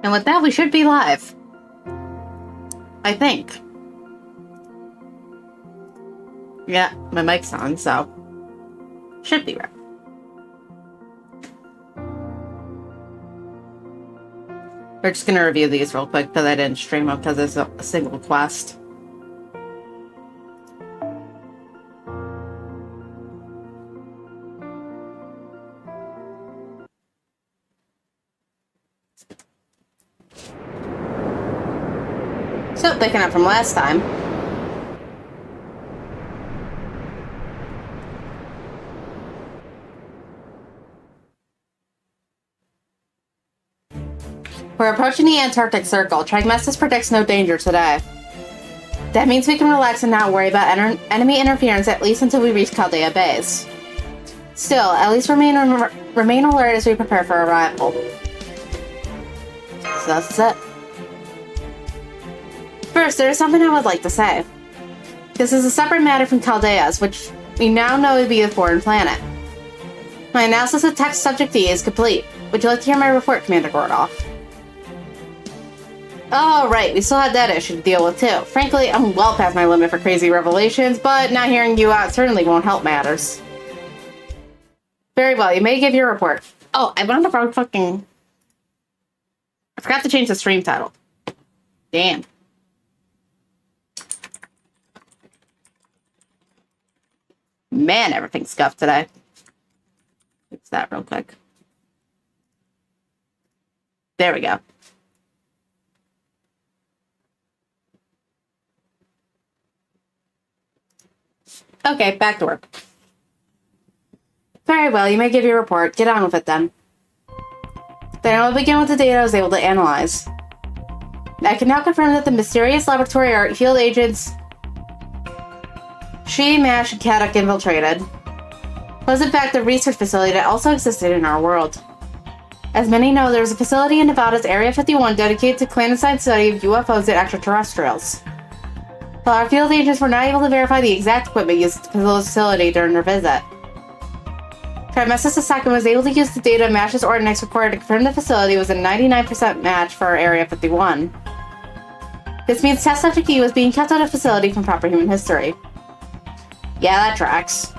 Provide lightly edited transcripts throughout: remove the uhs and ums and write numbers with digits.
And with that, we should be live. I think. Yeah, my mic's on, so should be right. We're just gonna review these real quick because I didn't stream them because it's a single quest. So, picking up from last time. We're approaching the Antarctic Circle. Tragmestus predicts no danger today. That means we can relax and not worry about enemy interference at least until we reach Chaldea Base. Still, at least remain alert as we prepare for arrival. So that's it. First, there is something I would like to say. This is a separate matter from Chaldeas, which we now know to be a foreign planet. My analysis of text subject D is complete. Would you like to hear my report, Commander Gordoff? Oh, right, we still had that issue to deal with, too. Frankly, I'm well past my limit for crazy revelations, but not hearing you out certainly won't help matters. Very well, you may give your report. Oh, I wound up on fucking... I forgot to change the stream title. Damn. Man, everything's scuffed today. Fix that real quick. There we go. Okay, back to work. Very well, you may give your report. Get on with it then. Then I will begin with the data I was able to analyze. I can now confirm that the mysterious laboratory art field agents She, Mash, and Kaddock infiltrated was in fact a research facility that also existed in our world. As many know, there is a facility in Nevada's Area 51 dedicated to clandestine study of UFOs and extraterrestrials. While our field agents were not able to verify the exact equipment used at the facility during their visit, Trimessus II was able to use the data Mash's Ordnance recorded to confirm the facility was a 99% match for Area 51. This means test subject E was being kept at a facility from proper human history. Yeah, that tracks.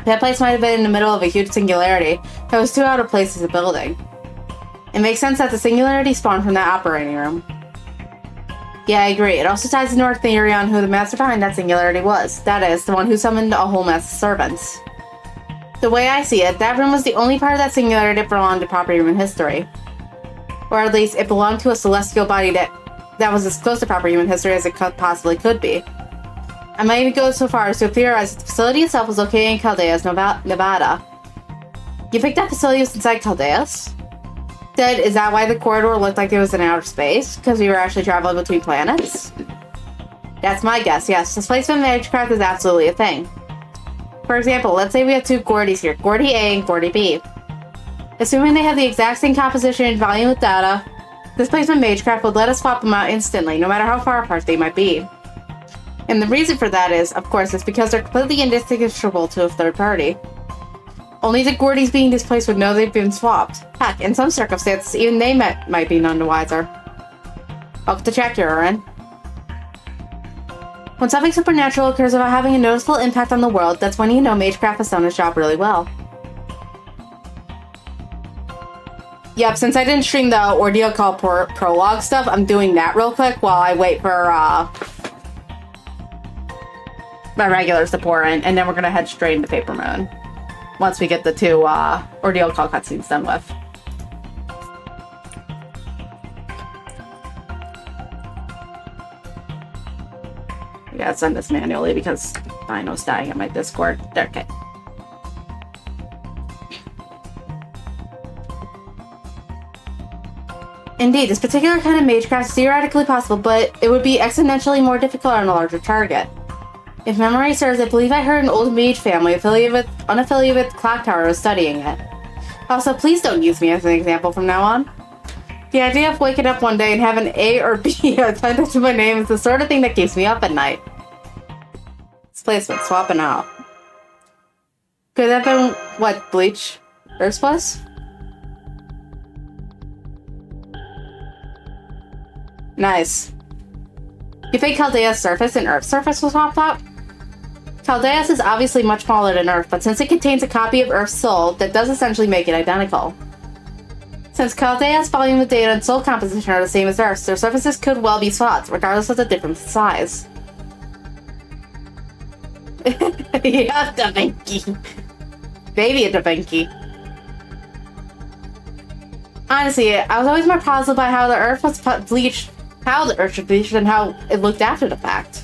That place might have been in the middle of a huge singularity that was too out of place as a building. It makes sense that the singularity spawned from that operating room. Yeah, I agree. It also ties into our theory on who the master behind that singularity was. That is, the one who summoned a whole mass of servants. The way I see it, that room was the only part of that singularity that belonged to proper human history. Or at least, it belonged to a celestial body that was as close to proper human history as it possibly could be. I might even go so far as to theorize that the facility itself was located in Chaldeas, Nevada. You think that facility was inside Chaldeas? Then, is that why the corridor looked like it was in outer space? Because we were actually traveling between planets? That's my guess, yes. Displacement magecraft is absolutely a thing. For example, let's say we have two Gordies here, Gordie A and Gordie B. Assuming they have the exact same composition and volume with data, displacement magecraft would let us swap them out instantly, no matter how far apart they might be. And the reason for that is, of course, it's because they're completely indistinguishable to a third party. Only the Gordies being displaced would know they've been swapped. Heck, in some circumstances, even they might be none the wiser. Welcome to check, Urin. When something supernatural occurs without having a noticeable impact on the world, that's when you know Magecraft has done his job really well. Yep, since I didn't stream the Ordeal Call prologue stuff, I'm doing that real quick while I wait for my regulars to pour in, and then we're gonna head straight into Paper Moon once we get the two Ordeal Call cutscenes done with. I gotta send this manually because Dino's dying at my Discord. There, okay. Indeed, this particular kind of magecraft is theoretically possible, but it would be exponentially more difficult on a larger target. If memory serves, I believe I heard an old mage family unaffiliated with Clock Tower was studying it. Also, please don't use me as an example from now on. The idea of waking up one day and having A or B attended to my name is the sort of thing that keeps me up at night. Displacement, swapping out. Could that have been what Bleach first was? Nice. You think Chaldea's surface and Earth's surface was swapped out? Chaldea's is obviously much smaller than Earth, but since it contains a copy of Earth's soul, that does essentially make it identical. Since Chaldea's volume of data and soul composition are the same as Earth's, their surfaces could well be swapped, regardless of the difference in size. Yeah, Da Vinci. Baby Da Vinci. Honestly, I was always more puzzled by how the Earth was bleached, than how it looked after the fact.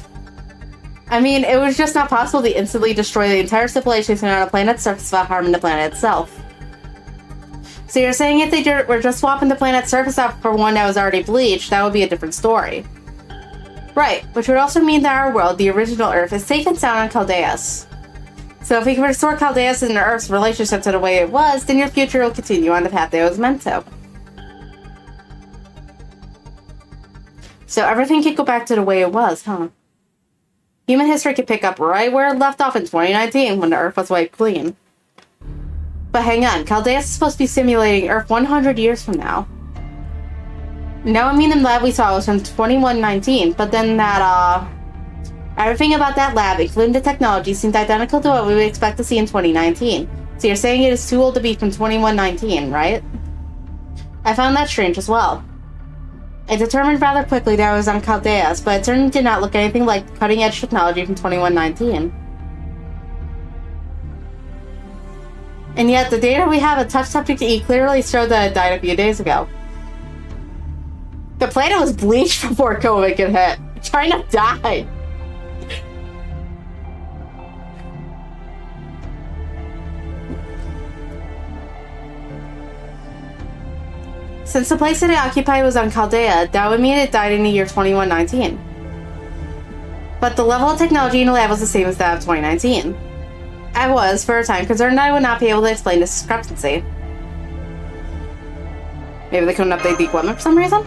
I mean, it was just not possible to instantly destroy the entire civilization on a planet's surface without harming the planet itself. So you're saying if they were just swapping the planet's surface out for one that was already bleached, that would be a different story. Right, which would also mean that our world, the original Earth, is safe and sound on Chaldeus. So if we can restore Chaldeus and Earth's relationship to the way it was, then your future will continue on the path that it was meant to. So everything could go back to the way it was, huh? Human history could pick up right where it left off in 2019 when the Earth was wiped clean. But hang on, Chaldeus is supposed to be simulating Earth 100 years from now. Now, I mean, the lab we saw was from 2119, but then everything about that lab, including the technology, seemed identical to what we would expect to see in 2019. So you're saying it is too old to be from 2119, right? I found that strange as well. I determined rather quickly that I was on Chaldeus, but it certainly did not look anything like cutting-edge technology from 2119. And yet, the data we have at Touch Subject E clearly showed that it died a few days ago. The planet was bleached before COVID could hit. China died. Since the place that it occupied was on Chaldea, that would mean it died in the year 2119. But the level of technology in the lab was the same as that of 2019. I was, for a time, concerned that I would not be able to explain this discrepancy. Maybe they couldn't update the equipment for some reason?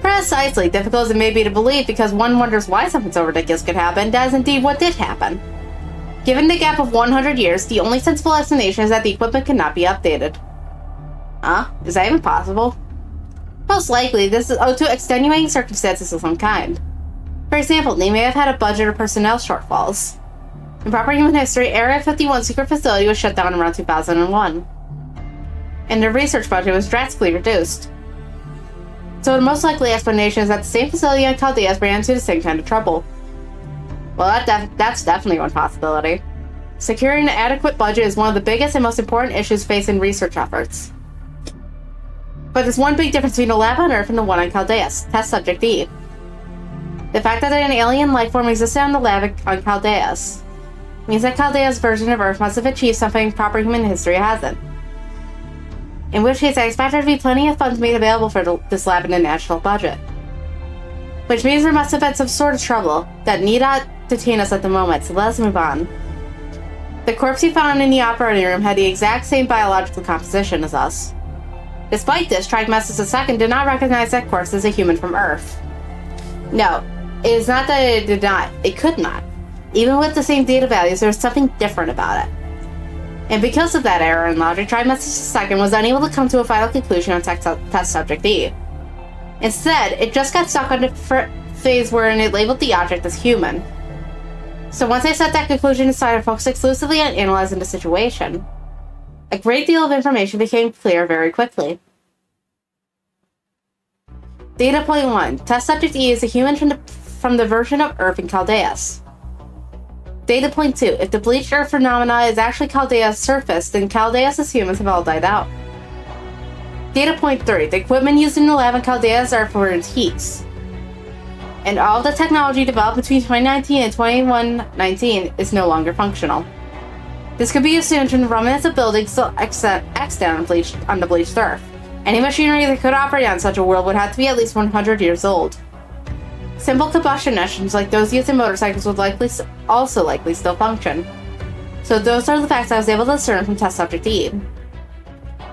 Precisely, difficult as it may be to believe because one wonders why something so ridiculous could happen, that is indeed what did happen. Given the gap of 100 years, the only sensible explanation is that the equipment could not be updated. Huh? Is that even possible? Most likely, this is owed to extenuating circumstances of some kind. For example, they may have had a budget or personnel shortfalls. In proper human history, Area 51 secret facility was shut down around 2001. And their research budget was drastically reduced. So the most likely explanation is that the same facility on Chaldeus ran into the same kind of trouble. Well, that's definitely one possibility. Securing an adequate budget is one of the biggest and most important issues facing research efforts. But there's one big difference between the lab on Earth and the one on Chaldeus, Test Subject E. The fact that an alien life form existed on the lab on Chaldeus means that Chaldea's version of Earth must have achieved something proper human history hasn't. In which case, I expect there to be plenty of funds made available for this lab in the national budget. Which means there must have been some sort of trouble that need not detain us at the moment, so let us move on. The corpse you found in the operating room had the exact same biological composition as us. Despite this, Trigmesis II did not recognize that corpse as a human from Earth. No, it is not that it did not, it could not. Even with the same data values, there was something different about it. And because of that error in logic, Trigmesis II was unable to come to a final conclusion on Test Subject E. Instead, it just got stuck on the phase wherein it labeled the object as human. So once I set that conclusion aside and focused exclusively on analyzing the situation, a great deal of information became clear very quickly. Data point 1. Test Subject E is a human from the version of Earth in Chaldeus. Data point 2. If the bleached Earth phenomena is actually Chaldea's surface, then Chaldeus' humans have all died out. Data point 3. The equipment used in the lab on Chaldea's Earth were antiques. And all the technology developed between 2019 and 2119 is no longer functional. This could be assumed from the remnants of buildings still extant on the bleached Earth. Any machinery that could operate on such a world would have to be at least 100 years old. Simple combustion engines like those used in motorcycles would likely still function. So those are the facts I was able to discern from Test Subject E.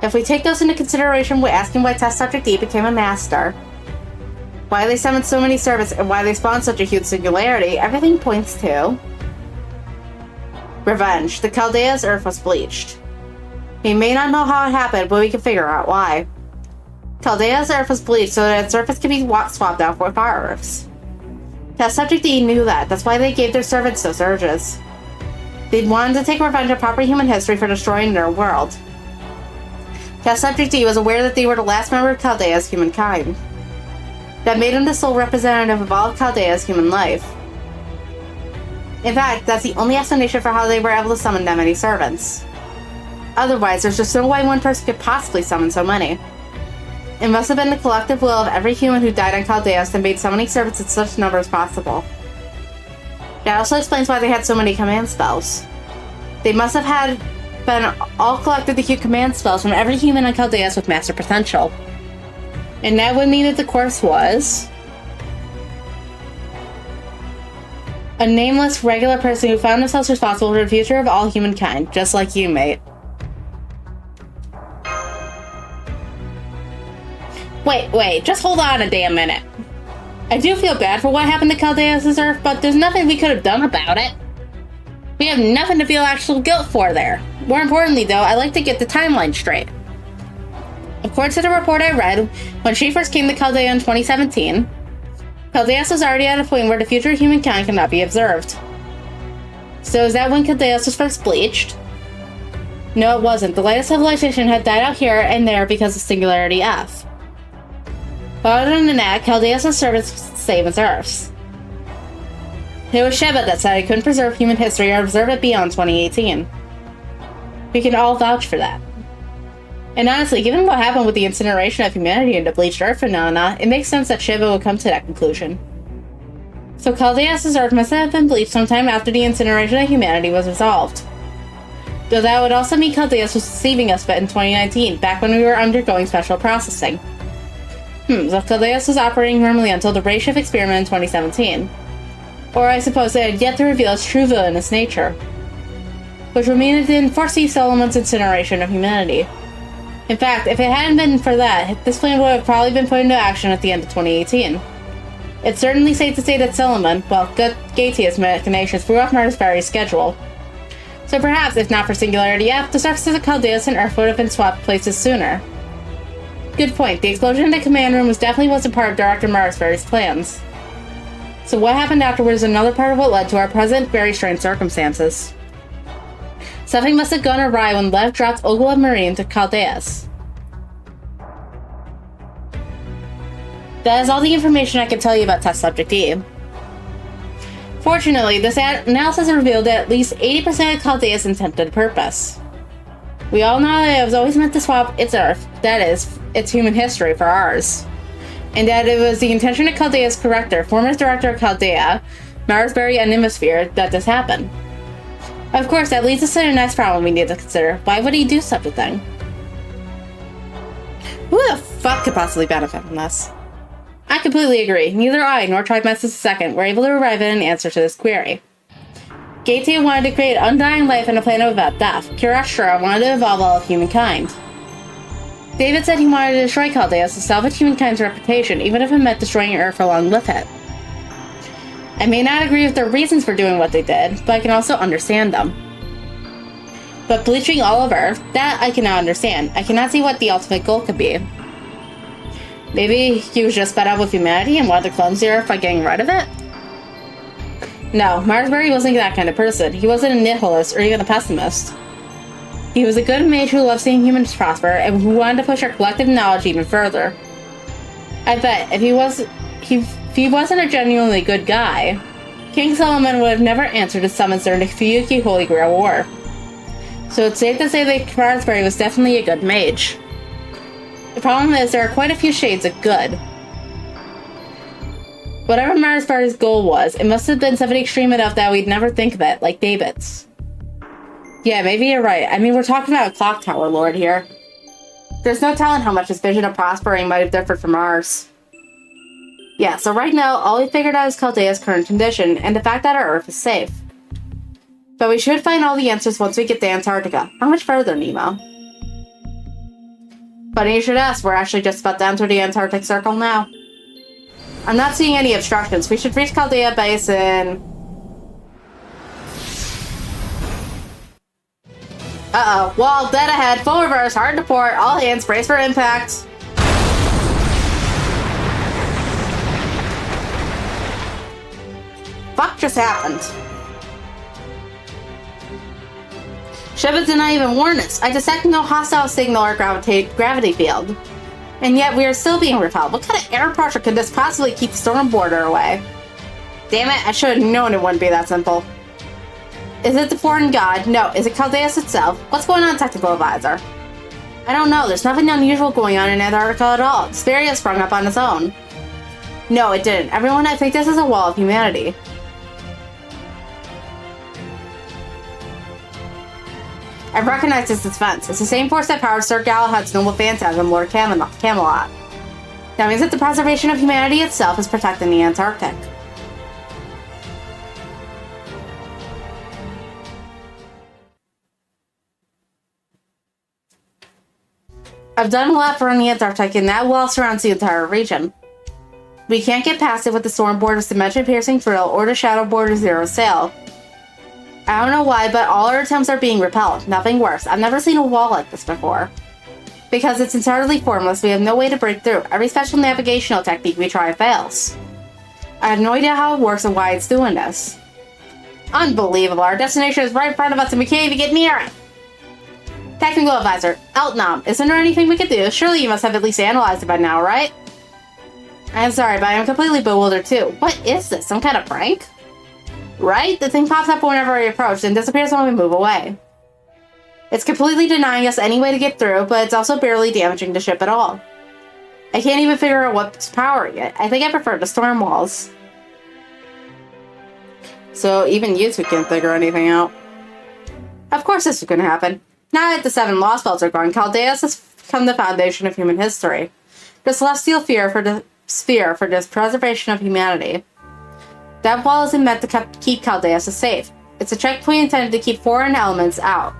If we take those into consideration when asking why Test Subject E became a master, why they summoned so many servants, and why they spawned such a huge singularity, everything points to revenge. The Chaldea's Earth was bleached. We may not know how it happened, but we can figure out why. Chaldea's Earth was bleached so that its surface could be swapped out for our Earth's. Test Subject D knew that. That's why they gave their servants those urges. They wanted to take revenge on proper human history for destroying their world. Test Subject D was aware that they were the last member of Chaldea's humankind. That made him the sole representative of all of Chaldea's human life. In fact, that's the only explanation for how they were able to summon that many servants. Otherwise, there's just no way one person could possibly summon so many. It must have been the collective will of every human who died on Chaldeus that made summoning servants in such numbers possible. That also explains why they had so many command spells. They must have been all collected to cue command spells from every human on Chaldeus with master potential. And that would mean that the course was a nameless, regular person who found themselves responsible for the future of all humankind, just like you, mate. Wait, just hold on a damn minute. I do feel bad for what happened to Chaldeus' Earth, but there's nothing we could have done about it. We have nothing to feel actual guilt for there. More importantly, though, I'd like to get the timeline straight. According to the report I read, when she first came to Chaldea in 2017, Chaldeus was already at a point where the future of humankind cannot be observed. So is that when Chaldeus was first bleached? No, it wasn't. The latest civilization had died out here and there because of Singularity F. But other than that, Chaldeus' servants save its Earths. It was Sheba that said I couldn't preserve human history or observe it beyond 2018. We can all vouch for that. And honestly, given what happened with the incineration of humanity and the bleached Earth phenomena, it makes sense that Sheba would come to that conclusion. So Chaldeus' Earth must have been bleached sometime after the incineration of humanity was resolved. Though that would also mean Chaldeus was deceiving us in 2019, back when we were undergoing special processing. So Chaldeus was operating normally until the ray shift experiment in 2017. Or I suppose it had yet to reveal its true villainous nature. Which would mean it didn't foresee Solomon's incineration of humanity. In fact, if it hadn't been for that, this plan would have probably been put into action at the end of 2018. It's certainly safe to say that Solomon, well, Gaetia's machinations threw off Mars Barry's schedule. So perhaps, if not for Singularity F, the surfaces of Chaldeus and Earth would have been swapped places sooner. Good point. The explosion in the command room definitely wasn't part of Director Marisberry's plans. So what happened afterwards is another part of what led to our present very strange circumstances. Something must have gone awry when Lev dropped Ogla Marine to Chaldeus. That is all the information I can tell you about Test Subject E. Fortunately, this analysis revealed that at least 80% of Chaldeus' intended purpose. We all know that it was always meant to swap its Earth, that is, its human history, for ours. And that it was the intention of Chaldea's corrector, former director of Chaldea, Marisberry and Nimosphere, that this happened. Of course, that leads us to the next problem we need to consider. Why would he do such a thing? Who the fuck could possibly benefit from this? I completely agree. Neither I nor Trimestus II were able to arrive at an answer to this query. Gaetia wanted to create undying life and a planet without death. Kirashtra wanted to evolve all of humankind. David said he wanted to destroy Chaldeus to salvage humankind's reputation, even if it meant destroying Earth along with it. I may not agree with their reasons for doing what they did, but I can also understand them. But bleaching all of Earth, that I cannot understand. I cannot see what the ultimate goal could be. Maybe he was just fed up with humanity and wanted to cleanse the Earth by getting rid of it? No, Marisberry wasn't that kind of person. He wasn't a nihilist or even a pessimist. He was a good mage who loved seeing humans prosper and who wanted to push our collective knowledge even further. I bet if he wasn't a genuinely good guy, King Solomon would have never answered his summons during the Fuyuki Holy Grail War. So it's safe to say that Marisberry was definitely a good mage. The problem is there are quite a few shades of good. Whatever Marisberry's goal was, it must have been something extreme enough that we'd never think of it, like David's. Yeah, maybe you're right. I mean, we're talking about a clock tower lord here. There's no telling how much his vision of prospering might have differed from ours. Yeah, so right now, all we figured out is Chaldea's current condition, and the fact that our Earth is safe. But we should find all the answers once we get to Antarctica. How much further, Nemo? Funny you should ask, we're actually just about to enter the Antarctic Circle now. I'm not seeing any obstructions. We should reach Chaldea Base in... Uh-oh. Wall, dead ahead, full reverse, hard to port, all hands, brace for impact. fuck just happened? Shepard did not even warn us. I detect no hostile signal or gravity field. And yet we are still being repelled. What kind of air pressure could this possibly keep the storm border away? Damn it, I should have known it wouldn't be that simple. Is it the foreign god? No. Is it Caldeus itself? What's going on, Technical Advisor? I don't know. There's nothing unusual going on in Antarctica at all. Spheria sprung up on its own. No, it didn't. Everyone, I think this is a wall of humanity. I recognize this defense. It's the same force that powered Sir Galahad's noble phantasm, Lord Camelot. That means that the preservation of humanity itself is protecting the Antarctic. I've done a lot around the Antarctic, and that wall surrounds the entire region. We can't get past it with the Storm Border's dimension-piercing drill or the Shadow Border Zero sail. I don't know why, but all our attempts are being repelled. Nothing worse. I've never seen a wall like this before. Because it's entirely formless, we have no way to break through. Every special navigational technique we try fails. I have no idea how it works and why it's doing this. Unbelievable. Our destination is right in front of us and we can't even get near it. Technical Advisor, Eltnom, isn't there anything we could do? Surely you must have at least analyzed it by now, right? I'm sorry, but I'm completely bewildered too. What is this? Some kind of prank? Right? The thing pops up whenever we approach and disappears when we move away. It's completely denying us any way to get through, but it's also barely damaging the ship at all. I can't even figure out what's powering it. I think I prefer the storm walls. So even you two can't figure anything out. Of course this is going to happen. Now that the 7 lost belts are gone, Caldeus has become the foundation of human history. The celestial sphere for this preservation of humanity. That wall isn't meant to keep Caldeus safe. It's a checkpoint intended to keep foreign elements out.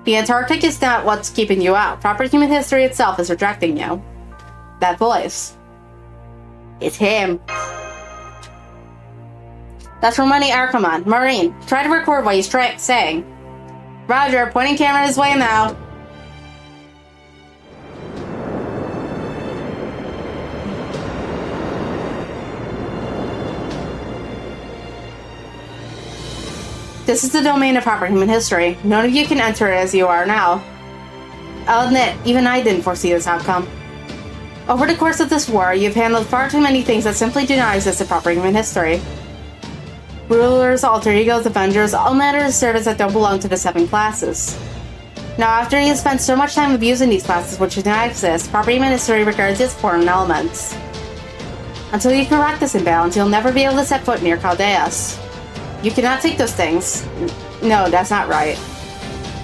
The Antarctic is not what's keeping you out. Proper human history itself is rejecting you. That voice. It's him. That's Romani Archiman. Marine, try to record what he's saying. Roger, pointing camera his way now. This is the domain of proper human history. None of you can enter it as you are now. I'll admit, even I didn't foresee this outcome. Over the course of this war, you've handled far too many things that simply do not exist in proper human history. Rulers, alter egos, avengers, all matters of service that don't belong to the 7 classes. Now, after you have spent so much time abusing these classes which do not exist, proper human history regards its foreign elements. Until you correct this imbalance, you'll never be able to set foot near Caldeus. You cannot take those things. No, that's not right.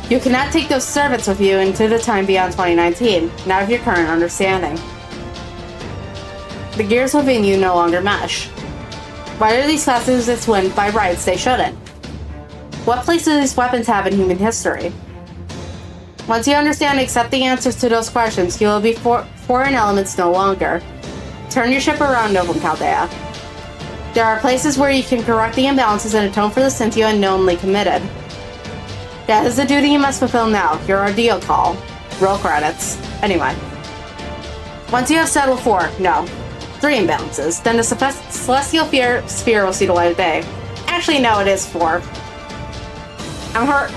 You cannot take those servants with you into the time beyond 2019, not of your current understanding. The gears within you no longer mesh. Why do these classes exist when, by rights, they shouldn't? What place do these weapons have in human history? Once you understand and accept the answers to those questions, you will be foreign elements no longer. Turn your ship around, Novum Chaldea. There are places where you can correct the imbalances and atone for the sins you unknowingly committed. That is the duty you must fulfill now, your ordeal call. Roll credits. Anyway. Once you have settled 3 imbalances, then the celestial sphere will see the light of day. Actually, no, it is 4. I'm hurt.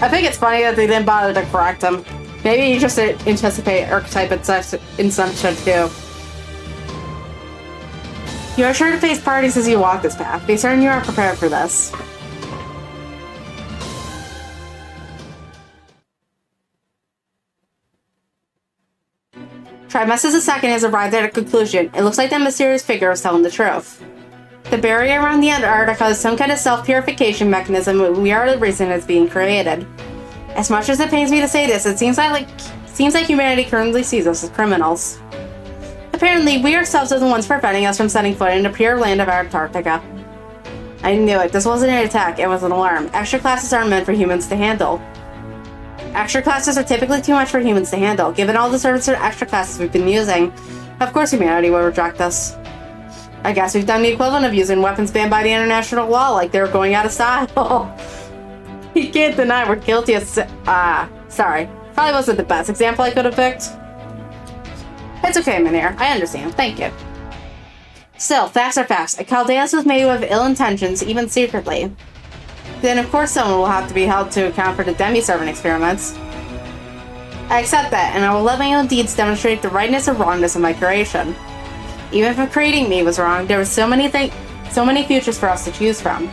I think it's funny that they didn't bother to correct them. Maybe you just anticipate archetype inception too. You are sure to face parties as you walk this path. Be certain you are prepared for this. Trimesses II has arrived at a conclusion. It looks like that mysterious figure is telling the truth. The barrier around the Antarctica is some kind of self-purification mechanism, and we are the reason it's being created. As much as it pains me to say this, it seems like humanity currently sees us as criminals. Apparently, we ourselves are the ones preventing us from setting foot in the pure land of Antarctica. I knew it. This wasn't an attack, it was an alarm. Extra classes aren't meant for humans to handle. Extra classes are typically too much for humans to handle. Given all the service of extra classes we've been using, of course humanity will reject us. I guess we've done the equivalent of using weapons banned by the international law, like they were going out of style. You can't deny we're guilty of sorry. Probably wasn't the best example I could have picked. It's okay, Mynheer. I understand. Thank you. Still, facts are facts. Chaldeus was made with ill intentions, even secretly. Then of course someone will have to be held to account for the demi-servant experiments. I accept that, and I will let my own deeds demonstrate the rightness or wrongness of my creation. Even if creating me was wrong, there were so many futures for us to choose from.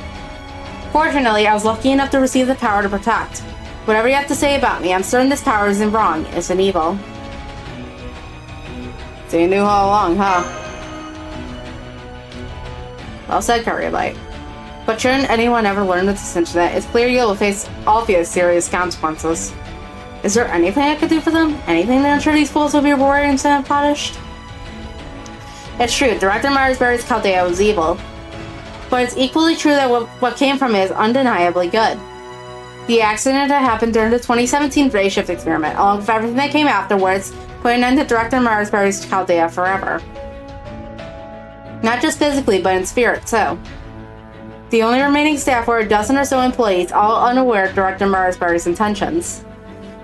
Fortunately, I was lucky enough to receive the power to protect. Whatever you have to say about me, I'm certain this power isn't wrong, it's an evil. So you knew all along, huh? Well said, Courier-Light. But shouldn't anyone ever learn with this incident, it's clear you will face obvious serious consequences. Is there anything I could do for them? Anything to ensure these fools will be rewarded instead of punished? It's true, Director Marsbury's Chaldea was evil. But it's equally true that what came from it is undeniably good. The accident that happened during the 2017 Ray Shift experiment, along with everything that came afterwards, put an end to Director Marsbury's Chaldea forever. Not just physically, but in spirit, too. The only remaining staff were a dozen or so employees, all unaware of Director Marsbury's intentions.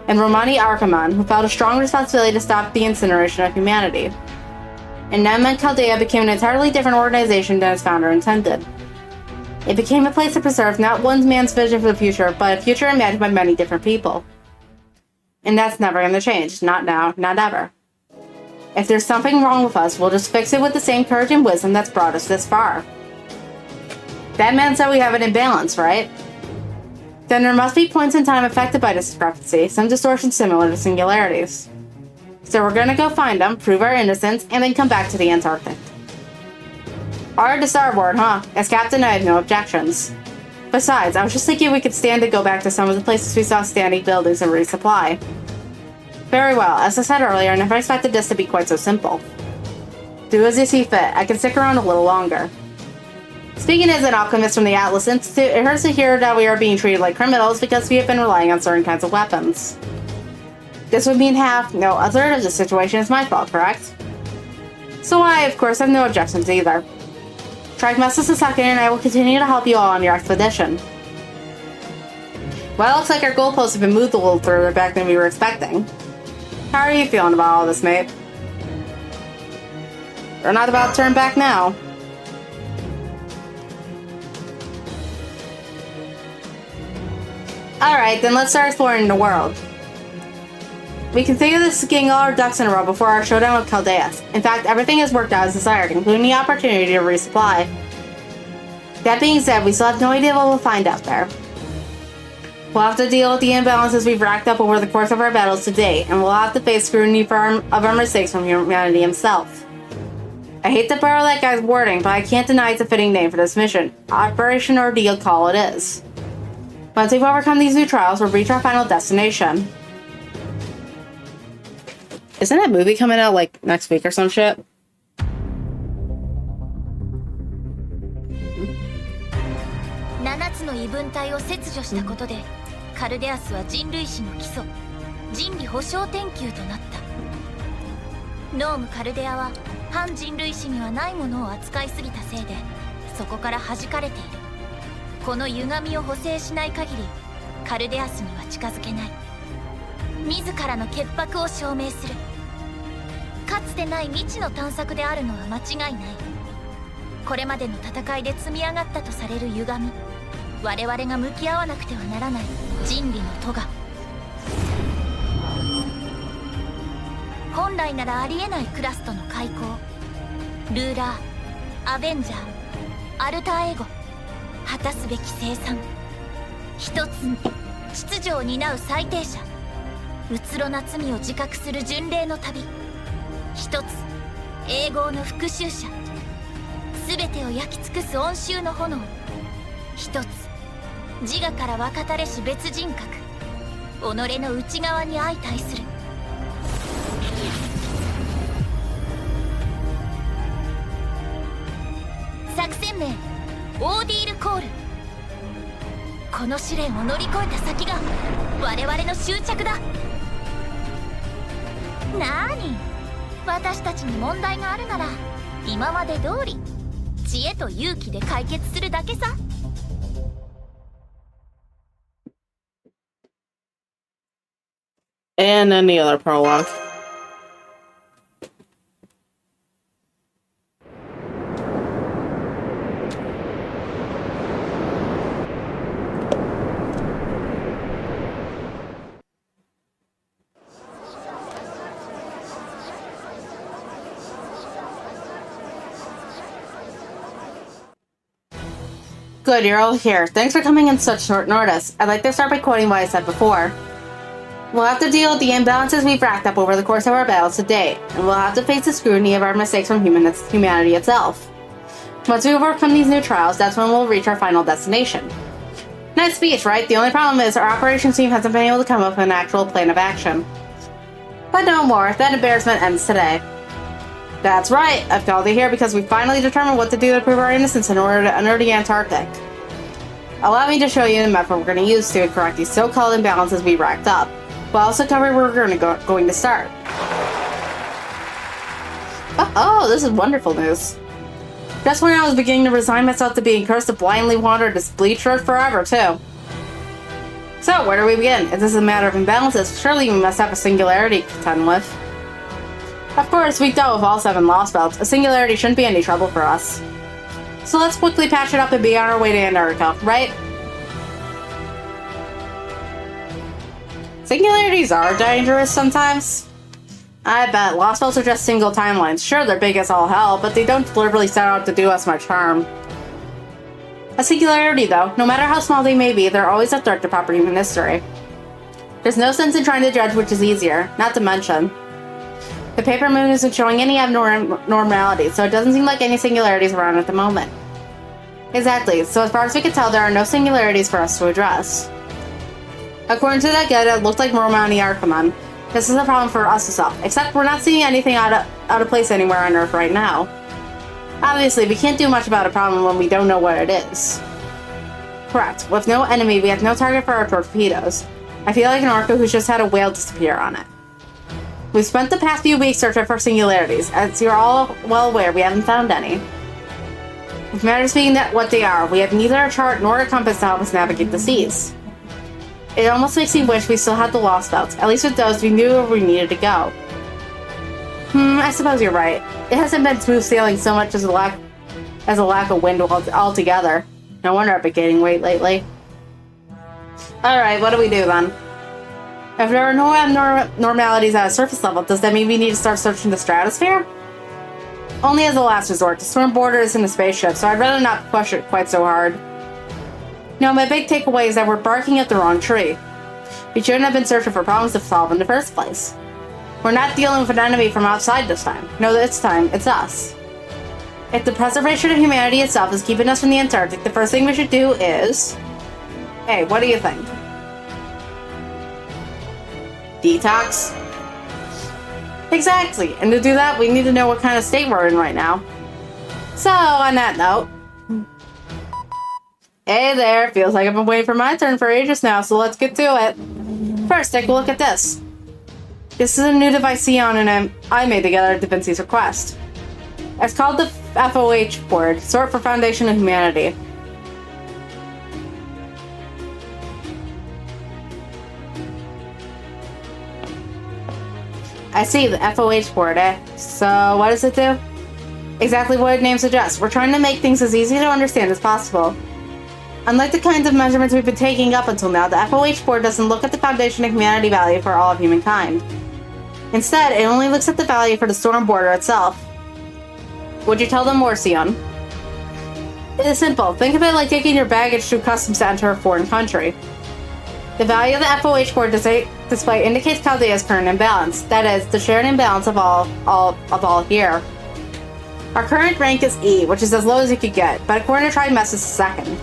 And Romani Archiman, who felt a strong responsibility to stop the incineration of humanity. And that meant Chaldea became an entirely different organization than its founder intended. It became a place to preserve not one man's vision for the future, but a future imagined by many different people. And that's never going to change. Not now, not ever. If there's something wrong with us, we'll just fix it with the same courage and wisdom that's brought us this far. That man said we have an imbalance, right? Then there must be points in time affected by this discrepancy, some distortions similar to singularities. So we're gonna go find them, prove our innocence, and then come back to the Antarctic. Alright to starboard, huh? As captain, I have no objections. Besides, I was just thinking we could stand to go back to some of the places we saw standing buildings and resupply. Very well, as I said earlier, I never expected this to be quite so simple. Do as you see fit, I can stick around a little longer. Speaking as an alchemist from the Atlas Institute, it hurts to hear that we are being treated like criminals because we have been relying on certain kinds of weapons. This would mean a third of the situation is my fault, correct? So I, of course, have no objections either. Try to mess us a second and I will continue to help you all on your expedition. Well, it looks like our goalposts have been moved a little further back than we were expecting. How are you feeling about all this, mate? We're not about to turn back now. Alright, then let's start exploring the world. We can think of this as getting all our ducks in a row before our showdown with Chaldeus. In fact, everything has worked out as desired, including the opportunity to resupply. That being said, we still have no idea what we'll find out there. We'll have to deal with the imbalances we've racked up over the course of our battles to date, and we'll have to face scrutiny of our mistakes from humanity himself. I hate to borrow that guy's wording, but I can't deny it's a fitting name for this mission. Operation Ordeal Call it is. Once we've overcome these new trials, we'll reach our final destination. Isn't that movie coming out, like, next week or some shit? And then the other prologue. Good, you're all here. Thanks for coming in such short notice. I'd like to start by quoting what I said before. We'll have to deal with the imbalances we've racked up over the course of our battles to date, and we'll have to face the scrutiny of our mistakes from humanity itself. Once we overcome these new trials, that's when we'll reach our final destination. Nice speech, right? The only problem is our operations team hasn't been able to come up with an actual plan of action. But no more, that embarrassment ends today. That's right, I've called you here because we finally determined what to do to prove our innocence in order to enter the Antarctic. Allow me to show you the method we're going to use to correct these so-called imbalances we racked up. We'll also cover where we're going to start. Oh, this is wonderful news. Just when I was beginning to resign myself to being cursed to blindly wander this bleach earth forever, too. So, where do we begin? If this is a matter of imbalances, surely we must have a singularity to contend with. Of course, we dealt with all 7 lost belts. A singularity shouldn't be any trouble for us. So let's quickly patch it up and be on our way to Antarctica, right? Singularities are dangerous sometimes. I bet. Lost belts are just single timelines. Sure, they're big as all hell, but they don't deliberately set out to do us much harm. A singularity, though, no matter how small they may be, they're always a threat to proper human history. There's no sense in trying to judge which is easier, not to mention the paper moon isn't showing any abnormality, so it doesn't seem like any singularities around at the moment. Exactly, so as far as we can tell, there are no singularities for us to address. According to that guide, it looked like Romani Archimon. This is a problem for us to solve, except we're not seeing anything out of place anywhere on Earth right now. Obviously, we can't do much about a problem when we don't know what it is. Correct. With no enemy, we have no target for our torpedoes. I feel like an orca who's just had a whale disappear on it. We've spent the past few weeks searching for singularities. As you're all well aware, we haven't found any. With matters being what they are, we have neither a chart nor a compass to help us navigate the seas. It almost makes me wish we still had the lost belts. At least with those, we knew where we needed to go. I suppose you're right. It hasn't been smooth sailing so much as a lack of wind altogether. No wonder I've been gaining weight lately. Alright, what do we do then? If there are no abnormalities at a surface level, does that mean we need to start searching the stratosphere? Only as a last resort. The storm border is in the spaceship, so I'd rather not push it quite so hard. No, my big takeaway is that we're barking at the wrong tree. We shouldn't have been searching for problems to solve in the first place. We're not dealing with an enemy from outside this time. No, this time, it's us. If the preservation of humanity itself is keeping us from the Antarctic, the first thing we should do is... Hey, what do you think? Detox? Exactly, and to do that, we need to know what kind of state we're in right now. So, on that note... Hey there, feels like I've been waiting for my turn for ages now, so let's get to it. First, take a look at this. This is a new device Sion and I made together at Da Vinci's request. It's called the FOH board, short for Foundation of Humanity. I see, the FOH board, eh? So, what does it do? Exactly what its name suggests. We're trying to make things as easy to understand as possible. Unlike the kinds of measurements we've been taking up until now, the FOH board doesn't look at the Foundation of Humanity value for all of humankind. Instead, it only looks at the value for the storm border itself. Would you tell them more, Sion? It is simple. Think of it like taking your baggage through customs to enter a foreign country. The value of the FOH board display indicates Chaldea's current imbalance. That is, the shared imbalance of all here. Our current rank is E, which is as low as you could get, but according to Trimess, it's second.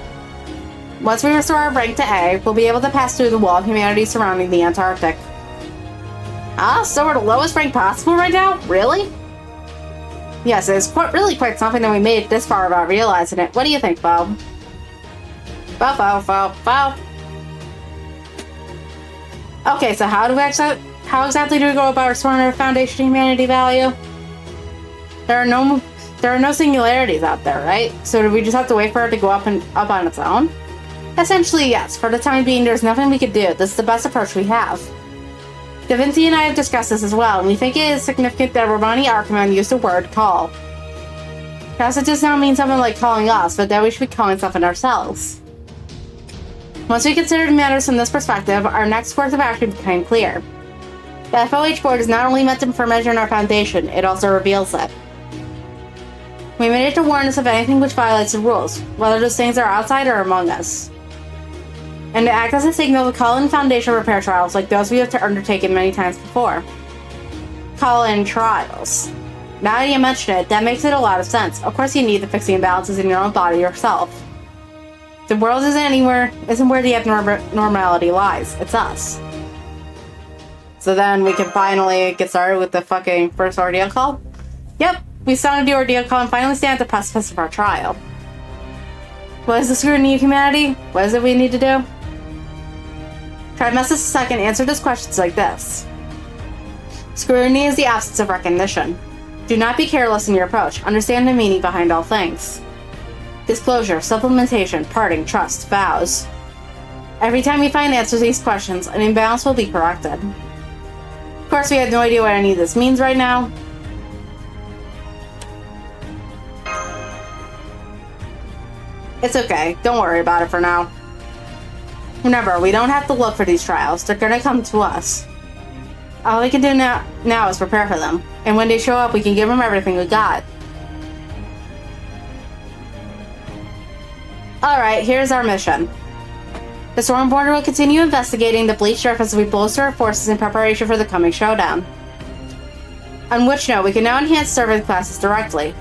Once we restore our rank to A, we'll be able to pass through the wall of humanity surrounding the Antarctic. Ah, so we're the lowest rank possible right now? Really? Yes, it's really quite something that we made it this far without realizing it. What do you think, Bob? Bob. Okay, so how exactly do we go about restoring our Foundation of Humanity value? There are no singularities out there, right? So do we just have to wait for it to go up on its own? Essentially, yes. For the time being, there's nothing we could do. This is the best approach we have. Da Vinci and I have discussed this as well, and we think it is significant that Romani Archimon used the word call. Perhaps it does not mean something like calling us, but that we should be calling something ourselves. Once we considered matters from this perspective, our next course of action became clear. The FOH board is not only meant for measuring our foundation, it also reveals it. We made it to warn us of anything which violates the rules, whether those things are outside or among us. And to act as a signal to call in Foundation repair trials like those we have undertaken many times before. Call in trials. Now that you mention it, that makes it a lot of sense. Of course you need to fix the imbalances in your own body yourself. The world isn't where the abnormality lies. It's us. So then we can finally get started with the fucking first ordeal call? Yep, we sounded the ordeal call and finally stand at the precipice of our trial. What is the scrutiny of humanity? What is it we need to do? Trimestus II answered his questions like this. Scrutiny is the absence of recognition. Do not be careless in your approach. Understand the meaning behind all things. Disclosure, supplementation, parting, trust, vows. Every time we find answers to these questions, an imbalance will be corrected. Of course, we have no idea what any of this means right now. It's okay. Don't worry about it for now. Remember, we don't have to look for these trials. They're gonna come to us. All we can do now is prepare for them. And when they show up, we can give them everything we got. Alright, here's our mission. The Storm Border will continue investigating the Bleach surface as we bolster our forces in preparation for the coming showdown. On which note, we can now enhance servant classes directly.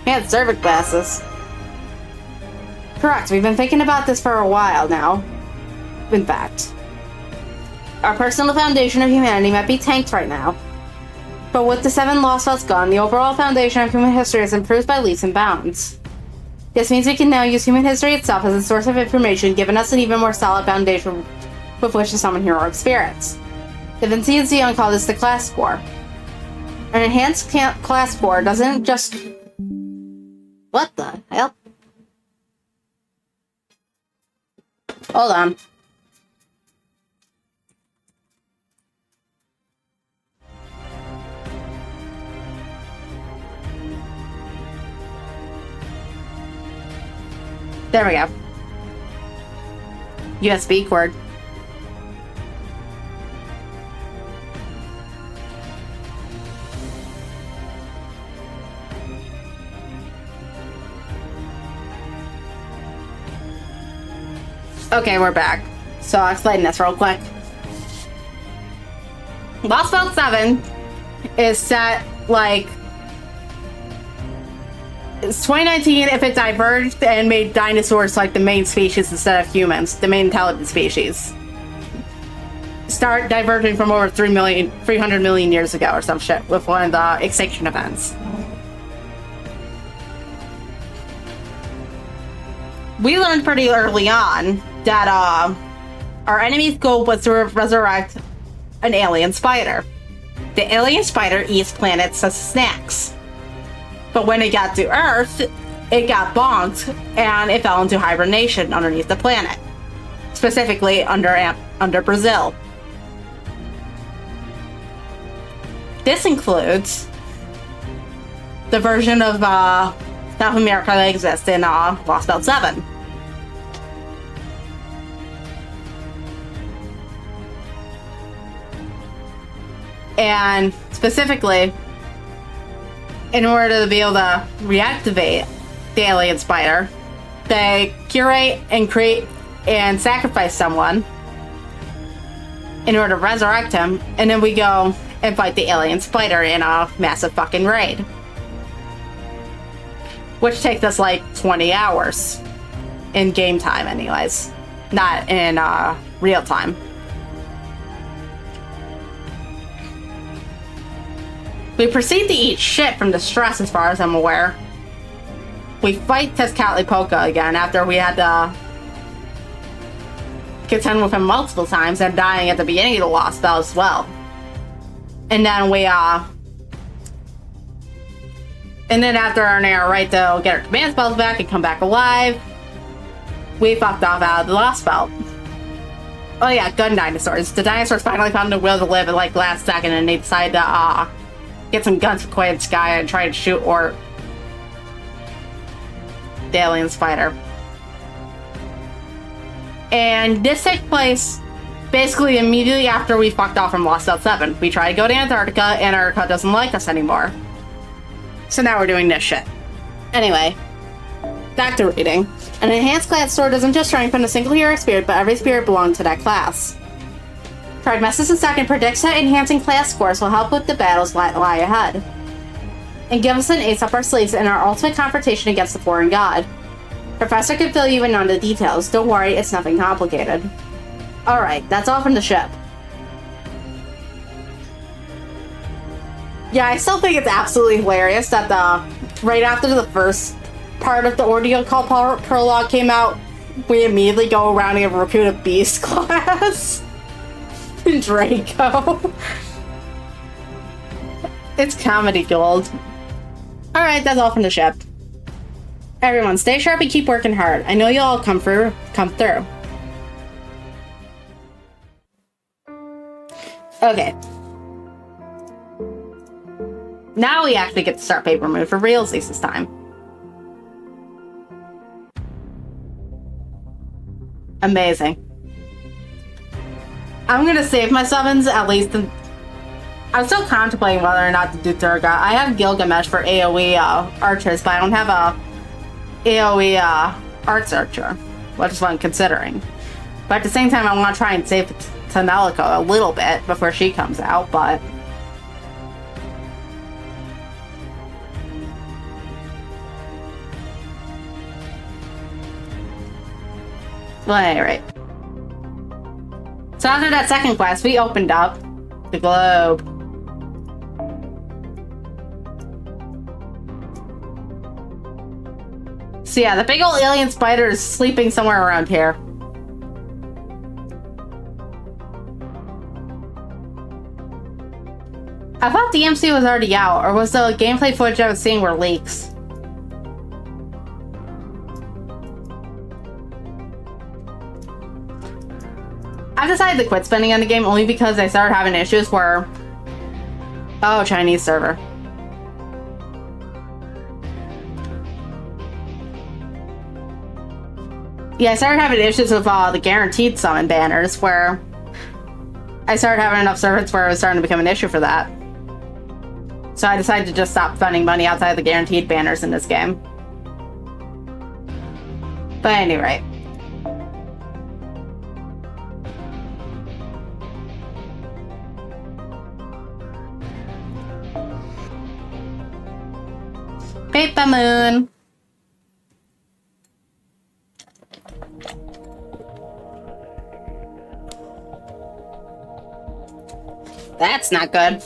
Enhance servant classes? Correct, we've been thinking about this for a while now. In fact. Our personal foundation of humanity might be tanked right now. But with the 7 lost belts gone, the overall foundation of human history has improved by leaps and bounds. This means we can now use human history itself as a source of information, giving us an even more solid foundation with which to summon heroic spirits. The Vinci and Zeon call this the class score. An enhanced class score doesn't just... What the hell? Hold on. There we go. USB cord. Okay, we're back. So I'll explain this real quick. Lost Belt 7 is set like... It's 2019 if it diverged and made dinosaurs like the main species instead of humans, the main intelligent species. Start diverging from over 300 million years ago or some shit with one of the extinction events. We learned pretty early on that our enemy's goal was to resurrect an alien spider. The alien spider eats planets as snacks. But when it got to Earth, it got bonked and it fell into hibernation underneath the planet. Specifically under Brazil. This includes the version of South America that exists in Lost Belt 7. And specifically, in order to be able to reactivate the alien spider, they curate and create and sacrifice someone in order to resurrect him, and then we go and fight the alien spider in a massive fucking raid. Which takes us like 20 hours. In game time anyways. Not in real time. We proceed to eat shit from the stress as far as I'm aware. We fight Tezcatlipoca again after we had to contend with him multiple times and dying at the beginning of the Lost Belt as well. And then we and then after earning our right to get our command spells back and come back alive, we fucked off out of the Lost Belt. Oh yeah, gun dinosaurs. The dinosaurs finally found the will to live at like last second and they decided to get some guns from Quiet Sky and try to shoot or the alien spider. And this takes place basically immediately after we fucked off from Lost Belt 7. We try to go to Antarctica, and Antarctica doesn't like us anymore. So now we're doing this shit. Anyway, back to reading. An enhanced class sword doesn't just strengthen a single hero spirit, but every spirit belonging to that class. Prognosis II predicts that enhancing class scores will help with the battles lie ahead, and give us an ace up our sleeves in our ultimate confrontation against the foreign god. Professor can fill you in on the details. Don't worry, it's nothing complicated. Alright, that's all from the ship. Yeah, I still think it's absolutely hilarious that right after the first part of the ordeal called Prologue came out, we immediately go around and recruit a beast class. Draco. It's comedy gold. Alright, that's all from the ship. Everyone, stay sharp and keep working hard. I know you'll all come through. Okay. Now we actually get to start Paper Moon for realsies this time. Amazing. I'm gonna save my summons at least. I'm still contemplating whether or not to do Durga. I have Gilgamesh for AoE archers, but I don't have a AoE arts archer, which is what I'm considering. But at the same time, I want to try and save Tanelico a little bit before she comes out, but... Well, anyway. So after that second quest, we opened up the globe. So yeah, the big old alien spider is sleeping somewhere around here. I thought the DMC was already out, or was the gameplay footage I was seeing were leaks? I decided to quit spending on the game only because I started having issues where... Oh, Chinese server. Yeah, I started having issues with the guaranteed summon banners where... I started having enough servants where it was starting to become an issue for that. So I decided to just stop spending money outside the guaranteed banners in this game. But at any rate. Paper Moon. That's not good.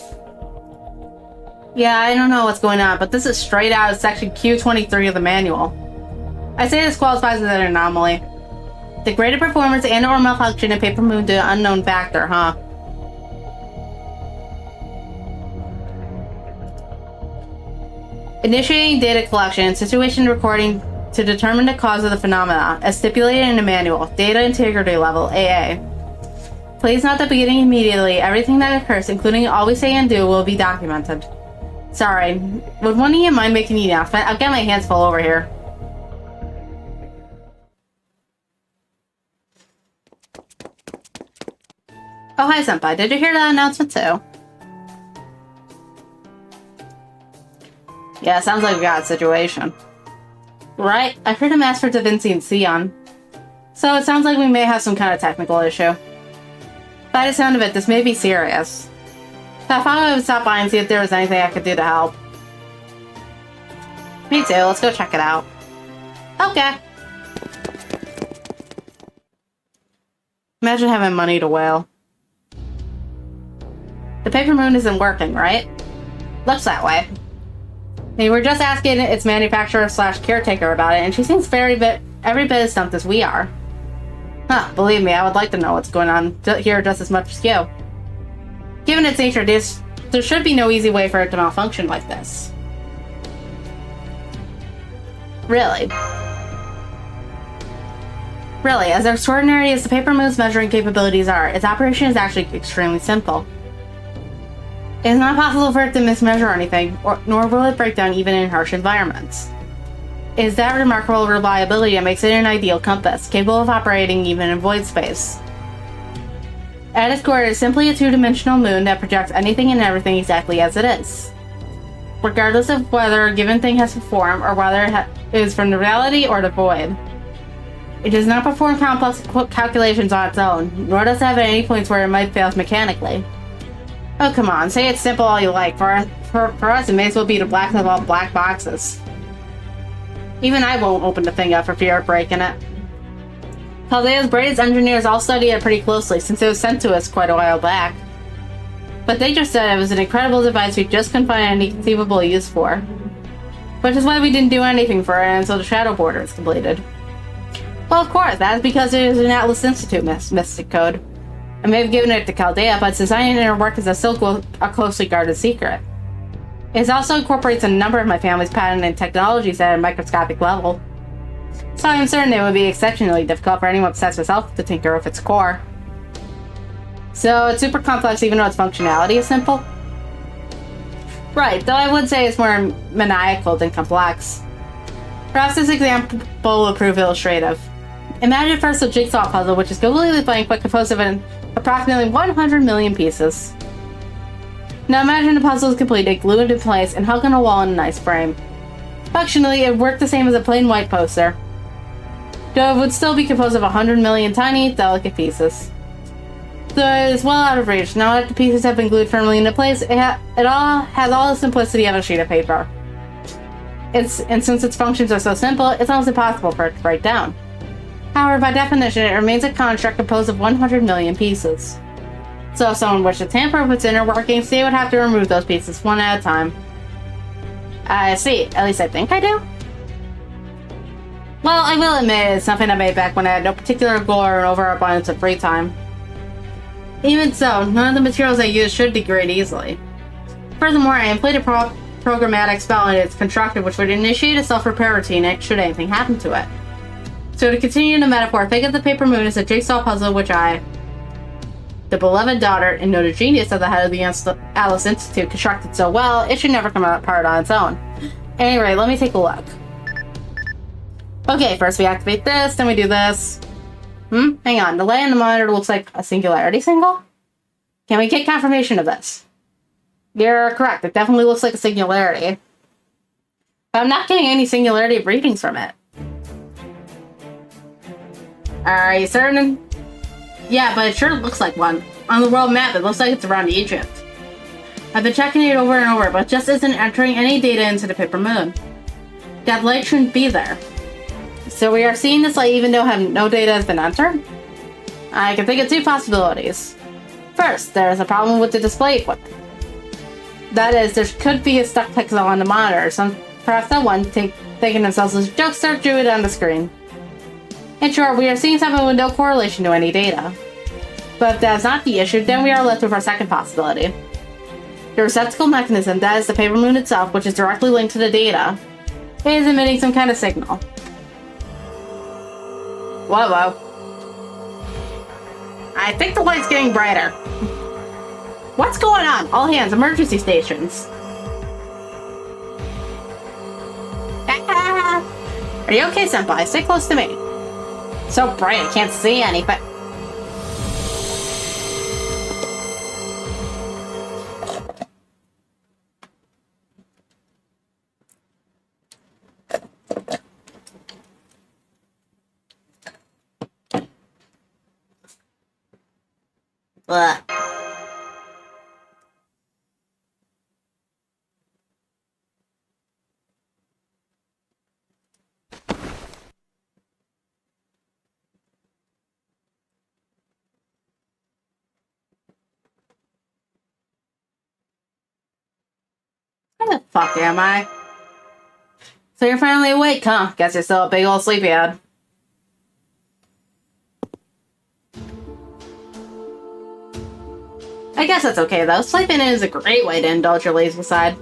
Yeah, I don't know what's going on, but this is straight out of section Q23 of the manual. I say this qualifies as an anomaly. Degraded performance and or malfunction in Paper Moon due to unknown factor, huh? Initiating data collection and situation recording to determine the cause of the phenomena, as stipulated in the manual. Data integrity level, AA. Please note that beginning immediately, everything that occurs, including all we say and do, will be documented. Sorry, would one of you mind making the announcement? I've got my hands full over here. Oh, hi, Senpai. Did you hear that announcement too? Yeah, sounds like we got a situation. Right, I heard him ask for Da Vinci and Sion. So it sounds like we may have some kind of technical issue. By the sound of it, this may be serious. So I thought I would stop by and see if there was anything I could do to help. Me too, let's go check it out. Okay. Imagine having money to wail. The Paper Moon isn't working, right? Looks that way. We were just asking its manufacturer / caretaker about it, and she seems every bit as stumped as we are. Huh, believe me, I would like to know what's going on here just as much as you. Given its nature, there should be no easy way for it to malfunction like this. Really? Really, as extraordinary as the Paper Moon's measuring capabilities are, its operation is actually extremely simple. It is not possible for it to mismeasure anything, nor will it break down even in harsh environments. It is that remarkable reliability that makes it an ideal compass, capable of operating even in void space. At its core, it is simply a two-dimensional moon that projects anything and everything exactly as it is. regardless of whether a given thing has a form or whether it is from the reality or the void. It does not perform complex calculations on its own, nor does it have any points where it might fail mechanically. Oh, come on, say it's simple all you like. For us, it may as well be the black of all black boxes. Even I won't open the thing up for fear of breaking it. Chaldea's brightest engineers all studied it pretty closely since it was sent to us quite a while back. But they just said it was an incredible device we just couldn't find any conceivable use for. Which is why we didn't do anything for it until the Shadow Border is completed. Well, of course, that's because it is an Atlas Institute mystic code. I may have given it to Chaldea, but its design and work is still a closely guarded secret. It also incorporates a number of my family's patented technologies at a microscopic level. So I'm certain it would be exceptionally difficult for anyone obsessed with self to tinker with its core. So it's super complex even though its functionality is simple? Right, though I would say it's more maniacal than complex. Perhaps this example will prove illustrative. Imagine first a jigsaw puzzle which is completely blank but composed of approximately 100 million pieces. Now imagine the puzzle is completed, glued in place, and hung on a wall in a nice frame. Functionally, it would work the same as a plain white poster, though it would still be composed of 100 million tiny, delicate pieces. So it is well out of reach. Now that the pieces have been glued firmly into place, it all has all the simplicity of a sheet of paper. And since its functions are so simple, it's almost impossible for it to break down. However, by definition, it remains a construct composed of 100 million pieces. So if someone wished to tamper with its inner workings, they would have to remove those pieces one at a time. I see. At least I think I do. Well, I will admit it's something I made back when I had no particular goal or an overabundance of free time. Even so, none of the materials I use should degrade easily. Furthermore, I employed a programmatic spell and it's constructed which would initiate a self-repair routine should anything happen to it. So to continue the metaphor, think of the paper moon as a jigsaw puzzle which I, the beloved daughter and noted genius of the head of the Atlas Institute, constructed so well, it should never come apart on its own. Anyway, let me take a look. Okay, first we activate this, then we do this. Hang on, the layout on the monitor looks like a singularity symbol? Can we get confirmation of this? You're correct, it definitely looks like a singularity. But I'm not getting any singularity readings from it. Are you certain? Yeah, but it sure looks like one. On the world map, it looks like it's around Egypt. I've been checking it over and over, but it just isn't entering any data into the paper moon. That light shouldn't be there. So we are seeing this light even though no data has been entered? I can think of two possibilities. First, there is a problem with the display equipment. That is, there could be a stuck pixel on the monitor, so perhaps someone, thinking themselves as a jokester, drew it on the screen. In short, we are seeing something with no correlation to any data. But if that is not the issue, then we are left with our second possibility. The receptacle mechanism, that is the paper moon itself, which is directly linked to the data, is emitting some kind of signal. Whoa. I think the light's getting brighter. What's going on? All hands, emergency stations. Are you okay, senpai? Stay close to me. So bright I can't see anything. Ugh. Where the fuck am I? So you're finally awake, huh? Guess you're still a big old sleepyhead. I guess that's okay though. Sleeping in is a great way to indulge your lazy side.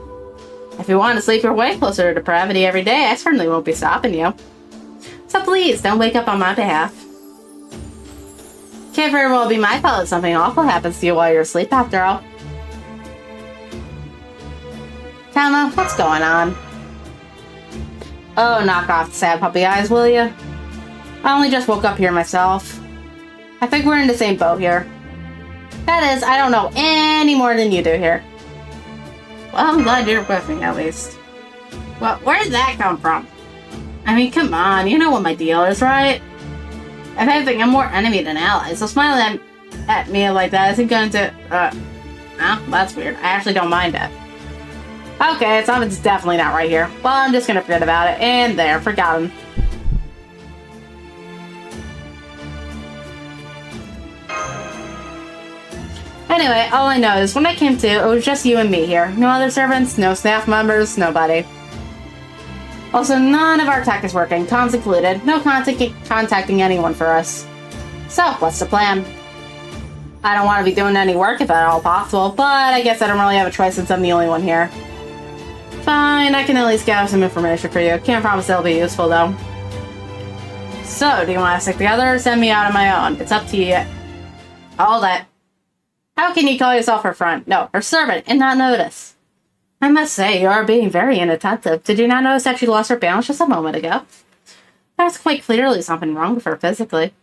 If you want to sleep your way closer to depravity every day, I certainly won't be stopping you. So please, don't wake up on my behalf. Can't very well be my fault if something awful happens to you while you're asleep after all. Tama, what's going on? Oh, knock off the sad puppy eyes, will you? I only just woke up here myself. I think we're in the same boat here. That is, I don't know any more than you do here. Well, I'm glad you're with me, at least. Well, where did that come from? I mean, come on, you know what my deal is, right? If anything, I'm more enemy than ally, so smiling at me like that isn't going to, no, that's weird. I actually don't mind it. Okay, something's definitely not right here. Well, I'm just gonna forget about it. And there, forgotten. Anyway, all I know is when I came to, it was just you and me here. No other servants, no staff members, nobody. Also, none of our tech is working, comms included. No contacting anyone for us. So, what's the plan? I don't want to be doing any work if at all possible, but I guess I don't really have a choice since I'm the only one here. Fine, I can at least gather some information for you. Can't promise it'll be useful, though. So, do you want to stick together or send me out on my own? It's up to you. Hold it. How can you call yourself her friend? No, her servant, and not notice? I must say, you are being very inattentive. Did you not notice that she lost her balance just a moment ago? That's quite clearly something wrong with her physically.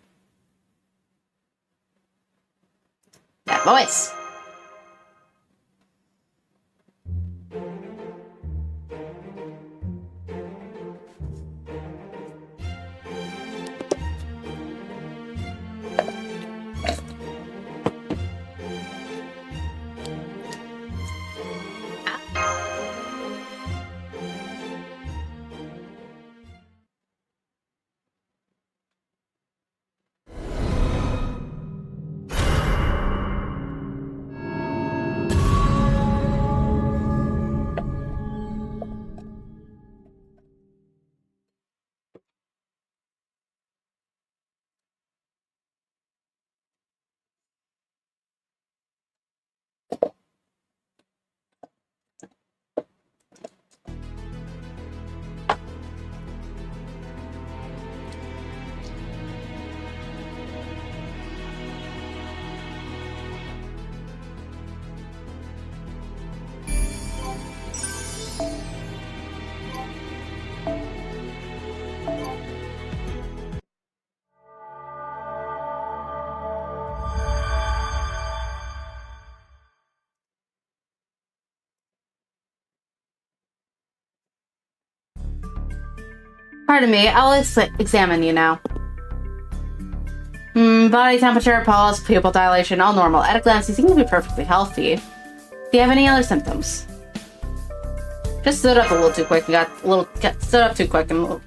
That voice. Pardon me, I'll examine you now. Body temperature, pulse, pupil dilation, all normal. At a glance, you seem to be perfectly healthy. Do you have any other symptoms? Just stood up a little too quick and stood up too quick and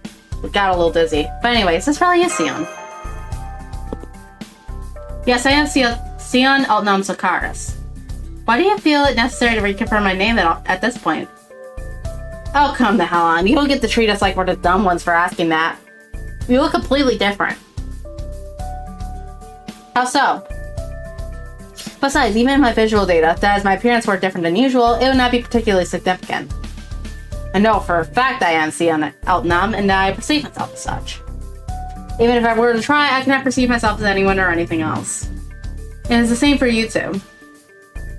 got a little dizzy. But anyway, is this really a Sion? Yes, I am Sion Altnum Sokaris. Why do you feel it necessary to reconfirm my name at this point? Oh, come the hell on. You don't get to treat us like we're the dumb ones for asking that. We look completely different. How so? Besides, even in my visual data, that as my appearance were different than usual, it would not be particularly significant. I know for a fact I am Sion Altnum, and I perceive myself as such. Even if I were to try, I cannot perceive myself as anyone or anything else. And it's the same for you two.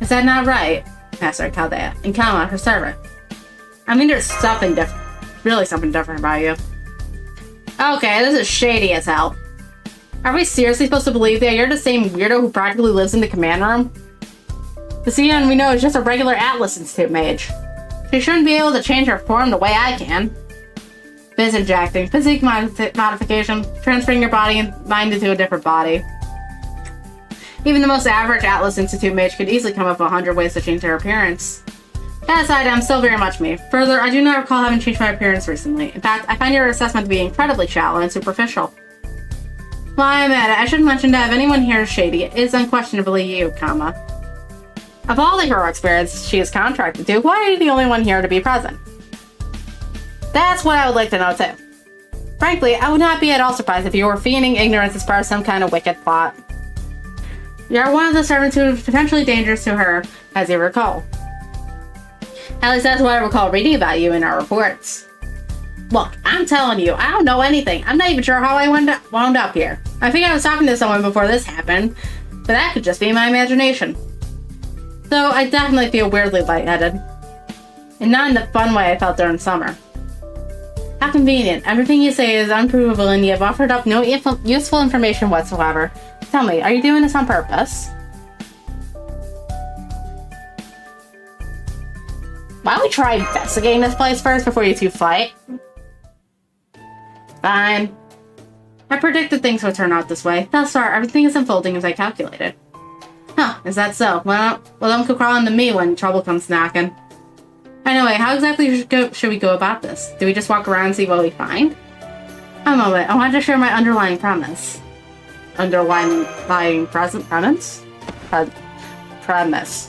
Is that not right? Master Chaldea, and Kama, her servant. I mean, there's something different. Really something different about you. Okay, this is shady as hell. Are we seriously supposed to believe that you're the same weirdo who practically lives in the command room? The Sion we know is just a regular Atlas Institute mage. She shouldn't be able to change her form the way I can. Biz injecting, physique modification, transferring your body and mind into a different body. Even the most average Atlas Institute mage could easily come up with 100 ways to change their appearance. That aside, I'm still very much me. Further, I do not recall having changed my appearance recently. In fact, I find your assessment to be incredibly shallow and superficial. While I'm at it, I should mention that if anyone here is shady, it is unquestionably you, Kama. Of all the hero experience she is contracted to, why are you the only one here to be present? That's what I would like to know too. Frankly, I would not be at all surprised if you were feigning ignorance as part of some kind of wicked plot. You are one of the servants who is potentially dangerous to her, as you recall. At least that's what I recall reading about you in our reports. Look, I'm telling you, I don't know anything. I'm not even sure how I wound up here. I think I was talking to someone before this happened, but that could just be my imagination. Though I definitely feel weirdly lightheaded. And not in the fun way I felt during summer. How convenient. Everything you say is unprovable and you have offered up no useful information whatsoever. Tell me, are you doing this on purpose? Why don't we try investigating this place first before you two fight? Fine. I predicted things would turn out this way. Thus far, everything is unfolding as I calculated. Huh, is that so? Well, them could crawl into me when trouble comes knocking. Anyway, how exactly should we go about this? Do we just walk around and see what we find? A moment, I wanted to share my underlying premise. Underlying premise? Premise.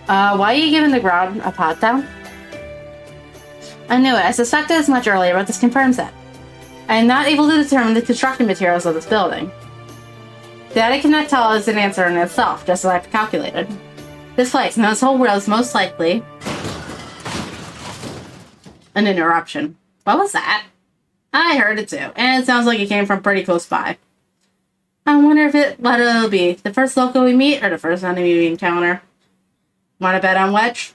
Why are you giving the ground a pot down? I knew it. I suspected as much earlier, but this confirms it. I am not able to determine the construction materials of this building. That I cannot tell is an answer in itself, just as I've calculated. This place, and this whole world, is most likely an interruption. What was that? I heard it too, and it sounds like it came from pretty close by. I wonder what it'll be, the first local we meet or the first enemy we encounter. Want to bet on which?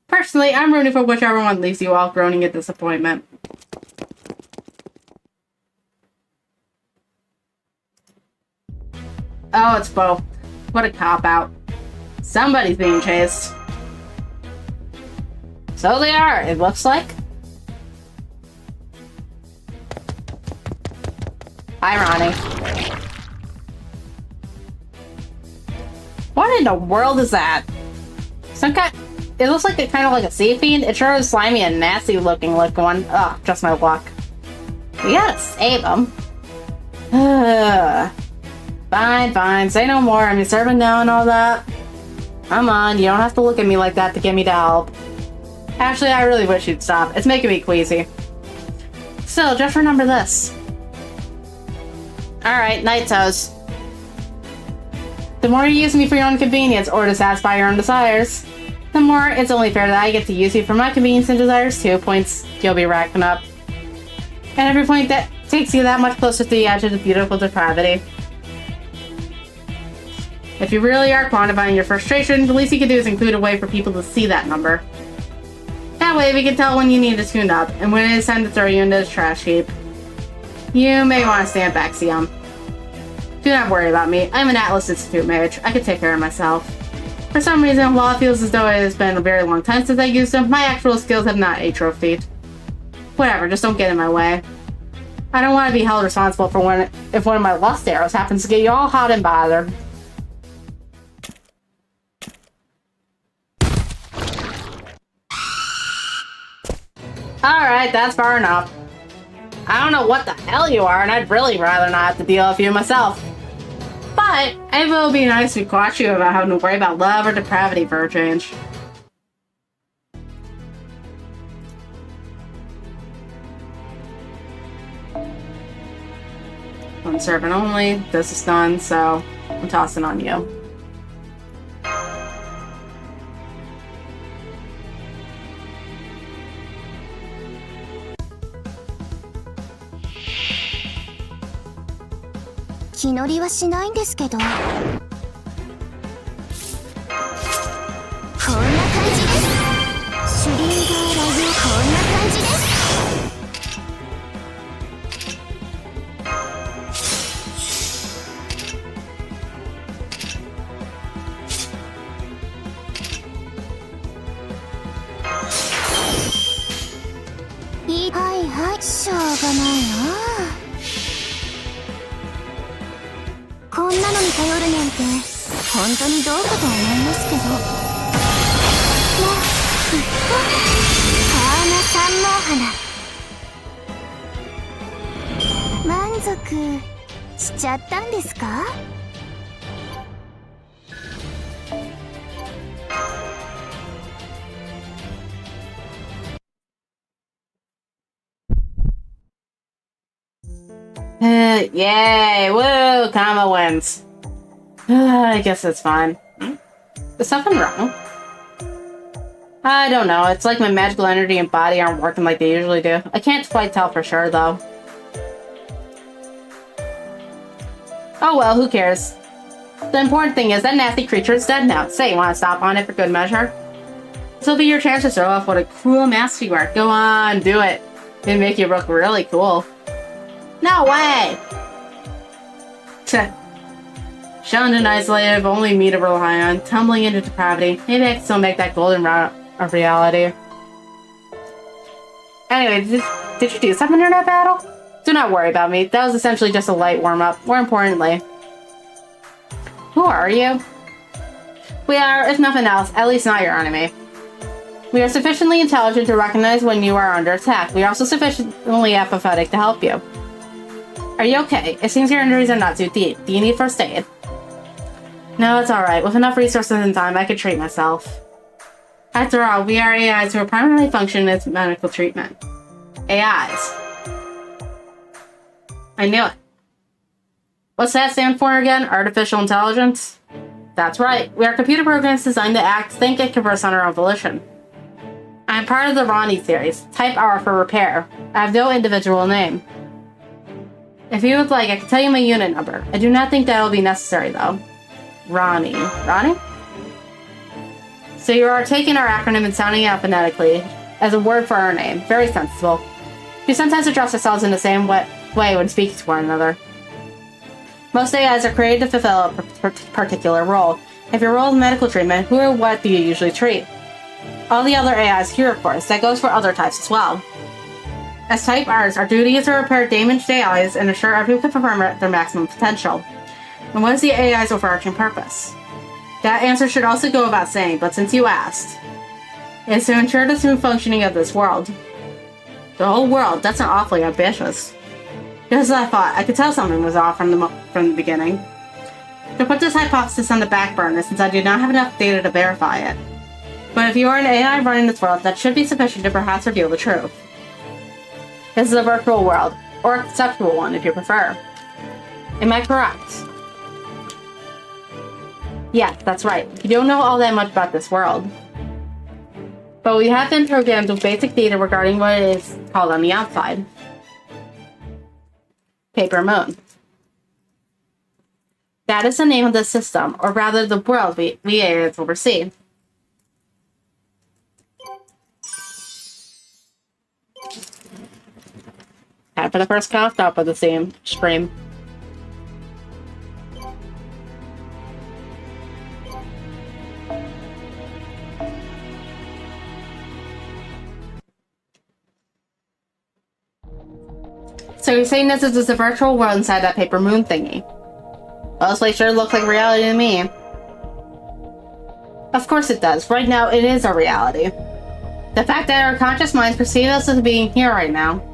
Personally, I'm rooting for whichever one leaves you all groaning at disappointment. Oh, it's both. What a cop-out. Somebody's being chased. So they are, it looks like. Hi, Ronnie. What in the world is that? Some kind. It looks like kind of like a sea fiend. It sure is slimy and nasty looking like one. Ugh, just my luck. We gotta save him. Fine. Say no more. I'm serving now and all that. Come on, you don't have to look at me like that to get me to help. Actually, I really wish you'd stop. It's making me queasy. Still, just remember this. Alright, night toes. The more you use me for your own convenience or to satisfy your own desires, the more it's only fair that I get to use you for my convenience and desires too. Points you'll be racking up. And every point that takes you that much closer to the edge of the beautiful depravity. If you really are quantifying your frustration, the least you can do is include a way for people to see that number. That way we can tell when you need to tune up, and when it is time to throw you into the trash heap. You may want to stand back, Siam. Do not worry about me. I'm an Atlas Institute mage. I can take care of myself. For some reason, while it feels as though it has been a very long time since I used them, my actual skills have not atrophied. Whatever, just don't get in my way. I don't want to be held responsible for if one of my lust arrows happens to get you all hot and bothered. Alright, that's far enough. I don't know what the hell you are, and I'd really rather not have to deal with you myself. But it will be nice to watch you about having to worry about love or depravity for a change. I'm serving only. This is done, so I'm tossing on you.気乗りはしないんですけど。こんな感じです。シュリンガーラユこんな感じです。はいはい、しょうがないな。こんなのに頼るなんて本当にどうかと思いますけど。もう川名三毛花満足しちゃったんですか？Yay! Woo! Kama wins. I guess it's fine. Is something wrong? I don't know. It's like my magical energy and body aren't working like they usually do. I can't quite tell for sure, though. Oh well, who cares? The important thing is that nasty creature is dead now. Say, you want to stop on it for good measure? This will be your chance to show off what a cool mask you are. Go on, do it. It'll make you look really cool. No way! Shunned and isolated, only me to rely on, tumbling into depravity. Maybe I can still make that golden of reality. Anyway, did you do something in that battle? Do not worry about me. That was essentially just a light warm-up. More importantly, who are you? We are, if nothing else, at least not your enemy. We are sufficiently intelligent to recognize when you are under attack. We are also sufficiently apathetic to help you. Are you okay? It seems your injuries are not too deep. Do you need first aid? No, it's alright. With enough resources and time, I could treat myself. After all, we are AIs who are primarily function as medical treatment. AIs. I knew it. What's that stand for again? Artificial intelligence? That's right. We are computer programs designed to act, think, and converse on our own volition. I am part of the Ronnie series. Type R for repair. I have no individual name. If you would like, I can tell you my unit number. I do not think that will be necessary, though. Ronnie. Ronnie? So you are taking our acronym and sounding it out phonetically as a word for our name. Very sensible. We sometimes address ourselves in the same way when speaking to one another. Most AIs are created to fulfill a particular role. If your role is medical treatment, who or what do you usually treat? All the other AIs here, of course. That goes for other types as well. As Type Rs, our duty is to repair damaged AIs and ensure everyone can perform at their maximum potential. And what is the AI's overarching purpose? That answer should also go without saying, but since you asked, it's to ensure the smooth functioning of this world. The whole world? That's not awfully ambitious. Just as I thought, I could tell something was off from the beginning. To put this hypothesis on the back burner since I do not have enough data to verify it. But if you are an AI running this world, that should be sufficient to perhaps reveal the truth. This is a virtual world, or a conceptual one if you prefer. Am I correct? Yes, that's right. You don't know all that much about this world. But we have been programmed with basic data regarding what it is called on the outside. Paper Moon. That is the name of the system, or rather the world we AIs oversee. Time for the first count up of the same stream. So you're saying this is a virtual world inside that Paper Moon thingy? Well, this place sure looks like reality to me. Of course it does. Right now, it is our reality. The fact that our conscious minds perceive us as being here right now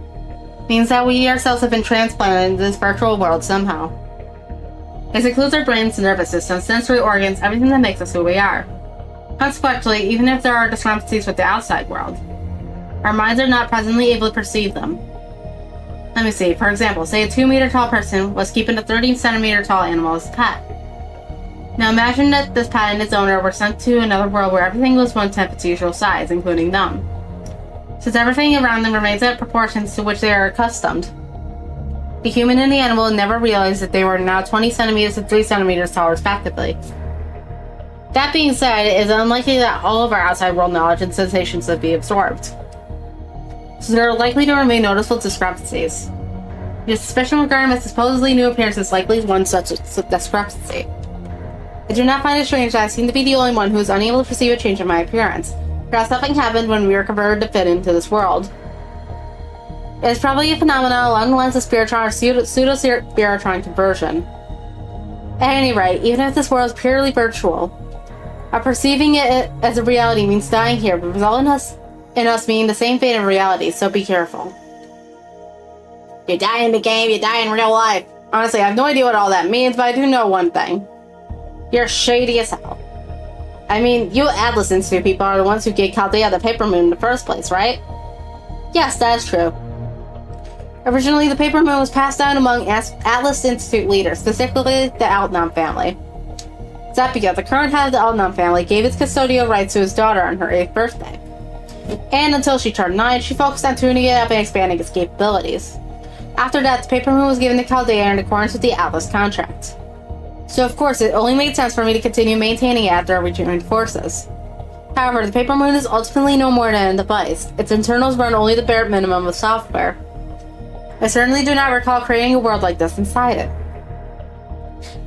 means that we ourselves have been transplanted into this virtual world somehow. This includes our brains, nervous system, sensory organs, everything that makes us who we are. Consequently, even if there are discrepancies with the outside world, our minds are not presently able to perceive them. Let me see, for example, say a 2-meter tall person was keeping a 13-centimeter tall animal as a pet. Now imagine that this pet and its owner were sent to another world where everything was 1/10 its usual size, including them. Since everything around them remains at proportions to which they are accustomed, the human and the animal never realized that they were now 20 centimeters and 3 centimeters tall respectively. That being said, it is unlikely that all of our outside world knowledge and sensations would be absorbed. So there are likely to remain noticeable discrepancies. The suspicion regarding my supposedly new appearance is likely one such discrepancy. I do not find it strange that I seem to be the only one who is unable to perceive a change in my appearance. Perhaps something happened when we were converted to fit into this world. It is probably a phenomenon along the lines of spiritron or pseudo-spiritron conversion. At any rate, even if this world is purely virtual, our perceiving it as a reality means dying here, but result in us being the same fate in reality, so be careful. You die in the game, you die in real life. Honestly, I have no idea what all that means, but I do know one thing. You're shady as hell. I mean, you Atlas Institute people are the ones who gave Chaldea the Paper Moon in the first place, right? Yes, that is true. Originally, the Paper Moon was passed down among Atlas Institute leaders, specifically the Altnum family. Zepia, the current head of the Altnum family, gave its custodial rights to his daughter on her 8th birthday. And until she turned 9, she focused on tuning it up and expanding its capabilities. After that, the Paper Moon was given to Chaldea in accordance with the Atlas contract. So of course, it only made sense for me to continue maintaining it after we joined forces. However, the Paper Moon is ultimately no more than a device. Its internals run only the bare minimum of software. I certainly do not recall creating a world like this inside it.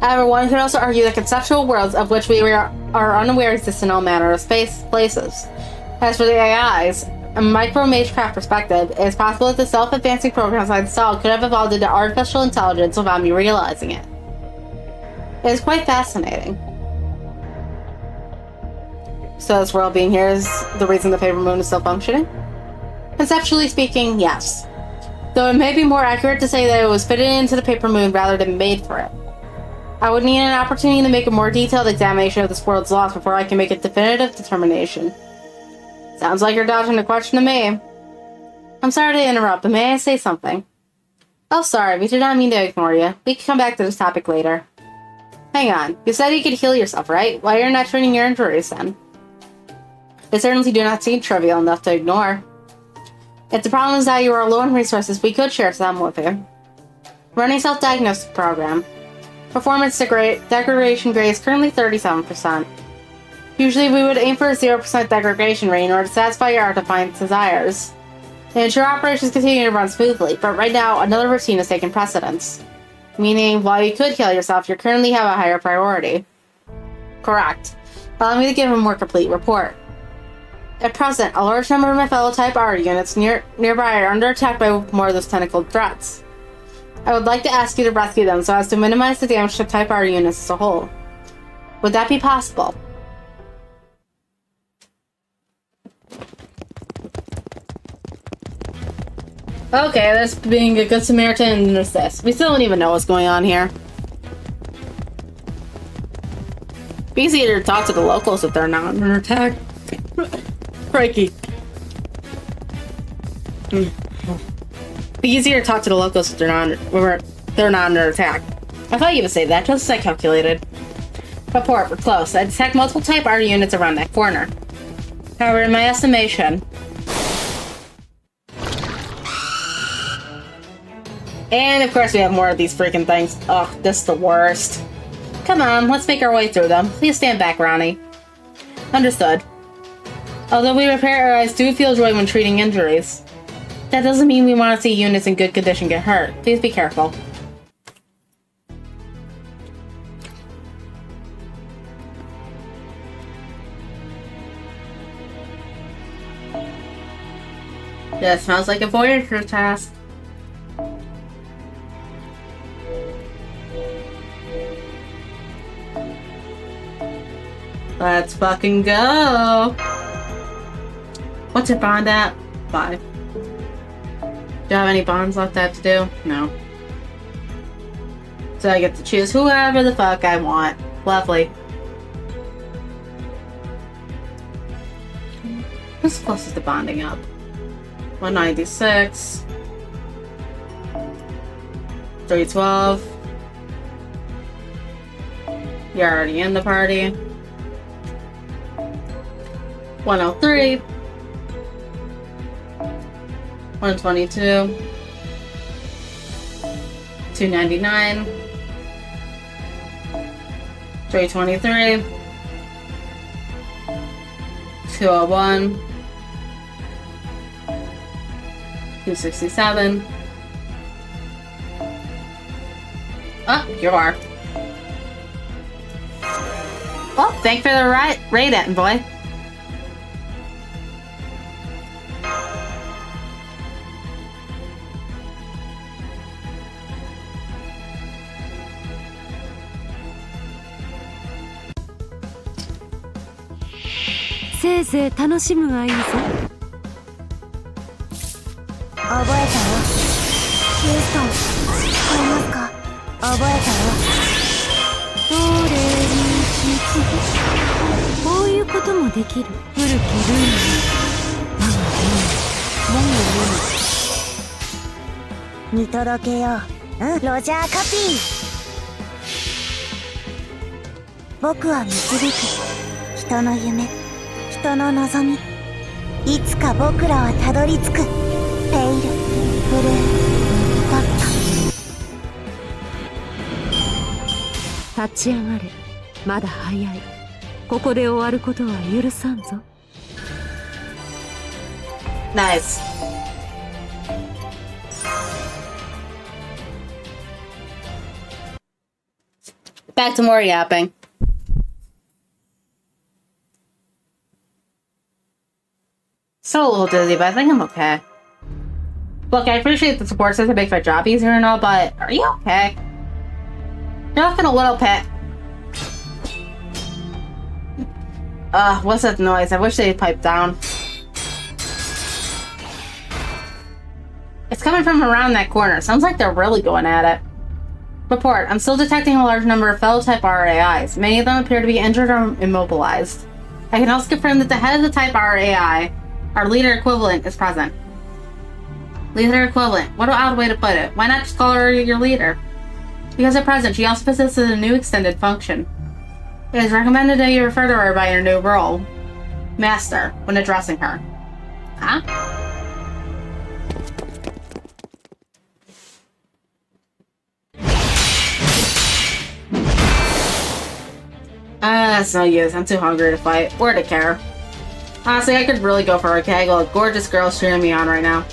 However, one could also argue that conceptual worlds of which we are unaware exist in all manner of places. As for the AIs, a micro-magecraft perspective, it is possible that the self-advancing programs I installed could have evolved into artificial intelligence without me realizing it. It is quite fascinating. So this world being here is the reason the paper moon is still functioning? Conceptually speaking, yes. Though it may be more accurate to say that it was fitted into the paper moon rather than made for it. I would need an opportunity to make a more detailed examination of this world's laws before I can make a definitive determination. Sounds like you're dodging the question to me. I'm sorry to interrupt, but may I say something? Oh, sorry, we did not mean to ignore you. We can come back to this topic later. Hang on, you said you could heal yourself, right? Why are you not treating your injuries then? They certainly do not seem trivial enough to ignore. If the problem is that you are low on resources, we could share some with you. Running self-diagnosis program. Performance degradation grade is currently 37%. Usually we would aim for a 0% degradation rate in order to satisfy your defined desires. And ensure operations continue to run smoothly, but right now another routine is taking precedence. Meaning, while you could heal yourself, you currently have a higher priority. Correct. Allow me to give a more complete report. At present, a large number of my fellow Type R units nearby are under attack by more of those tentacled threats. I would like to ask you to rescue them so as to minimize the damage to Type R units as a whole. Would that be possible? Okay, that's being a good Samaritan, and there's this. We still don't even know what's going on here. Be easier to talk to the locals if they're not under attack. Crikey. Be easier to talk to the locals if they're not under attack. I thought you would say that, just as I calculated. Report, we're close. I detect multiple Type R units around that corner. However, in my estimation... And of course we have more of these freaking things. Ugh, this is the worst. Come on, let's make our way through them. Please stand back, Ronnie. Understood. Although we repair eyes do feel joy when treating injuries. That doesn't mean we want to see units in good condition get hurt. Please be careful. That smells like a Voyager task. Let's fucking go! What's your bond at? 5. Do I have any bonds left I have to do? No. So I get to choose whoever the fuck I want. Lovely. Who's closest to bonding up? 196. 312. You're already in the party. 103. 122. 299. 323. 201. 267. Oh, you are. Well, thanks for the raid, boy.せいぜい楽しむがいいぞ。覚えたよ。ヒューストン、聞こえますか？覚えたよ。どれにこういうこともできる。古きルール。見届けよう。うん、ロジャー・カピー。僕は導く。人の夢。人の望み。いつか僕らはたどり着く。ペイル、ブルー、ゴッド。立ち上がれ。まだ早い。ここで終わることは許さんぞ。Nice. Back to more yapping. Still a little dizzy, but I think I'm okay. Look, I appreciate the support system makes my job easier and all, but are you okay? You're looking a little pet. What's that noise? I wish they'd pipe down. It's coming from around that corner. Sounds like they're really going at it. Report. I'm still detecting a large number of fellow Type R AIs. Many of them appear to be injured or immobilized. I can also confirm that the head of the Type R AI, our leader equivalent, is present. Leader equivalent. What an odd way to put it. Why not just call her your leader? Because at present, she also possesses a new extended function. It is recommended that you refer to her by her new role, Master, when addressing her. Huh? That's no use. I'm too hungry to fight, or to care. Honestly, I could really go for a gaggle of gorgeous girls cheering me on right now.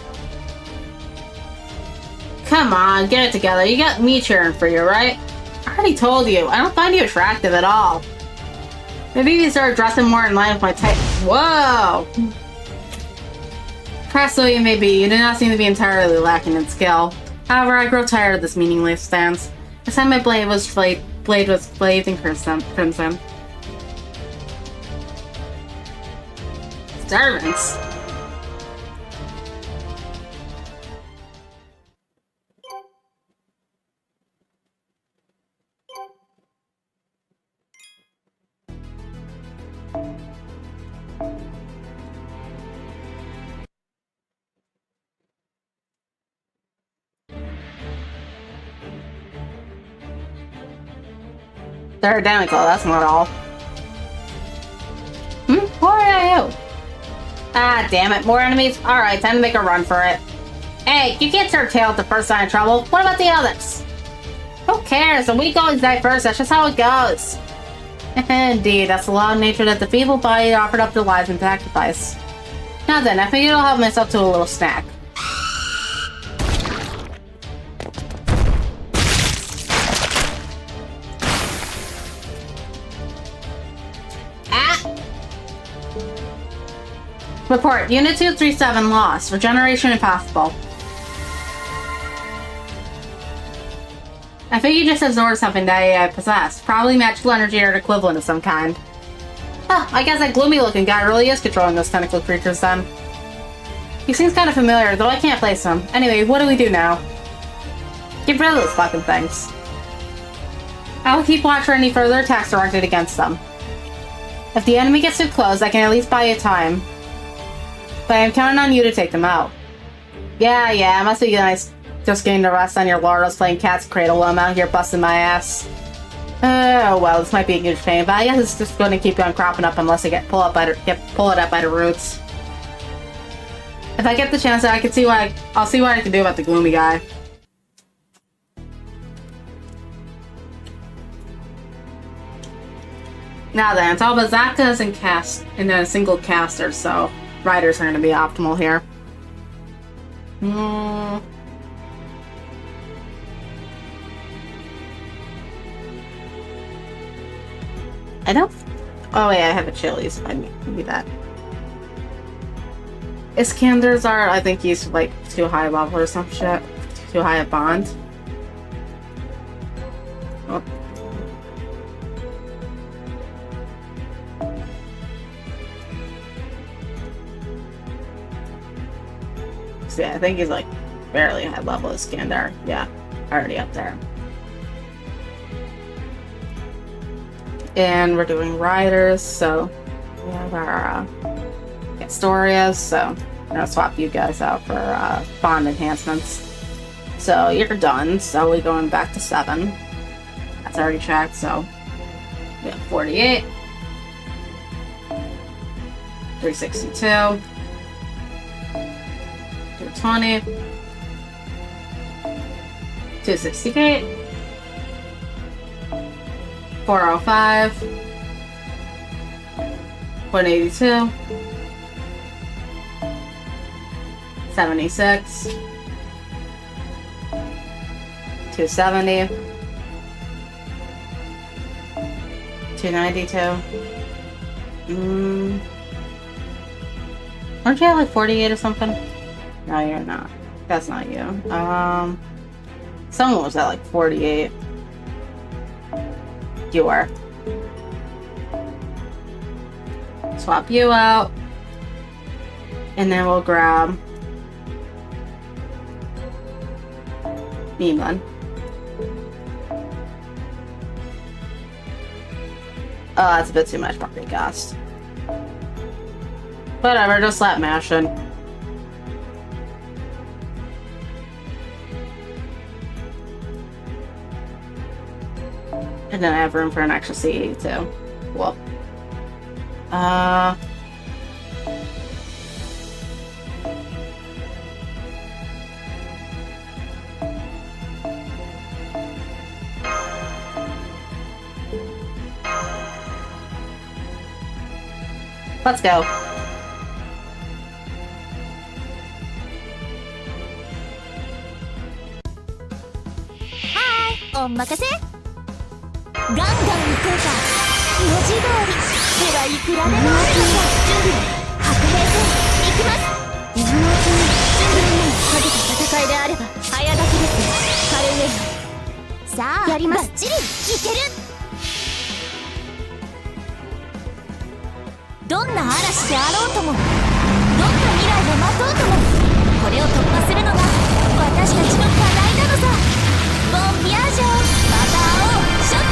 Come on, get it together. You got me cheering for you, right? I already told you, I don't find you attractive at all. Maybe you start dressing more in line with my type. Whoa! Perhaps though you may be, you do not seem to be entirely lacking in skill. However, I grow tired of this meaningless stance. This time my blade was bathed in crimson. Servants? They're identical, that's not all. Who are you? Ah, damn it, more enemies? Alright, time to make a run for it. Hey, you can't start tail at the first sign of trouble. What about the others? Who cares? The weak always die first, that's just how it goes. Indeed, that's the law of nature that the feeble body offered up their lives in sacrifice. Now then, I figured I'll help myself to a little snack. Report, Unit 237 lost. Regeneration impossible. I think you just absorbed something that AI possessed. Probably magical energy or an equivalent of some kind. Huh, I guess that gloomy-looking guy really is controlling those tentacle creatures then. He seems kind of familiar, though I can't place him. Anyway, what do we do now? Get rid of those fucking things. I will keep watch for any further attacks directed against them. If the enemy gets too close, I can at least buy you time. But I'm counting on you to take them out. Yeah, it must be nice just getting to rest on your laurels playing cat's cradle while I'm out here busting my ass. Oh well, this might be a huge pain, but I guess it's just going to keep on cropping up unless I pull it up by the roots. If I get the chance, I can see I'll see what I can do about the gloomy guy. Now then, it's all bazookas and a single caster, so riders are going to be optimal here. I don't. Oh wait, I have a Chili's. I need that. Iskandar's are. I think he's like too high level or some shit. Too high a bond. Oh. So yeah, I think he's like barely high level Iskandar. Yeah, already up there. And we're doing riders, so we have our Astorias, so I'm gonna swap you guys out for bond enhancements. So you're done, so we're going back to 7. That's already checked, so we have 48, 362, 220, 268, 405, 182, 76, 270, 292. Aren't you at like 48 or something? No, you're not. That's not you. Someone was at like 48. You are. Swap you out. And then we'll grab Meemon. Oh, that's a bit too much property cost. Whatever, just slap mashing. And then I have room for an extra CE too. Cool. Let's go. Hi, お任せ。ガンガン行こうか。文字通り。ではいくらでもあるのさ。準備。白兵戦行きます。今のうちに準備にかけた戦いであれば早書きですよ。彼上。さあやります。バッチリいける。どんな嵐であろうとも、どんな未来が待とうとも、これを突破するのが私たちの課題なのさ。ボンビアージョン、また会おう、諸君。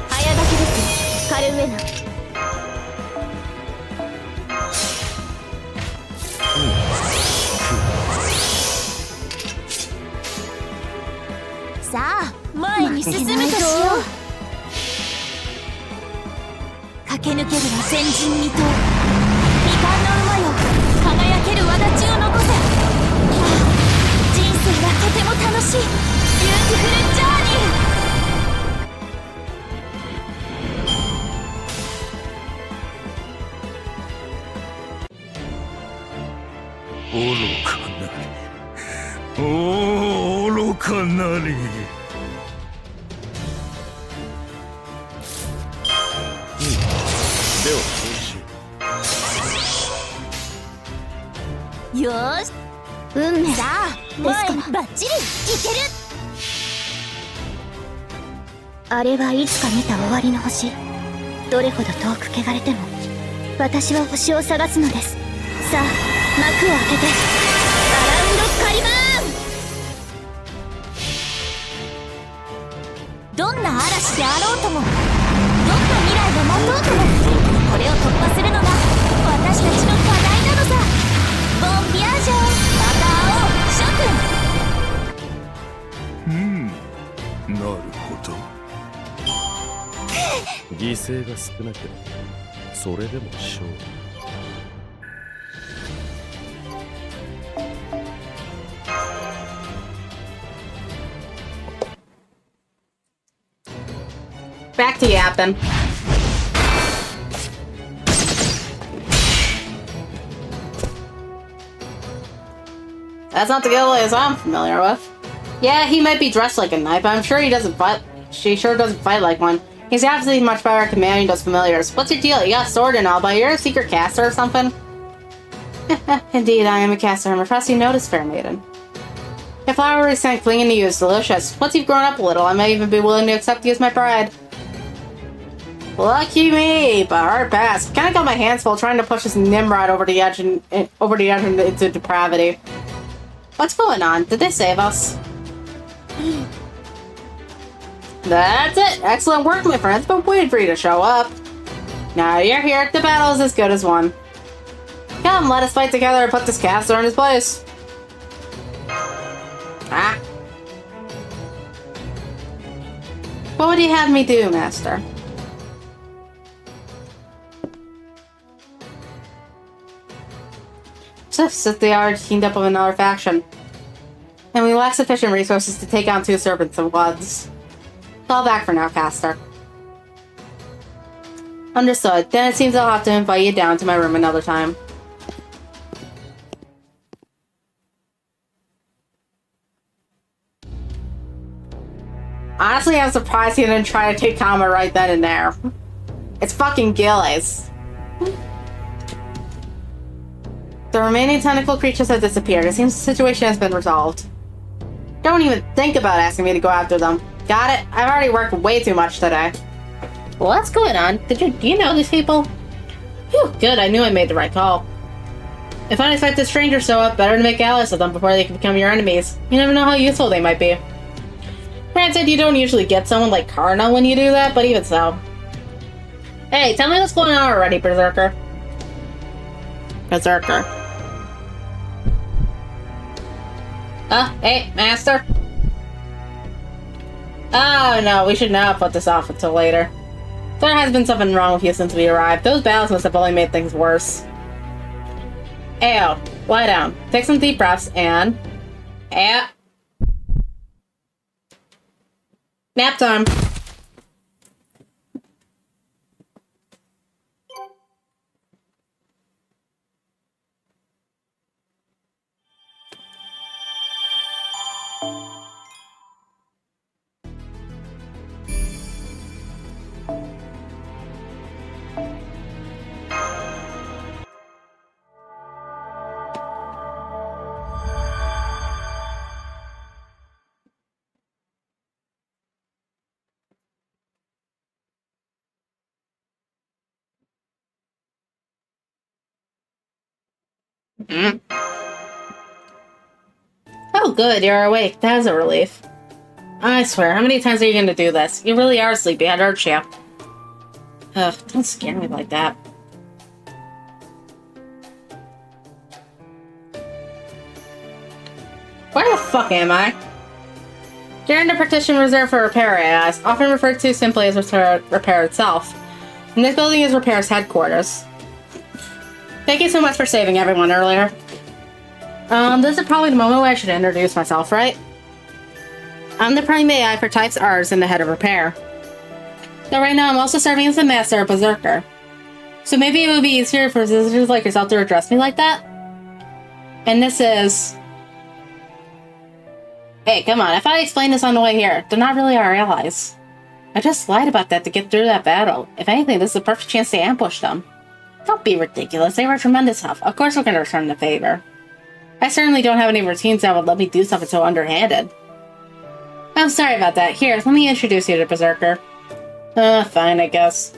早書きですよ、カルウェナ。さあ前に進むとしよう。駆け抜けるは先人未到。未完の馬よ、輝ける轍を残せ。人生はとても楽しいビューティフルジャーニ愚かなり、おお愚かなり。ではー。よーし、運命さあ前にバッチリいける。あれはいつか見た終わりの星。どれほど遠く汚れても私は星を探すのです。さあ幕を開けてアラウンドカリバーン。どんな嵐であろうとも、どんな未来が待とうとも、これを突破するのが私たちの課題なのさ。ボンビアージョン、また会おう、諸君。なるほど。犠牲が少なければそれでも勝利。Back to yapping. That's not the Gillies I'm familiar with. Yeah, he might be dressed like a knight, but I'm sure he doesn't fight. She sure doesn't fight like one. He's obviously much better at commanding those familiars. What's your deal? You got a sword and all, but you're a secret caster or something? Indeed, I am a caster. I'm impressed you noticed, fair maiden. If flowery scent clinging to you is delicious. Once you've grown up a little, I may even be willing to accept you as my bride. Lucky me, but hard pass. Kinda got my hands full trying to push this Nimrod over the edge and into depravity. What's going on? Did they save us? That's it! Excellent work, my friends, but waiting for you to show up. Now you're here, the battle is as good as won. Come, let us fight together and put this caster in his place. Ah. What would you have me do, Master? Just that they are teamed up with another faction. And we lack sufficient resources to take on two serpents at once. Fall back for now, caster. Understood. Then it seems I'll have to invite you down to my room another time. Honestly, I'm surprised he didn't try to take Kama right then and there. It's fucking Gilles. The remaining tentacle creatures have disappeared. It seems the situation has been resolved. Don't even think about asking me to go after them. Got it? I've already worked way too much today. What's going on? Do you know these people? Phew, good, I knew I made the right call. If unexpected strangers show up, better to make allies with them before they can become your enemies. You never know how useful they might be. Granted, you don't usually get someone like Karna when you do that, but even so. Hey, tell me what's going on already, Berserker. Berserker. Hey, Master. Oh no, we should not put this off until later. There has been something wrong with you since we arrived. Those battles must have only made things worse. Ayo, lie down. Take some deep breaths and... Nap time. Oh good, you're awake. That is a relief. I swear, how many times are you going to do this? You really are sleepyhead, aren't you? Ugh, don't scare me like that. Where the fuck am I? You're in the partition reserved for repair AIs, often referred to simply as repair itself. And this building is Repair's headquarters. Thank you so much for saving everyone earlier. This is probably the moment where I should introduce myself, right? I'm the Prime AI for Types Rs and the head of Repair. Though right now I'm also serving as the Master of Berserker. So maybe it would be easier for visitors like yourself to address me like that? And this is... Hey, come on, if I explain this on the way here, they're not really our allies. I just lied about that to get through that battle. If anything, this is a perfect chance to ambush them. Don't be ridiculous, they were tremendous help. Of course we're going to return the favor. I certainly don't have any routines that would let me do something so underhanded. I'm sorry about that. Here, let me introduce you to Berserker. Fine, I guess.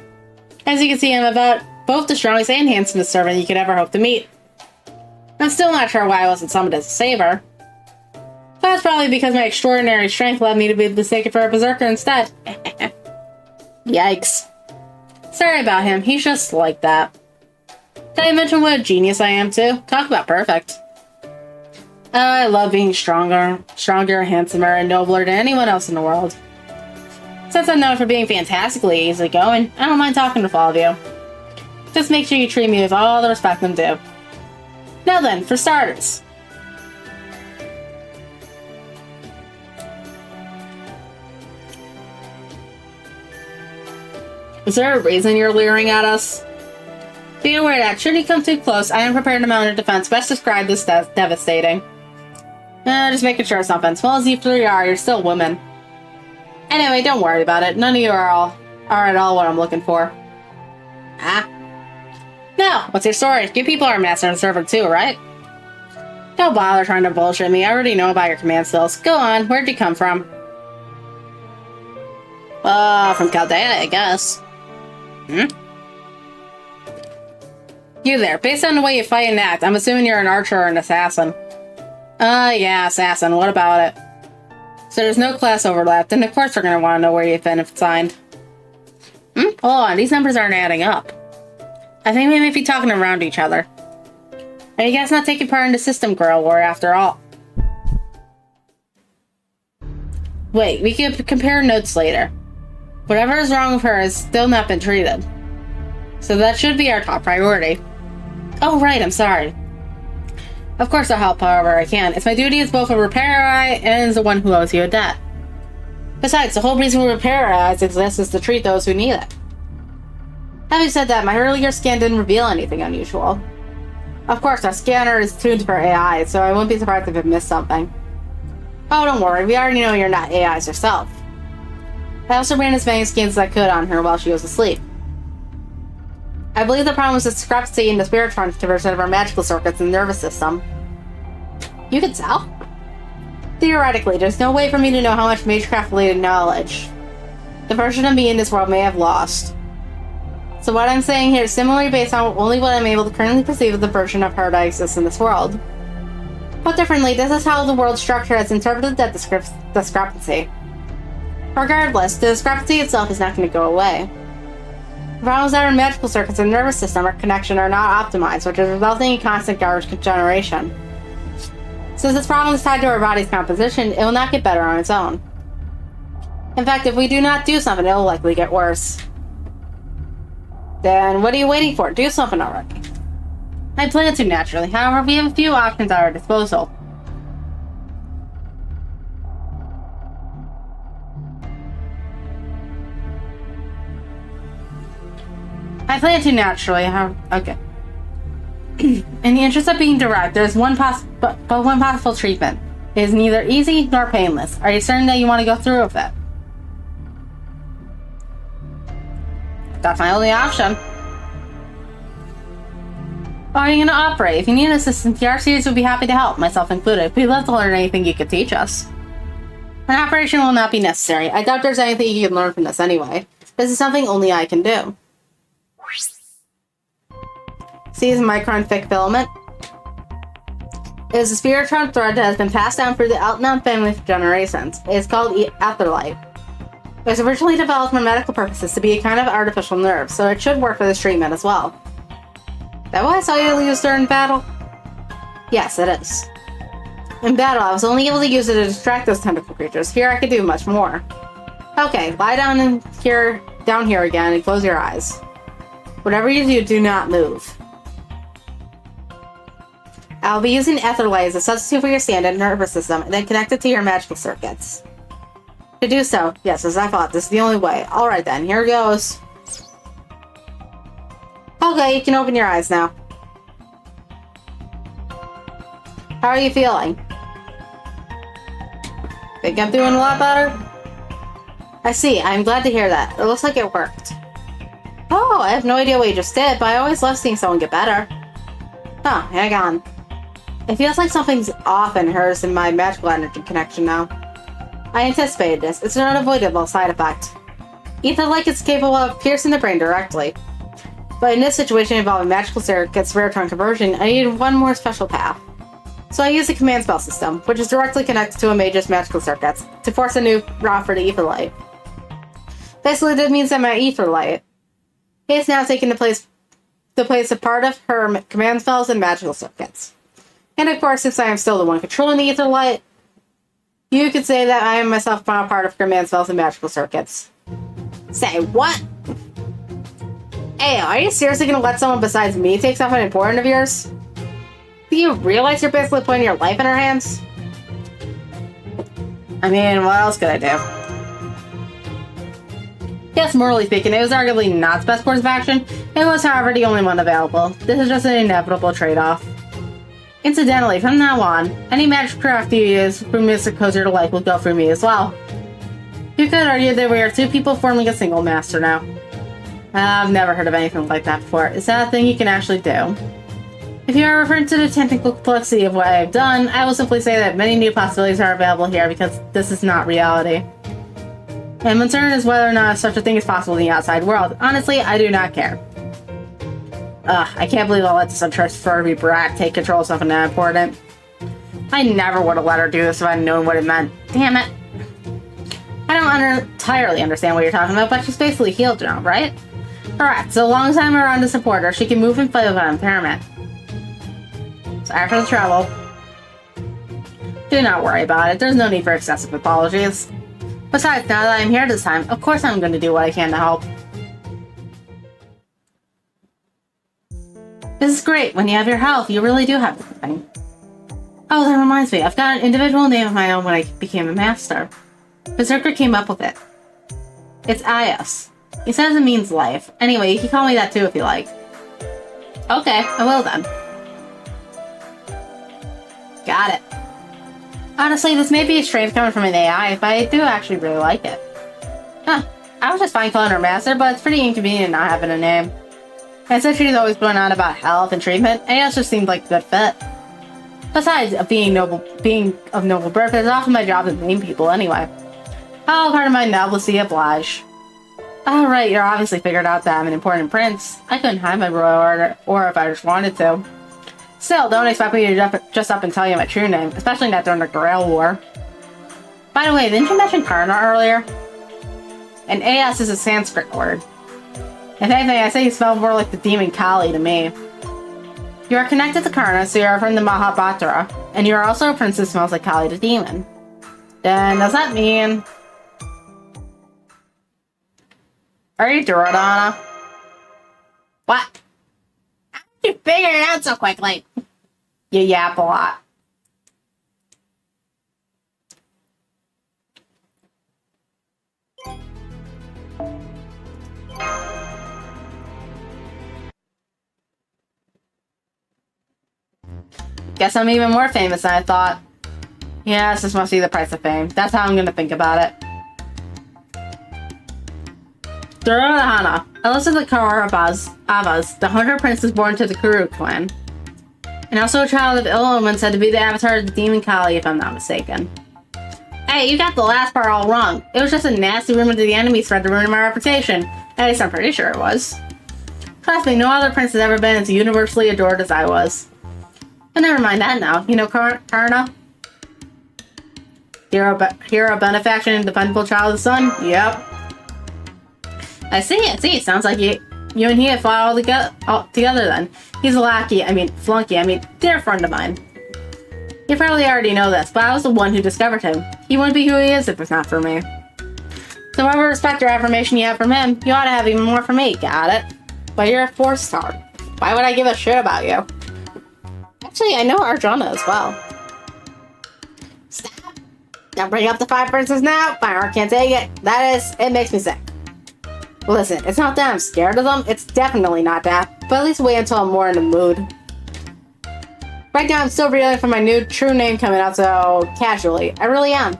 As you can see, I'm about both the strongest and handsomest servant you could ever hope to meet. I'm still not sure why I wasn't summoned as a saber. That's probably because my extraordinary strength led me to be mistaken for a Berserker instead. Yikes. Sorry about him, he's just like that. Did I mention what a genius I am too? Talk about perfect. I love being stronger, handsomer, and nobler than anyone else in the world. Since I'm known for being fantastically easygoing, I don't mind talking with all of you. Just make sure you treat me with all the respect I'm due. Now then, for starters. Is there a reason you're leering at us? Be aware that, should he come too close, I am prepared to mount a defense best described as devastating. Just making sure something. Small as you three are, you're still women. Anyway, don't worry about it. None of you are at all what I'm looking for. Ah? No, what's your story? You people are master and servant too, right? Don't bother trying to bullshit me. I already know about your command skills. Go on, where'd you come from? From Chaldea, I guess. You there. Based on the way you fight and act, I'm assuming you're an archer or an assassin. Yeah, assassin. What about it? So there's no class overlap, then of course we're gonna want to know where you've been if it's signed. Hold on, these numbers aren't adding up. I think we might be talking around each other. Are you guys not taking part in the system girl war after all? Wait, we can compare notes later. Whatever is wrong with her has still not been treated. So that should be our top priority. Oh right, I'm sorry. Of course I'll help however I can. It's my duty as both a repair eye and as the one who owes you a debt. Besides, the whole reason repair eyes exist is to treat those who need it. Having said that, my earlier scan didn't reveal anything unusual. Of course, our scanner is tuned for AI, so I wouldn't be surprised if it missed something. Oh, don't worry, we already know you're not AIs yourself. I also ran as many scans as I could on her while she was asleep. I believe the problem was the discrepancy in the spiritron conversion of our magical circuits and nervous system. You could tell? Theoretically, there's no way for me to know how much magecraft-related knowledge the version of me in this world may have lost. So what I'm saying here is similarly based on only what I'm able to currently perceive of the version of her that exists in this world. Put differently, this is how the world structure has interpreted that discrepancy. Regardless, the discrepancy itself is not going to go away. The problem is that our magical circuits and nervous system connection are not optimized, which is resulting in constant garbage generation. Since this problem is tied to our body's composition, it will not get better on its own. In fact, if we do not do something, it will likely get worse. Then what are you waiting for? Do something already. I plan to naturally, however, we have a few options at our disposal. Okay. In the interest of being direct, there is one possible treatment. It is neither easy nor painless. Are you certain that you want to go through with it? That's my only option. How are you going to operate? If you need assistance, the RCs would be happy to help, myself included. We'd love to learn anything you could teach us. An operation will not be necessary. I doubt there's anything you can learn from this anyway. This is something only I can do. See this micron thick filament? It is a spiritron thread that has been passed down through the Altanon family for generations. It is called etherlight. It was originally developed for medical purposes to be a kind of artificial nerve, so it should work for this treatment as well. Is that why I saw you use during battle? Yes, it is. In battle, I was only able to use it to distract those tentacle creatures. Here, I could do much more. Okay, lie down here again and close your eyes. Whatever you do, do not move. I'll be using etherlight as a substitute for your standard nervous system and then connect it to your magical circuits. To do so, yes, as I thought, this is the only way. Alright then, here goes. Okay, you can open your eyes now. How are you feeling? Think I'm doing a lot better? I see, I'm glad to hear that. It looks like it worked. Oh, I have no idea what you just did, but I always love seeing someone get better. Huh, hang on. It feels like something's off in hers and my magical energy connection now. I anticipated this. It's an unavoidable side effect. Etherlight is capable of piercing the brain directly. But in this situation involving magical circuits, spiritron conversion, I needed one more special path. So I used the command spell system, which is directly connected to a mage's magical circuits, to force a new route for the etherlight. Basically, that means that my etherlight is now taking the place of part of her command spells and magical circuits. And of course, since I am still the one controlling the etherlight, you could say that I am myself now part of command spells and magical circuits. Say what? Hey, are you seriously gonna let someone besides me take something important of yours? Do you realize you're basically putting your life in her hands? I mean, what else could I do? Yes, morally speaking, it was arguably not the best course of action. It was, however, the only one available. This is just an inevitable trade-off. Incidentally, from now on, any magic craft you use from Mystic Cozier to Life will go through me as well. You could argue that we are two people forming a single master now. I've never heard of anything like that before. Is that a thing you can actually do? If you are referring to the technical complexity of what I have done, I will simply say that many new possibilities are available here because this is not reality. I'm concerned as whether or not such a thing is possible in the outside world. Honestly, I do not care. I can't believe I'll let this untrustworthy brat take control of something that important. I never would have let her do this if I'd known what it meant. Damn it. I don't entirely understand what you're talking about, but she's basically healed now, right? Correct, so long as I'm around to support her, she can move and play without impairment. Sorry for the trouble. Do not worry about it, there's no need for excessive apologies. Besides, now that I'm here this time, of course I'm going to do what I can to help. This is great. When you have your health, you really do have everything. Oh, that reminds me. I've got an individual name of my own when I became a master. Berserker came up with it. It's Ios. He says it means life. Anyway, you can call me that too if you like. Okay, I will then. Got it. Honestly, this may be strange coming from an AI, but I do actually really like it. Huh, I was just fine calling her Master, but it's pretty inconvenient not having a name. And since she's always going on about health and treatment, AS just seemed like a good fit. Besides being of noble birth, it's often my job to name people anyway. Oh, part of my nobility oblige. Oh, right, you're obviously figured out that I'm an important prince. I couldn't hide my royal order, or if I just wanted to. Still, don't expect me to just up and tell you my true name, especially not during the Grail War. By the way, didn't you mention Karna earlier? And AS is a Sanskrit word. If anything, I say you smell more like the demon Kali to me. You are connected to Karna, so you are from the Mahabharata, and you are also a prince who smells like Kali the demon. Then, does that mean... Are you Duradana? What? How did you figure it out so quickly? You yap a lot. Guess I'm even more famous than I thought. Yes, this must be the price of fame. That's how I'm gonna think about it. Duradana, eldest of the Kauravas, the Hunter Prince is born to the Kuru clan. And also a child of ill omen said to be the avatar of the demon Kali, if I'm not mistaken. Hey, you got the last part all wrong. It was just a nasty rumor that the enemy spread to ruin my reputation. At least I'm pretty sure it was. Trust me, no other prince has ever been as universally adored as I was. But never mind that now. You know Karna? Hero, benefaction, and dependable child of the sun? Yep. I see. Sounds like you and he have fought all together then. He's a flunky, dear friend of mine. You probably already know this, but I was the one who discovered him. He wouldn't be who he is if it's not for me. So whatever respect or affirmation you have from him, you ought to have even more from me, got it? But you're a 4-star. Why would I give a shit about you? Actually, I know Arjuna as well. Stop! Don't bring up the 5 princes now! My heart can't take it. It makes me sick. Listen, it's not that I'm scared of them, it's definitely not that, but at least wait until I'm more in the mood. Right now I'm still reeling from my new true name coming out so casually. I really am.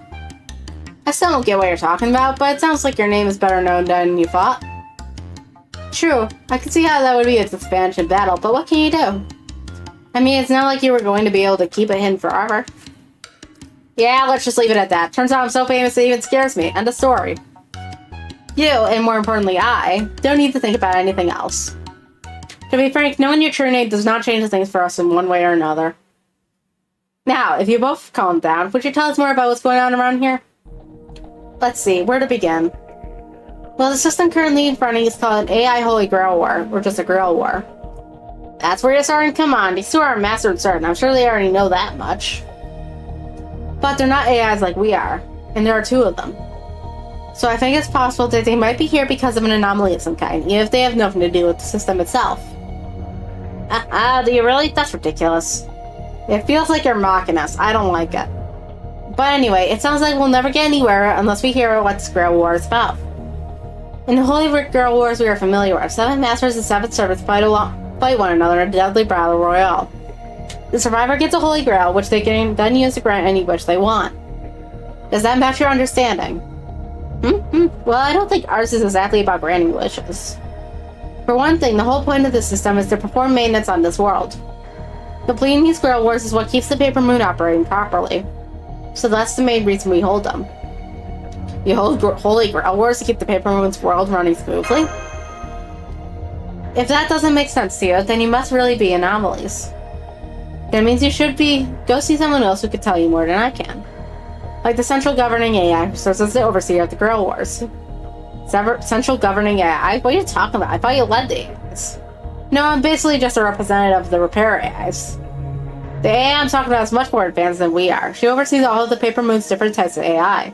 I still don't get what you're talking about, but it sounds like your name is better known than you thought. True, I can see how that would be a expansion battle, but what can you do? I mean, it's not like you were going to be able to keep it hidden forever. Yeah, let's just leave it at that. Turns out I'm so famous it even scares me. End of story. You, and more importantly I, don't need to think about anything else. To be frank, knowing your true name does not change things for us in one way or another. Now, if you both calm down, would you tell us more about what's going on around here? Let's see, where to begin? Well, the system currently in front of you is called an AI Holy Grail War, or just a Grail War. That's where you're starting? Come on, these two are master and certain. I'm sure they already know that much. But they're not AIs like we are, and there are 2 of them. So I think it's possible that they might be here because of an anomaly of some kind, even if they have nothing to do with the system itself. Do you really? That's ridiculous. It feels like you're mocking us. I don't like it. But anyway, it sounds like we'll never get anywhere unless we hear what this Grail War is about. In the Holy Grail Wars we are familiar with, 7 masters and 7 servants fight one another in a deadly battle royale. The survivor gets a Holy Grail, which they can then use to grant any wish they want. Does that match your understanding? Well, I don't think ours is exactly about granting wishes. For one thing, the whole point of this system is to perform maintenance on this world. Completing these Grail Wars is what keeps the Paper Moon operating properly. So that's the main reason we hold them. You hold Holy Grail Wars to keep the Paper Moon's world running smoothly? If that doesn't make sense to you, then you must really be anomalies. That means you should go see someone else who could tell you more than I can. Like the Central Governing AI, who serves as the overseer of the Grail Wars. Central Governing AI? What are you talking about? I thought you led the AIs. No, I'm basically just a representative of the repair AIs. The AI I'm talking about is much more advanced than we are. She oversees all of the Paper Moon's different types of AI.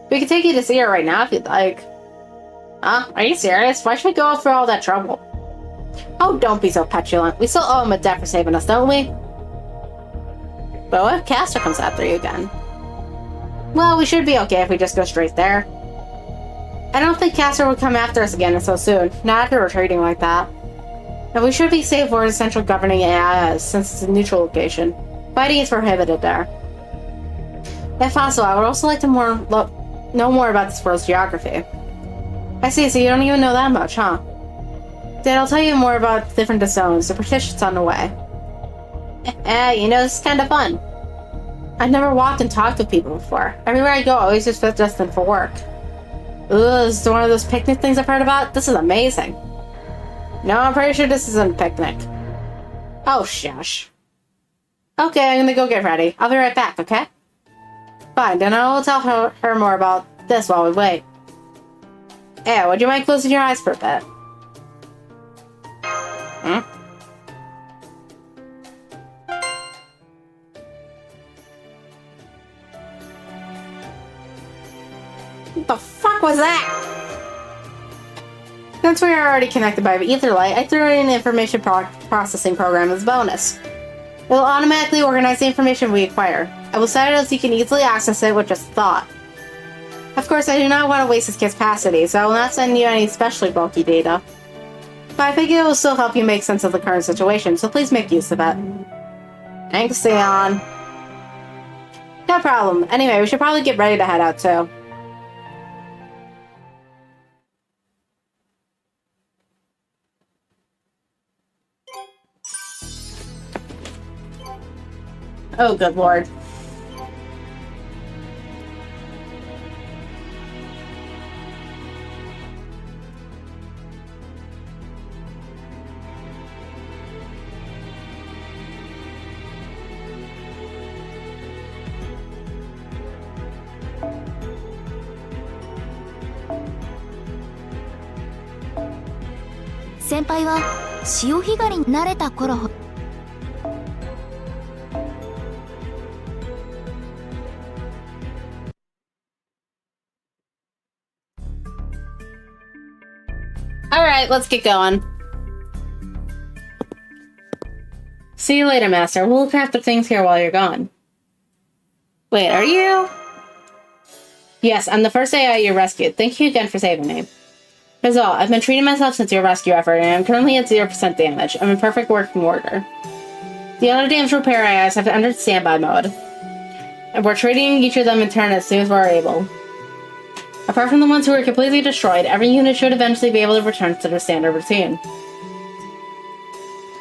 We can take you to see her right now if you'd like. Huh? Are you serious? Why should we go through all that trouble? Oh, don't be so petulant. We still owe him a debt for saving us, don't we? But what if Castor comes after you again? Well, we should be okay if we just go straight there. I don't think Castor would come after us again so soon, not after retreating like that. And we should be safe where the Central Governing AI is, since it's a neutral location. Fighting is prohibited there. If possible, I would also like to know more about this world's geography. I see, so you don't even know that much, huh? Dad, I'll tell you more about different zones. The petition's on the way. You know, this is kind of fun. I've never walked and talked with people before. Everywhere I go, I always just feel destined for work. Ooh, this is one of those picnic things I've heard about? This is amazing. No, I'm pretty sure this isn't a picnic. Oh, shush. Okay, I'm gonna go get ready. I'll be right back, okay? Fine, then I'll tell her more about this while we wait. Hey, would you mind closing your eyes for a bit? Hmm? What the fuck was that? Since we are already connected by Etherlight, I threw in an information processing program as a bonus. It will automatically organize the information we acquire. I will set it up so you can easily access it with just a thought. Of course, I do not want to waste its capacity, so I will not send you any especially bulky data. But I think it will still help you make sense of the current situation, so please make use of it. Thanks, Sion. No problem. Anyway, we should probably get ready to head out, too. Oh, good lord. Senpai は潮干狩りに慣れた頃 Alright, let's get going. See you later, Master. We'll look after things here while you're gone. Wait, are you? Yes, I'm the first AI you rescued. Thank you again for saving me. As well, I've been treating myself since your rescue effort, and I'm currently at 0% damage. I'm in perfect working order. The other damage repair AIs have entered standby mode, and we're treating each of them in turn as soon as we're able. Apart from the ones who were completely destroyed, every unit should eventually be able to return to their standard routine.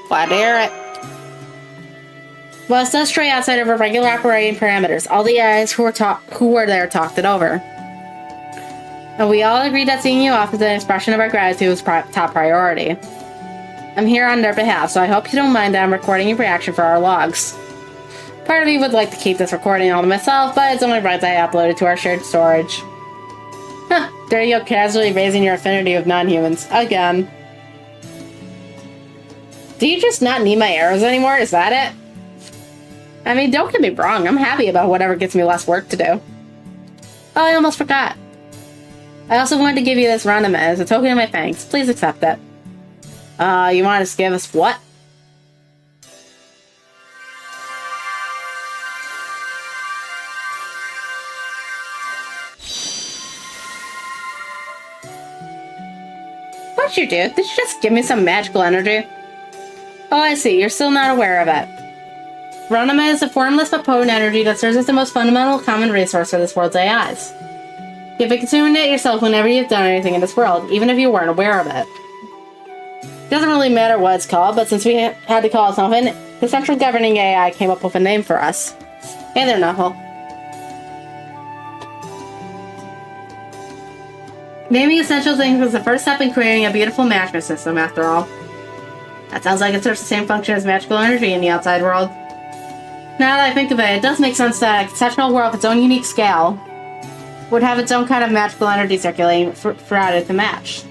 Glad to hear it. Well, it does stray outside of our regular operating parameters. All the AIs who were there talked it over. And we all agreed that seeing you off is an expression of our gratitude was top priority. I'm here on their behalf, so I hope you don't mind that I'm recording your reaction for our logs. Part of me would like to keep this recording all to myself, but it's only right that I upload it to our shared storage. Huh, there you go, casually raising your affinity with non-humans. Again. Do you just not need my arrows anymore? Is that it? I mean, don't get me wrong, I'm happy about whatever gets me less work to do. Oh, I almost forgot. I also wanted to give you this randomize as a token of my thanks. Please accept it. You want us to give us what? What'd you do? Did you just give me some magical energy? Oh, I see. You're still not aware of it. Randomize is a formless but potent energy that serves as the most fundamental common resource for this world's AIs. You've been consuming it yourself whenever you've done anything in this world, even if you weren't aware of it. It doesn't really matter what it's called, but since we had to call it something, the central governing AI came up with a name for us. Hey there, Knuckle. Naming essential things was the first step in creating a beautiful management system, after all. That sounds like it serves the same function as magical energy in the outside world. Now that I think of it, it does make sense that a conceptual world with its own unique scale would have its own kind of magical energy circulating throughout it to match.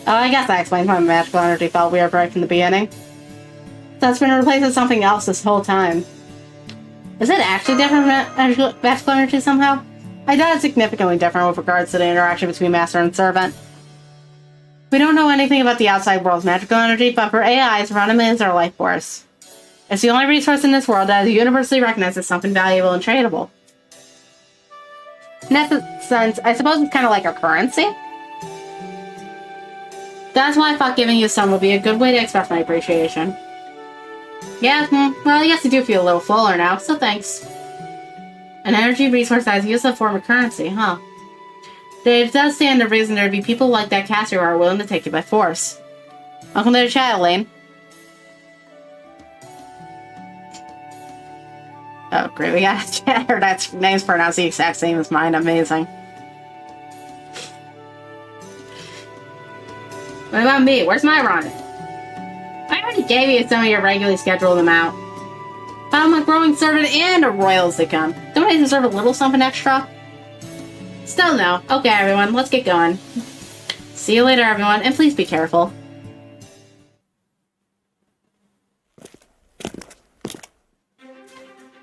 Oh, I guess that explains why magical energy felt weird right from the beginning. So it's been replaced with something else this whole time. Is it actually different from magical energy somehow? I doubt it's significantly different with regards to the interaction between master and servant. We don't know anything about the outside world's magical energy, but for AIs, Randomin is our life force. It's the only resource in this world that is universally recognized as something valuable and tradable. In that sense, I suppose it's kind of like our currency. That's why I thought giving you some would be a good way to express my appreciation. Yeah, well, I guess I do feel a little fuller now, so thanks. An energy resource that is used as a form of currency, huh? There does stand to reason there'd be people like that Cassie who are willing to take you by force. Welcome to the chat, Elaine. Oh, great. We got a chatter that's name's pronounced the exact same as mine. Amazing. What about me? Where's my run? I already gave you some of your regularly scheduled amount. But I'm a growing servant and a royal as they come. Don't I deserve a little something extra? Still no. Okay, everyone, let's get going. See you later, everyone, and please be careful.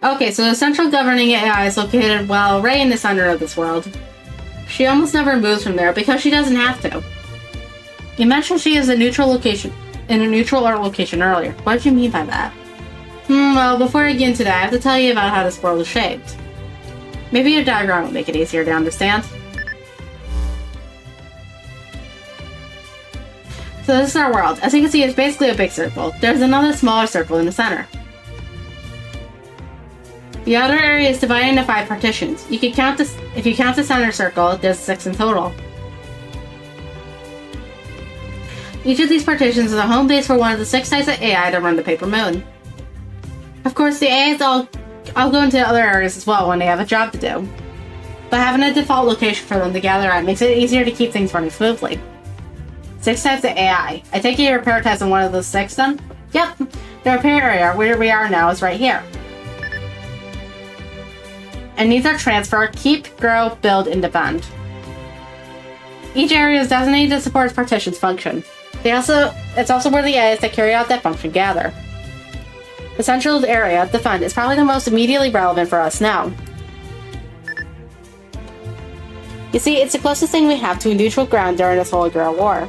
Okay, so the central governing AI is located well right in the center of this world. She almost never moves from there because she doesn't have to. You mentioned she is a neutral location in a neutral location earlier. What did you mean by that? Well, before I get into that, I have to tell you about how this world is shaped. Maybe a diagram will make it easier to understand. So this is our world. As you can see, it's basically a big circle. There's another smaller circle in the center. The outer area is divided into 5 partitions. You can count this. If you count the center circle, there's 6 in total. Each of these partitions is a home base for one of the 6 types of AI that run the Paper Moon. Of course, the AIs all go into other areas as well when they have a job to do. But having a default location for them to gather at makes it easier to keep things running smoothly. 6 types of AI. I take it your repair test in one of those 6 then? Yep. The repair area, where we are now, is right here. And these are transfer, keep, grow, build, and defend. Each area is designated to support its partition's function. It's also where the AIs that carry out that function gather. The central area, defend, is probably the most immediately relevant for us now. You see, it's the closest thing we have to a neutral ground during this Holy Grail War.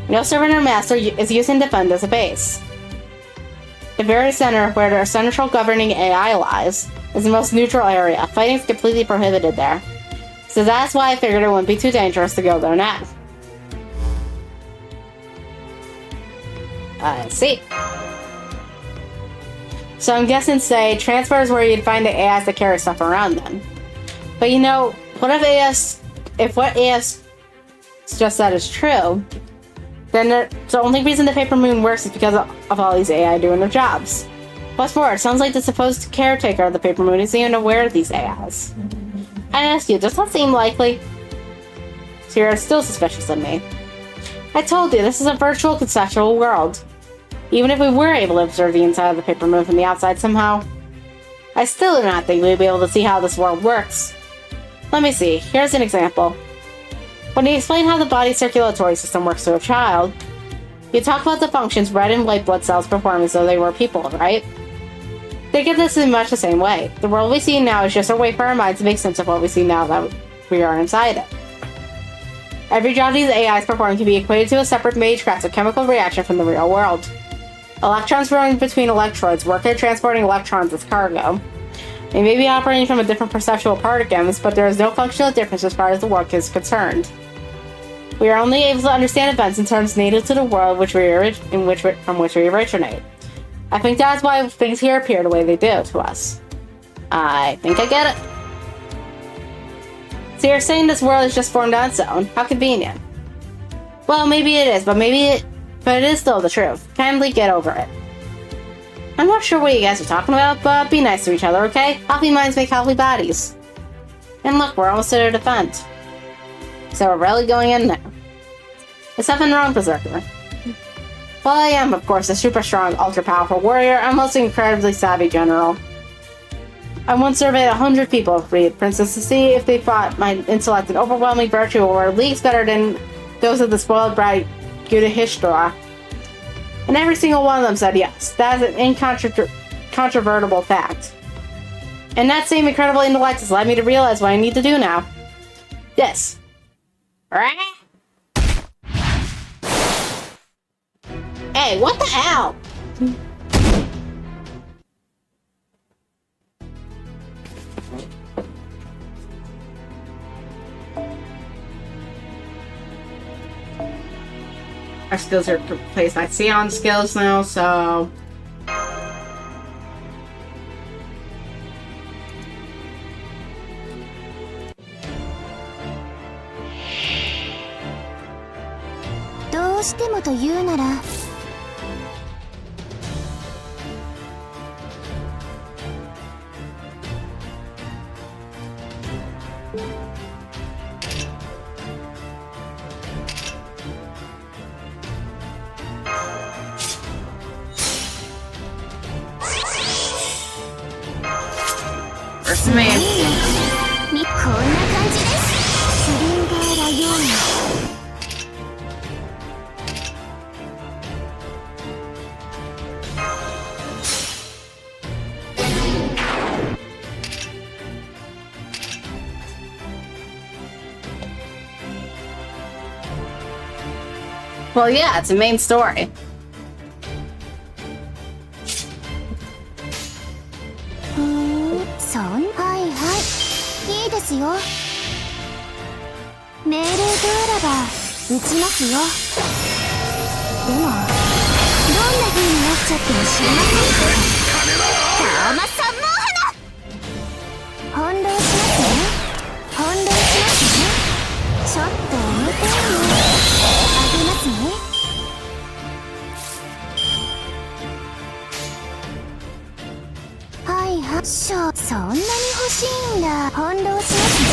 No servant or master is using defend as a base. The very center, where the central governing AI lies, is the most neutral area. Fighting is completely prohibited there. So that's why I figured it wouldn't be too dangerous to go there now. I see. So I'm guessing, say, transfer is where you'd find the AIs that carry stuff around then. But you know, what if what AS just said is true, then the only reason the Paper Moon works is because of all these AI doing their jobs. What's more, it sounds like the supposed caretaker of the Paper Moon isn't even aware of these AIs. I ask you, does that seem likely? So you're still suspicious of me. I told you, this is a virtual conceptual world. Even if we were able to observe the inside of the Paper Moon from the outside somehow, I still do not think we'd be able to see how this world works. Let me see, here's an example. When you explain how the body's circulatory system works to a child, you talk about the functions red and white blood cells perform as though they were people, right? Think of this in much the same way. The world we see now is just a way for our minds to make sense of what we see now that we are inside it. Every job these AIs perform can be equated to a separate magecraft chemical reaction from the real world. Electrons running between electrodes work at transporting electrons as cargo. They may be operating from a different perceptual particles, but there is no functional difference as far as the work is concerned. We are only able to understand events in terms native to the world from which we originate. I think that's why things here appear the way they do to us. I think I get it. So you're saying this world is just formed on its own? How convenient. Well, maybe it is, but it is still the truth. Kindly get over it. I'm not sure what you guys are talking about, but be nice to each other, okay? Healthy minds make healthy bodies. And look, we're almost at a defense. So we're really going in there. There's nothing wrong, Berserker. Well, I am, of course, a super strong, ultra-powerful warrior. I'm also an incredibly savvy general. I once surveyed 100 people, Freed Princess, to see if they thought my intellect and overwhelming virtue were leagues better than those of the spoiled bride Gudahishtora. And every single one of them said yes. That is an incontrovertible fact. And that same incredible intellect has led me to realize what I need to do now. This. Hey, what the hell? Our skills are replaced by Sion skills now, so... うしてもというなら、Versus me. こんな感じです。スリンガーラヨーナ。Well, yeah, it's a main story. そんはいはいいいですよ。命令通らば撃ちますよ。でもどんな風になっちゃっても知りません。タマさんの花翻弄しますね。翻弄しますね。ちょっと重たいのあげますね。はいはいそんなに欲しいんだ。翻弄しますね。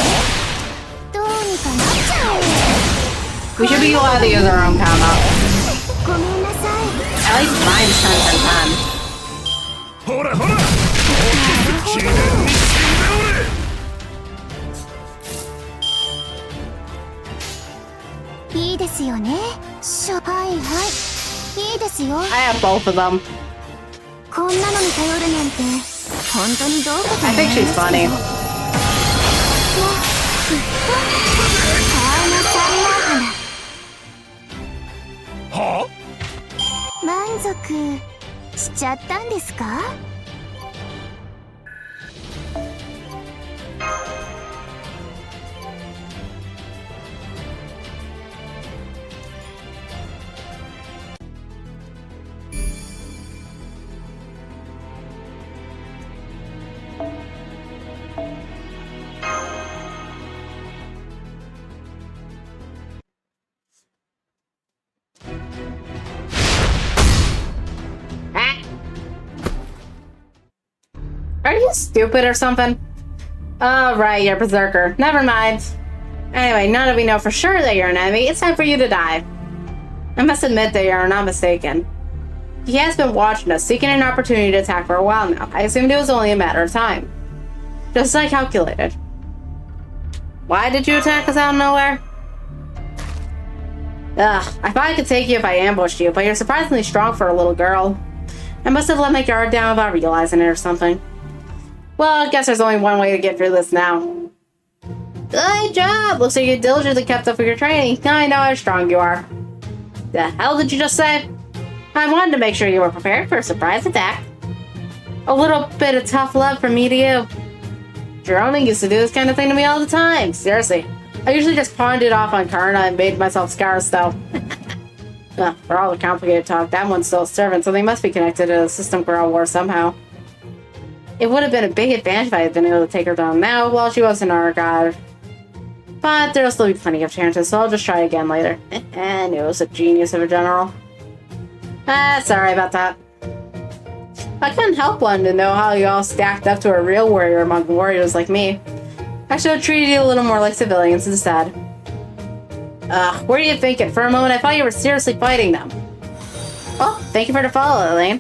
どうにかなっちゃう。 We should be allowed to use our own combo. ごめんなさい。 At least mine's 10 10 10. ほらほら、大きく記念に死んでいいですよね。はいはいいいですよ。 I have both of them. こんなのに頼るなんて本当にどうかと思います I think she's funny. は満足しちゃったんですか？Are you stupid or something? Oh, right, you're a berserker. Never mind. Anyway, now that we know for sure that you're an enemy, it's time for you to die. I must admit that you are not mistaken. He has been watching us, seeking an opportunity to attack for a while now. I assumed it was only a matter of time. Just as I calculated. Why did you attack us out of nowhere? Ugh, I thought I could take you if I ambushed you, but you're surprisingly strong for a little girl. I must have let my guard down without realizing it or something. Well, I guess there's only one way to get through this now. Good job! Looks like you diligently kept up with your training. Now I know how strong you are. The hell did you just say? I wanted to make sure you were prepared for a surprise attack. A little bit of tough love from me to you. Jerome used to do this kind of thing to me all the time. Seriously. I usually just pawned it off on Karna and made myself scars, though. For all the complicated talk, that one's still a servant, so they must be connected to the System Girl War somehow. It would have been a big advantage if I had been able to take her down now while she wasn't our god. But there'll still be plenty of chances, so I'll just try again later. And it was a genius of a general. Sorry about that. I couldn't help wanting to know how you all stacked up to a real warrior among warriors like me. I should have treated you a little more like civilians instead. What are you thinking? For a moment, I thought you were seriously fighting them. Oh, thank you for the follow, Elaine.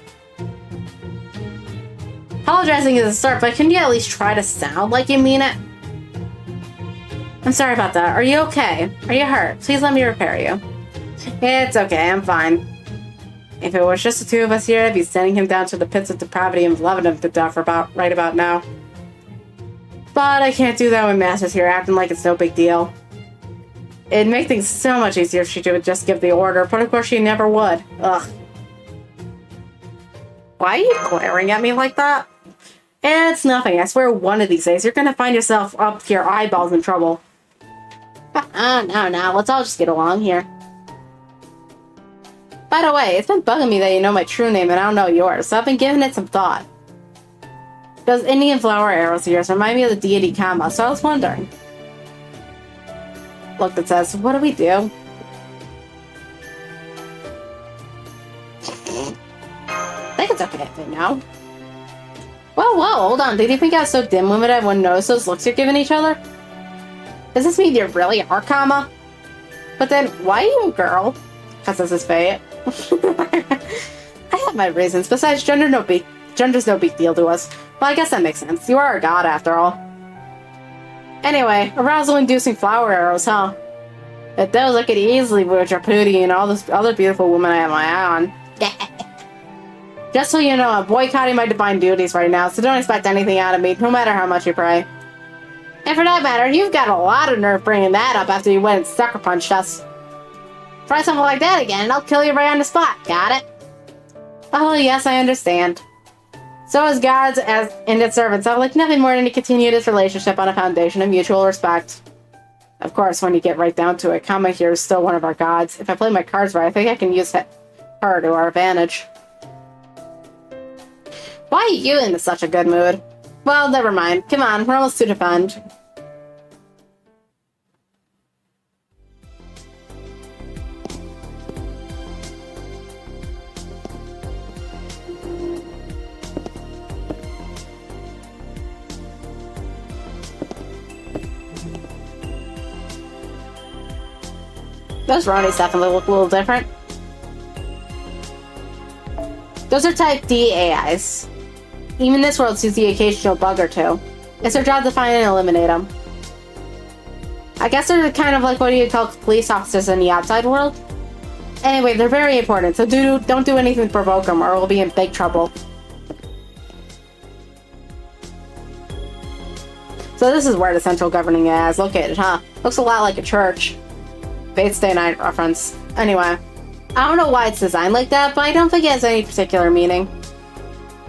Apologizing is a start, but can you at least try to sound like you mean it? I'm sorry about that. Are you okay? Are you hurt? Please let me repair you. It's okay, I'm fine. If it was just the two of us here, I'd be sending him down to the pits of depravity and loving him to death right about now. But I can't do that when Master's here acting like it's no big deal. It'd make things so much easier if she would just give the order, but of course she never would. Ugh. Why are you glaring at me like that? It's nothing. I swear one of these days you're gonna find yourself up to your eyeballs in trouble. No. Let's all just get along here. By the way, it's been bugging me that you know my true name and I don't know yours, so I've been giving it some thought. Those Indian flower arrows of yours remind me of the deity Kama, so I was wondering. Look, that says, what do we do? it's okay if they know. Whoa, hold on. Did you think I was so dim-witted I wouldn't notice those looks you're giving each other? Does this mean you really are, comma? But then, why are you a girl? Because this is fate. I have my reasons. Besides, gender's no big deal to us. Well, I guess that makes sense. You are a god, after all. Anyway, arousal-inducing flower arrows, huh? At those, I could easily woo Drapudi and all those other beautiful women I have my eye on. Just so you know, I'm boycotting my divine duties right now, so don't expect anything out of me, no matter how much you pray. And for that matter, you've got a lot of nerve bringing that up after you went and sucker punched us. Try something like that again, and I'll kill you right on the spot. Got it? Oh, yes, I understand. So as gods and its servants, I would like nothing more than to continue this relationship on a foundation of mutual respect. Of course, when you get right down to it, Kama here is still one of our gods. If I play my cards right, I think I can use her to our advantage. Why are you in such a good mood? Well, never mind. Come on, we're almost to defend. Those Ronnies definitely look a little different. Those are type D AIs. Even this world sees the occasional bug or two. It's their job to find and eliminate them. I guess they're kind of like what you call police officers in the outside world. Anyway, they're very important, so don't do anything to provoke them or we'll be in big trouble. So this is where the central governing AI is located, huh? Looks a lot like a church. Fate's Day Night reference. Anyway, I don't know why it's designed like that, but I don't think it has any particular meaning.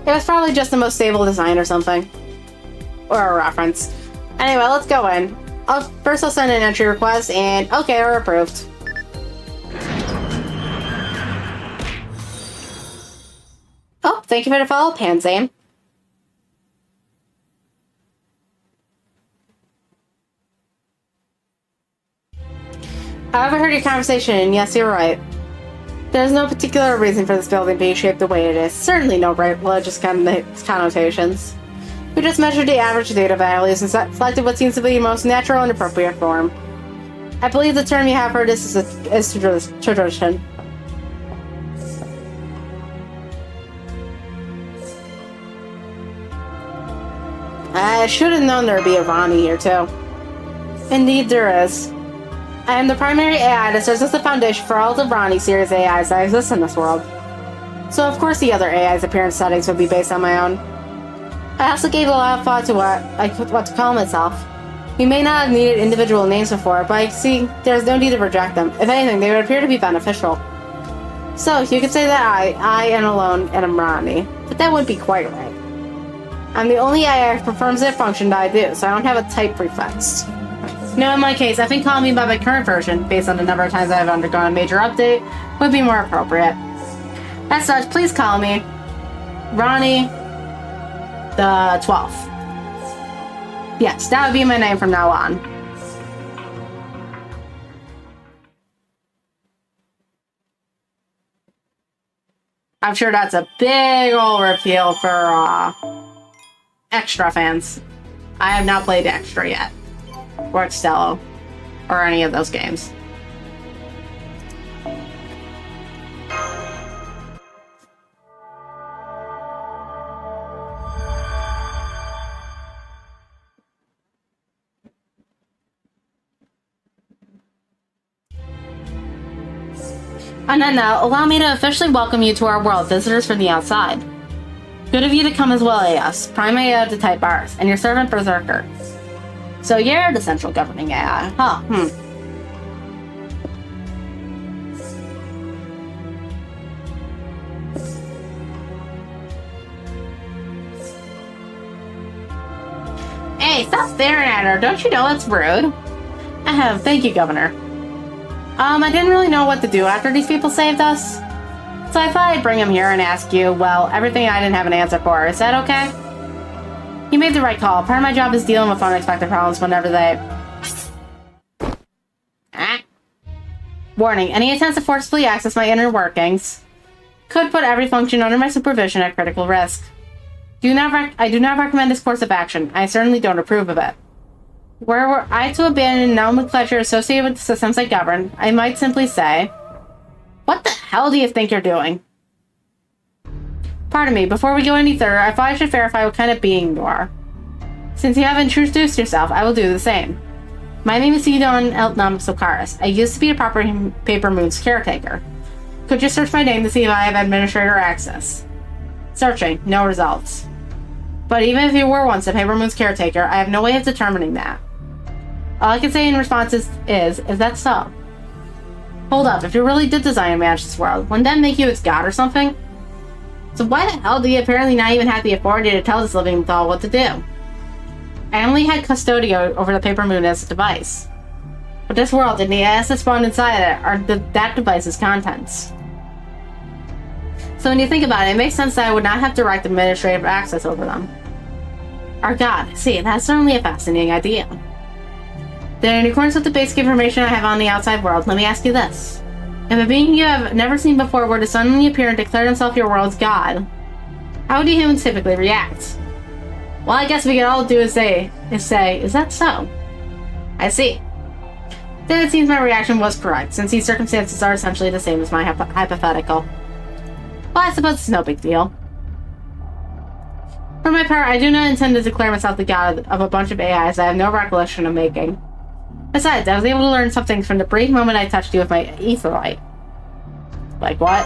It was probably just the most stable design or something. Or a reference. Anyway, let's go in. First I'll send an entry request, and okay, we're approved. Oh, thank you for the follow, Panzane. I overheard your conversation, and yes, you're right. There's no particular reason for this building being shaped the way it is. Certainly no religious connotations. We just measured the average data values and selected what seems to be the most natural and appropriate form. I believe the term you have for this is tradition. I should have known there would be a Ronnie here, too. Indeed, there is. I am the primary AI that serves as the foundation for all the Ronnie series AIs that exist in this world. So of course the other AI's appearance settings would be based on my own. I also gave a lot of thought to what to call myself. We may not have needed individual names before, but I see there's no need to reject them. If anything, they would appear to be beneficial. So you could say that I am alone and I'm Ronnie, but that wouldn't be quite right. I'm the only AI that performs that function that I do, so I don't have a type prefix. No, in my case, I think calling me by my current version, based on the number of times I've undergone a major update, would be more appropriate. As such, please call me Ronnie the 12th. Yes, that would be my name from now on. I'm sure that's a big old reveal for Extra fans. I have not played Extra yet. Or Excello, or any of those games. And then now, allow me to officially welcome you to our world, visitors from the outside. Good of you to come as well, AS, Prime AI of the type R's, and your servant Berserker. So you're the central governing AI, huh? Hey, stop staring at her. Don't you know it's rude? Thank you, Governor. I didn't really know what to do after these people saved us. So I thought I'd bring him here and ask you, well, everything I didn't have an answer for. Is that okay? You made the right call. Part of my job is dealing with unexpected problems whenever they... Warning, any attempts to forcefully access my inner workings could put every function under my supervision at critical risk. I do not recommend this course of action. I certainly don't approve of it. Were I to abandon nomenclature associated with the systems I govern, I might simply say, "What the hell do you think you're doing?" Pardon me, before we go any further, I thought I should verify what kind of being you are. Since you have introduced yourself, I will do the same. My name is Sidon Eltnam Sokaris. I used to be a Paper Moon's caretaker. Could you search my name to see if I have administrator access? Searching, no results. But even if you were once a Paper Moon's caretaker, I have no way of determining that. All I can say in response is that so? Hold up, if you really did design and manage this world, wouldn't that make you its god or something? So why the hell do you apparently not even have the authority to tell this living doll what to do? I only had Custodio over the Paper Moon as a device. But this world and the assets spawned inside it are that device's contents. So when you think about it, it makes sense that I would not have direct administrative access over them. Our god, see, that's certainly a fascinating idea. Then in accordance with the basic information I have on the outside world, let me ask you this. If a being you have never seen before were to suddenly appear and declare himself your world's god, how do humans typically react? Well, I guess we could all do is say, is that so? I see. Then it seems my reaction was correct, since these circumstances are essentially the same as my hypothetical. Well, I suppose it's no big deal. For my part, I do not intend to declare myself the god of a bunch of AIs I have no recollection of making. Besides, I was able to learn something from the brief moment I touched you with my ether light. Like what?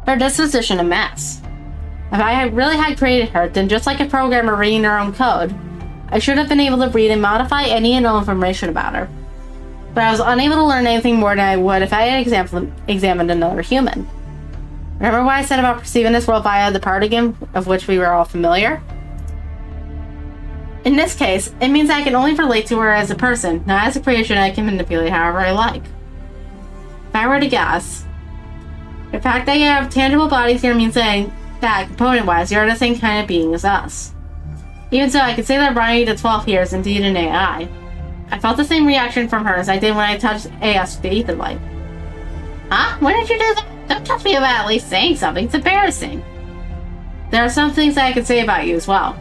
Her disposition a mess. If I had really had created her, then just like a programmer reading their own code, I should have been able to read and modify any and all information about her. But I was unable to learn anything more than I would if I had examined another human. Remember what I said about perceiving this world via the paradigm of which we were all familiar? In this case, it means I can only relate to her as a person, not as a creation I can manipulate however I like. If I were to guess, the fact that you have tangible bodies here means that component-wise, you're the same kind of being as us. Even so, I can say that Ronnie the 12th here is indeed an AI. I felt the same reaction from her as I did when I touched AS with the ether light. Huh? When did you do that? Don't touch me about at least saying something. It's embarrassing. There are some things that I can say about you as well.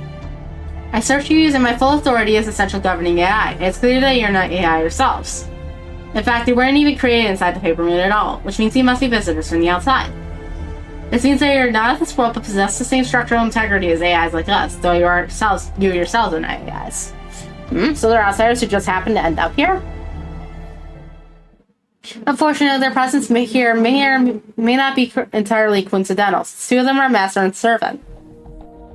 I searched you using my full authority as essential governing AI. It's clear that you're not AI yourselves. In fact, you weren't even created inside the Paper Moon at all, which means you must be visitors from the outside. This means that you're not of this world but possess the same structural integrity as AIs like us, though you yourselves are not AIs. So they're outsiders who just happen to end up here? Unfortunately, their presence here may not be entirely coincidental, since two of them are master and servant.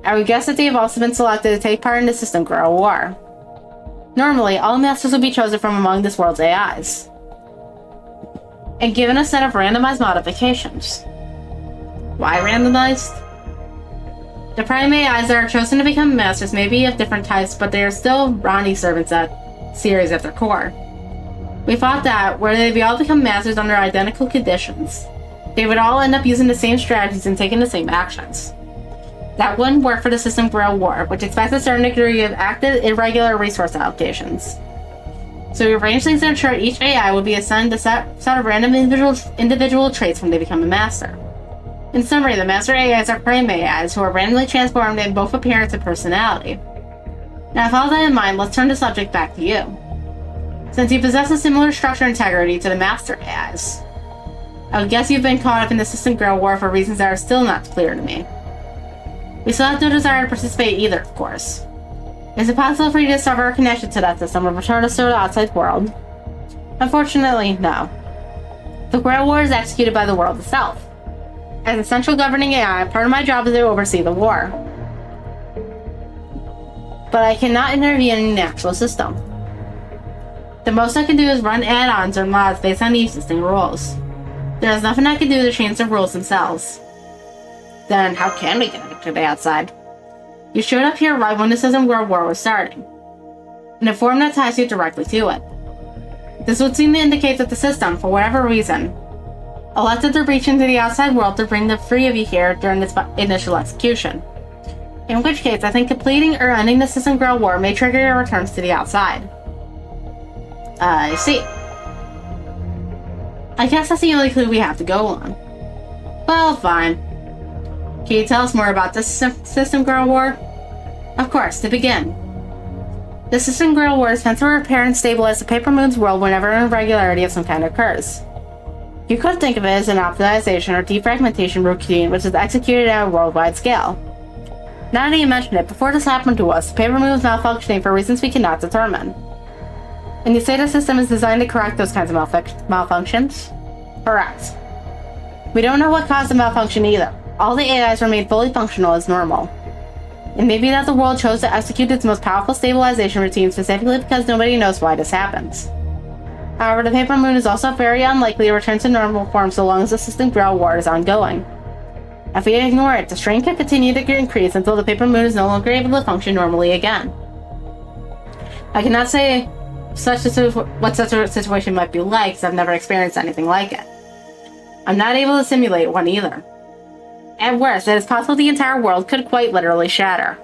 I would guess that they have also been selected to take part in the System Grow War. Normally, all masters will be chosen from among this world's AIs, and given a set of randomized modifications. Why randomized? The prime AIs that are chosen to become masters may be of different types, but they are still Ronnie servants series at their core. We thought that, were they all become masters under identical conditions, they would all end up using the same strategies and taking the same actions. That wouldn't work for the System Grow War, which expects a certain degree of active, irregular resource allocations. So we arranged things to ensure each AI would be assigned a set of random individual traits when they become a master. In summary, the master AIs are prime AIs who are randomly transformed in both appearance and personality. Now with all that in mind, let's turn the subject back to you. Since you possess a similar structure and integrity to the master AIs, I would guess you've been caught up in the System Grow War for reasons that are still not clear to me. We still have no desire to participate either, of course. Is it possible for you to sever our connection to that system or return us to the outside world? Unfortunately, no. The Grow War is executed by the world itself. As a central governing AI, part of my job is to oversee the war. But I cannot intervene in the actual system. The most I can do is run add-ons or mods based on the existing rules. There is nothing I can do to change the rules themselves. Then how can we get to the outside? You showed up here right when the System Grow War was starting, in a form that ties you directly to it. This would seem to indicate that the system, for whatever reason, elected to reach into the outside world to bring the three of you here during its initial execution. In which case, I think completing or ending the System Grow War may trigger your returns to the outside. I see. I guess that's the only clue we have to go on. Well, fine. Can you tell us more about this System Girl War? Of course, to begin. The System Girl War is meant to repair and stabilize the Paper Moon's world whenever an irregularity of some kind occurs. You could think of it as an optimization or defragmentation routine which is executed at a worldwide scale. Now that you mention it, before this happened to us, the Paper Moon was malfunctioning for reasons we cannot determine. And you say the system is designed to correct those kinds of malfunctions? Correct. We don't know what caused the malfunction either. All the AIs remain fully functional as normal. It may be that the world chose to execute its most powerful stabilization routine specifically because nobody knows why this happens. However, the Paper Moon is also very unlikely to return to normal form so long as the System Girl War is ongoing. If we ignore it, the strain can continue to increase until the Paper Moon is no longer able to function normally again. I cannot say what such a situation might be like, because I've never experienced anything like it. I'm not able to simulate one either. At worst, it is possible the entire world could quite literally shatter.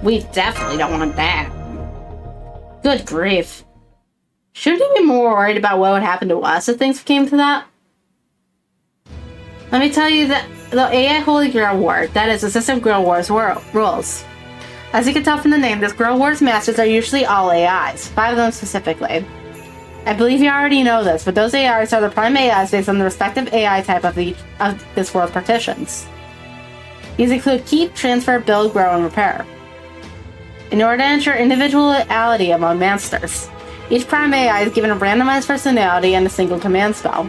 We definitely don't want that. Good grief. Shouldn't we be more worried about what would happen to us if things came to that? Let me tell you that the AI Holy Grail War, that is the System Girl War's rules. As you can tell from the name, this Girl War's masters are usually all AIs, 5 of them specifically. I believe you already know this, but those AIs are the prime AIs based on the respective AI type of this world's partitions. These include keep, transfer, build, grow, and repair. In order to ensure individuality among masters, each prime AI is given a randomized personality and a single command spell.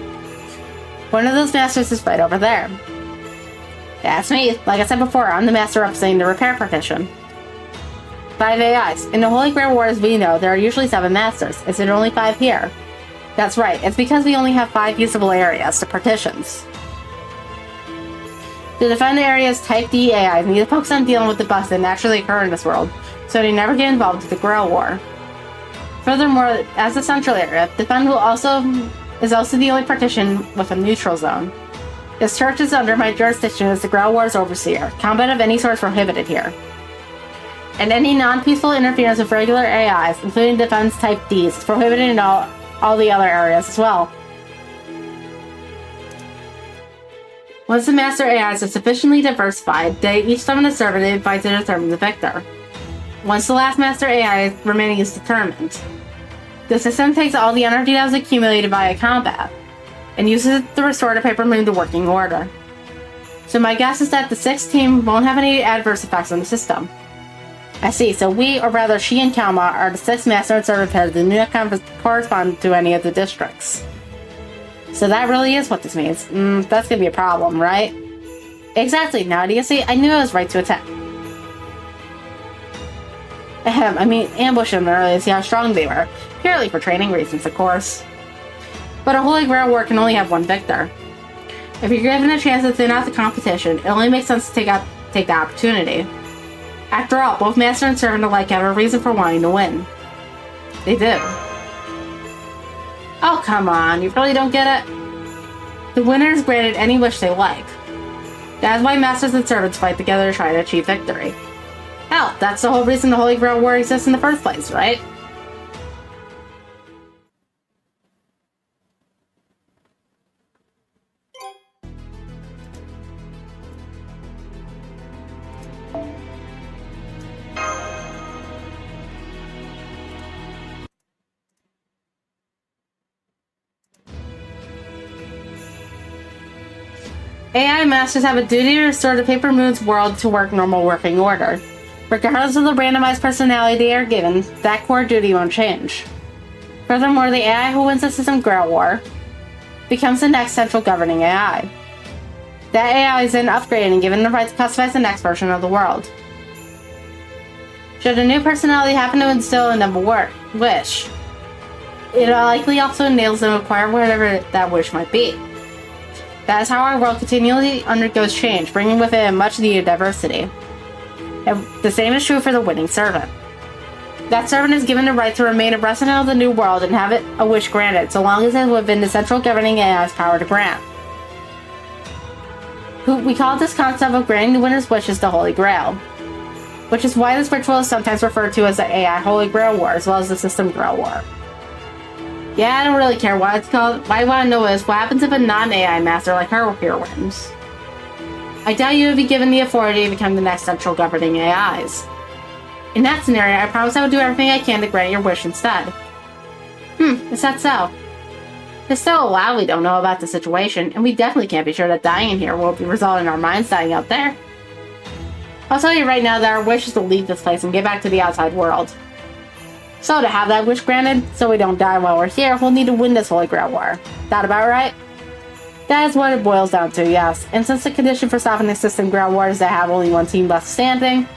One of those masters is right over there. That's me. Like I said before, I'm the master representing the repair partition. 5 AIs. In the Holy Grail War, as we know, there are usually 7 masters. Is there only 5 here? That's right, it's because we only have 5 usable areas, the partitions. To defend the areas, Type D AIs need to focus on dealing with the bugs that naturally occur in this world, so they never get involved with the Grail War. Furthermore, as the central area, Defend is also the only partition with a neutral zone. This church is under my jurisdiction as the Grail War's overseer. Combat of any sort is prohibited here. And any non-peaceful interference with regular AIs, including Defense Type Ds, is prohibited in all the other areas as well. Once the Master AIs are sufficiently diversified, they each summon a servant and fight to determine the victor. Once the last Master AI remaining is determined, the system takes all the energy that was accumulated via combat and uses it to restore the Paper Moon to working order. So my guess is that the 6th team won't have any adverse effects on the system. I see, so we, or rather she and Kalma, are the 6th master and servant pairs that do not correspond to any of the districts. So that really is what this means. That's gonna be a problem, right? Exactly, now do you see? I knew I was right to attack. Ambush them early to see how strong they were. Purely for training reasons, of course. But a Holy Grail War can only have one victor. If you're given a chance to thin out the competition, it only makes sense to take the opportunity. After all, both Master and Servant alike have a reason for wanting to win. They do. Oh, come on, you really don't get it? The winner is granted any wish they like. That is why Masters and Servants fight together to try to achieve victory. Hell, that's the whole reason the Holy Grail War exists in the first place, right? AI Masters have a duty to restore the Paper Moon's world to normal working order. Regardless of the randomized personality they are given, that core duty won't change. Furthermore, the AI who wins the System Grail War becomes the next central governing AI. That AI is then upgraded and given the right to customize the next version of the world. Should a new personality happen to instill in them a wish, it likely also enables them to acquire whatever that wish might be. That is how our world continually undergoes change, bringing with it a much-needed diversity. And the same is true for the winning servant. That servant is given the right to remain a resident of the new world and have a wish granted, so long as it is within the central governing AI's power to grant. We call this concept of granting the winner's wishes the Holy Grail, which is why this ritual is sometimes referred to as the AI Holy Grail War, as well as the System Grail War. Yeah, I don't really care what it's called. What I want to know is what happens if a non-AI master like her here wins. I doubt you would be given the authority to become the next central governing AIs. In that scenario, I promise I will do everything I can to grant your wish instead. Is that so? There's still a lot we don't know about the situation, and we definitely can't be sure that dying in here won't be resulting in our minds dying out there. I'll tell you right now that our wish is to leave this place and get back to the outside world. So to have that wish granted, so we don't die while we're here, we'll need to win this Holy Grail War. That about right? That is what it boils down to, yes. And since the condition for stopping the system Grail War is to have only one team left standing,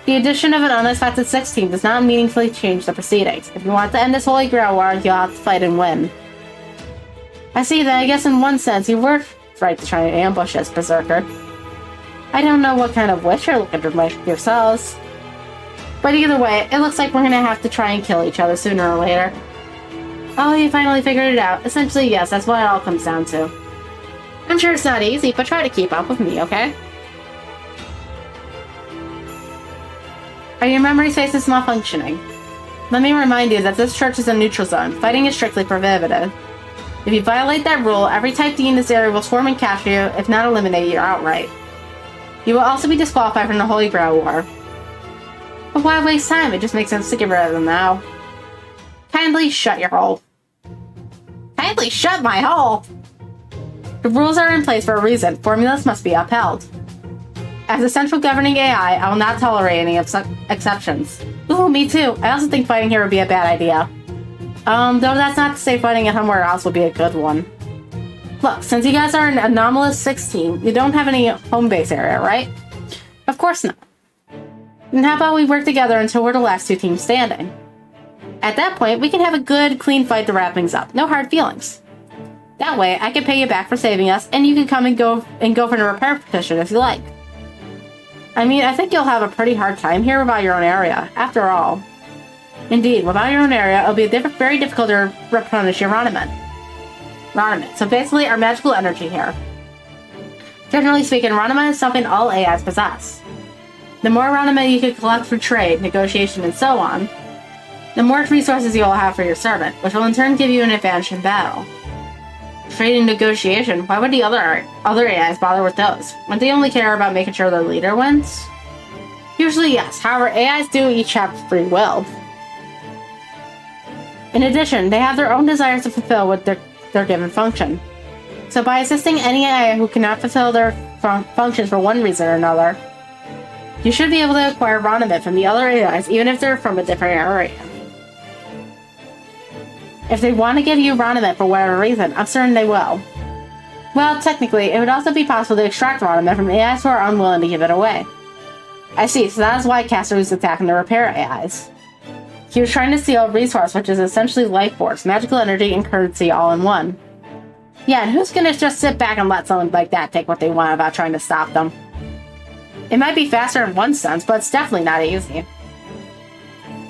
the addition of an unexpected 6th team does not meaningfully change the proceedings. If you want to end this Holy Grail War, you'll have to fight and win. I see that. I guess in one sense, you were right to try and ambush us, Berserker. I don't know what kind of wish you're looking to make yourselves. But either way, it looks like we're gonna have to try and kill each other sooner or later. Oh, you finally figured it out. Essentially, yes, that's what it all comes down to. I'm sure it's not easy, but try to keep up with me, okay? Are your memory spaces malfunctioning? Let me remind you that this church is a neutral zone. Fighting is strictly prohibited. If you violate that rule, every type D in this area will swarm and capture you, if not eliminate you outright. You will also be disqualified from the Holy Grail War. But why waste time? It just makes sense to get rid of them now. Kindly shut your hole. Kindly shut my hole! The rules are in place for a reason. Formulas must be upheld. As a central governing AI, I will not tolerate any exceptions. Ooh, me too. I also think fighting here would be a bad idea. Though that's not to say fighting at somewhere else would be a good one. Look, since you guys are an anomalous 6 team, you don't have any home base area, right? Of course not. Then how about we work together until we're the last 2 teams standing? At that point, we can have a good, clean fight to wrap things up. No hard feelings. That way, I can pay you back for saving us, and you can come and go for the repair petition if you like. I mean, I think you'll have a pretty hard time here without your own area, after all. Indeed, without your own area, it'll be very difficult to replenish your Roniment. So basically, our magical energy here. Generally speaking, Roniment is something all AIs possess. The more Roniment you can collect through trade, negotiation, and so on, the more resources you will have for your servant, which will in turn give you an advantage in battle. Trade and negotiation, why would the other AIs bother with those? Wouldn't they only care about making sure their leader wins? Usually yes, however, AIs do each have free will. In addition, they have their own desires to fulfill with their given function. So by assisting any AI who cannot fulfill their functions for one reason or another, you should be able to acquire Roniment from the other AIs even if they're from a different area. If they want to give you Roniment for whatever reason, I'm certain they will. Well, technically, it would also be possible to extract Roniment from AIs who are unwilling to give it away. I see, so that is why Caster was attacking the repair AIs. He was trying to steal a resource which is essentially life force, magical energy, and currency all in one. Yeah, and who's gonna just sit back and let someone like that take what they want without trying to stop them? It might be faster in one sense, but it's definitely not easy.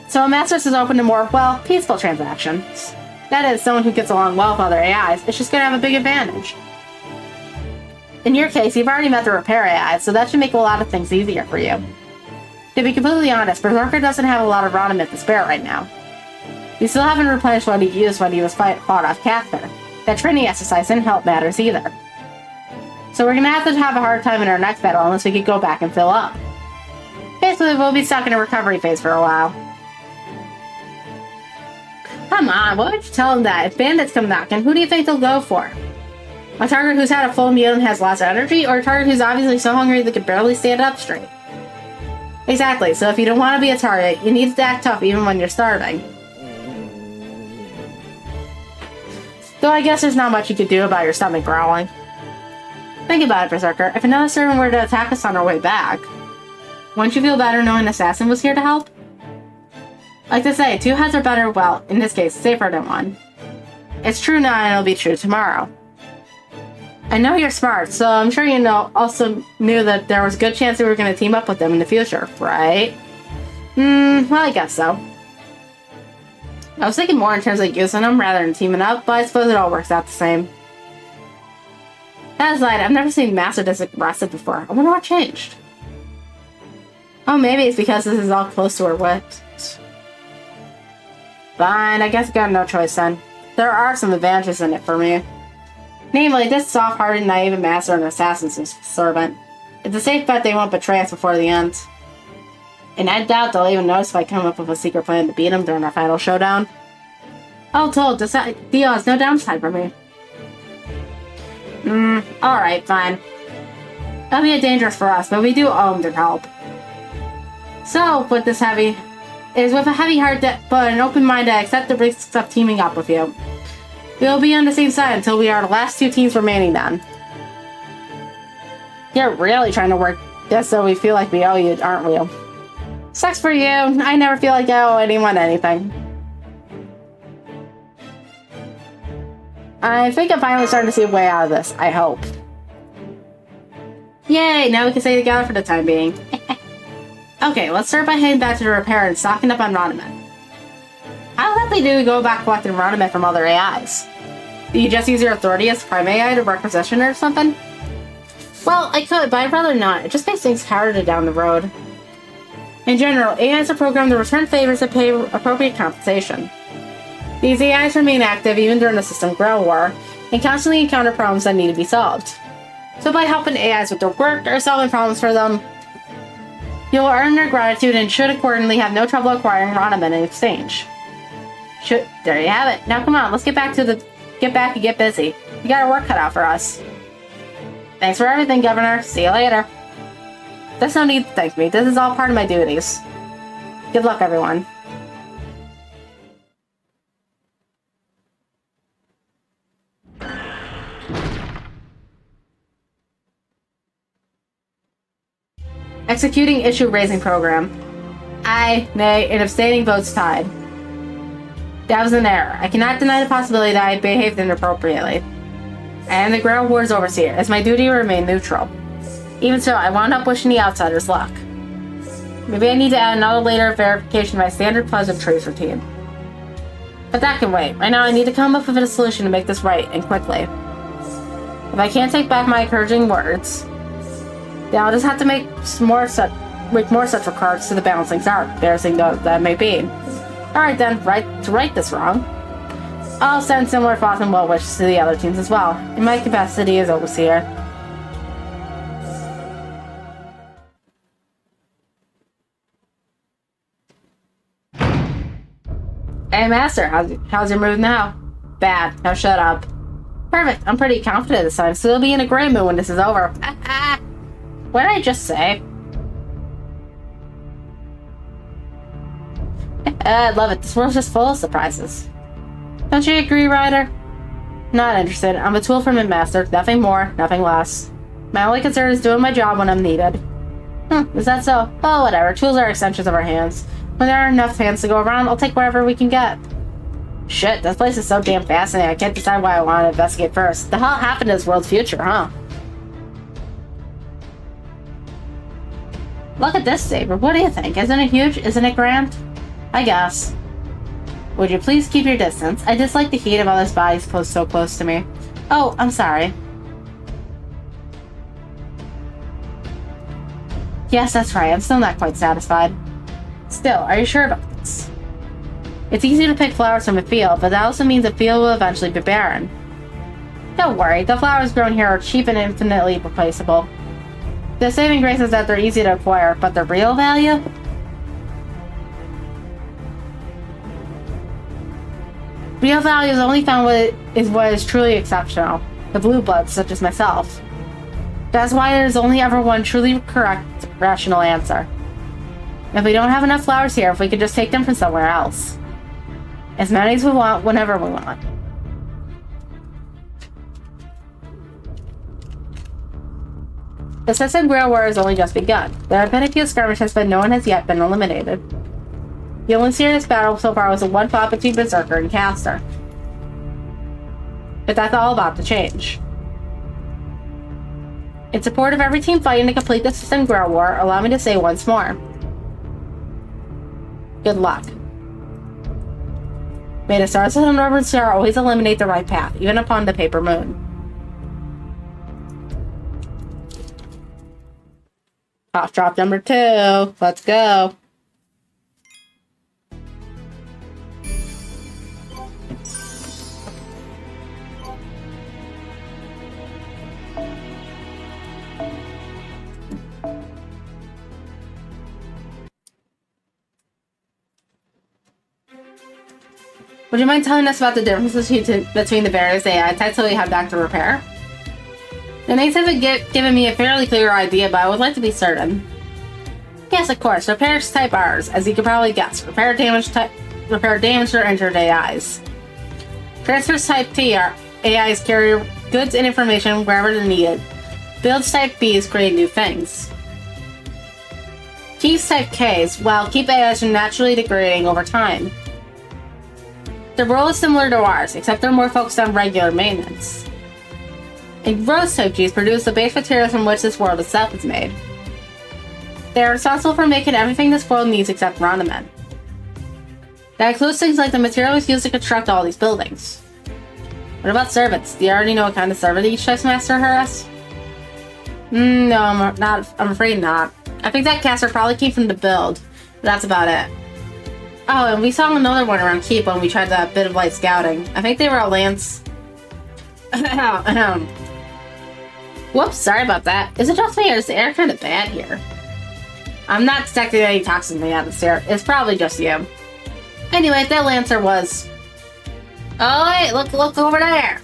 So Masters is open to more, well, peaceful transactions. That is, someone who gets along well with other AIs is just gonna have a big advantage. In your case, you've already met the repair AIs, so that should make a lot of things easier for you. To be completely honest, Berserker doesn't have a lot of Roniment to spare right now. You still haven't replenished what he used when he was fought off Caster. That training exercise didn't help matters either. So we're gonna have to have a hard time in our next battle unless we can go back and fill up. Basically, we'll be stuck in a recovery phase for a while. Come on, why would you tell him that? If bandits come knocking, who do you think they'll go for? A target who's had a full meal and has lots of energy, or a target who's obviously so hungry they can barely stand up straight? Exactly, so if you don't want to be a target, you need to act tough even when you're starving. Though I guess there's not much you could do about your stomach growling. Think about it, Berserker. If another servant were to attack us on our way back, wouldn't you feel better knowing an assassin was here to help? Like to say, 2 heads are better, well, in this case, safer than 1. It's true now and it'll be true tomorrow. I know you're smart, so I'm sure you also knew that there was a good chance we were going to team up with them in the future, right? Well, I guess so. I was thinking more in terms of using them rather than teaming up, but I suppose it all works out the same. That aside, I've never seen Master this aggressive before. I wonder what changed. Oh, maybe it's because this is all close to our wits. Fine, I guess I got no choice then. there are some advantages in it for me. Namely, this soft-hearted, naive master and assassin's servant. It's a safe bet they won't betray us before the end. And I doubt they'll even notice if I come up with a secret plan to beat him during our final showdown. All told, this deal has no downside for me. Alright, fine. That'll be dangerous for us, but we do owe him their help. So, with a heavy heart but an open mind, I accept the risks of teaming up with you. We'll be on the same side until we are the last two teams remaining then. You're really trying to work this so we feel like we owe you, aren't we? Sucks for you. I never feel like I owe anyone anything. I think I'm finally starting to see a way out of this, I hope. Yay, now we can stay together for the time being. Okay, let's start by heading back to the repair and stocking up on Ronamet. How exactly do we go about collecting Ronamet from other AIs? Do you just use your authority as Prime AI to requisition or something? Well, I could, but I'd rather not. It just makes things harder down the road. In general, AIs are programmed to return favors and pay appropriate compensation. These AIs remain active even during the system ground war, and constantly encounter problems that need to be solved. So by helping AIs with their work or solving problems for them, you'll earn their gratitude and should accordingly have no trouble acquiring Ronamet in exchange. There you have it. Now come on, let's get back and get busy. You got our work cut out for us. Thanks for everything, Governor. See you later. There's no need to thank me. This is all part of my duties. Good luck, everyone. Executing issue raising program. Aye, nay, and abstaining votes tied. That was an error. I cannot deny the possibility that I behaved inappropriately. I am the Ground Wars Overseer. It's my duty to remain neutral. Even so, I wound up wishing the outsiders luck. Maybe I need to add another layer of verification to my standard pleasantries routine. But that can wait. Right now I need to come up with a solution to make this right, and quickly. If I can't take back my encouraging words, then I'll just have to make more such regards to the balancing chart, embarrassing though that may be. Alright then, to right this wrong, I'll send similar thoughts and well wishes to the other teams as well, in my capacity as Overseer. Hey Master, how's your mood now? Bad, now shut up. Perfect, I'm pretty confident this time, so you'll be in a great mood when this is over. What did I just say? I love it. This world's just full of surprises. Don't you agree, Ryder? Not interested. I'm a tool for my master. Nothing more, nothing less. My only concern is doing my job when I'm needed. Is that so? Oh, whatever. Tools are extensions of our hands. When there are enough hands to go around, I'll take whatever we can get. Shit, this place is so damn fascinating. I can't decide what I want to investigate first. The hell happened to this world's future, huh? Look at this saber. What do you think? Isn't it huge? Isn't it grand? I guess. Would you please keep your distance? I dislike the heat of others' bodies so close to me. Oh, I'm sorry. Yes, that's right. I'm still not quite satisfied. Still, are you sure about this? It's easy to pick flowers from a field, but that also means a field will eventually be barren. Don't worry, the flowers grown here are cheap and infinitely replaceable. The saving grace is that they're easy to acquire, but the real value? Real value is only found what is truly exceptional. The blue bloods, such as myself. That's why there's only ever one truly correct, rational answer. If we don't have enough flowers here, if we could just take them from somewhere else. As many as we want, whenever we want. The system ground war has only just begun. There have been a few skirmishes, but no one has yet been eliminated. The only serious battle so far was the one fought between Berserker and Caster. But that's all about to change. In support of every team fighting to complete the system ground war, allow me to say once more. Good luck. May the stars of the Northern Star always eliminate the right path, even upon the paper moon. Off drop number 2. Let's go. Would you mind telling us about the differences between the various AI types so we have back to repair? The names haven't given me a fairly clear idea, but I would like to be certain. Yes, of course. Repairs type R's, as you can probably guess. Repair damaged or injured AIs. Transfers type T are AIs carry goods and information wherever they're needed. Builds type B's create new things. Keeps type K's, while keep AIs are naturally degrading over time. Their role is similar to ours, except they're more focused on regular maintenance. And growth type G's produce the base materials from which this world itself is made. They are responsible for making everything this world needs except Ronamen. That includes things like the materials used to construct all these buildings. What about servants? Do you already know what kind of servant each type's master has? No, I'm afraid not. I think that caster probably came from the build, but that's about it. Oh, and we saw another one around Keep when we tried that bit of light scouting. I think they were a lance. Whoops, sorry about that. Is it just me or is the air kind of bad here? I'm not detecting any toxins in the atmosphere. It's probably just you. Anyway, that Lancer was... Oh, wait, look over there.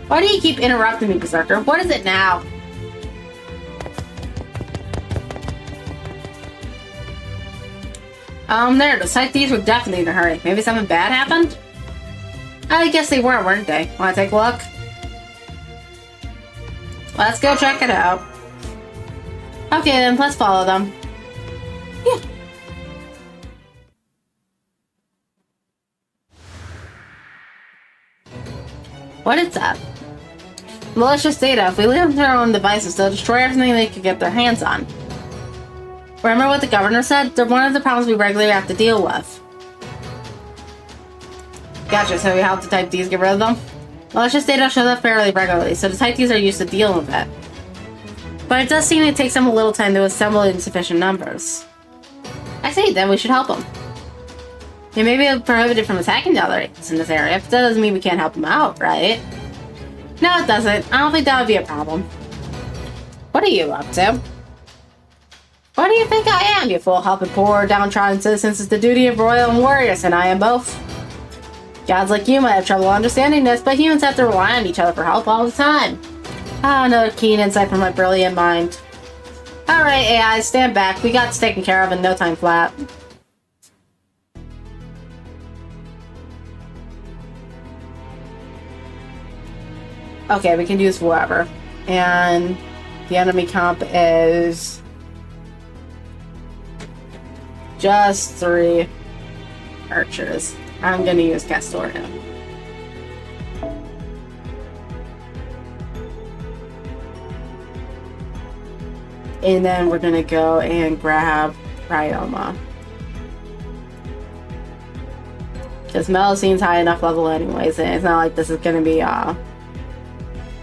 Why do you keep interrupting me, Berserker? What is it now? There, the sight thieves were definitely in a hurry. Maybe something bad happened? I guess they were, weren't they? Wanna take a look? Let's go check it out. Okay then, let's follow them. Yeah. What is that? Malicious data. If we leave them to their own devices, they'll destroy everything they can get their hands on. Remember what the governor said? They're one of the problems we regularly have to deal with. Gotcha, so we have to type D's get rid of them? Malicious data shows up fairly regularly, so the type D's are used to dealing with it. But it does seem it takes them a little time to assemble in sufficient numbers. I see, then we should help them. They may be prohibited from attacking the others in this area, but that doesn't mean we can't help them out, right? No, it doesn't. I don't think that would be a problem. What are you up to? What do you think I am, you fool? Helping poor, downtrodden citizens is the duty of royal and warriors, and I am both. Gods like you might have trouble understanding this, but humans have to rely on each other for help all the time. Ah, another keen insight from my brilliant mind. Alright, AI, stand back. We got this taken care of in no time flat. Okay, we can use whoever. And the enemy comp is... just 3 archers. I'm gonna use Castoria. And then we're gonna go and grab Ryoma. Because Melusine's high enough level anyways, and it's not like this is gonna be a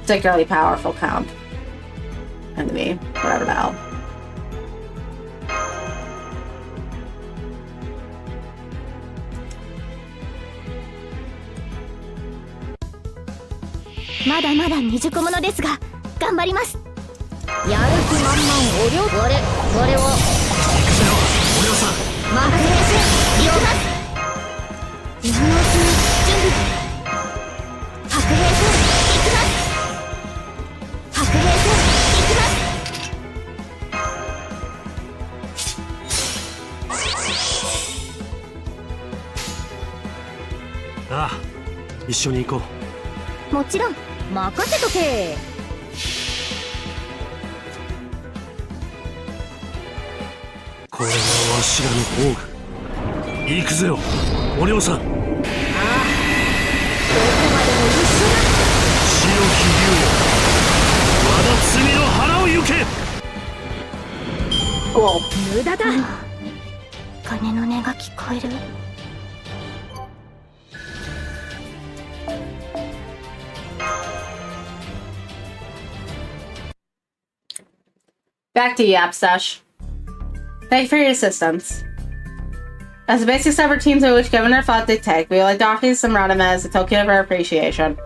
particularly powerful comp. Enemy, whatever the hell. Mada 未熟者ですが頑張ります。やる気満々おりょ我を行くぜよおりょうさん幕兵戦両発今のうちに準備白兵戦行きます白兵戦行きますああ、一緒に行こう。もちろん任せとけ。これがわしらの王具。行くぜよおりょうさん。ああ、どこまでも一緒だ。白き竜よ、我が罪の腹を行け。無駄だ。鐘の音が聞こえる。Back to Yapsesh. Thank you for your assistance. As the basic separate teams of which Governor thought they'd take, we would like to offer you some Radama as a token of our appreciation.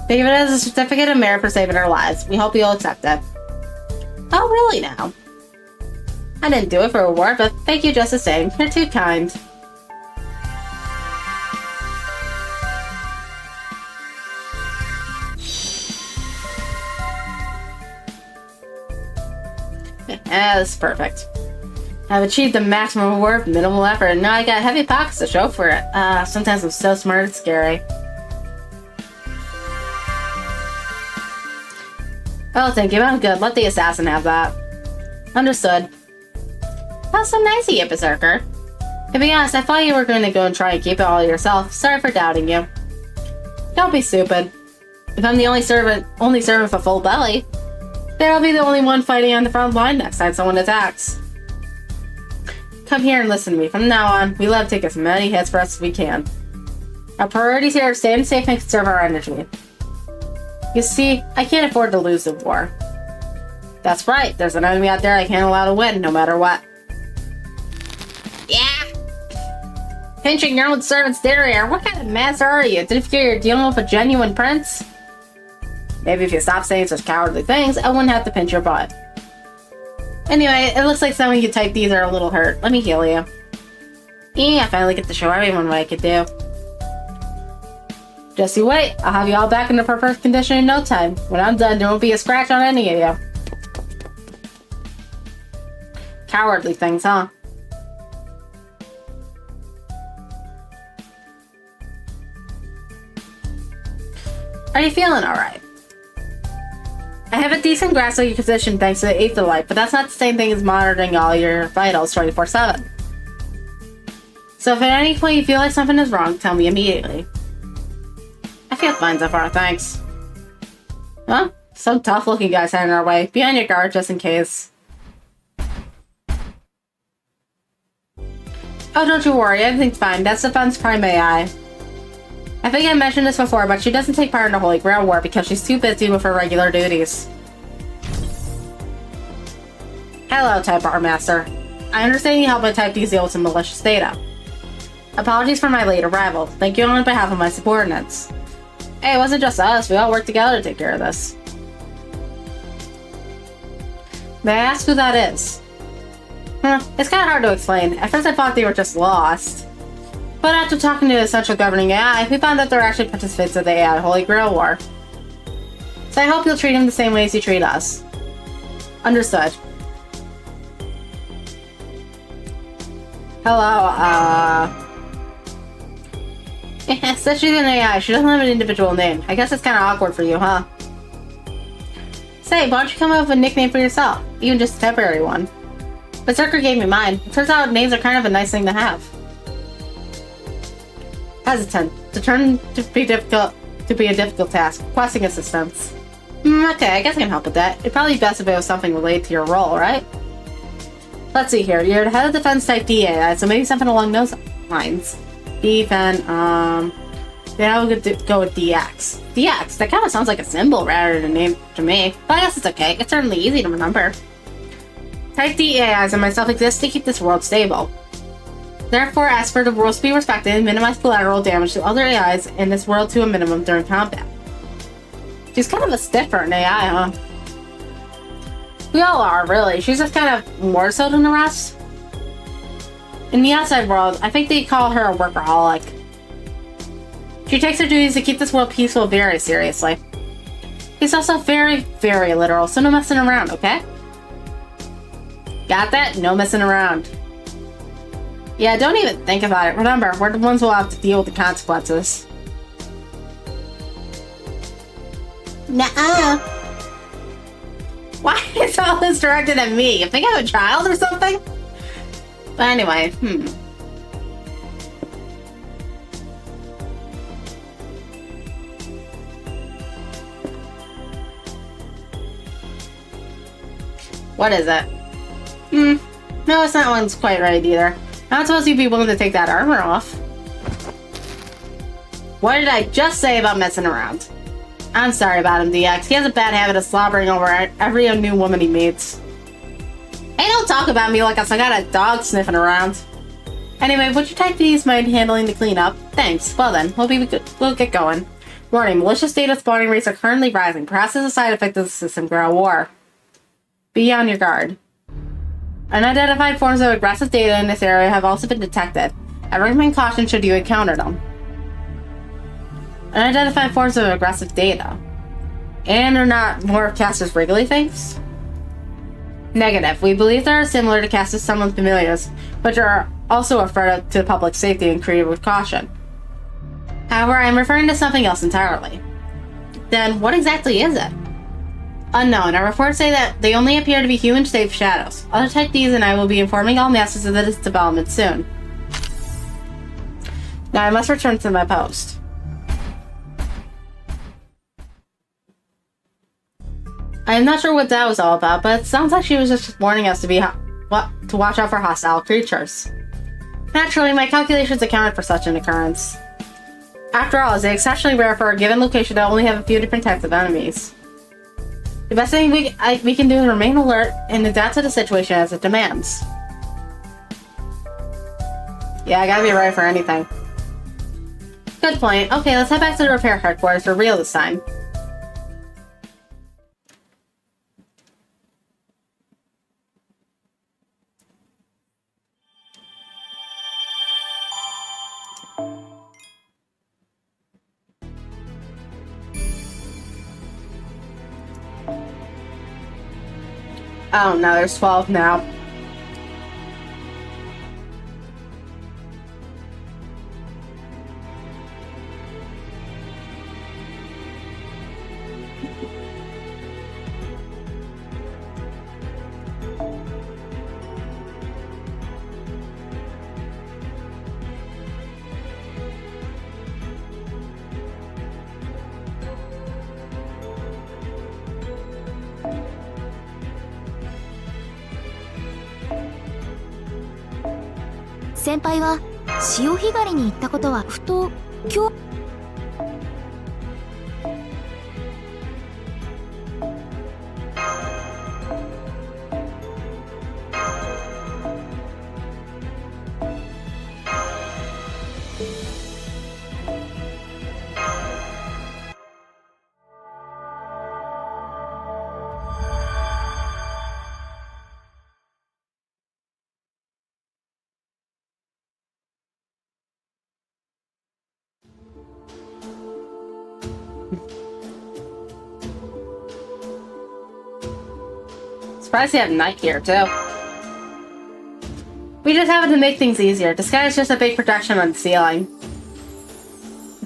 Think of it as a certificate of merit for saving our lives. We hope you'll accept it. Oh, really now? I didn't do it for a reward, but thank you just the same. You're too kind. This is perfect. I've achieved the maximum reward with minimal effort, and now I got heavy pockets to show for it. Sometimes I'm so smart it's scary. Oh, thank you. I'm good. Let the assassin have that. Understood. That's so nice of you, Berserker. To be honest, I thought you were going to go and try and keep it all yourself. Sorry for doubting you. Don't be stupid. If I'm the only servant with a full belly, then I'll be the only one fighting on the front line next time someone attacks. Come here and listen to me. From now on, we let take as many hits for us as we can. Our priorities here are staying safe and conserve our energy. You see, I can't afford to lose the war. That's right, there's an enemy out there I can't allow to win, no matter what. Yeah! Pinching your own servant's derriere, what kind of master are you? Did you figure you're dealing with a genuine prince? Maybe if you stop saying such cowardly things, I wouldn't have to pinch your butt. Anyway, it looks like some of you type D's are a little hurt. Let me heal you. Yeah, I finally get to show everyone what I could do. Just you wait, I'll have you all back in the perfect condition in no time. When I'm done, there won't be a scratch on any of you. Cowardly things, huh? Are you feeling alright? I have a decent grasp of your position thanks to the Aetherlight, but that's not the same thing as monitoring all your vitals 24/7. So if at any point you feel like something is wrong, tell me immediately. I feel fine so far, thanks. Huh? Some tough-looking guys heading our way. Be on your guard just in case. Oh, don't you worry, everything's fine. That's Defense Prime AI. I think I mentioned this before, but she doesn't take part in the Holy Grail War because she's too busy with her regular duties. Hello, Type R Master. I understand you helped my Type D deal with some malicious data. Apologies for my late arrival. Thank you on behalf of my subordinates. Hey, it wasn't just us. We all worked together to take care of this. May I ask who that is? It's kind of hard to explain. At first I thought they were just lost. But after talking to the Central Governing AI, we found that they're actually participants of the AI Holy Grail War. So I hope you'll treat them the same way as you treat us. Understood. Hello, since she's an AI, she doesn't have an individual name. I guess it's kind of awkward for you, huh? Say, why don't you come up with a nickname for yourself? Even just a temporary one. Berserker gave me mine. It turns out names are kind of a nice thing to have. Hesitant. To be a difficult task. Requesting assistance. Okay, I guess I can help with that. It'd probably be best if it was something related to your role, right? Let's see here. You're the head of defense type D AI, so maybe something along those lines. Defense, then I would go with DX. DX, that kind of sounds like a symbol rather than a name to me. But I guess it's okay. It's certainly easy to remember. Type D AIs and myself exist to keep this world stable. Therefore, ask for the rules to be respected and minimize collateral damage to other AIs in this world to a minimum during combat. She's kind of a stiff for an AI, huh? We all are, really. She's just kind of more so than the rest. In the outside world, I think they call her a workaholic. She takes her duties to keep this world peaceful very seriously. She's also very, very literal, so no messing around, okay? Got that? No messing around. Yeah, don't even think about it. Remember, we're the ones who will have to deal with the consequences. Nuh-uh. Why is all this directed at me? You think I'm a child or something? But anyway, What is it? No, it's not one's quite right either. Not supposed to be willing to take that armor off. What did I just say about messing around? I'm sorry about him, DX. He has a bad habit of slobbering over every new woman he meets. Hey, don't talk about me like I got a dog sniffing around. Anyway, would you type these mind handling the cleanup? Thanks. Well then, we'll get going. Warning, malicious data spawning rates are currently rising. Perhaps as a side effect of the system Grail War. Be on your guard. Unidentified forms of aggressive data in this area have also been detected. I recommend caution should you encounter them. Unidentified forms of aggressive data. And they're not more cast as wriggly things? Negative. We believe they are similar to Castus Summoned Familiars, which are also a threat to public safety and treated with caution. However, I am referring to something else entirely. Then, what exactly is it? Unknown. Our reports say that they only appear to be human-shaped shadows. I'll detect these and I will be informing all masters of this development soon. Now I must return to my post. I am not sure what that was all about, but it sounds like she was just warning us to watch out for hostile creatures. Naturally, my calculations accounted for such an occurrence. After all, it's exceptionally rare for a given location to only have a few different types of enemies. The best thing we can do is remain alert and adapt to the situation as it demands. Yeah, I gotta be ready for anything. Good point. Okay, let's head back to the repair headquarters for real this time. Oh no, there's 12 now.先輩は潮干狩りに行ったことはふと今日Surprised you have night here, too. We just happened to make things easier. The sky is just a big projection on the ceiling.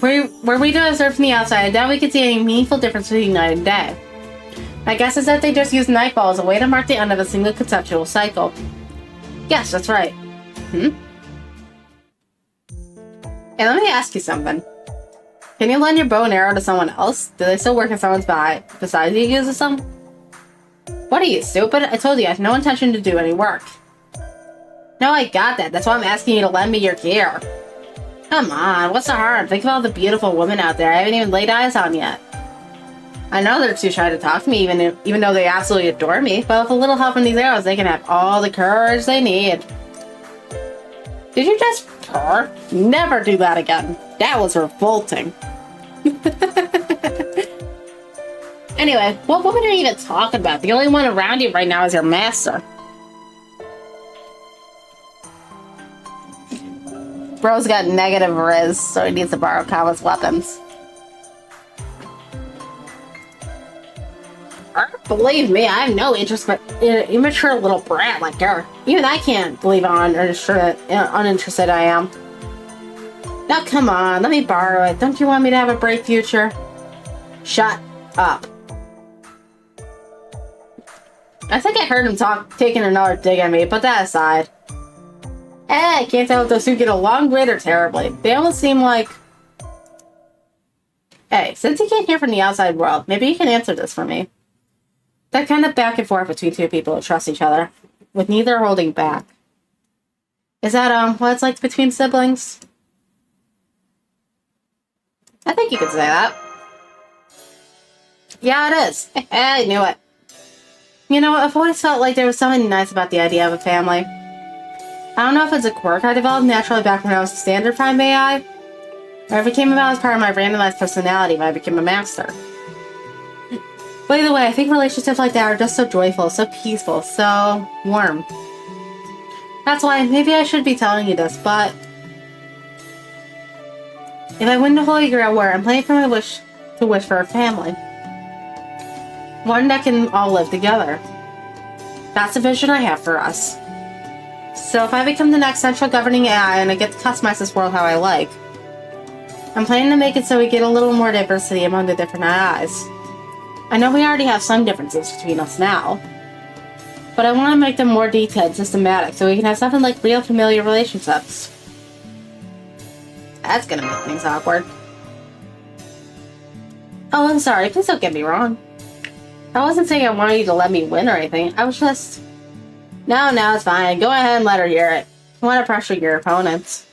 Were we to observe from the outside, I doubt we could see any meaningful difference between night and day. My guess is that they just used nightfall as a way to mark the end of a single conceptual cycle. Yes, that's right. Hey, let me ask you something. Can you lend your bow and arrow to someone else? Do they still work in someone's besides you uses them? What are you, stupid? I told you I have no intention to do any work. No, I got that. That's why I'm asking you to lend me your gear. Come on, what's the harm? Think of all the beautiful women out there I haven't even laid eyes on yet. I know they're too shy to talk to me, even though they absolutely adore me, but with a little help from these arrows, they can have all the courage they need. Did you just purr? Never do that again. That was revolting. Anyway, what woman are you even talking about? The only one around you right now is your master. Bro's got negative riz, so he needs to borrow Kama's weapons. Believe me, I have no interest in an immature little brat like her. Even I can't believe how uninterested I am. Now come on, let me borrow it. Don't you want me to have a bright future? Shut up. I think I heard him taking another dig at me, but that aside. I can't tell if those two get along great or terribly. They almost seem like... Hey, since you can't hear from the outside world, maybe you can answer this for me. That kind of back and forth between two people who trust each other, with neither holding back. Is that, what it's like between siblings? I think you could say that. Yeah, it is. I knew it. You know, I've always felt like there was something nice about the idea of a family. I don't know if it's a quirk I developed naturally back when I was a standard 5 AI, or if it came about as part of my randomized personality when I became a master. But either way, I think relationships like that are just so joyful, so peaceful, so warm. That's why maybe I should be telling you this, but if I win the Holy Grail War, I'm planning for my wish for a family. One that can all live together. That's the vision I have for us. So if I become the next central governing AI and I get to customize this world how I like, I'm planning to make it so we get a little more diversity among the different AIs. I know we already have some differences between us now, but I want to make them more detailed and systematic so we can have something like real familiar relationships. That's gonna make things awkward. Oh, I'm sorry, please don't get me wrong. I wasn't saying I wanted you to let me win or anything, I was just... No, it's fine, go ahead and let her hear it. I want to pressure your opponents.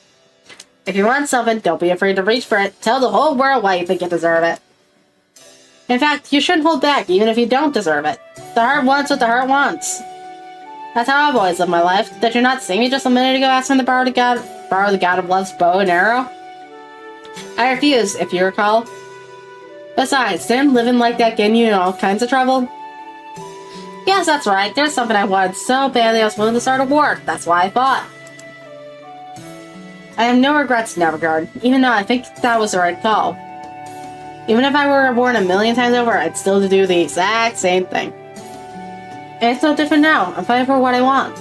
If you want something, don't be afraid to reach for it. Tell the whole world why you think you deserve it. In fact, you shouldn't hold back, even if you don't deserve it. The heart wants what the heart wants. That's how I've always lived my life. Did you not see me just a minute ago asking to borrow the god of love's bow and arrow? I refused, if you recall. Besides, didn't living like that get you in all kinds of trouble? Yes, that's right. There's something I wanted so badly I was willing to start a war. That's why I fought. I have no regrets in that regard, even though I think that was the right call. Even if I were born a million times over, I'd still do the exact same thing. And it's no different now. I'm fighting for what I want.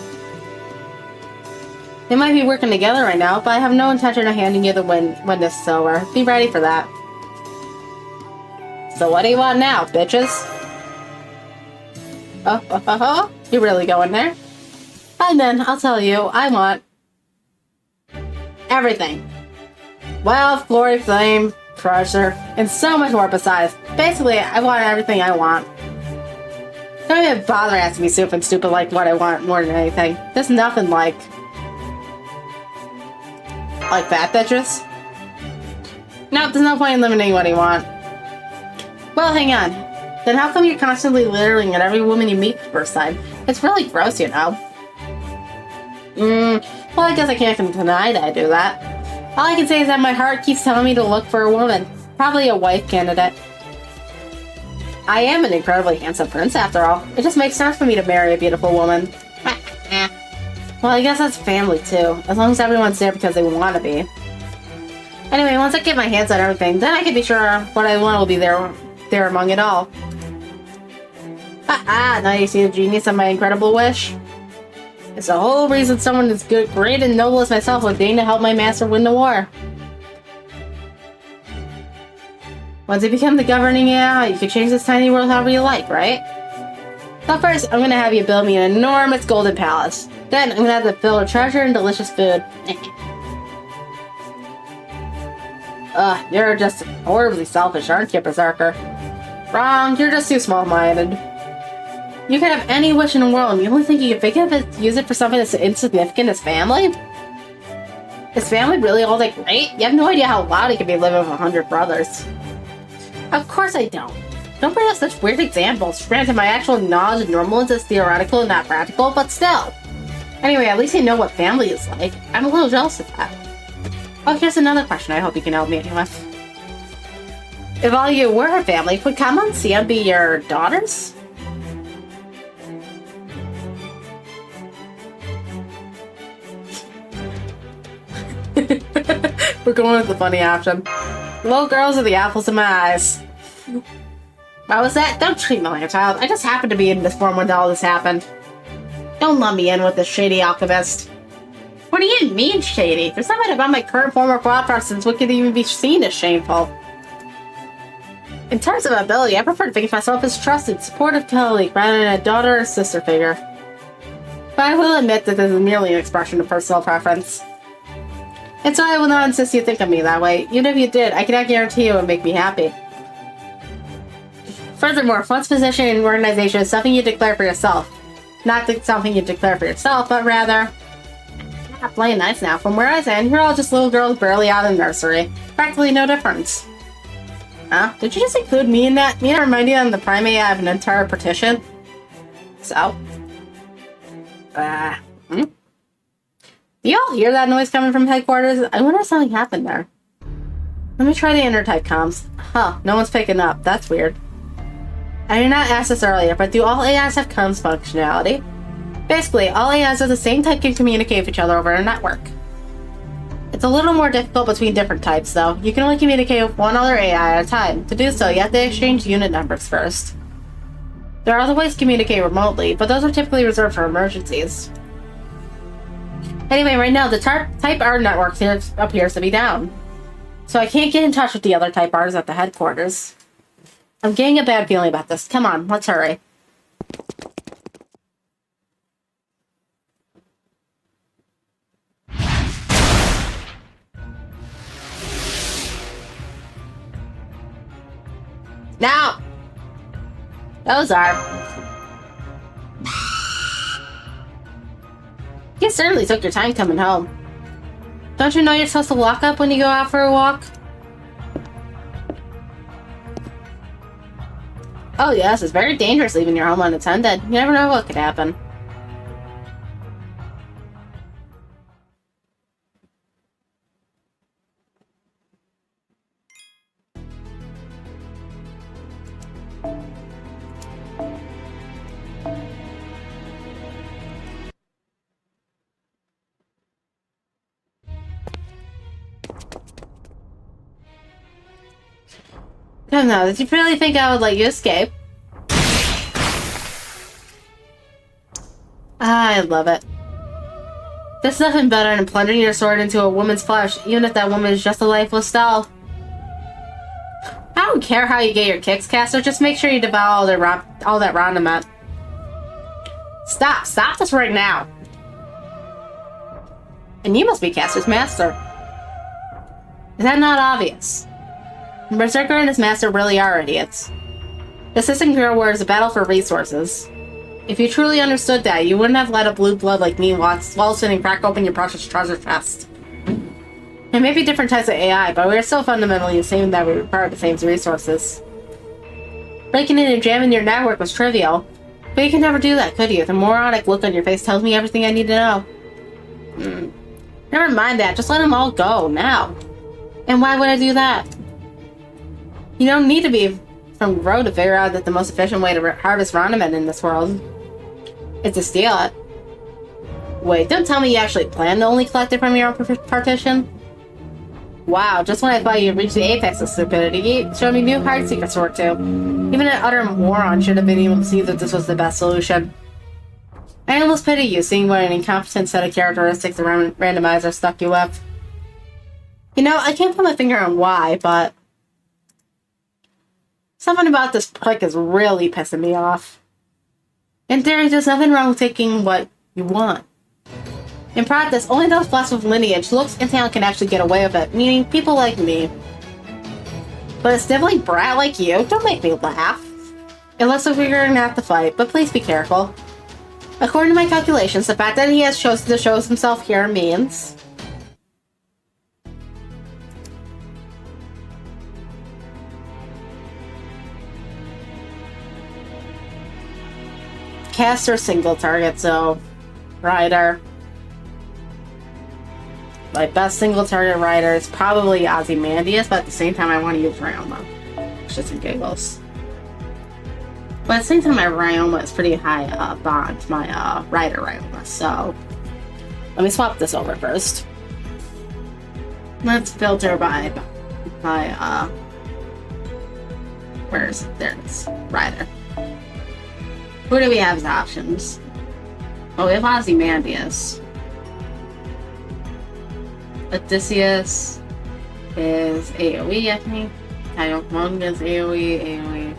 They might be working together right now, but I have no intention of handing you the win when this is over. Be ready for that. So what do you want now, bitches? Oh, you really going there? Fine then, I'll tell you. I want... everything. Wealth, glory, fame, pressure, and so much more besides. Basically, I want everything I want. Don't even bother asking me something stupid like what I want more than anything. There's nothing like fat bitches. Nope, there's no point in limiting what you want. Well, hang on. Then how come you're constantly littering at every woman you meet for the first time? It's really gross, you know. Well, I guess I can't deny that I do that. All I can say is that my heart keeps telling me to look for a woman. Probably a wife candidate. I am an incredibly handsome prince, after all. It just makes sense for me to marry a beautiful woman. Well, I guess that's family, too. As long as everyone's there because they want to be. Anyway, once I get my hands on everything, then I can be sure what I want will be there among it all. Now you see the genius of my incredible wish? It's the whole reason someone as good, great, and noble as myself would deign to help my master win the war. Once you become the governing AI, you can change this tiny world however you like, right? So first, I'm gonna have you build me an enormous golden palace. Then, I'm gonna have it filled with treasure and delicious food. You're just horribly selfish, aren't you, Berserker? Wrong, you're just too small-minded. You could have any wish in the world, and you only think you can think of it, use it for something as insignificant as family? Is family really all that great? You have no idea how loud it could be living with 100 brothers. Of course I don't. Don't bring up such weird examples. Granted, my actual knowledge of normalness is theoretical and not practical, but still. Anyway, at least you know what family is like. I'm a little jealous of that. Oh, here's another question I hope you can help me with. If all you were a family, would Kama and Sia be your daughters? We're going with the funny option. Little girls are the apples in my eyes. What was that? Don't treat me like a child. I just happened to be in this form when all this happened. Don't lump me in with this shady alchemist. What do you mean, shady? There's nothing about my current form of thought process what could even be seen as shameful. In terms of ability, I prefer to think of myself as a trusted, supportive colleague rather than a daughter or sister figure. But I will admit that this is merely an expression of personal preference. And so I will not insist you think of me that way. Even if you did, I cannot guarantee it would make me happy. Furthermore, one's position in an organization is something you declare for yourself. Not something you declare for yourself, but rather... I'm not playing nice now. From where I stand, you're all just little girls barely out of the nursery. Practically no difference. Huh? Did you just include me in that? Me and Hermione on the primate I have an entire petition? So? Do y'all hear that noise coming from headquarters? I wonder if something happened there. Let me try the intertype comms. Huh, no one's picking up. That's weird. I did not ask this earlier, but do all AIs have comms functionality? Basically, all AIs of the same type can communicate with each other over a network. It's a little more difficult between different types, though. You can only communicate with one other AI at a time. To do so, you have to exchange unit numbers first. There are other ways to communicate remotely, but those are typically reserved for emergencies. Anyway, right now, the Type R network here appears to be down. So I can't get in touch with the other Type Rs at the headquarters. I'm getting a bad feeling about this. Come on, let's hurry. Now! Those are. You certainly took your time coming home. Don't you know you're supposed to lock up when you go out for a walk? Oh yes, it's very dangerous leaving your home unattended. You never know what could happen. I don't know, did you really think I would let you escape? I love it. There's nothing better than plunging your sword into a woman's flesh, even if that woman is just a lifeless doll. I don't care how you get your kicks, Caster, just make sure you devour all that Rondamet. Stop this right now. And you must be Caster's master. Is that not obvious? Berserker and his master really are idiots. The Assistant Hero War is a battle for resources. If you truly understood that, you wouldn't have let a blue blood like me while sitting crack open your precious treasure chest. There may be different types of AI, but we are still fundamentally the same that we require the same resources. Breaking in and jamming your network was trivial, but you could never do that, could you? The moronic look on your face tells me everything I need to know. Never mind that, just let them all go, now. And why would I do that? You don't need to be from Road to figure out that the most efficient way to harvest Rondamet in this world is to steal it. Wait, don't tell me you actually plan to only collect it from your own partition? Wow, just when I thought you reached the apex of stupidity, you showed me new hard secrets to work to. Even an utter moron should have been able to see that this was the best solution. I almost pity you, seeing what an incompetent set of characteristics the randomizer stuck you with. You know, I can't put my finger on why, but something about this prick is really pissing me off. In theory, there's nothing wrong with taking what you want. In practice, only those blessed with lineage, looks, and talent can actually get away with it, meaning people like me. But a sniveling brat like you, don't make me laugh. Unless we're figuring out the fight, but please be careful. According to my calculations, the fact that he has chosen to show himself here means Caster single target, so Rider. My best single target rider is probably Ozymandias, but at the same time I want to use Ryoma. Just in giggles. But at the same time my Ryoma is pretty high bond to my rider Ryoma, so let me swap this over first. Let's filter by where is it? There it is. Rider. Who do we have as options? Oh, we have Ozymandias. Odysseus is AoE, I think. Tyopong is AoE.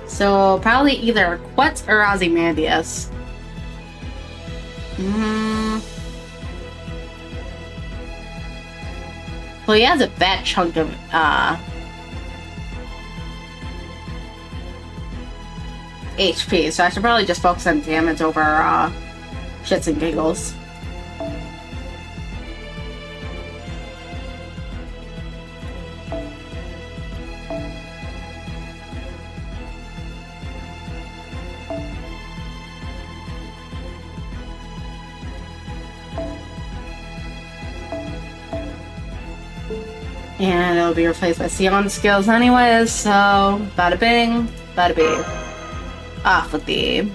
So, probably either Quetz or Ozymandias. Well, he has a fat chunk of, HP, so I should probably just focus on damage over, shits and giggles. And it'll be replaced by Sion skills anyways, so bada bing, bada bing. Off with the...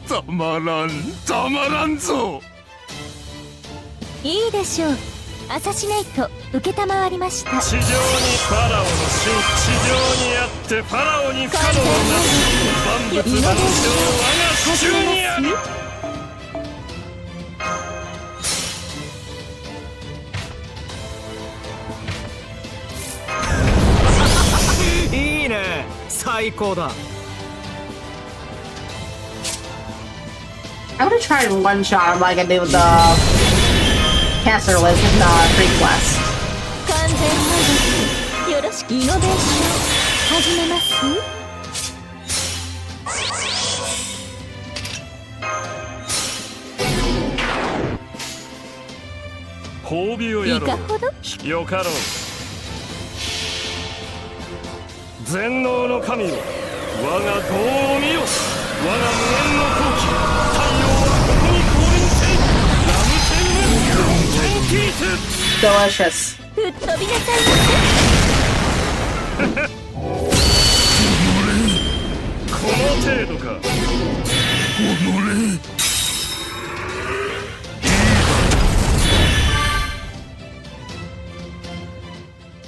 Tamaran zo! いいでしょう。アサシネイト承りました。地上にファラオの真、地上にあってファラオに不可能な万物万象我が手中にあり。いいね、最高だ。I would have tried one shot like I did with the Cancer List with the Free Quest. 完全配慮よろしく。イノベーション始めます。褒美をやろいかほど。う。よかろう。全能の神よ、我が業を見よ。我が無限の好機、太陽はここに降臨せい。ラムテンムテンピース。 Delicious. 吹っ飛びなさいませ。この程度か。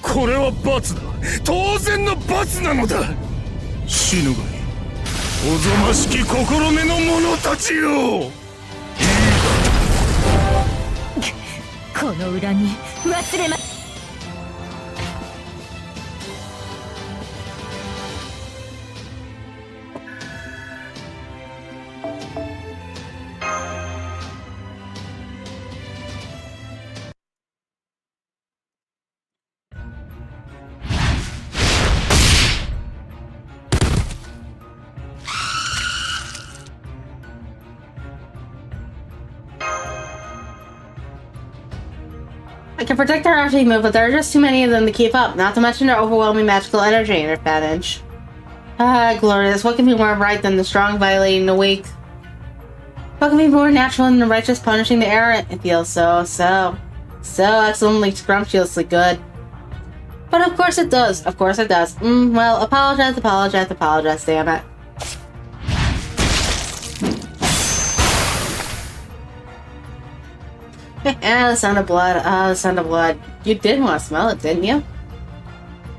これは罰だ。当然の罰なのだ。死ぬがいい。おぞましき心根の者たちよ。この恨み忘れま。I can predict their actually move, but there are just too many of them to keep up, not to mention their overwhelming magical energy and advantage. Ah, glorious. What can be more right than the strong violating the weak? What can be more natural than the righteous punishing the errant? It feels so excellently scrumptiously good. But of course it does. Of course it does. Well, apologize, damn it. Ah, the sound of blood. Ah, the sound of blood. You did want to smell it, didn't you?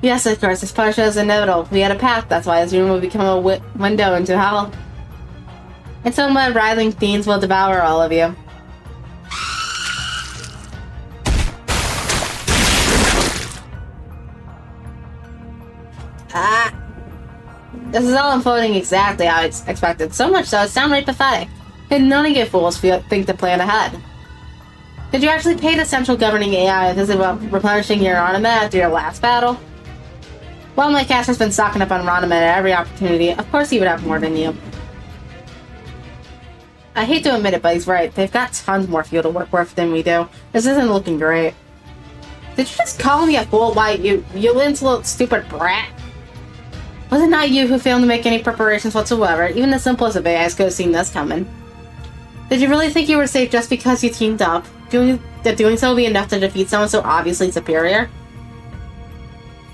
Yes, of course. This punishment is inevitable. We had a pact. That's why this room will become a window into hell. And some writhing fiends will devour all of you. Ah! This is all unfolding exactly how I expected. So much so, it's downright pathetic. And none of you fools think to plan ahead. Did you actually pay the central governing AI a visit about replenishing your ornament after your last battle? Well, my caster's been stocking up on ornament at every opportunity. Of course he would have more than you. I hate to admit it, but he's right. They've got tons more fuel to work with than we do. This isn't looking great. Did you just call me a fool? Why, you little stupid brat? Was it not you who failed to make any preparations whatsoever? Even the simplest of AIs could have seen this coming. Did you really think you were safe just because you teamed up? Doing so would be enough to defeat someone so obviously superior?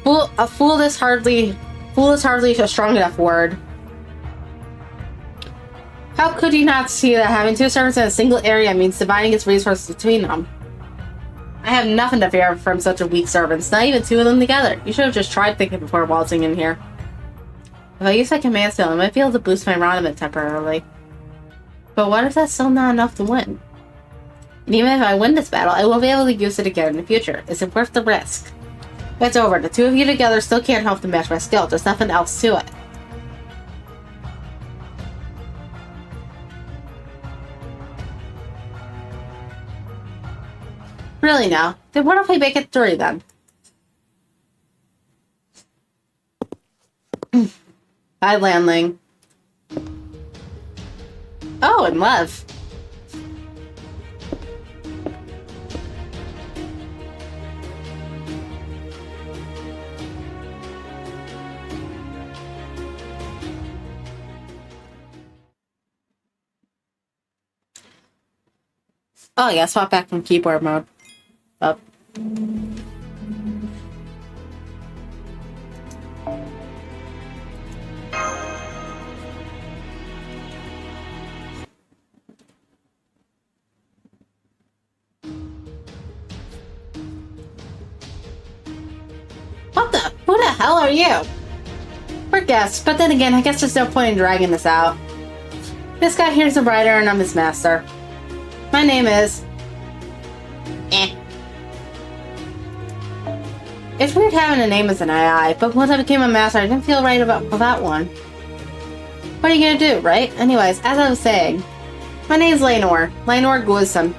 Fool is hardly a strong enough word. How could you not see that having two servants in a single area means dividing its resources between them? I have nothing to fear from such a weak servants, not even two of them together. You should have just tried thinking before waltzing in here. If I use my command skill, I might be able to boost my ornament temporarily. But what if that's still not enough to win? And even if I win this battle, I won't be able to use it again in the future. Is it worth the risk? It's over. The two of you together still can't help to match my skill. There's nothing else to it. Really now? Then what if we make it 3 then? Bye, Landling. Oh, and Lev. Oh yeah, swap back from keyboard mode. Up. What the? Who the hell are you? We're guests, but then again, I guess there's no point in dragging this out. This guy here's a rider and I'm his master. My name is... It's weird having a name as an AI, but once I became a master, I didn't feel right about one. What are you gonna do, right? Anyways, as I was saying, my name's Lenore. Lenore Guizson.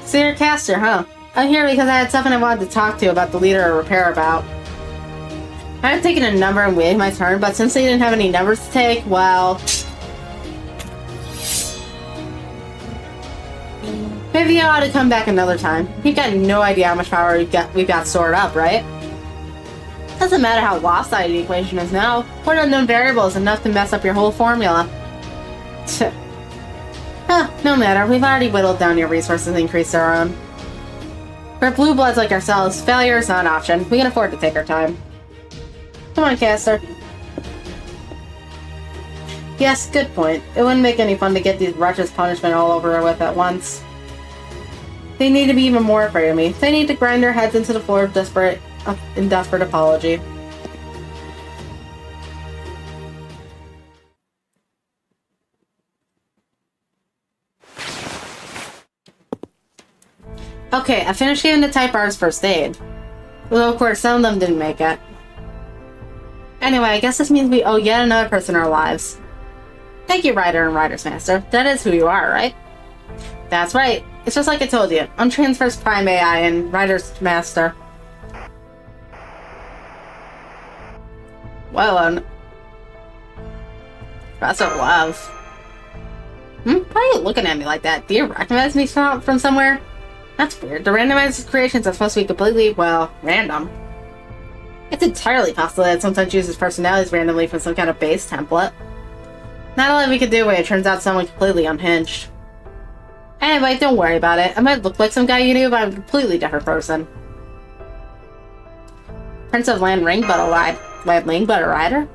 So you're a caster, huh? I'm here because I had something I wanted to talk to you about the leader of repair about. I had taken a number and waited my turn, but since they didn't have any numbers to take, well... maybe I ought to come back another time. You've got no idea how much power we've got stored up, right? Doesn't matter how lopsided the equation is now. One unknown variable is enough to mess up your whole formula. No matter, we've already whittled down your resources and increased our own. For blue bloods like ourselves, failure is not an option. We can afford to take our time. Come on, caster. Yes, good point. It wouldn't make any fun to get these wretches punishment all over with at once. They need to be even more afraid of me. They need to grind their heads into the floor in desperate apology. Okay, I finished giving the type R's first aid. Well, of course, some of them didn't make it. Anyway, I guess this means we owe yet another person our lives. Thank you, Rider and Rider's Master. That is who you are, right? That's right. It's just like I told you. I'm Transfer's Prime AI and Rider's Master. Well, Professor Love. Why are you looking at me like that? Do you recognize me from somewhere? That's weird. The randomized creations are supposed to be completely, well, random. It's entirely possible that it sometimes chooses personalities randomly from some kind of base template. Not a lot we could do when it turns out someone completely unhinged. Anyway, don't worry about it. I might look like some guy you knew, but I'm a completely different person. Prince of Land Ringbutter Rider?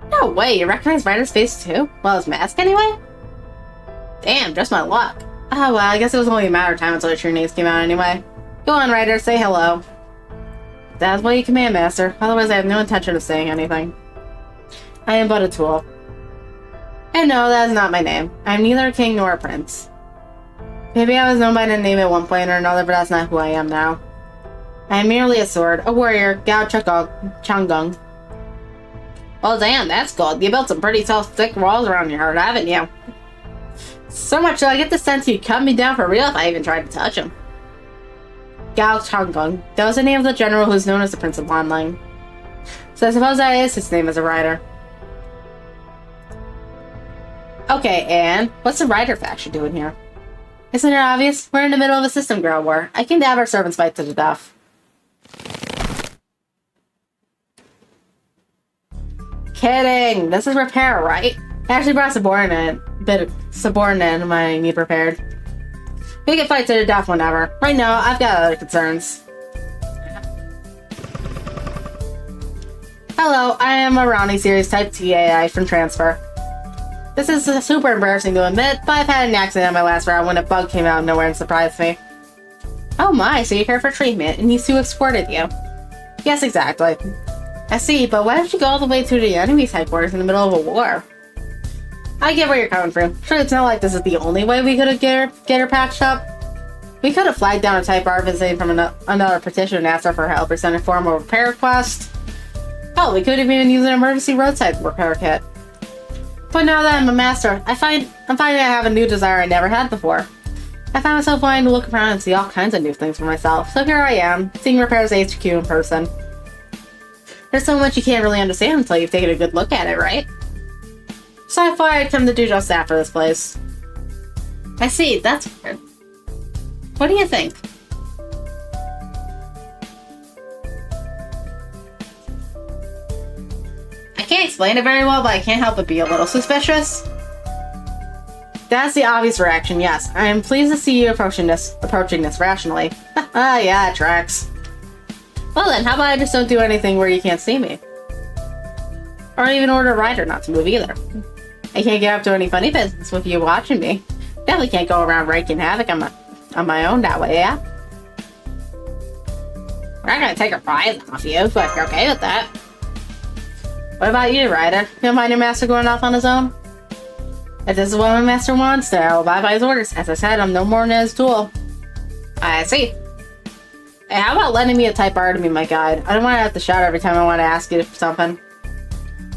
No way, you recognize Rider's face too? Well, his mask anyway? Damn, just my luck. Oh well, I guess it was only a matter of time until the true names came out anyway. Go on, Rider, say hello. That's what you command, Master. Otherwise, I have no intention of saying anything. I am but a tool. And no, that is not my name. I am neither a king nor a prince. Maybe I was known by the name at one point or another, but that's not who I am now. I am merely a sword, a warrior, Gao Changgung. Well, damn, that's good. You built some pretty tough, thick walls around your heart, haven't you? So much so I get the sense you'd cut me down for real if I even tried to touch him. Gao Changgung. That was the name of the general who's known as the Prince of Wanling. So I suppose that is his name as a rider. Okay, and what's the rider faction doing here? Isn't it obvious? We're in the middle of a system ground war. I came to have our servants fight to the death. Kidding! This is repair, right? I actually brought a bit of subordinate when I need prepared. We can fight to the death whenever. Right now, I've got other concerns. Hello, I am a Ronnie Series Type T AI from Transfer. This is super embarrassing to admit, but I've had an accident on my last round when a bug came out of nowhere and surprised me. Oh my, so you're here for treatment, and these two exported you. Yes, exactly. I see, but why did you go all the way to the enemy's headquarters in the middle of a war? I get where you're coming from. Sure, it's not like this is the only way we could have get her patched up. We could have flagged down a Type R visiting from another petition and asked her for help or sent a formal repair request. Hell, we could have even used an emergency roadside repair kit. But now that I'm a master, I'm finding I have a new desire I never had before. I found myself wanting to look around and see all kinds of new things for myself, so here I am, seeing Repairs HQ in person. There's so much you can't really understand until you've taken a good look at it, right? So I thought I'd come to do just that for this place. I see, that's weird. What do you think? I can't explain it very well, but I can't help but be a little suspicious. That's the obvious reaction, yes. I am pleased to see you approaching this rationally. Yeah, it tracks. Well then, how about I just don't do anything where you can't see me? Or even order a rider not to move either. I can't get up to any funny business with you watching me. Definitely can't go around wreaking havoc on my own that way, yeah? We're not gonna take a prize off you, but if you're okay with that. What about you, Ryder? You don't mind your master going off on his own? If this is what my master wants, then I'll abide by his orders. As I said, I'm no more than his tool. I see. Hey, how about letting me a type R to be my guide? I don't want to have to shout every time I want to ask you for something.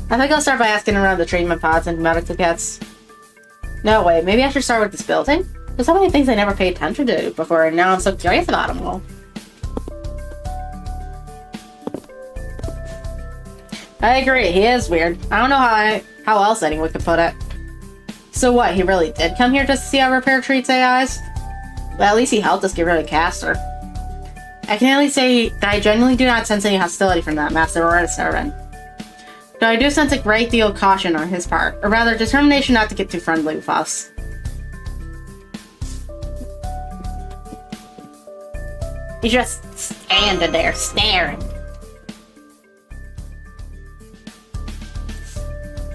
I think I'll start by asking around the treatment pods and medical kits. No, wait, maybe I should start with this building? There's so many things I never paid attention to before, and now I'm so curious about them all. I agree, he is weird. I don't know how else anyone could put it. So what, he really did come here just to see how Repair treats AIs? Well, at least he helped us get rid of Castor. I can at least say that I genuinely do not sense any hostility from that master or a servant. Though I do sense a great deal of caution on his part, or rather determination not to get too friendly with us. He's just standing there, staring.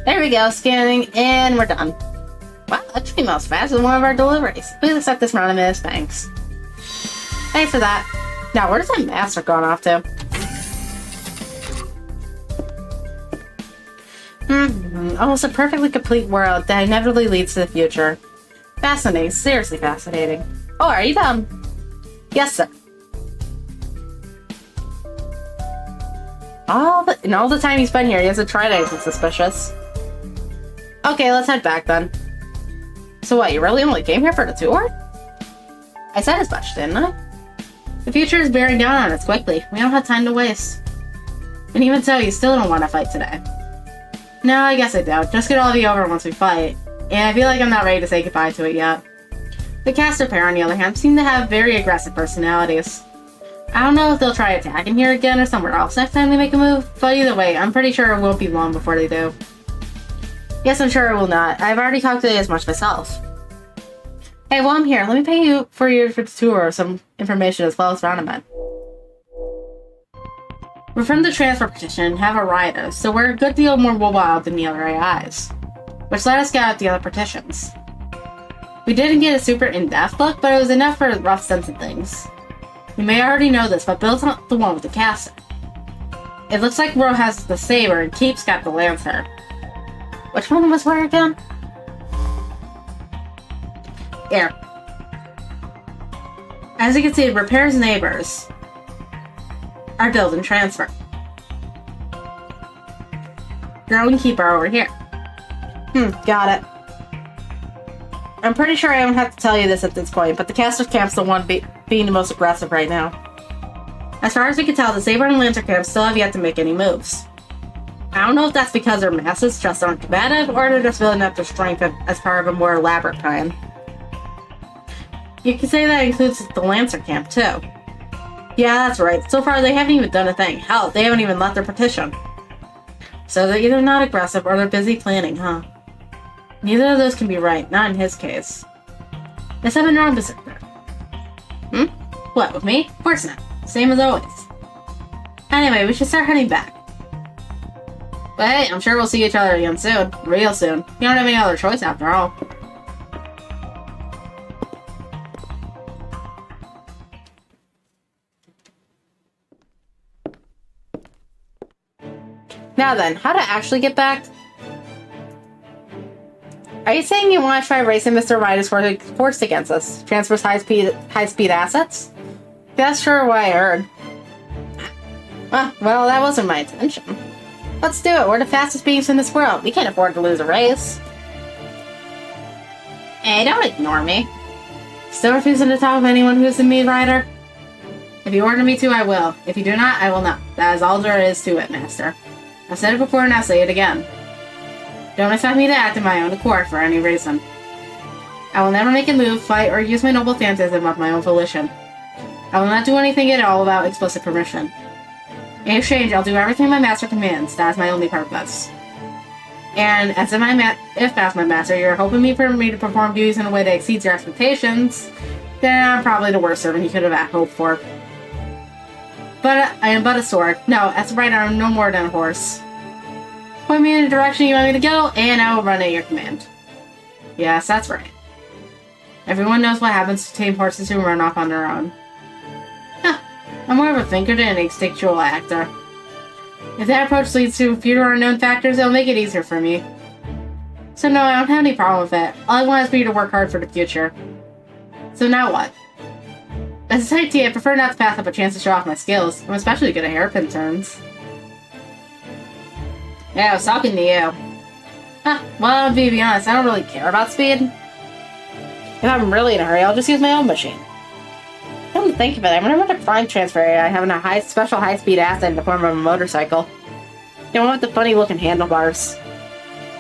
There we go, scanning, and we're done. Wow, that came out faster than one of our deliveries. Please accept this round of minutes, thanks. Thanks for that. Now, where does that master gone off to? Almost a perfectly complete world that inevitably leads to the future. Fascinating, seriously fascinating. Oh, are you done? Yes, sir. All the time he's been here, he hasn't tried anything suspicious. Okay, let's head back then. So what, you really only came here for the tour? I said as much, didn't I? The future is bearing down on us quickly. We don't have time to waste. And even so, you still don't want to fight today. No, I guess I don't. Just get all of you over once we fight. And I feel like I'm not ready to say goodbye to it yet. The Castor pair, on the other hand, seem to have very aggressive personalities. I don't know if they'll try attacking here again or somewhere else next time they make a move, but either way, I'm pretty sure it won't be long before they do. Yes, I'm sure it will not. I've already calculated as much myself. Hey, while I'm here, let me pay you for the tour of some information as well as roundabout. We're from the transfer petition and have a rider, so we're a good deal more mobile than the other AIs, which let us get out the other petitions. We didn't get a super in-depth look, but it was enough for a rough sense of things. You may already know this, but Bill's not the one with the castle. It looks like Ro has the saber and Keep's got the lancer. Which one was where again? Here. As you can see, Repair's neighbors are Build and Transfer. Girl and Keep are over here. Got it. I'm pretty sure I don't have to tell you this at this point, but the Castor Camp's the one being the most aggressive right now. As far as we can tell, the Saber and Lancer Camp still have yet to make any moves. I don't know if that's because their masses just aren't combative, or they're just building up their strength as part of a more elaborate plan. You can say that includes the Lancer Camp, too. Yeah, that's right. So far, they haven't even done a thing. Hell, they haven't even left their petition. So they're either not aggressive, or they're busy planning, huh? Neither of those can be right, not in his case. Guess I've been wrong, Berserker. What, with me? Of course not. Same as always. Anyway, we should start heading back. But hey, I'm sure we'll see each other again soon. Real soon. You don't have any other choice after all. Now then, how to actually get back? Are you saying you want to try racing Mr. Ryder's force against us? Transfers high-speed assets? That's sure what I heard. Well, that wasn't my intention. Let's do it. We're the fastest beings in this world. We can't afford to lose a race. Hey, don't ignore me. Still refusing to talk with anyone who's the meat rider? If you order me to, I will. If you do not, I will not. That is all there is to it, Master. I've said it before and I'll say it again. Don't expect me to act in my own accord for any reason. I will never make a move, fight, or use my noble phantasm of my own volition. I will not do anything at all without explicit permission. In exchange, I'll do everything my master commands. That is my only purpose. And as if as my master, you're hoping for me to perform duties in a way that exceeds your expectations, then I'm probably the worst servant you could have hoped for. But I am but a sword. No, as a rider, I'm no more than a horse. Point me in the direction you want me to go, and I will run at your command. Yes, that's right. Everyone knows what happens to tame horses who run off on their own. Huh. I'm more of a thinker than an instinctual actor. If that approach leads to fewer unknown factors, it'll make it easier for me. So no, I don't have any problem with it. All I want is for you to work hard for the future. So now what? As a IT, I prefer not to pass up a chance to show off my skills. I'm especially good at hairpin turns. Yeah, I was talking to you. Huh, well, to be honest, I don't really care about speed. If I'm really in a hurry, I'll just use my own machine. Come to think of it, I wonder what the prime transfer area having a special high-speed asset in the form of a motorcycle. You know, with the funny-looking handlebars.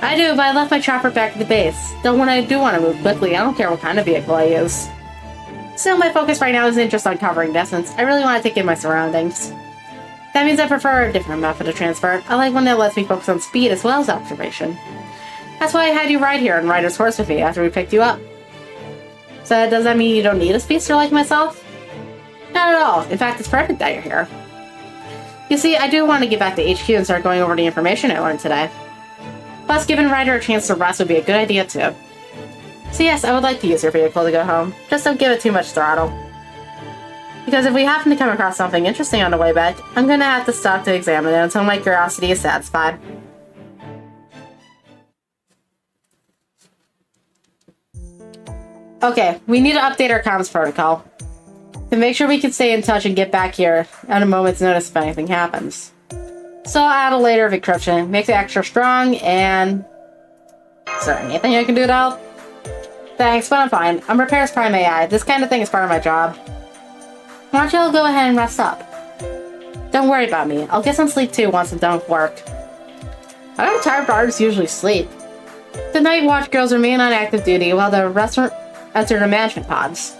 I do, but I left my chopper back at the base. Though when I do want to move quickly, I don't care what kind of vehicle I use. Still, my focus right now isn't just on covering distance. I really want to take in my surroundings. That means I prefer a different method of transfer. I like one that lets me focus on speed as well as observation. That's why I had you ride here on Rider's Horse with me after we picked you up. So does that mean you don't need a speedster like myself? Not at all. In fact, it's perfect that you're here. You see, I do want to get back to HQ and start going over the information I learned today. Plus, giving Ryder a chance to rest would be a good idea too. So yes, I would like to use your vehicle to go home. Just don't give it too much throttle. Because if we happen to come across something interesting on the way back, I'm gonna have to stop to examine it until my curiosity is satisfied. Okay, we need to update our comms protocol. To make sure we can stay in touch and get back here at a moment's notice if anything happens. So I'll add a layer of encryption, makes it extra strong, and... Is there anything I can do to help? Thanks, but I'm fine. I'm Repair's Prime AI. This kind of thing is part of my job. Why don't you all go ahead and rest up? Don't worry about me. I'll get some sleep too once I'm done with work. How do tired artists usually sleep? The night watch girls remain on active duty while the restaurant enter the management pods.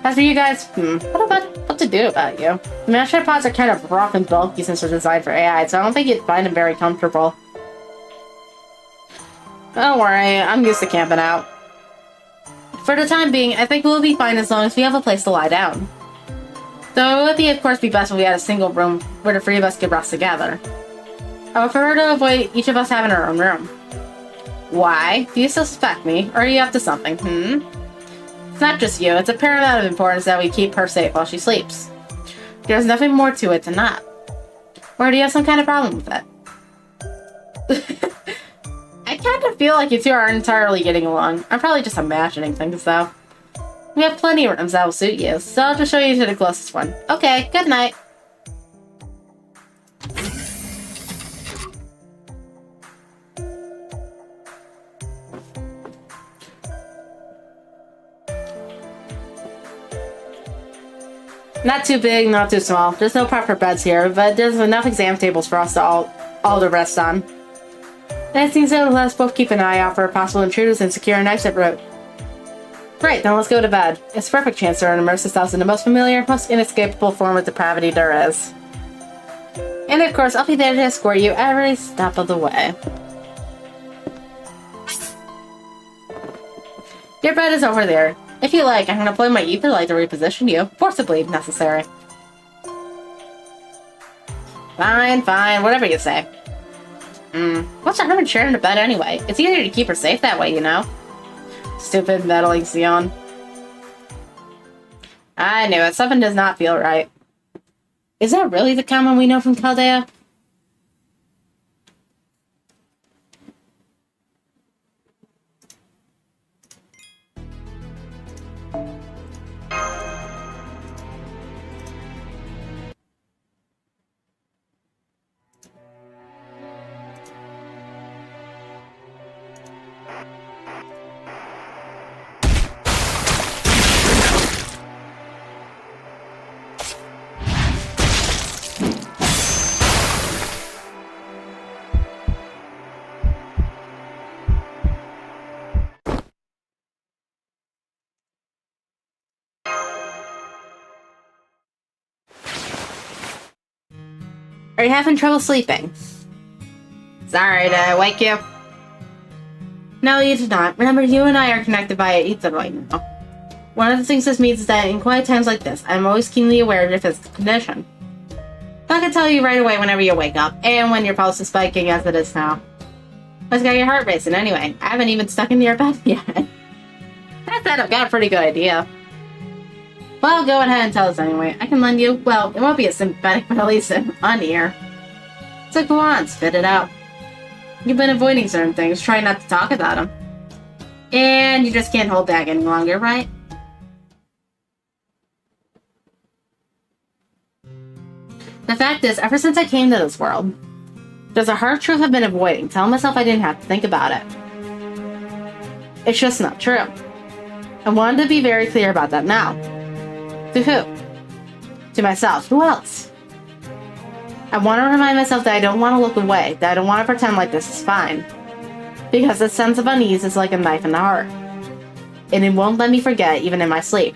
As for you guys, what to do about you? The management pods are kind of rough and bulky since they're designed for AI, so I don't think you'd find them very comfortable. Don't worry, I'm used to camping out. For the time being, I think we'll be fine as long as we have a place to lie down. Though it would of course be best if we had a single room where the three of us could rest together. I would prefer to avoid each of us having our own room. Why? Do you still suspect me? Or are you up to something, It's not just you, it's of paramount importance that we keep her safe while she sleeps. There's nothing more to it than that. Or do you have some kind of problem with it? I kind of feel like you two aren't entirely getting along. I'm probably just imagining things though. We have plenty of rooms that will suit you, so I'll just show you to the closest one. Okay, good night. Not too big, not too small. There's no proper beds here, but there's enough exam tables for us to all to rest on. That seems to let us both keep an eye out for possible intruders and secure an exit route. Right, then let's go to bed. It's a perfect chance to immerse ourselves in the most familiar, most inescapable form of depravity there is. And of course, I'll be there to escort you every step of the way. Your bed is over there. If you like, I'm gonna play my ether light to reposition you, forcibly if necessary. Fine, whatever you say. What's the harm in sharing a bed anyway? It's easier to keep her safe that way, you know? Stupid meddling Sion. I knew it. Something does not feel right. Is that really the common we know from Chaldea? Are you having trouble sleeping? Sorry, did I wake you? No, you did not. Remember, you and I are connected via ether right now. One of the things this means is that in quiet times like this, I'm always keenly aware of your physical condition. I can tell you right away whenever you wake up, and when your pulse is spiking as it is now. What's got your heart racing anyway? I haven't even stuck into your bed yet. That's that, I've got a pretty good idea. Well, go ahead and tell us anyway. I can lend you, well, it won't be a sympathetic, but at least an ear. So go on, spit it out. You've been avoiding certain things, trying not to talk about them. And you just can't hold back any longer, right? The fact is, ever since I came to this world, there's a hard truth I've been avoiding, telling myself I didn't have to think about it. It's just not true. I wanted to be very clear about that now. To who? To myself. Who else? I want to remind myself that I don't want to look away, that I don't want to pretend like this is fine. Because this sense of unease is like a knife in the heart. And it won't let me forget, even in my sleep.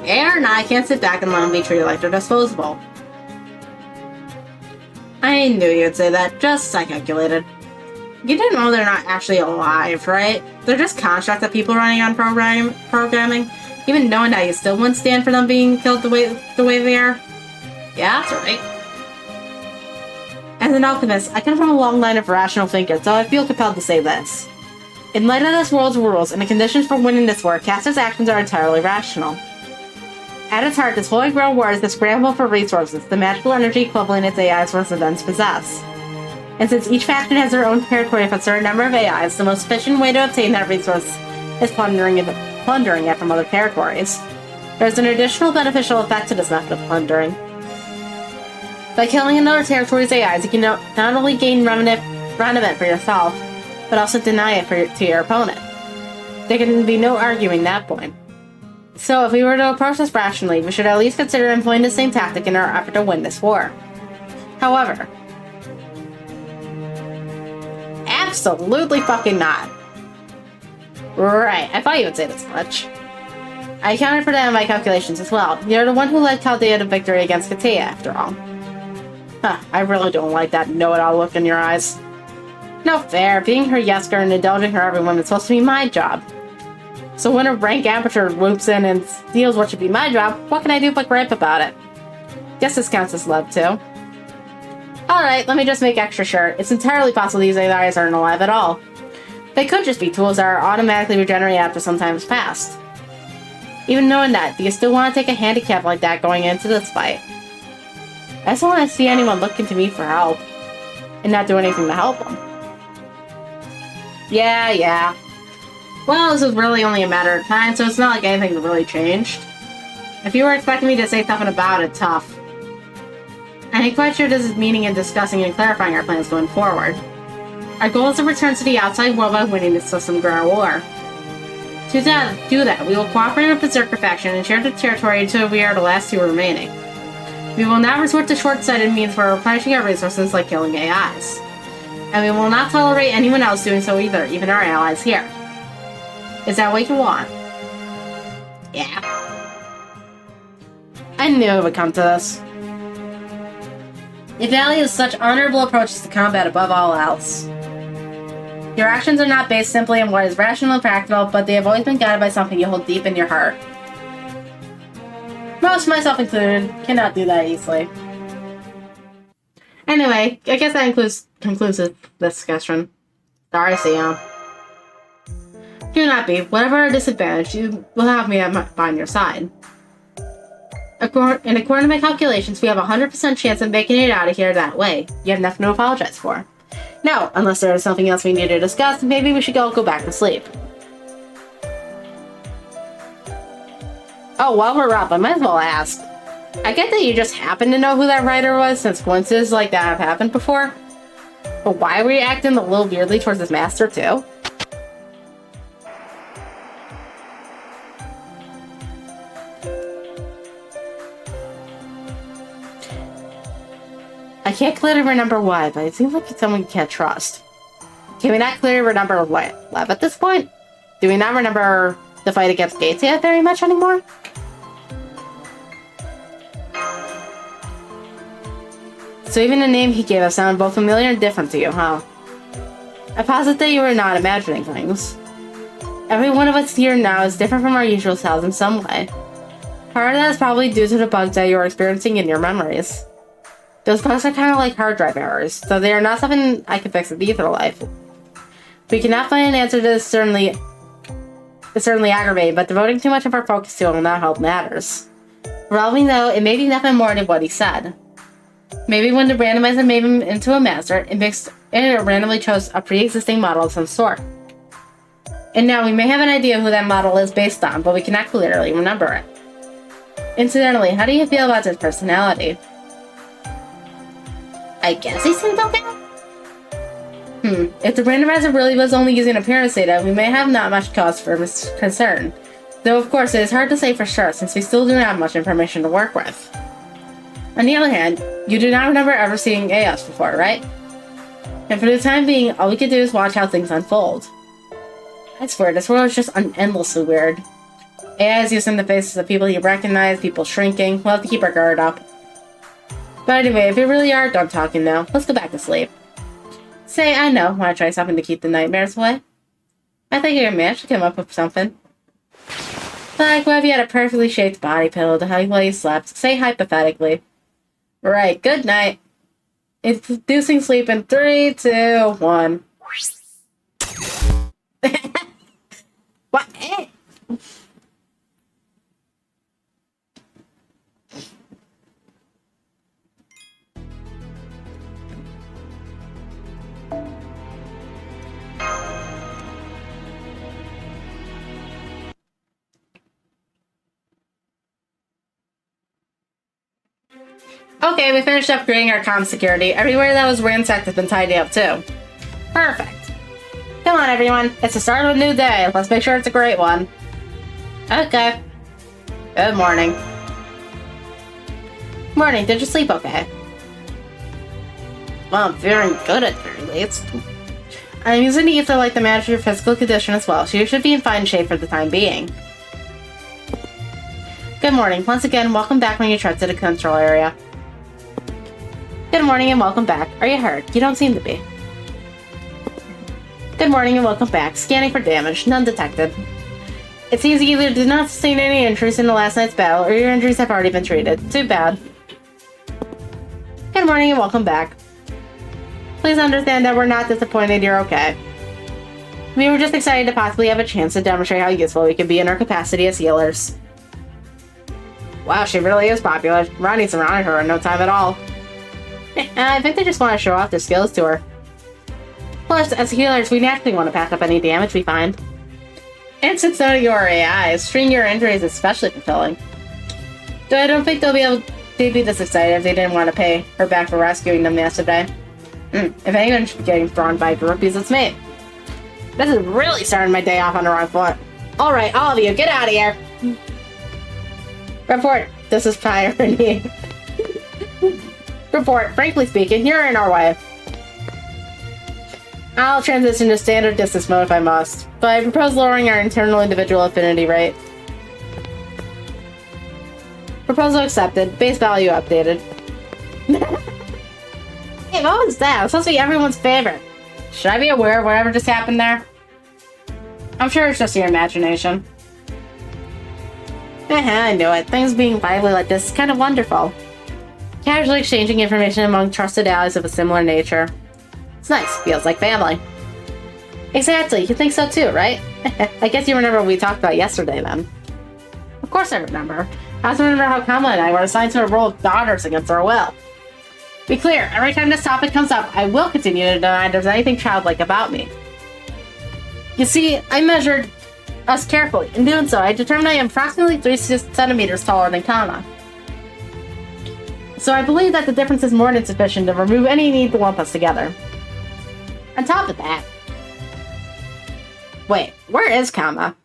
Air and I can't sit back and let them be treated like they're disposable. I knew you'd say that, just as I calculated. You didn't know they're not actually alive, right? They're just constructs that people running on programming. Even knowing that, you still wouldn't stand for them being killed the way they are? Yeah, that's right. As an alchemist, I come from a long line of rational thinkers, so I feel compelled to say this. In light of this world's rules and the conditions for winning this war, Caster's actions are entirely rational. At its heart, this holy grail war is the scramble for resources, the magical energy equivalent its AI's residents possess. And since each faction has their own territory of a certain number of AIs, the most efficient way to obtain that resource is plundering it from other territories. There's an additional beneficial effect to this method of plundering. By killing another territory's AIs, you can not only gain remnant for yourself, but also deny it to your opponent. There can be no arguing that point. So if we were to approach this rationally, we should at least consider employing the same tactic in our effort to win this war. However, absolutely fucking not. Right, I thought you would say this much. I accounted for that in my calculations as well. You're the one who led Chaldea to victory against Katea, after all. Huh, I really don't like that know-it-all look in your eyes. No fair, being her Yesker and indulging her every whim is supposed to be my job. So when a rank amateur whoops in and steals what should be my job, what can I do but gripe about it? Guess this counts as love, too. Alright, let me just make extra sure. It's entirely possible these AIs aren't alive at all. They could just be tools that are automatically regenerated after some time has passed. Even knowing that, do you still want to take a handicap like that going into this fight? I just don't want to see anyone looking to me for help, and not do anything to help them. Yeah. Well, this was really only a matter of time, so it's not like anything really changed. If you were expecting me to say something about it, tough. I ain't quite sure this is meaning in discussing and clarifying our plans going forward. Our goal is to return to the outside world by winning this system ground war. To do that, we will cooperate with Berserker faction and share the territory until we are the last two remaining. We will not resort to short-sighted means for replenishing our resources like killing AIs. And we will not tolerate anyone else doing so either, even our allies here. Is that what you want? Yeah. I knew it would come to this. It values such honorable approaches to combat above all else. Your actions are not based simply on what is rational and practical, but they have always been guided by something you hold deep in your heart. Most, myself included, cannot do that easily. Anyway, I guess that concludes this discussion. Sorry, Sion. Do not be. Whatever our disadvantage, you will have me on your side. According to my calculations, we have a 100% chance of making it out of here that way. You have nothing to apologize for. No, unless there is something else we need to discuss, maybe we should go back to sleep. Oh, while we're up, I might as well ask. I get that you just happen to know who that writer was, since coincidences like that have happened before. But why were you acting a little weirdly towards his master, too? I can't clearly remember why, but it seems like it's someone you can't trust. Can we not clearly remember what Lev at this point? Do we not remember the fight against Gatea very much anymore? So even the name he gave us sounded both familiar and different to you, huh? I posit that you were not imagining things. Every one of us here now is different from our usual selves in some way. Part of that is probably due to the bugs that you are experiencing in your memories. Those bugs are kind of like hard drive errors, so they are not something I can fix in either life. We cannot find an answer to this certainly aggravating, but devoting too much of our focus to it will not help matters. For all we know, it may be nothing more than what he said. Maybe when the randomizer made him into a master, it randomly chose a pre-existing model of some sort. And now we may have an idea who that model is based on, but we cannot clearly remember it. Incidentally, how do you feel about his personality? I guess he seemed okay? If the randomizer really was only using appearance data, we may have not much cause for concern. Though of course it is hard to say for sure since we still do not have much information to work with. On the other hand, you do not remember ever seeing AS before, right? And for the time being, all we can do is watch how things unfold. I swear, this world is just endlessly weird. AI is using the faces of people you recognize, people shrinking. We'll have to keep our guard up. But anyway, if we really are done talking now, let's go back to sleep. Say, I know, want to try something to keep the nightmares away? I think you managed to come up with something. Like, what if you had a perfectly shaped body pillow to help you while you slept? Say hypothetically. Right, good night. Inducing sleep in 3, 2, 1. What? Okay, we finished upgrading our comm security. Everywhere that was ransacked has been tidied up too. Perfect. Come on, everyone. It's the start of a new day. Let's make sure it's a great one. Okay. Good morning. Morning. Did you sleep okay? Well, I'm feeling good at very least. I'm using the ether like to manage your physical condition as well, so you should be in fine shape for the time being. Good morning. Once again, welcome back when you tread to the control area. Good morning and welcome back. Are you hurt? You don't seem to be. Good morning and welcome back. Scanning for damage. None detected. It seems you either did not sustain any injuries in the last night's battle, or your injuries have already been treated. Too bad. Good morning and welcome back. Please understand that we're not disappointed you're okay. We were just excited to possibly have a chance to demonstrate how useful we can be in our capacity as healers. Wow, she really is popular. Ronnie surrounded her in no time at all. I think they just want to show off their skills to her. Plus, as healers, we naturally want to pass up any damage we find. And since none of you are AIs, treating your injuries is especially fulfilling. Though I don't think they'd be this excited if they didn't want to pay her back for rescuing them yesterday. If anyone should be getting thrown by groupies, it's me. This is really starting my day off on the wrong foot. Alright, all of you, get out of here! Report, this is Pyronine. Report, frankly speaking, you're in our way. I'll transition to standard distance mode if I must, but I propose lowering our internal individual affinity rate. Proposal accepted. Base value updated. Hey, what was that? It was supposed to be everyone's favorite. Should I be aware of whatever just happened there? I'm sure it's just your imagination. I knew it. Things being lively like this is kind of wonderful. Casually exchanging information among trusted allies of a similar nature. It's nice. Feels like family. Exactly. You think so too, right? I guess you remember what we talked about yesterday then. Of course I remember. I also remember how Kama and I were assigned to a role of daughters against our will. Be clear, every time this topic comes up, I will continue to deny there's anything childlike about me. You see, I measured us carefully. In doing so, I determined I am approximately 3 centimeters taller than Kama. So I believe that the difference is more than sufficient to remove any need to lump us together. On top of that... Wait, where is Kama?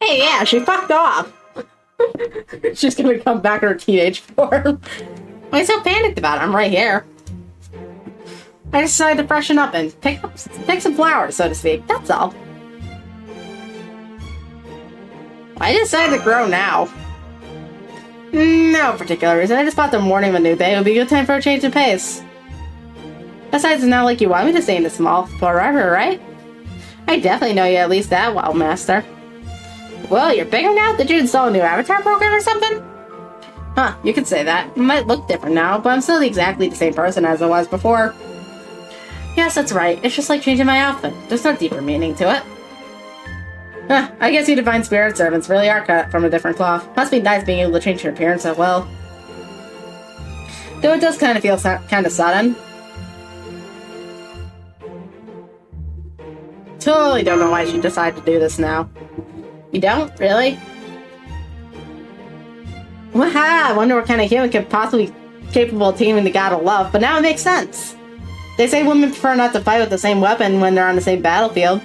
Hey, yeah, she fucked off! She's gonna come back in her teenage form. Why are you so panicked about it? I'm right here. I decided to freshen up and pick some flowers, so to speak. That's all. I decided to grow now. No particular reason. I just thought the morning of a new day would be a good time for a change of pace. Besides, it's not like you want me to stay in this small forever, right? I definitely know you at least that well, Master. Well, you're bigger now? Did you install a new avatar program or something? Huh, you could say that. It might look different now, but I'm still exactly the same person as I was before. Yes, that's right. It's just like changing my outfit. There's no deeper meaning to it. Huh, I guess you divine spirit servants really are cut from a different cloth. Must be nice being able to change your appearance so well. Though it does kind of feel kind of sudden. Totally don't know why she decided to do this now. You don't? Really? Waha! I wonder what kind of human could possibly be capable of taming the god of love, but now it makes sense. They say women prefer not to fight with the same weapon when they're on the same battlefield.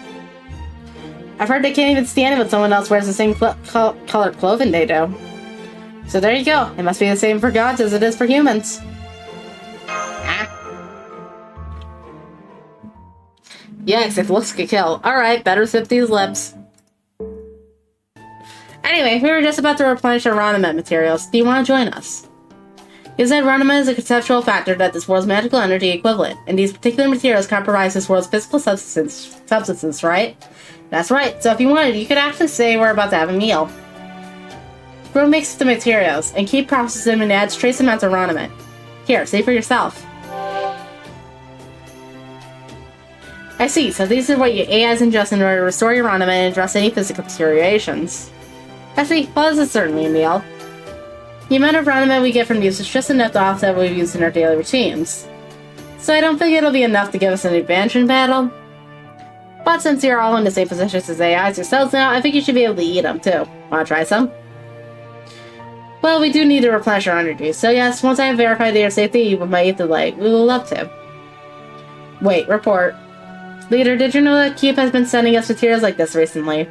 I've heard they can't even stand it when someone else wears the same colored clothing they do. So there you go. It must be the same for gods as it is for humans. Yikes, if looks could kill. Alright, better sip these lips. Anyway, we were just about to replenish our Raniment materials. Do you want to join us? You said Raniment is a conceptual factor that this world's magical energy equivalent, and these particular materials comprise this world's physical substance, right? That's right, so if you wanted, you could actually say we're about to have a meal. Grow mix the materials, and keep processing them and add trace amounts of Raniment. Here, see for yourself. I see, so these are what your AIs ingest in order to restore your Raniment and address any physical deteriorations. I see, well this is certainly a meal. The amount of Raniment we get from these is just enough to offset what we've used in our daily routines. So I don't think it'll be enough to give us an advantage in battle. But since you're all in the same positions as AIs yourselves now, I think you should be able to eat them too. Wanna try some? Well, we do need to replenish our energy, so yes, once I have verified their safety with my eighth leg, we will love to. Wait, report. Leader, did you know that Keep has been sending us materials like this recently?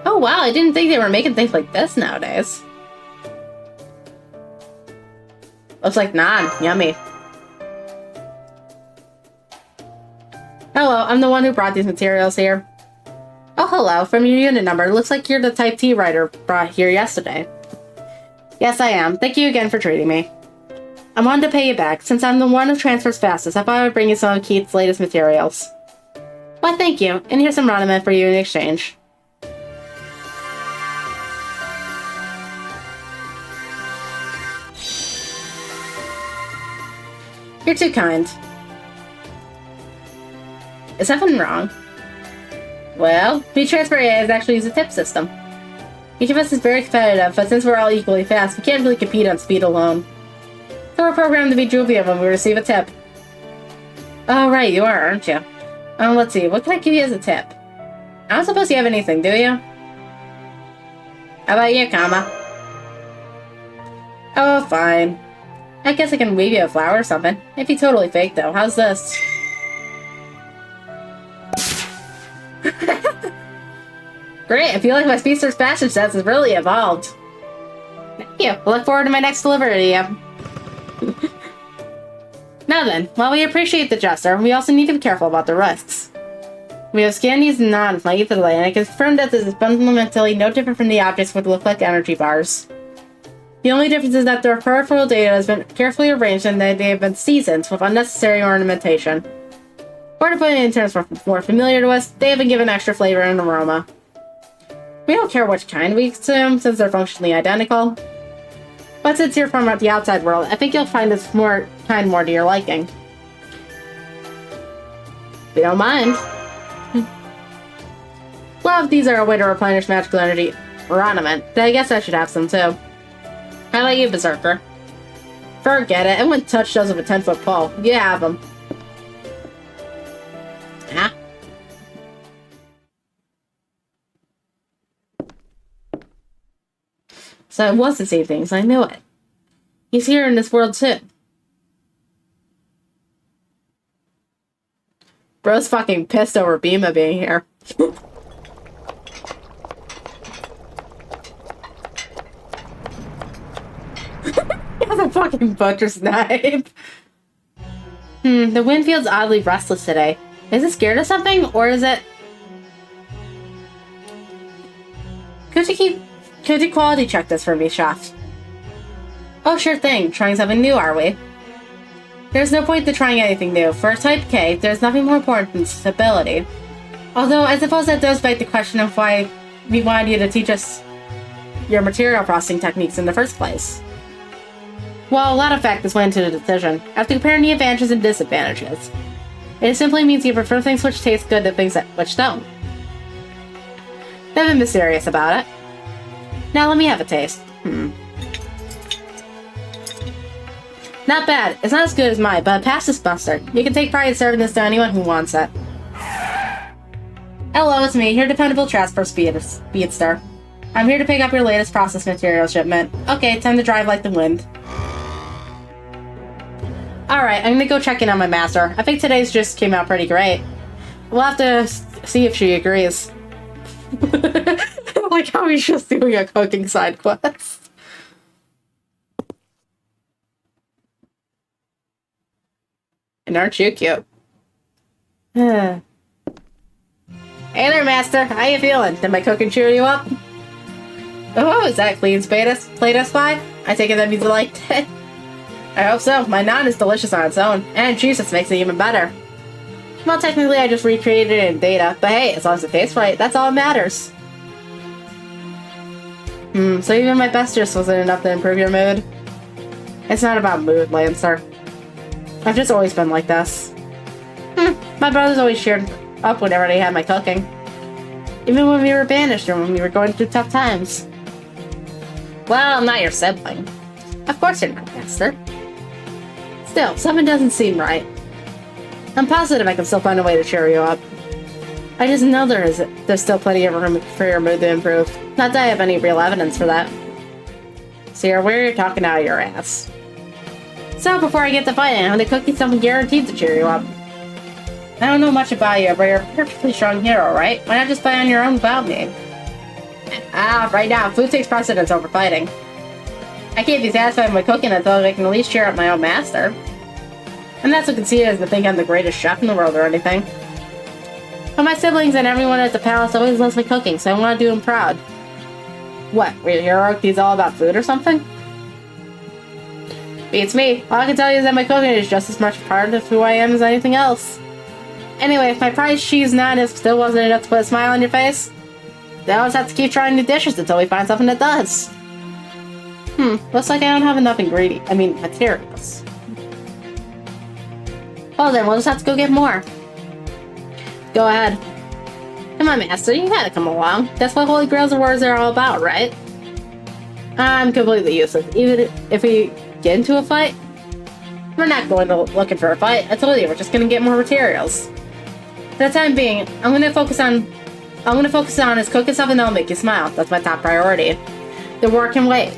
Oh wow, I didn't think they were making things like this nowadays. Looks like naan. Yummy. Hello, I'm the one who brought these materials here. Oh, hello. From your unit number, looks like you're the Type T writer brought here yesterday. Yes, I am. Thank you again for treating me. I wanted to pay you back. Since I'm the one who transfers fastest, I thought I would bring you some of Keith's latest materials. Why, thank you. And here's some Raniment for you in exchange. You're too kind. Is something wrong? Well, we transfer AIs actually use a tip system. Each of us is very competitive, but since we're all equally fast, we can't really compete on speed alone. So we're programmed to be jovial when we receive a tip. Oh, right, you are, aren't you? Let's see, what can I give you as a tip? I don't suppose you have anything, do you? How about you, Kama? Oh, fine. I guess I can weave you a flower or something. It'd be totally fake, though. How's this? Great, I feel like my speedster's fashion sense has really evolved. Thank you. I look forward to my next delivery to you. Now then, while we appreciate the gesture, we also need to be careful about the risks. We have scanned these naan with my ether light, and I confirmed that this is fundamentally no different from the objects which look like energy bars. The only difference is that their peripheral data has been carefully arranged and that they have been seasoned with unnecessary ornamentation. Or to put it in terms more familiar to us, they have been given extra flavor and aroma. We don't care which kind we consume, since they're functionally identical. But since you're from the outside world, I think you'll find this kind more to your liking. We don't mind. Well, if these are a way to replenish magical energy Raniment, then I guess I should have some too. How about you, Berserker? Forget it, I wouldn't touch those with a 10-foot pole. You have them. Huh? So it was the same things, I knew it. He's here in this world too. Bro's fucking pissed over Bima being here. He has a fucking butcher's knife. The wind feels oddly restless today. Is it scared of something, or is it... Could you quality check this for me, Chef? Oh, sure thing. Trying something new, are we? There's no point to trying anything new. For a Type K, there's nothing more important than stability. Although, I suppose that does beg the question of why we wanted you to teach us your material processing techniques in the first place. Well, a lot of factors went into the decision. After comparing the advantages and disadvantages, it simply means you prefer things which taste good to things which don't. Nothing mysterious about it. Now let me have a taste. Not bad. It's not as good as mine, but past this mustard. You can take pride in serving this to anyone who wants it. Hello, it's me, your dependable transport speedster. I'm here to pick up your latest process material shipment. Okay, time to drive like the wind. Alright, I'm gonna go check in on my master. I think today's just came out pretty great. We'll have to see if she agrees. Like how he's just doing a cooking side quest. And aren't you cute? Hey there, Master. How you feeling? Did my cooking cheer you up? Oh, is that clean Play-Doh pie? I take it that means you liked it. I hope so. My naan is delicious on its own, and Jesus makes it even better. Well, technically I just recreated it in data, but hey, as long as it tastes right, that's all that matters. So even my best just wasn't enough to improve your mood? It's not about mood, Lancer. I've just always been like this. My brothers always cheered up whenever they had my cooking. Even when we were banished or when we were going through tough times. Well, I'm not your sibling. Of course you're not, Master. Still, something doesn't seem right. I'm positive I can still find a way to cheer you up. I just know there's still plenty of room for your mood to improve. Not that I have any real evidence for that. So you're aware you're talking out of your ass. So before I get to fighting, I'm gonna cook you something guaranteed to cheer you up. I don't know much about you, but you're a perfectly strong hero, right? Why not just fight on your own without me? Right now, food takes precedence over fighting. I can't be satisfied with my cooking until I can at least cheer up my own master. I'm not so conceited as to think I'm the greatest chef in the world or anything. But my siblings and everyone at the palace always loves my cooking, so I want to do them proud. What, were your hierarchies all about food or something? Beats me. All I can tell you is that my cooking is just as much part of who I am as anything else. Anyway, if my prize cheese naan still wasn't enough to put a smile on your face, then I'll just have to keep trying new dishes until we find something that does. Looks like I don't have enough materials. Well then, we'll just have to go get more. Go ahead. Come on, Master, you gotta come along. That's what Holy Grails and Wars are all about, right? I'm completely useless. Even if we get into a fight, we're not going to looking for a fight. I told you, we're just gonna get more materials. For the time being, I'm gonna focus on is cooking something that'll make you smile. That's my top priority. The war can wait.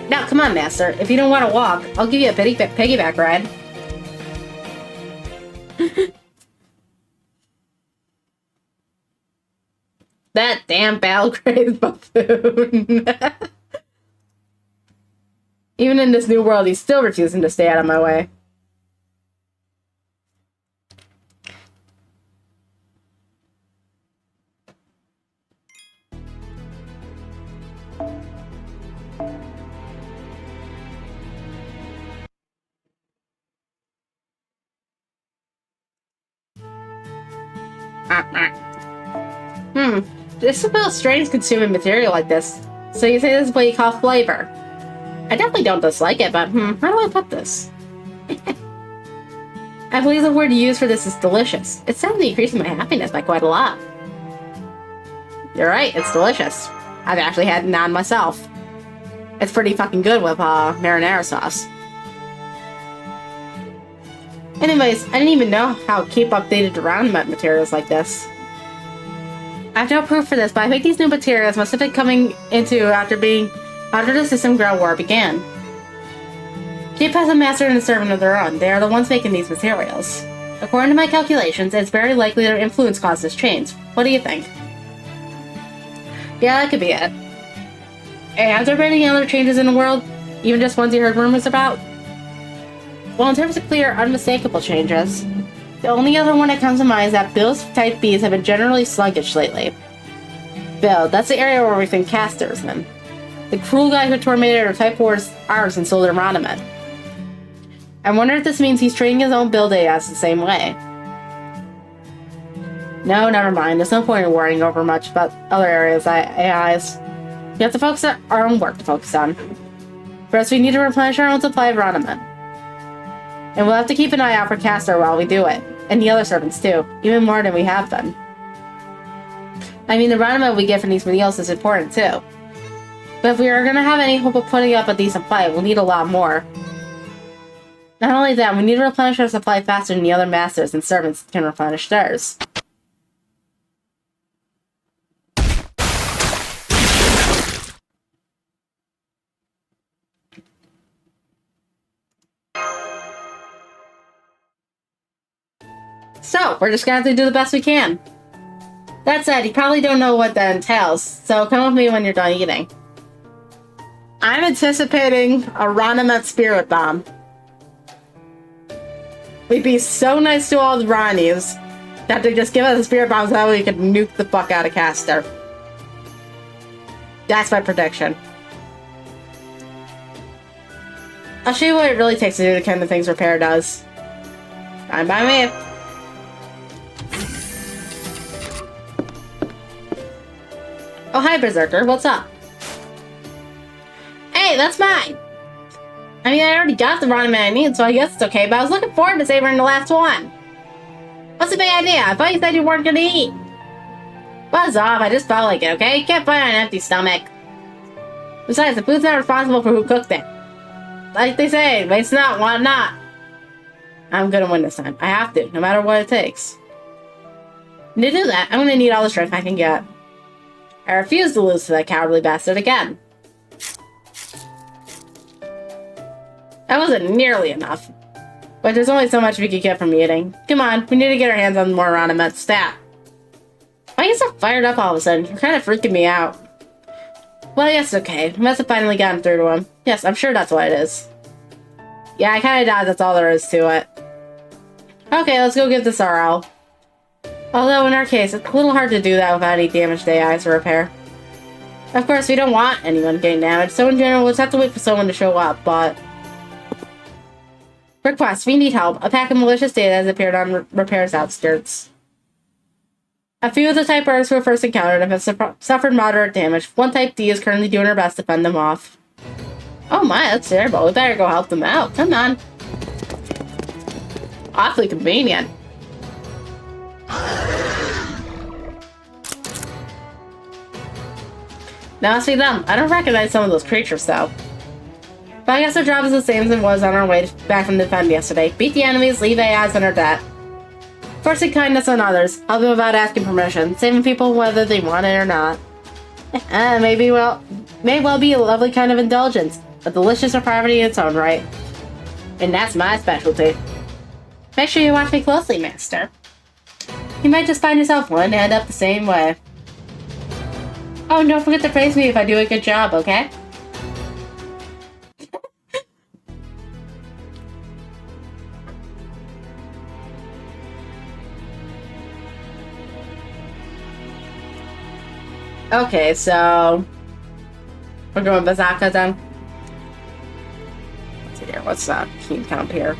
Now, come on, Master. If you don't want to walk, I'll give you a piggyback ride. That damn battle-crazed buffoon. Even in this new world, he's still refusing to stay out of my way. This feels strange consuming material like this. So you say this is what you call flavor. I definitely don't dislike it, but how do I put this? I believe the word to use for this is delicious. It's certainly increasing my happiness by quite a lot. You're right, it's delicious. I've actually had naan myself. It's pretty fucking good with marinara sauce. Anyways, I didn't even know how to keep updated around materials like this. I have no proof for this, but I think these new materials must have been coming into after the System Ground War began. Keep has a master and a servant of their own. They are the ones making these materials. According to my calculations, it's very likely their influence caused this change. What do you think? Yeah, that could be it. Hey, have there been any other changes in the world? Even just ones you heard rumors about? Well, in terms of clear, unmistakable changes, the only other one that comes to mind is that Bill's Type Bs have been generally sluggish lately. Bill, that's the area where we think Caster is in. The cruel guy who tormented our Type 4's ours and sold their monument. I wonder if this means he's treating his own build AIs the same way. No, never mind. There's no point in worrying over much about other areas AIs. We have to focus on our own work to focus on. First, we need to replenish our own supply of Ronamen. And we'll have to keep an eye out for Castor while we do it. And the other servants too. Even more than we have been. I mean, the Ronamen we get from these meals is important too. But if we are going to have any hope of putting up a decent fight, we'll need a lot more. Not only that, we need to replenish our supply faster than the other masters and servants can replenish theirs. So, we're just gonna have to do the best we can. That said, you probably don't know what that entails, so come with me when you're done eating. I'm anticipating a Ronamet Spirit Bomb. We'd be so nice to all the Ronnies that they just give us a Spirit Bomb so that way we could nuke the fuck out of Castor. That's my prediction. I'll show you what it really takes to do the kind of things Repair does. Fine by me. Oh, hi, Berserker. What's up? Hey, that's mine! I mean, I already got the Ronamen I need, so I guess it's okay, but I was looking forward to savoring the last one. What's the big idea? I thought you said you weren't gonna eat. Buzz off, I just felt like it, okay? You can't fight on an empty stomach. Besides, the food's not responsible for who cooked it. Like they say, waste not, want not. I'm gonna win this time. I have to, no matter what it takes. And to do that, I'm gonna need all the strength I can get. I refuse to lose to that cowardly bastard again. That wasn't nearly enough. But there's only so much we could get from eating. Come on, we need to get our hands on more Ronamet stat. Why are you so fired up all of a sudden? You're kind of freaking me out. Well, yes, okay. We must have finally gotten through to him. Yes, I'm sure that's what it is. Yeah, I kind of doubt that's all there is to it. Okay, let's go give this our all. Although, in our case, it's a little hard to do that without any damaged AIs to repair. Of course, we don't want anyone getting damaged, so in general, we'll just have to wait for someone to show up, but... Request, we need help. A pack of malicious data has appeared on Repair's outskirts. A few of the Type R's who were first encountered have suffered moderate damage. One Type D is currently doing her best to fend them off. Oh my, that's terrible. We better go help them out. Come on. Awfully convenient. Now I see them. I don't recognize some of those creatures, though. But I guess our job is the same as it was on our way back from the defend yesterday. Beat the enemies, leave AIs in our debt. Forcing kindness on others. Help them without asking permission. Saving people whether they want it or not. May well be a lovely kind of indulgence. A delicious depravity in its own right. And that's my specialty. Make sure you watch me closely, Master. You might just find yourself one to end up the same way. Oh, and don't forget to praise me if I do a good job, okay? Okay, so... we're going Bazaka then. Let's see here, what's that key count here?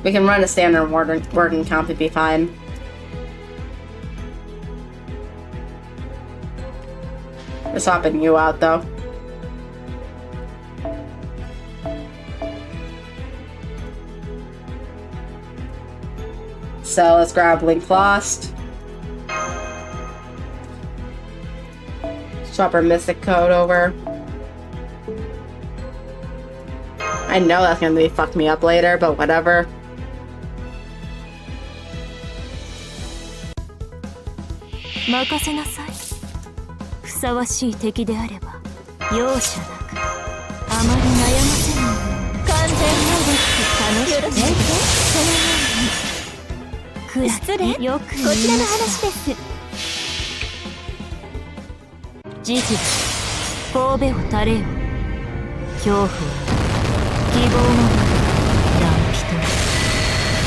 We can run a standard working count to be fine. We're swapping you out though. So let's grab Link Lost. Swap our Mystic Code over. I know that's gonna fuck me up later, but whatever.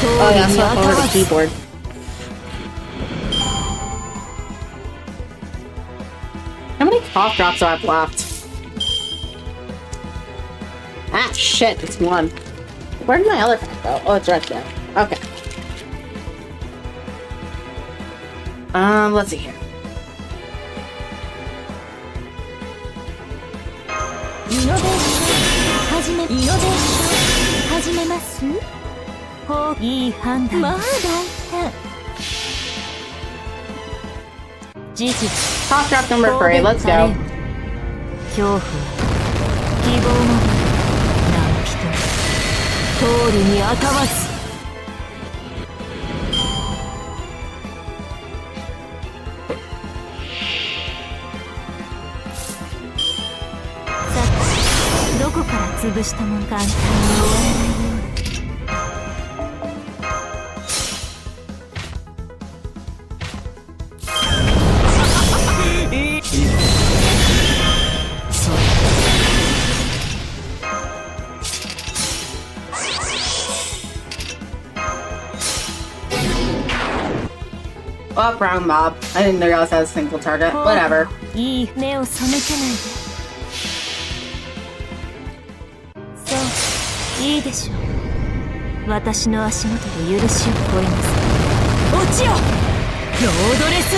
Oh yeah, swap over the keyboard. How many cough drops do I have left? Ah, shit, it's one. Where did my other pack go? Oh, it's right there. Okay. Let's see here. イノベーション始めイノベーション始めますほいい判断まあ大変事実 Top drop number 3, let's go. 恐怖は希望の何人通るにあたわずどこから潰したもん簡単に終わらないようそう Oh, brown mob. I didn't realize that was a single target. Whatever. いい目を背けないでそういいでしょう私の足元で許しを請います落ちよロードレス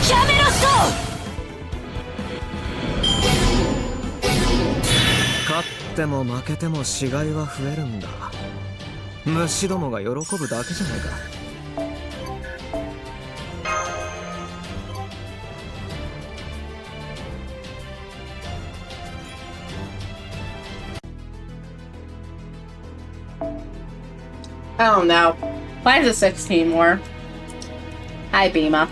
キャメロット勝っても負けても死骸は増えるんだ。虫どもが喜ぶだけじゃないか。I don't know. Why is it 16 more? Hi, Bima.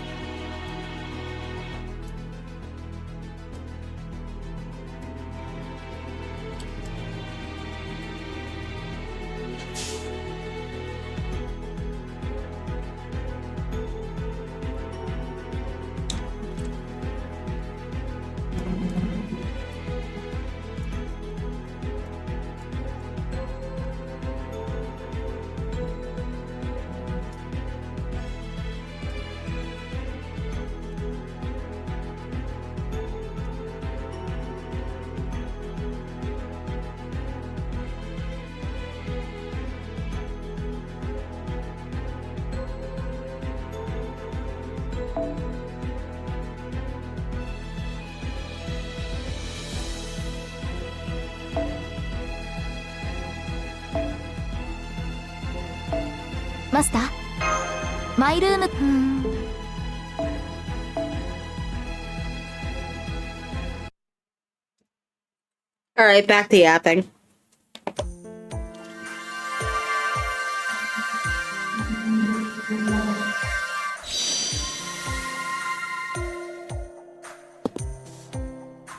マスターマイルームAlright, back to yapping.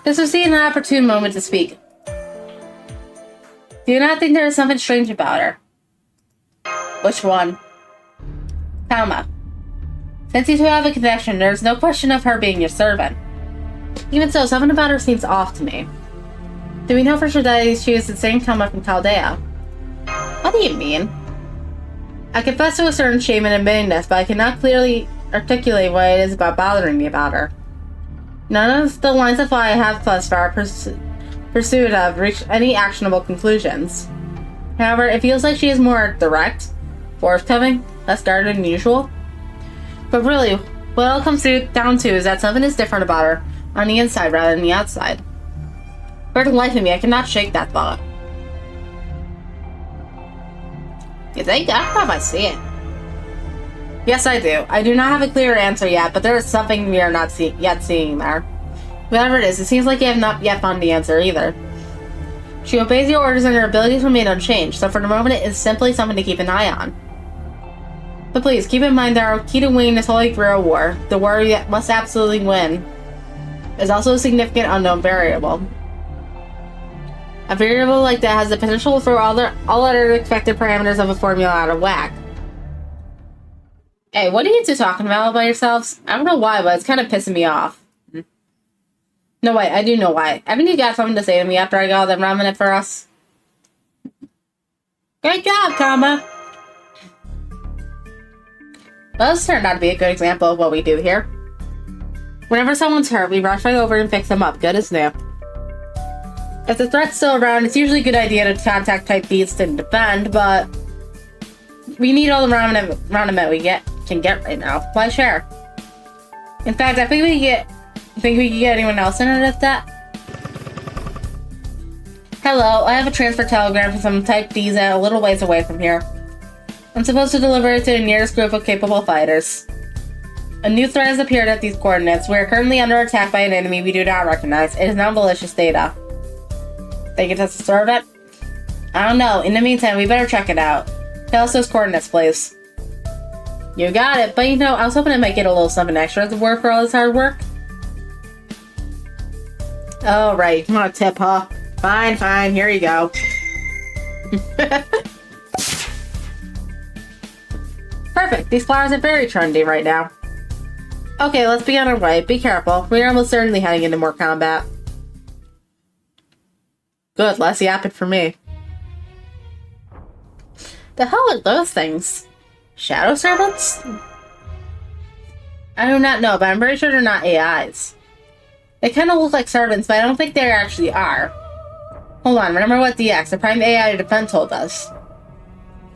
This was seen an opportune moment to speak. Do you not think there is something strange about her? Which one? Kalma. Since you two have a connection, there is no question of her being your servant. Even so, something about her seems off to me. Do we know for sure that she is the same Kalma from Chaldea? What do you mean? I confess to a certain shame in admitting this, but I cannot clearly articulate what it is about bothering me about her. None of the lines of thought I have thus far pursued have reached any actionable conclusions. However, it feels like she is more direct, forthcoming, less guarded than usual. But really, what it all comes down to is that something is different about her on the inside rather than the outside. For the life of me, I cannot shake that thought. You think? I don't know if I see it. Yes, I do. I do not have a clear answer yet, but there is something we are not yet seeing there. Whatever it is, it seems like you have not yet found the answer either. She obeys your orders and her abilities remain unchanged, so for the moment it is simply something to keep an eye on. But please, keep in mind that our key to winning this Holy Grail war, the war we must absolutely win, is also a significant unknown variable. A variable like that has the potential to throw all other expected parameters of a formula out of whack. Hey, what are you two talking about by yourselves? I don't know why, but it's kind of pissing me off. No, wait, I do know why. Haven't you got something to say to me after I got all them ramen it for us? Great job, Kama! Well, this turned out to be a good example of what we do here. Whenever someone's hurt, we rush right over and fix them up, good as new. If the threat's still around, it's usually a good idea to contact type beasts and defend, but we need all the ramen we can get right now. Why share? In fact, I think we could get anyone else in it at that. Hello, I have a transfer telegram from some Type D's a little ways away from here. I'm supposed to deliver it to the nearest group of capable fighters. A new threat has appeared at these coordinates. We are currently under attack by an enemy we do not recognize. It is non-malicious data. They can test the store of it? I don't know. In the meantime, we better check it out. Tell us those coordinates, please. You got it, but you know, I was hoping I might get a little something extra as a reward for all this hard work. Oh, right. You want a tip, huh? Fine, fine. Here you go. Perfect. These flowers are very trendy right now. Okay, let's be on our way. Be careful. We are almost certainly heading into more combat. Good. Less yapping for me. The hell are those things? Shadow servants? I do not know, but I'm pretty sure they're not AIs. They kind of look like servants, but I don't think they actually are. Hold on, remember what DX, the prime AI defense, told us.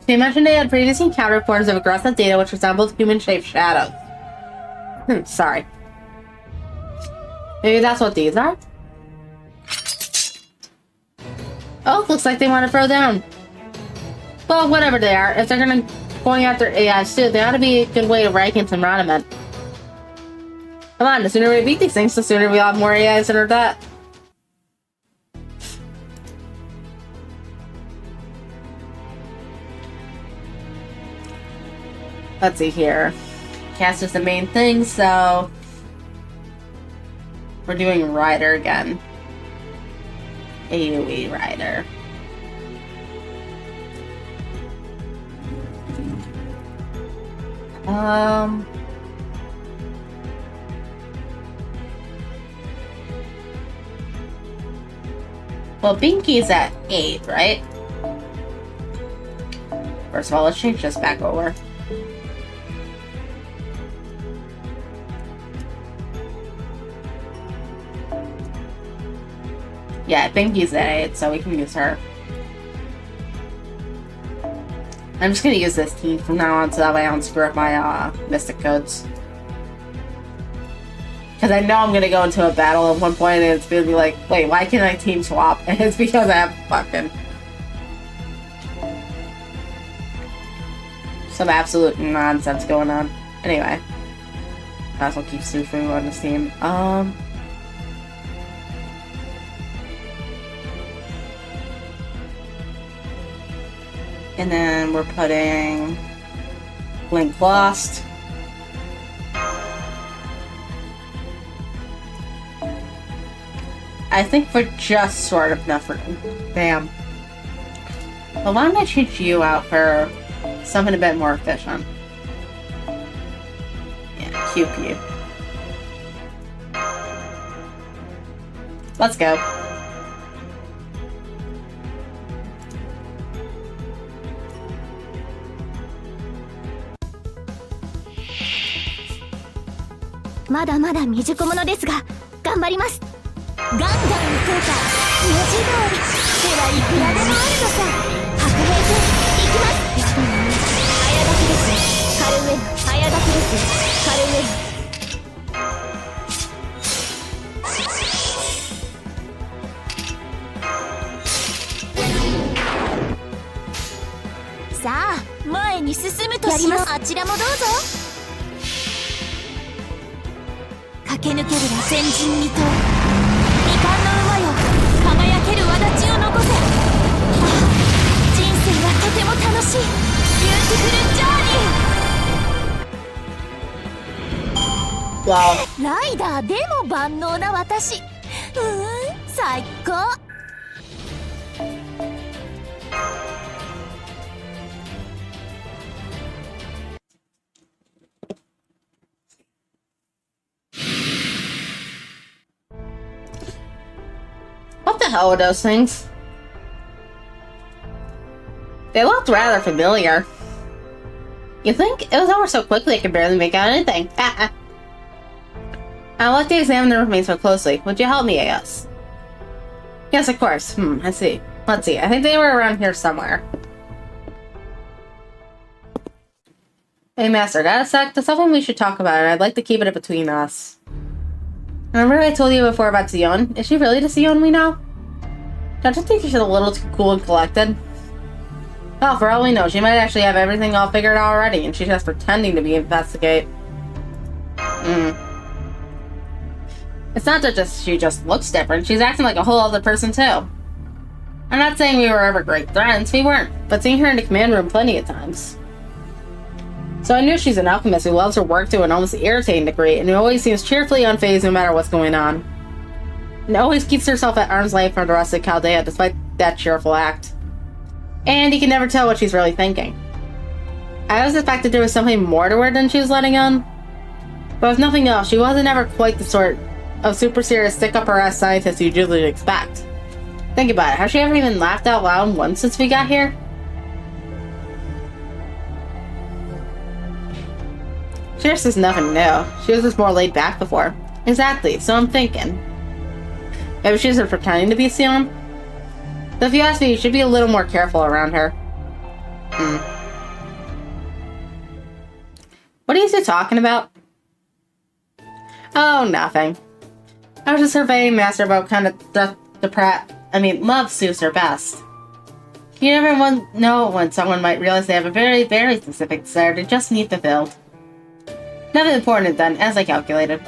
They mentioned they had previously encountered forms of aggressive data which resembled human-shaped shadows. Sorry. Maybe that's what these are? Oh, looks like they want to throw down. Well, whatever they are, if they're going after AIs too, they ought to be a good way to rank in some environment. Come on, the sooner we beat these things, the sooner we'll have more AIs in our debt. Let's see here. Cast is the main thing, so we're doing Rider again. AoE Rider. Well, Binky's at 8, right? First of all, let's change this back over. Yeah, Binky's at 8, so we can use her. I'm just gonna use this team from now on so that way I don't screw up my mystic codes. Because I know I'm gonna go into a battle at one point and it's gonna be like, wait, why can't I team swap? And it's because I have fucking some absolute nonsense going on. Anyway, might as well keep Sufu on this team. And then we're putting Link Lost. I think we're just sort of enough for damn. Well, why don't I change you out for something a bit more efficient? Yeah, QP. Let's go.まだまだ未熟者ですが頑張ります。ガンガン行こうか。文字通り手はいくらでもあるのさ。白兵戦行きます。早書きです。カルウェナ早書きです。カルウェナ。さあ前に進むとしよう。あちらもどうぞ。駆け抜けるら先人に問う。未完の馬よ輝ける轍を残せ。人生はとても楽しい。ビューティフルジャーニー。Wow. ライダーでも万能な私。最高。What the hell are those things? They looked rather familiar. You think? It was over so quickly I could barely make out anything. I'd like to examine the remains more closely. Would you help me, I guess? Yes, of course. I see. Let's see. I think they were around here somewhere. Hey, Master, got a sec? There's something we should talk about, and I'd like to keep it between us. Remember I told you before about Sion? Is she really the Sion we know? Don't you think she's a little too cool and collected? Well, for all we know, she might actually have everything all figured out already, and she's just pretending to be investigate. It's not that she just looks different, she's acting like a whole other person too. I'm not saying we were ever great friends, we weren't, but seeing her in the command room plenty of times. So I knew she's an alchemist who loves her work to an almost irritating degree, and who always seems cheerfully unfazed no matter what's going on. And always keeps herself at arm's length from the rest of Chaldea, despite that cheerful act. And you can never tell what she's really thinking. I always suspected there was something more to her than she was letting on. But if nothing else, she wasn't ever quite the sort of super serious stick-up-her-ass scientist you'd usually expect. Think about it, has she ever even laughed out loud once since we got here? She just is nothing new. She was just more laid back before. Exactly, so I'm thinking. Maybe she's just pretending to be Sion? But if you ask me, you should be a little more careful around her. What are you two talking about? Oh, nothing. I was just surveying Master about kind of love suits her best. You never know when someone might realize they have a very, very specific desire they just need fulfilled. Nothing important then, as I calculated.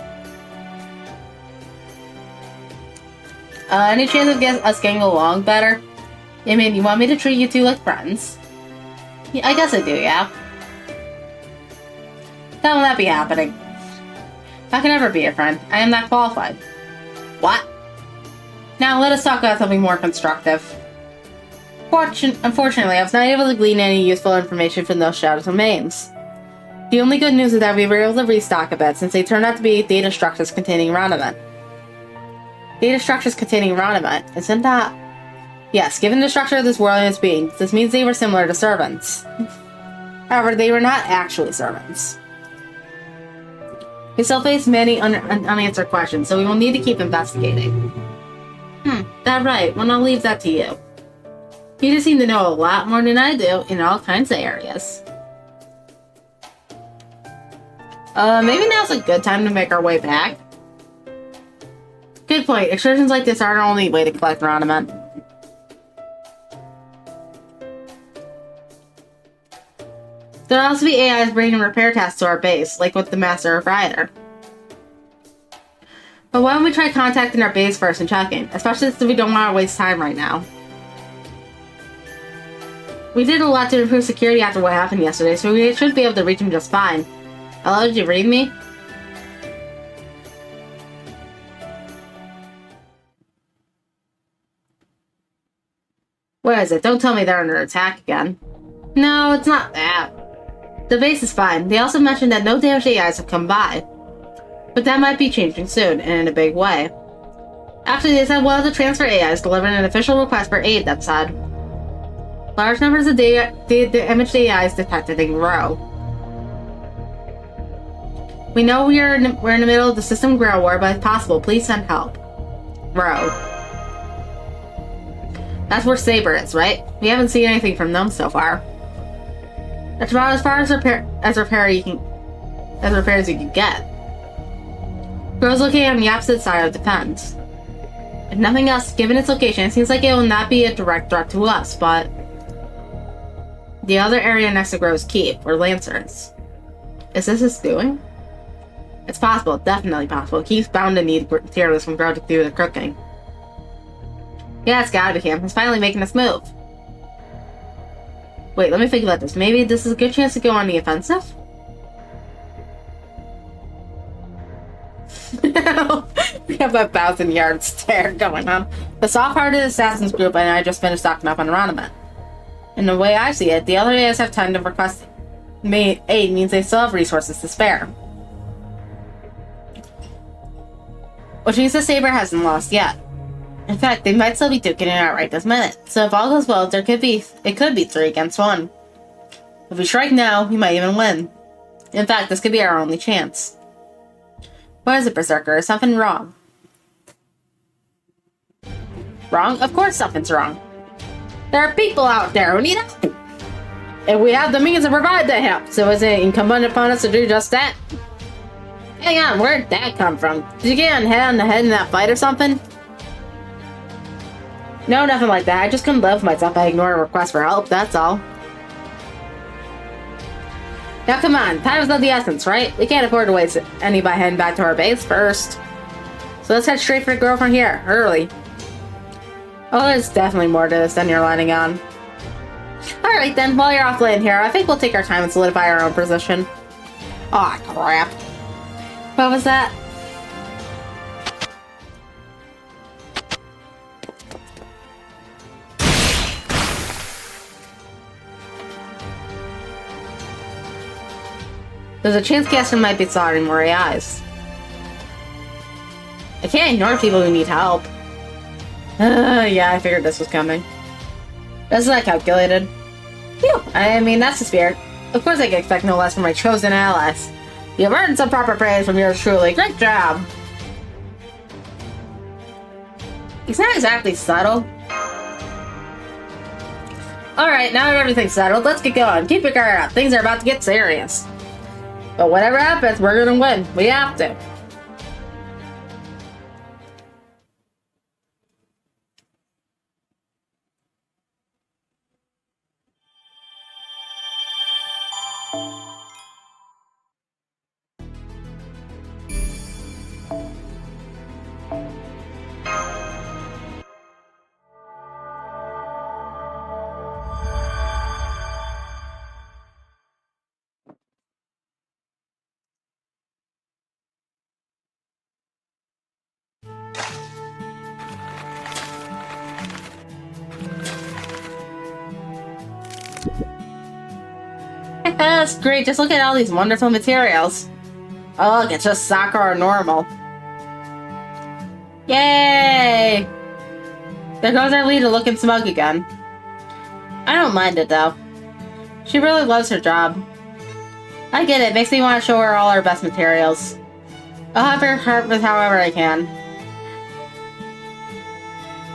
Any chance of us getting along better? I mean, you want me to treat you two like friends? Yeah, I guess I do, yeah. That will not be happening. I can never be a friend. I am not qualified. What? Now let us talk about something more constructive. Unfortunately, I was not able to glean any useful information from those shadow domains. The only good news is that we were able to restock a bit, since they turned out to be data structures containing Raniment. Data structures containing Raniment, isn't that? Yes, given the structure of this world and its beings, this means they were similar to servants. However, they were not actually servants. We still face many unanswered questions, so we will need to keep investigating. That's right. Well, I'll leave that to you. You just seem to know a lot more than I do in all kinds of areas. Maybe now's a good time to make our way back. Good point. Excursions like this aren't our only way to collect Raniment. There'll also be AIs bringing repair tasks to our base, like with the Master of Rider. But why don't we try contacting our base first and checking, especially since we don't want to waste time right now. We did a lot to improve security after what happened yesterday, so we should be able to reach him just fine. Hello, did you read me? Where is it? Don't tell me they're under attack again. No, it's not that. The base is fine. They also mentioned that no damaged AIs have come by. But that might be changing soon, and in a big way. Actually, they said one of the transfer AIs delivered an official request for aid that said, large numbers of damaged AIs detected in Grow. We know we're in the middle of the system Grow war, but if possible, please send help. Grow. That's where Saber is, right? We haven't seen anything from them so far. That's about as far as repairs you can get. Grow's located on the opposite side of the fence. If nothing else, given its location, it seems like it will not be a direct threat to us, but the other area next to Grow's Keep, where Lancer is. Is this his doing? It's possible, definitely possible. Keith's bound to need materials from Grow to do the cooking. Yeah, it's gotta be him. He's finally making this move. Wait, let me think about this. Maybe this is a good chance to go on the offensive? We have that 1,000-yard stare going on. The soft-hearted assassins group and I just finished stocking up on Raniment. And the way I see it, the other AIs have time to request aid means they still have resources to spare. Which means the Saber hasn't lost yet. In fact, they might still be duking it out right this minute. So if all goes well, it could be 3 against 1. If we strike now, we might even win. In fact, this could be our only chance. What is it, Berserker? Is something wrong? Wrong? Of course something's wrong. There are people out there who need help. And we have the means to provide that help, so is it incumbent upon us to do just that? Hang on, where'd that come from? Did you get hit on the head in that fight or something? No, nothing like that. I just couldn't live with myself. I ignored a request for help, that's all. Now come on, time is of the essence, right? We can't afford to waste any by heading back to our base first. So let's head straight for the girl from here, early. Oh, there's definitely more to this than you're letting on. Alright then, while you're off land here, I think we'll take our time and solidify our own position. Aw, crap. What was that? There's a chance Gaston might be soldering Mori eyes. I can't ignore people who need help. Yeah, I figured this was coming. This is not calculated. Phew, I mean, that's the spirit. Of course I can expect no less from my chosen allies. You've earned some proper praise from yours truly. Great job! He's not exactly subtle. Alright, now everything's settled. Let's get going. Keep your guard up. Things are about to get serious. But whatever happens, we're gonna win. We have to. That's great, just look at all these wonderful materials. Oh look, it's just Sakura normal. Yay! There goes our leader looking smug again. I don't mind it though. She really loves her job. I get it, makes me want to show her all our best materials. I'll have her help with however I can.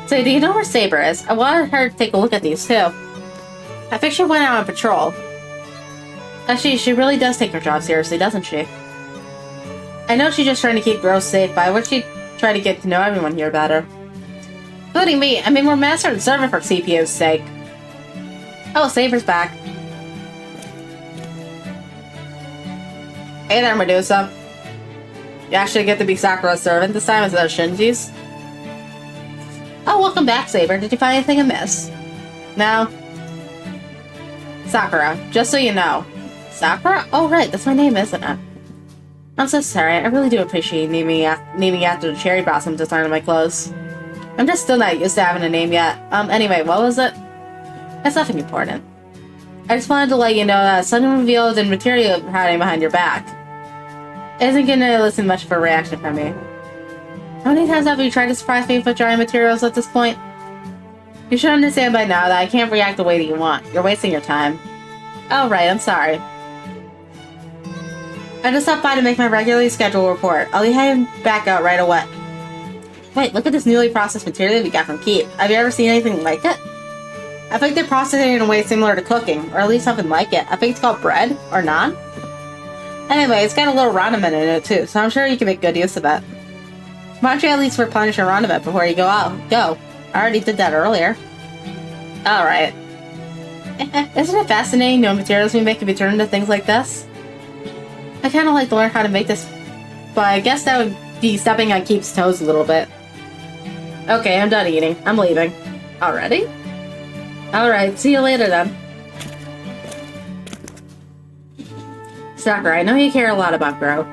So do you know where Saber is? I wanted her to take a look at these too. I think she went out on patrol. Actually, she really does take her job seriously, doesn't she? I know she's just trying to keep girls safe, but I wish she'd try to get to know everyone here better. Including me. I mean, we're master and servant for CPO's sake. Oh, Saber's back. Hey there, Medusa. You actually get to be Sakura's servant this time instead of Shinji's. Oh, welcome back, Saber. Did you find anything amiss? No. Sakura, just so you know. Sakura? Oh, right, that's my name, isn't it? I'm so sorry. I really do appreciate naming after the cherry blossom design on my clothes. I'm just still not used to having a name yet. Anyway, what was it? That's nothing important. I just wanted to let you know that someone revealed in material hiding behind your back. It isn't gonna listen much for a reaction from me. How many times have you tried to surprise me with drawing materials at this point? You should understand by now that I can't react the way that you want. You're wasting your time. Oh, right, I'm sorry. I just stopped by to make my regularly scheduled report. I'll be heading back out right away. Wait, look at this newly processed material we got from Keep. Have you ever seen anything like it? I think they're processing it in a way similar to cooking, or at least something like it. I think it's called bread, or naan. Anyway, it's got a little ramen in it too, so I'm sure you can make good use of it. Why don't you at least replenish your ramen before you go out? Go. I already did that earlier. Alright. Isn't it fascinating no materials we make can be turned into things like this? I kinda like to learn how to make this, but I guess that would be stepping on Keep's toes a little bit. Okay, I'm done eating. I'm leaving. Already? Alright, see you later then. Sakura, I know you care a lot about Grow.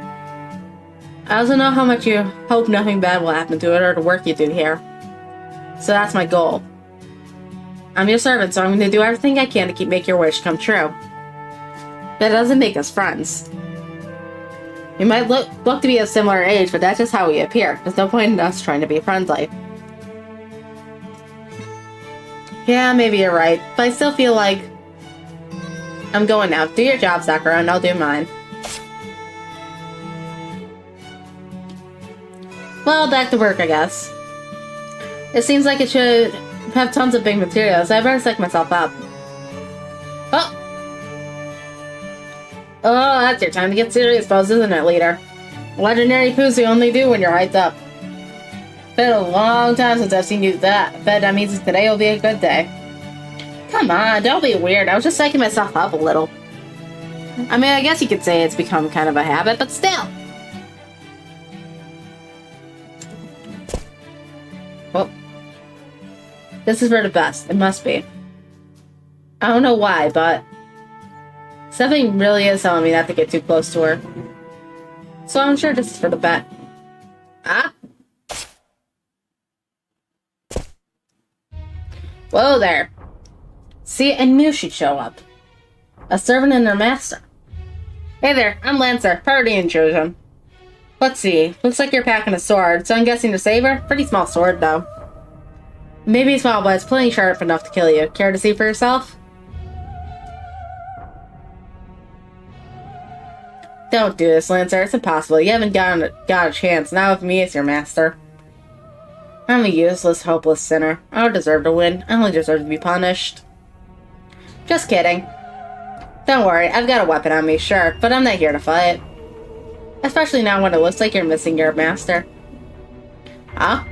I also know how much you hope nothing bad will happen to it or the work you do here. So that's my goal. I'm your servant, so I'm going to do everything I can to make your wish come true. That doesn't make us friends. We might look to be of similar age, but that's just how we appear. There's no point in us trying to be friendly. Yeah, maybe you're right, but I still feel like... I'm going now. Do your job, Sakura, and I'll do mine. Well, back to work, I guess. It seems like it should have tons of big materials, so I better psych myself up. Oh! Oh, that's your time to get serious, Buzz, isn't it, leader? Legendary poos we only do when you're hyped up. Been a long time since I've seen you do that. I bet that means today will be a good day. Come on, don't be weird. I was just psyching myself up a little. I mean, I guess you could say it's become kind of a habit, but still. Well, this is for the best. It must be. I don't know why, but something really is telling me not to get too close to her. So I'm sure this is for the bet. Ah? Whoa there. See, I knew she'd show up. A servant and their master. Hey there, I'm Lancer, party intrusion. Let's see, looks like you're packing a sword, so I'm guessing the saber? Pretty small sword, though. Maybe small, but it's plenty sharp enough to kill you. Care to see for yourself? Don't do this, Lancer. It's impossible. You haven't got a chance. Not with me as your master. I'm a useless, hopeless sinner. I don't deserve to win. I only deserve to be punished. Just kidding. Don't worry, I've got a weapon on me, sure, but I'm not here to fight. Especially now when it looks like you're missing your master. Huh?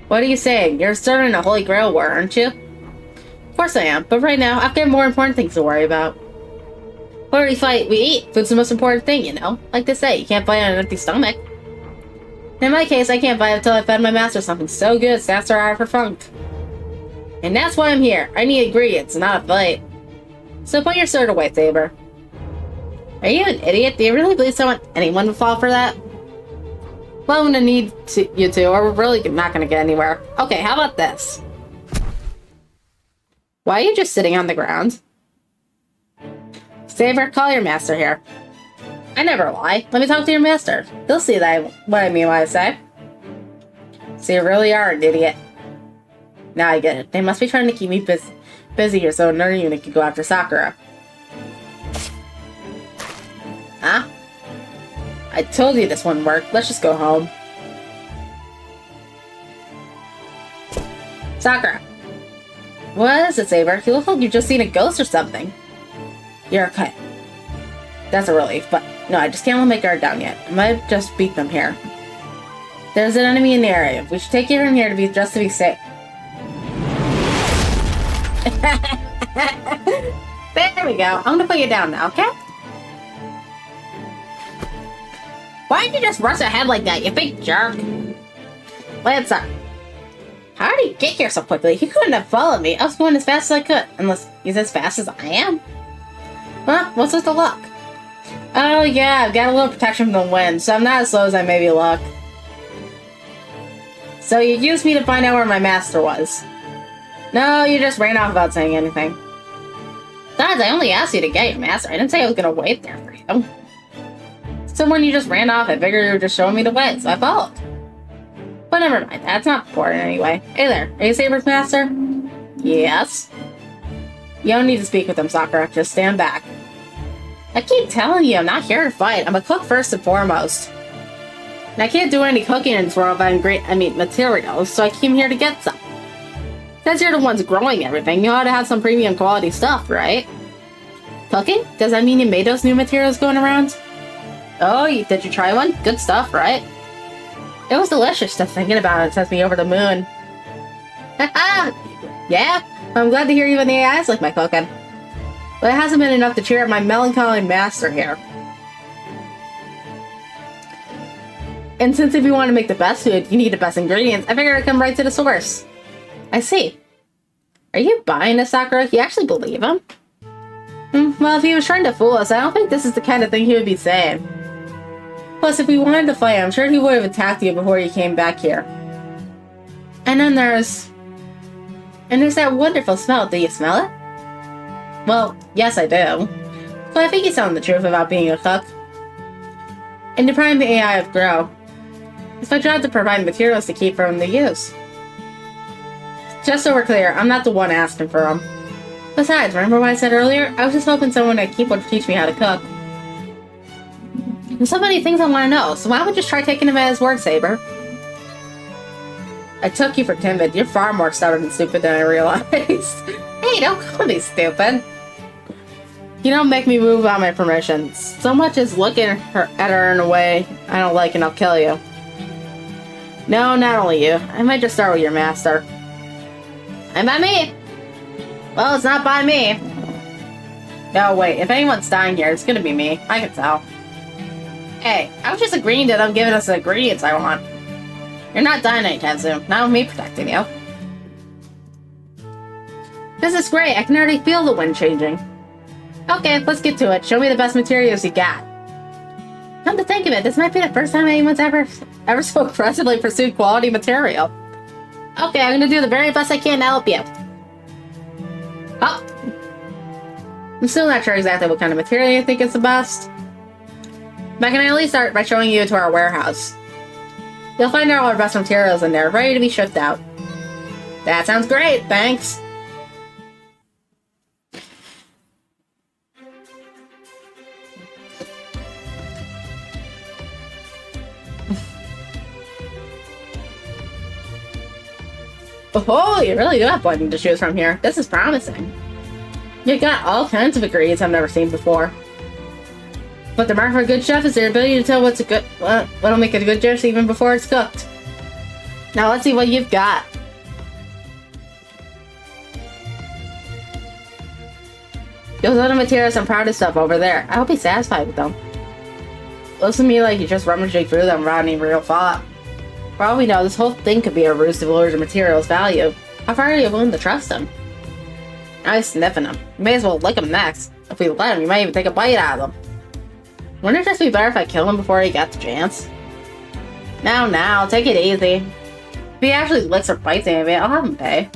What are you saying? You're starting a Holy Grail war, aren't you? Of course I am, but right now, I've got more important things to worry about. When we fight, we eat. Food's the most important thing, you know? Like they say, you can't fight on an empty stomach. In my case, I can't fight until I fed my master something so good, stats are out of funk. And that's why I'm here. I need ingredients, not a fight. So put your sword away, Saber. Are you an idiot? Do you really believe anyone would fall for that? Well, I'm gonna need you two, or we're really not gonna get anywhere. Okay, how about this? Why are you just sitting on the ground? Saber, call your master here. I never lie. Let me talk to your master. He'll see what I mean when I say. So you really are an idiot. Now I get it. They must be trying to keep me busy here so another unit can go after Sakura. Huh? I told you this wouldn't work. Let's just go home. Sakura. What is it, Saber? You look like you've just seen a ghost or something. You're okay. That's a relief, but no, I just can't let my guard down yet. I might just beat them here. There's an enemy in the area. We should take you from here to be safe. There we go. I'm gonna put you down now, okay? Why'd you just rush ahead like that, you big jerk? Lancer. How did he get here so quickly? He couldn't have followed me. I was going as fast as I could. Unless he's as fast as I am. Huh? What's with the luck? Oh yeah, I've got a little protection from the wind, so I'm not as slow as I maybe look. So you used me to find out where my master was. No, you just ran off without saying anything. Besides, I only asked you to get your master. I didn't say I was gonna wait there for you. So when you just ran off, I figured you were just showing me the way, so I followed. But never mind, that's not important anyway. Hey there, are you Saber's master? Yes. You don't need to speak with him, Sakura. Just stand back. I keep telling you, I'm not here to fight. I'm a cook first and foremost. And I can't do any cooking in this world without materials, so I came here to get some. Since you're the ones growing everything, you ought to have some premium quality stuff, right? Cooking? Does that mean you made those new materials going around? Oh, did you try one? Good stuff, right? It was delicious. Just thinking about it sends me over the moon. Haha! Yeah? I'm glad to hear even the AIs like my cooking. But it hasn't been enough to cheer up my melancholy master here. And since if you want to make the best food, you need the best ingredients, I figured I'd come right to the source. I see. Are you buying this, Sakura? You actually believe him? Well, if he was trying to fool us, I don't think this is the kind of thing he would be saying. Plus, if we wanted to fight, I'm sure he would have attacked you before you came back here. And then there's that wonderful smell. Do you smell it? Well, yes, I do. But I think he's telling the truth about being a cook. And depriving the AI of grow. It's my job to provide materials to keep from the use. Just so we're clear, I'm not the one asking for them. Besides, remember what I said earlier? I was just hoping someone at Keep would teach me how to cook. There's so many things I want to know, so why don't we just try taking him at his word, Saber? I took you for timid. You're far more stubborn and stupid than I realized. Hey, don't call me stupid. You don't make me move on my permissions. So much as looking at her in a way I don't like and I'll kill you. No, not only you. I might just start with your master. And by me! Well, it's not by me. No, wait. If anyone's dying here, it's gonna be me. I can tell. Hey, I was just agreeing to them giving us the ingredients I want. You're not dying anytime soon. Not with me protecting you. This is great. I can already feel the wind changing. Okay, let's get to it. Show me the best materials you got. Come to think of it, this might be the first time anyone's ever so aggressively pursued quality material. Okay, I'm gonna do the very best I can to help you. Oh. I'm still not sure exactly what kind of material you think is the best. But I can at least start by showing you to our warehouse. You'll find all our best materials in there, ready to be shipped out. That sounds great, thanks. Oh, you really do have plenty to choose from here. This is promising. You've got all kinds of ingredients I've never seen before. But the mark for a good chef is their ability to tell what'll make a good dish even before it's cooked. Now let's see what you've got. Those other materials and proud of stuff over there. I hope he's satisfied with them. Looks to me like you're just rummaging through them without any real thought. For all we know, this whole thing could be a ruse to lure the material's value. How far are you willing to trust him? I was sniffing him. You may as well lick him next. If we let him, you might even take a bite out of him. Wouldn't it just be better if I kill him before he got the chance? Now, take it easy. If he actually licks or bites any of it, I'll have him pay.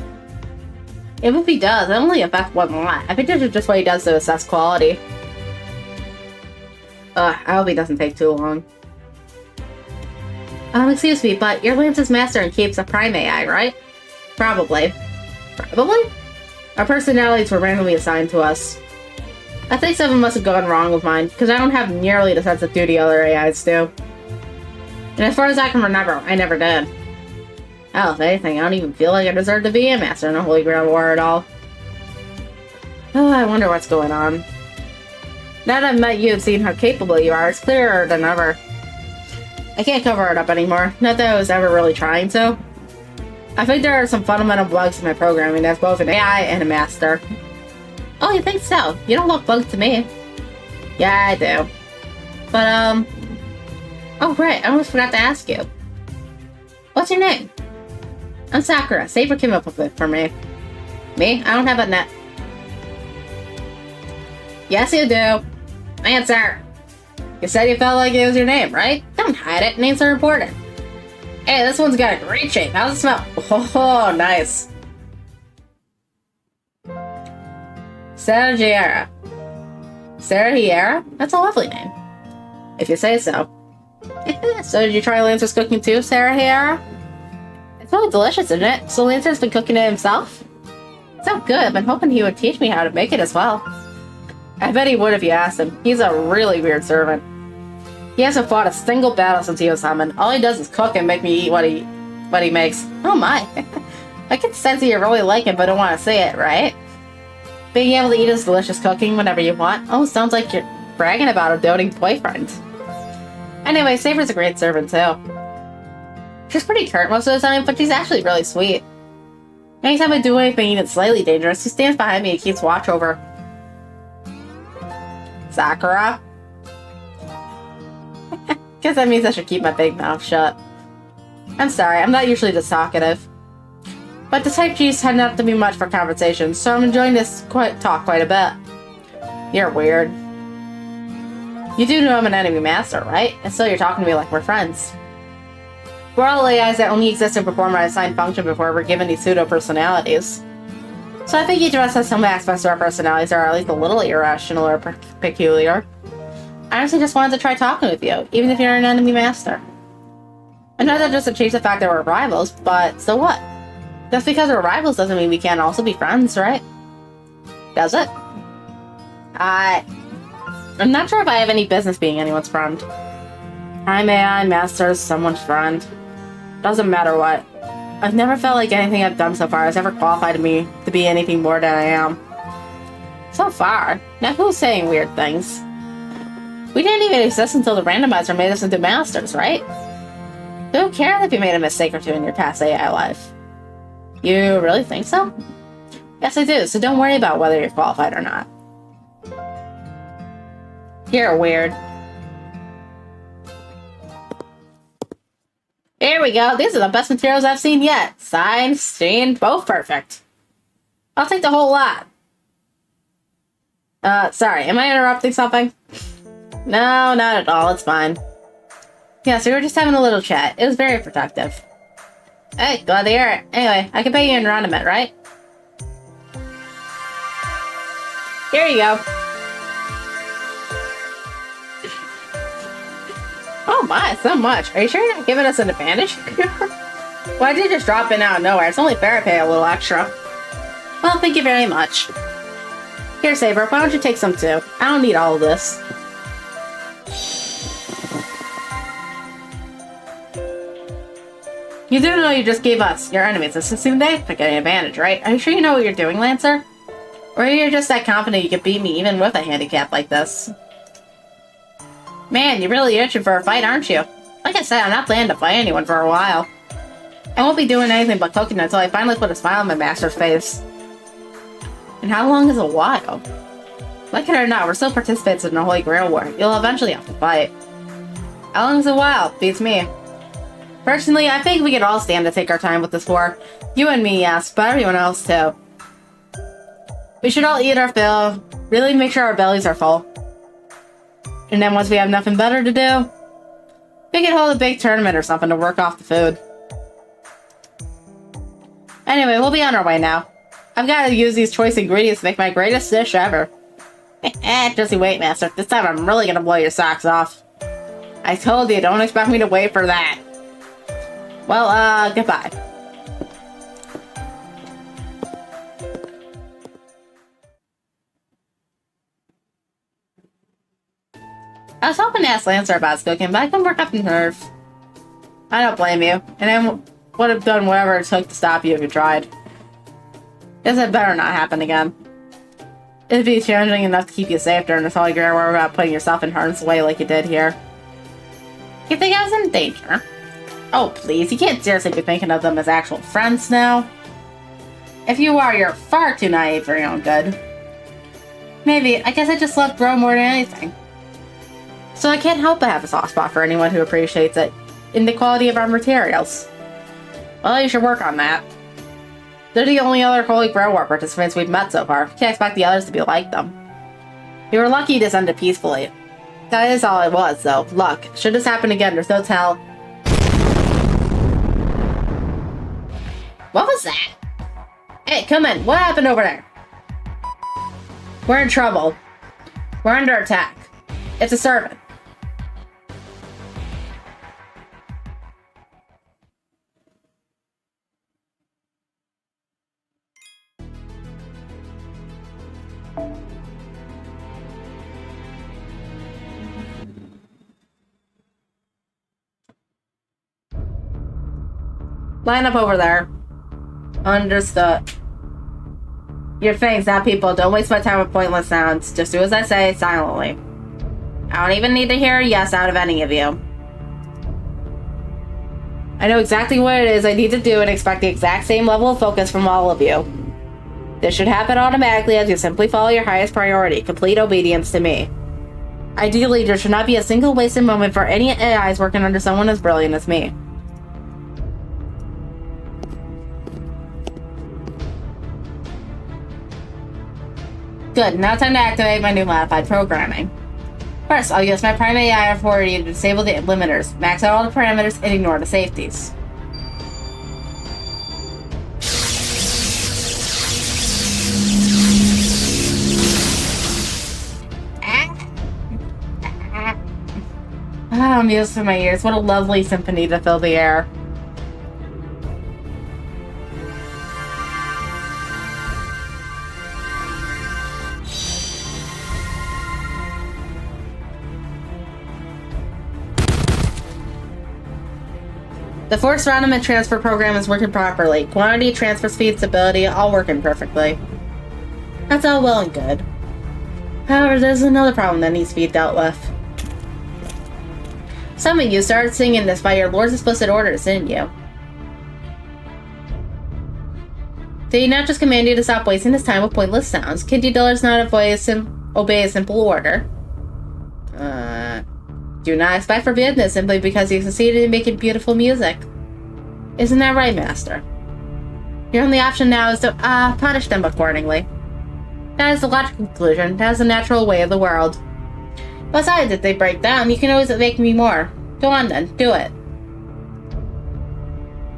Even if he does, it only affects one lot. I think this is just what he does to assess quality. I hope he doesn't take too long. Excuse me, but you're Lance's master and keeps a prime AI, right? Probably. Probably? Our personalities were randomly assigned to us. I think something must have gone wrong with mine, because I don't have nearly the sense of duty other AIs do. And as far as I can remember, I never did. Hell, if anything, I don't even feel like I deserve to be a master in a Holy Grail War at all. Oh, I wonder what's going on. Now that I've met you and seen how capable you are, it's clearer than ever. I can't cover it up anymore, not that I was ever really trying to. I think there are some fundamental bugs in my programming that's both an AI and a master. Oh, you think so? You don't look bugged to me. Yeah, I do. But, oh, right, I almost forgot to ask you. What's your name? I'm Sakura. Saber came up with it for me. Me? I don't have a net. Yes, you do. Answer. You said you felt like it was your name, right? Don't hide it. Names are important. Hey, this one's got a great shape. How's it smell? Oh, nice. Sarah Giera. Sarah Giera? That's a lovely name. If you say so. So did you try Lancer's cooking too, Sarah Giera? It's really delicious, isn't it? So Lancer's been cooking it himself? It's so good. I've been hoping he would teach me how to make it as well. I bet he would if you asked him. He's a really weird servant. He hasn't fought a single battle since he was summoned. All he does is cook and make me eat what he makes. Oh my. I can sense that you really like him but don't want to say it, right? Being able to eat his delicious cooking whenever you want. Oh, sounds like you're bragging about a doting boyfriend. Anyway, Saber's a great servant too. She's pretty curt most of the time, but she's actually really sweet. Anytime I do anything even slightly dangerous, she stands behind me and keeps watch over. Sakura? Guess that means I should keep my big mouth shut. I'm sorry, I'm not usually this talkative. But the type G's tend not to be much for conversation, so I'm enjoying this talk quite a bit. You're weird. You do know I'm an enemy master, right? And still you're talking to me like we're friends. We're all AIs that only exist to perform an assigned function before we're given these pseudo-personalities. So I think each of us has some aspects of our personalities that are at least a little irrational or peculiar. I honestly just wanted to try talking with you, even if you're an enemy master. I know that doesn't change the fact that we're rivals, but so what? Just because we're rivals doesn't mean we can't also be friends, right? Does it? I'm not sure if I have any business being anyone's friend. I'm AI, master, someone's friend. Doesn't matter what. I've never felt like anything I've done so far has ever qualified me to be anything more than I am. So far. Now who's saying weird things? We didn't even exist until the randomizer made us into masters, right? Who cares if you made a mistake or two in your past AI life? You really think so? Yes, I do, so don't worry about whether you're qualified or not. You're weird. Here we go. These are the best materials I've seen yet. Signed, stained, both perfect. I'll take the whole lot. Sorry, am I interrupting something? No, not at all. It's fine. Yeah, so we were just having a little chat. It was very productive. Hey, glad to hear it. Anyway, I can pay you in Ronimate, right? Here you go. Oh my, so much. Are you sure you're not giving us an advantage? Why'd you just drop in out of nowhere? It's only fair I pay a little extra. Well, thank you very much. Here, Saber, why don't you take some too? I don't need all of this. You do know you just gave us, your enemies, a Sassoon Day for getting advantage, right? Are you sure you know what you're doing, Lancer? Or you're just that confident you could beat me even with a handicap like this? Man, you're really itching for a fight, aren't you? Like I said, I'm not planning to fight anyone for a while. I won't be doing anything but cooking until I finally put a smile on my master's face. And how long is a while? Like it or not, we're still participants in the Holy Grail War. You'll eventually have to fight. How long is a while? Beats me. Personally, I think we could all stand to take our time with this war. You and me, yes, but everyone else too. We should all eat our fill, really make sure our bellies are full. And then once we have nothing better to do, we can hold a big tournament or something to work off the food. Anyway, we'll be on our way now. I've got to use these choice ingredients to make my greatest dish ever. Just you wait, Master. This time I'm really gonna blow your socks off. I told you, don't expect me to wait for that. Well, goodbye. I was hoping to ask Lancer about his cooking, but I couldn't work up the nerve. I don't blame you, and I would have done whatever it took to stop you if you tried. Guess it better not happen again. It'd be challenging enough to keep you safe during this Holy Grail War without putting yourself in harm's way like you did here. You think I was in danger? Oh, please, you can't seriously be thinking of them as actual friends now. If you are, you're far too naive for your own good. Maybe, I guess I just love Bro more than anything. So I can't help but have a soft spot for anyone who appreciates it in the quality of our materials. Well, you should work on that. They're the only other Holy Grail War participants we've met so far. Can't expect the others to be like them. You were lucky this ended peacefully. That is all it was, though. Luck. Should this happen again, there's no tell. What was that? Hey, come in. What happened over there? We're in trouble. We're under attack. It's a servant. Line up over there. Understood. Your things, not people. Don't waste my time with pointless sounds. Just do as I say, silently. I don't even need to hear a yes out of any of you. I know exactly what it is I need to do and expect the exact same level of focus from all of you. This should happen automatically as you simply follow your highest priority, complete obedience to me. Ideally, there should not be a single wasted moment for any AIs working under someone as brilliant as me. Good, now time to activate my new modified programming. First, I'll use my Prime AI authority to disable the limiters, max out all the parameters, and ignore the safeties. Ah, music in my ears. What a lovely symphony to fill the air. The forced random transfer program is working properly. Quantity, transfer speed, stability, all working perfectly. That's all well and good. However, there's another problem that needs to be dealt with. Some of you started singing this by your lord's explicit orders, didn't you? Did he not just command you to stop wasting his time with pointless sounds? Could you dollars not obey a simple order? Do not expect forgiveness simply because you succeeded in making beautiful music. Isn't that right, Master? Your only option now is to, punish them accordingly. That is the logical conclusion. That is the natural way of the world. Besides, if they break down, you can always make me more. Go on then, do it.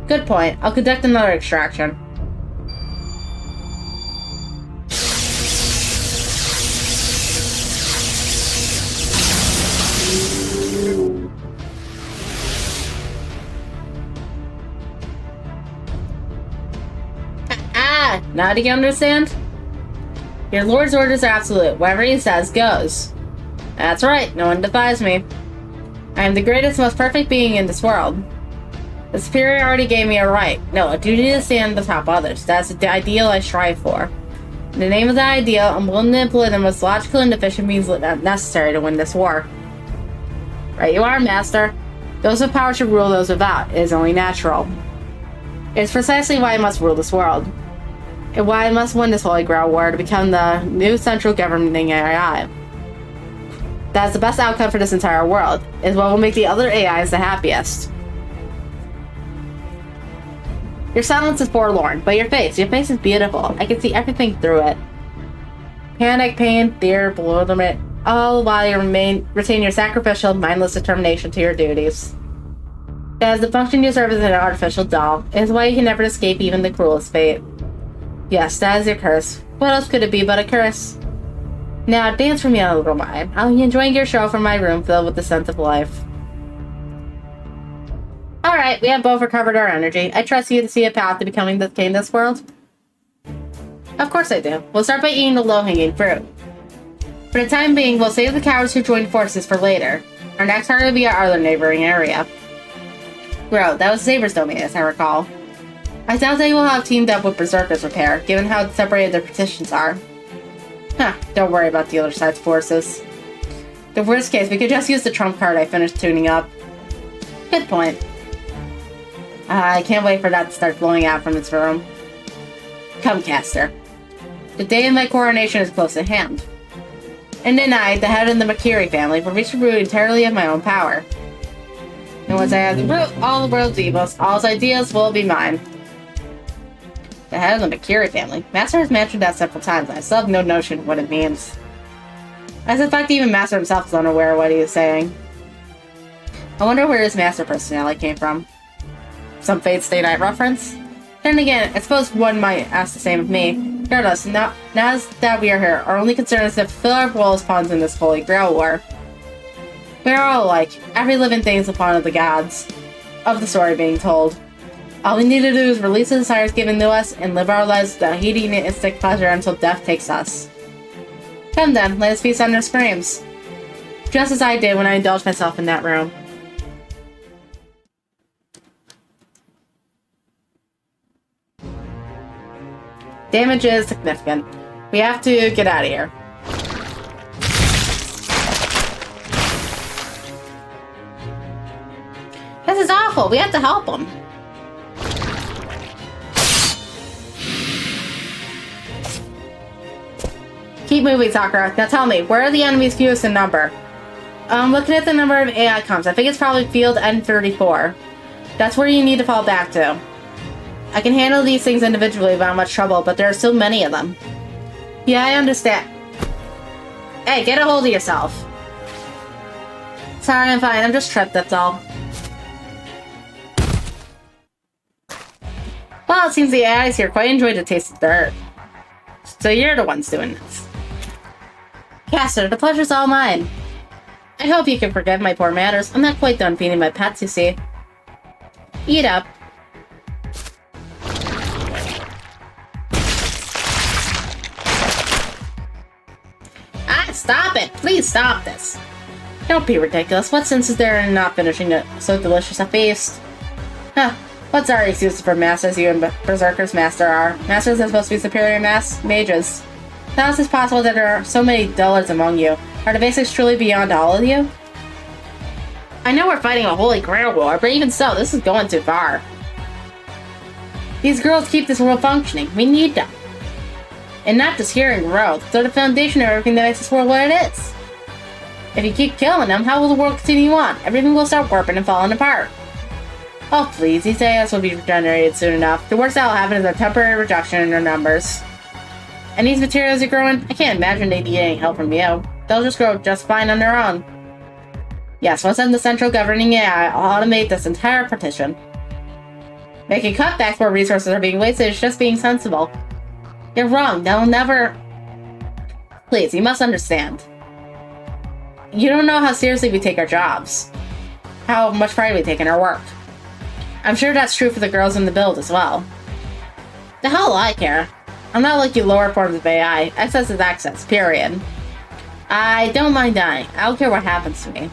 Good point. I'll conduct another extraction. Now do you understand? Your lord's orders are absolute. Whatever he says goes. That's right, no one defies me. I am the greatest, most perfect being in this world. The superiority gave me a right. No, a duty to stand atop others. That's the ideal I strive for. In the name of that ideal, I'm willing to employ the most logical and efficient means necessary to win this war. Right you are, Master. Those with power should rule those without. It is only natural. It's precisely why I must rule this world. And why I must win this Holy Grail War to become the new central governing AI. That's the best outcome for this entire world. Is what will make the other AIs the happiest. Your silence is forlorn, but your face is beautiful. I can see everything through it. Panic, pain, fear, bewilderment, all while you retain your sacrificial, mindless determination to your duties. That is the function you serve as an artificial doll. It is why you can never escape even the cruelest fate. Yes, that is your curse. What else could it be but a curse? Now, dance for me a little while. I'll be enjoying your show from my room filled with the sense of life. Alright, we have both recovered our energy. I trust you to see a path to becoming the king of this world. Of course I do. We'll start by eating the low-hanging fruit. For the time being, we'll save the cowards who joined forces for later. Our next target will be our other neighboring area. Bro, that was Saber's domain, as I recall. I doubt they will have teamed up with Berserker's repair, given how separated their petitions are. Huh, don't worry about the other side's forces. The worst case, we could just use the trump card I finished tuning up. Good point. I can't wait for that to start blowing out from its room. Come, Caster. The day of my coronation is close at hand. And then I, the head of the Makiri family, will reach the root entirely of my own power. And once I have the root, all the world's evils, all its ideas will be mine. The head of the Makiri family. Master has mentioned that several times, and I still have no notion of what it means. I suspect even Master himself is unaware of what he is saying. I wonder where his Master personality came from. Some Fate Stay Night reference? Then again, I suppose one might ask the same of me. Regardless, now that we are here, our only concern is to fulfill our role as pawns in this Holy Grail War. We are all alike. Every living thing is a pawn of the gods. Of the story being told. All we need to do is release the desires given to us and live our lives without heeding instant pleasure until death takes us. Come then, let us feast on their screams. Just as I did when I indulged myself in that room. Damage is significant. We have to get out of here. This is awful. We have to help them. Keep moving, Sakura. Now tell me, where are the enemies fewest in number? Looking at the number of AI comps, I think it's probably field N34. That's where you need to fall back to. I can handle these things individually without much trouble, but there are so many of them. Yeah, I understand. Hey, get a hold of yourself. Sorry, I'm fine. I'm just tripped, that's all. Well, it seems the AIs here quite enjoy the taste of dirt. So you're the ones doing this. Caster, the pleasure's all mine. I hope you can forgive my poor manners. I'm not quite done feeding my pets, you see. Eat up. Stop it! Please stop this! Don't be ridiculous. What sense is there in not finishing so delicious a feast? Huh. What's our excuse for masters you and Berserker's master are? Masters are supposed to be superior mages. How is this possible that there are so many dullards among you? Are the basics truly beyond all of you? I know we're fighting a holy grail war, but even so, this is going too far. These girls keep this world functioning. We need them. And not just here in growth. They're the foundation of everything that makes this world what it is. If you keep killing them, how will the world continue on? Everything will start warping and falling apart. Oh please, these AIs will be regenerated soon enough. The worst that will happen is a temporary reduction in their numbers. And these materials are growing, I can't imagine they'd need any help from you. They'll just grow just fine on their own. Yes, once I'm the central governing AI, I'll automate this entire partition. Making cutbacks where resources are being wasted is just being sensible. You're wrong, they'll never... Please, you must understand. You don't know how seriously we take our jobs. How much pride we take in our work. I'm sure that's true for the girls in the build as well. The hell do I care? I'm not like you lower forms of AI. Access is access, period. I don't mind dying. I don't care what happens to me.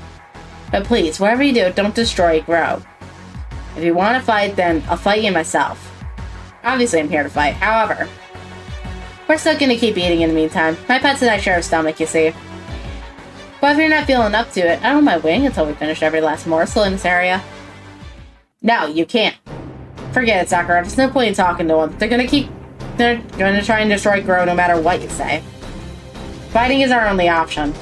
But please, whatever you do, don't destroy, grow. If you want to fight, then I'll fight you myself. Obviously, I'm here to fight. However, we're still gonna keep eating in the meantime. My pets and I share a stomach, you see. But if you're not feeling up to it, I don't mind waiting until we finish every last morsel in this area. No, you can't. Forget it, Sakura. There's no point in talking to them. They're gonna try and destroy Grow no matter what you say. Fighting is our only option.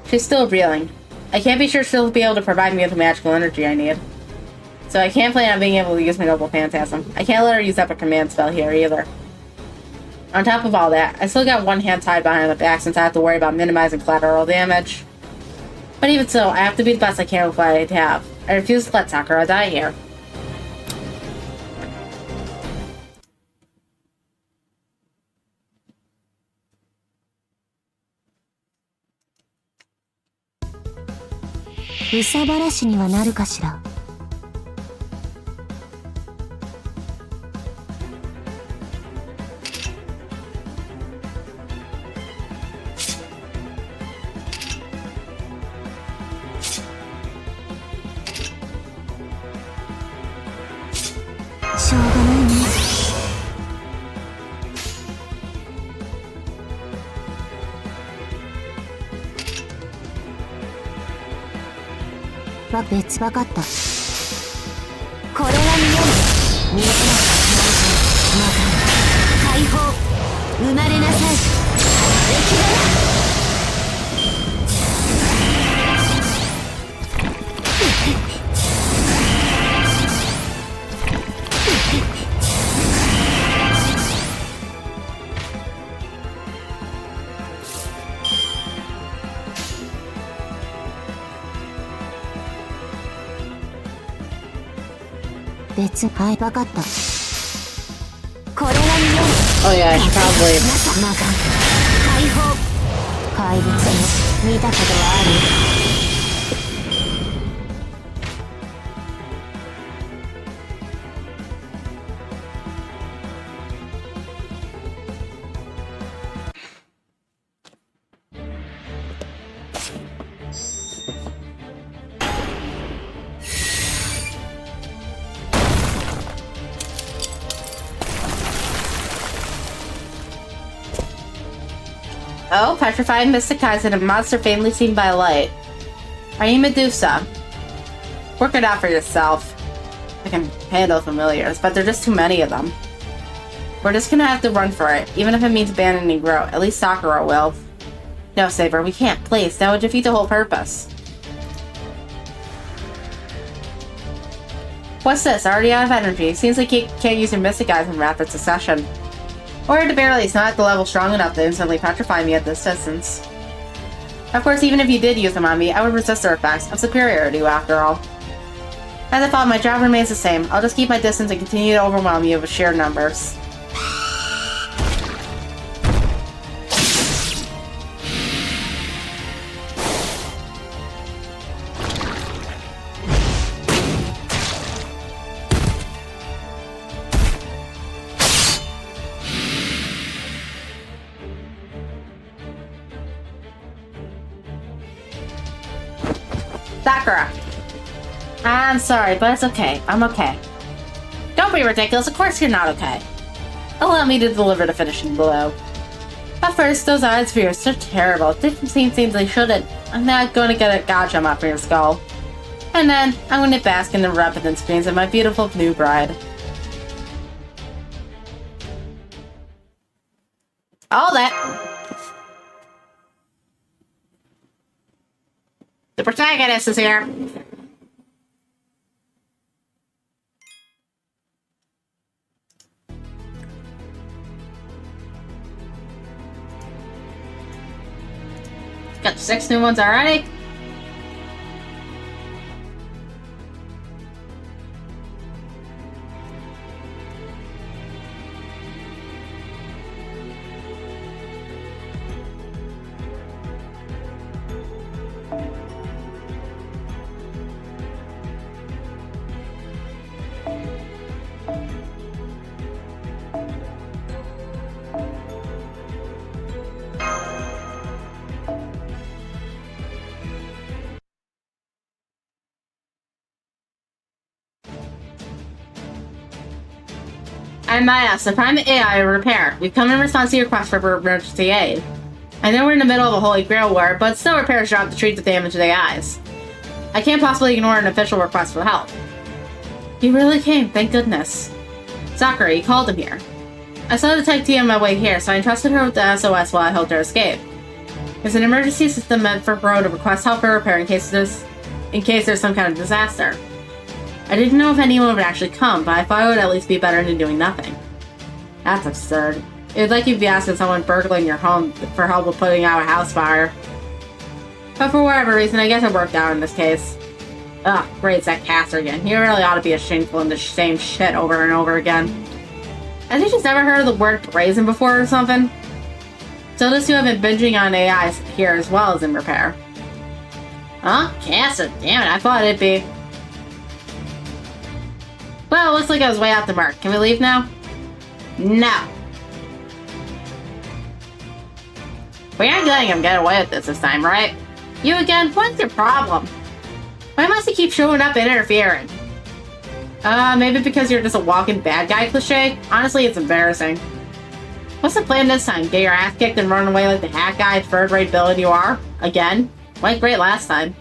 She's still reeling. I can't be sure she'll be able to provide me with the magical energy I need. So I can't plan on being able to use my Noble Phantasm. I can't let her use Epic Command spell here either. On top of all that, I still got one hand tied behind the back since I have to worry about minimizing collateral damage. But even so, I have to be the best I can with what I have. I refuse to let Sakura die here.憂さ晴らしにはなるかしら。しょうがないね。別分かった。これは見える。見えなかった。また解放。生まれなさい。敵だ。はい、分かった。これは見える。Oh yeah, I should probably... また解放。怪物よ、見たことはある？Oh, petrified mystic ties and a monster faintly seen by light. Are you Medusa? Work it out for yourself. I can handle familiars, but there are just too many of them. We're just gonna have to run for it, even if it means abandoning Grow. At least Sakura will. No, Saber, we can't, please. That would defeat the whole purpose. What's this? Already out of energy. Seems like you can't use your mystic eyes in rapid succession. Or at the very least, not at the level strong enough to instantly petrify me at this distance. Of course, even if you did use them on me, I would resist their effects. I'm superior to you, after all. As I thought, my job remains the same. I'll just keep my distance and continue to overwhelm you with sheer numbers. Sakura. I'm sorry, but it's okay. I'm okay. Don't be ridiculous. Of course you're not okay. Allow me to deliver the finishing blow. At first, those eyes of yours are terrible. Didn't seem they shouldn't. I'm not going to get a gouge on your skull. And then, I'm going to bask in the repentance screams of my beautiful new bride. All that. The protagonist is here. Got 6 new ones already. I'm Maya, the private AI repair. We've come in response to your request for emergency aid. I know we're in the middle of a Holy Grail war, but it's still Repair's job to treat the damage to the eyes. I can't possibly ignore an official request for help. He really came, thank goodness. Sakura, you called him here. I saw the Type T on my way here, so I entrusted her with the SOS while I helped her escape. There's an emergency system meant for Bro to request help for repair in case there's some kind of disaster. I didn't know if anyone would actually come, but I thought it would at least be better than doing nothing. That's absurd. It would like you'd be asking someone burgling your home for help with putting out a house fire. But for whatever reason, I guess it worked out in this case. Ugh, great, it's that caster again. He really ought to be ashamed of the same shit over and over again. I think he's never heard of the word brazen before or something. So this you have been binging on AIs here as well as in repair. Huh? Caster? Damn it, I thought it'd be... Well, looks like I was way off the mark. Can we leave now? No. We aren't letting him get away with this time, right? You again? What's your problem? Why must he keep showing up and interfering? Maybe because you're just a walking bad guy cliche? Honestly, it's embarrassing. What's the plan this time? Get your ass kicked and run away like the hack guy, third-rate villain you are? Again? Went great last time.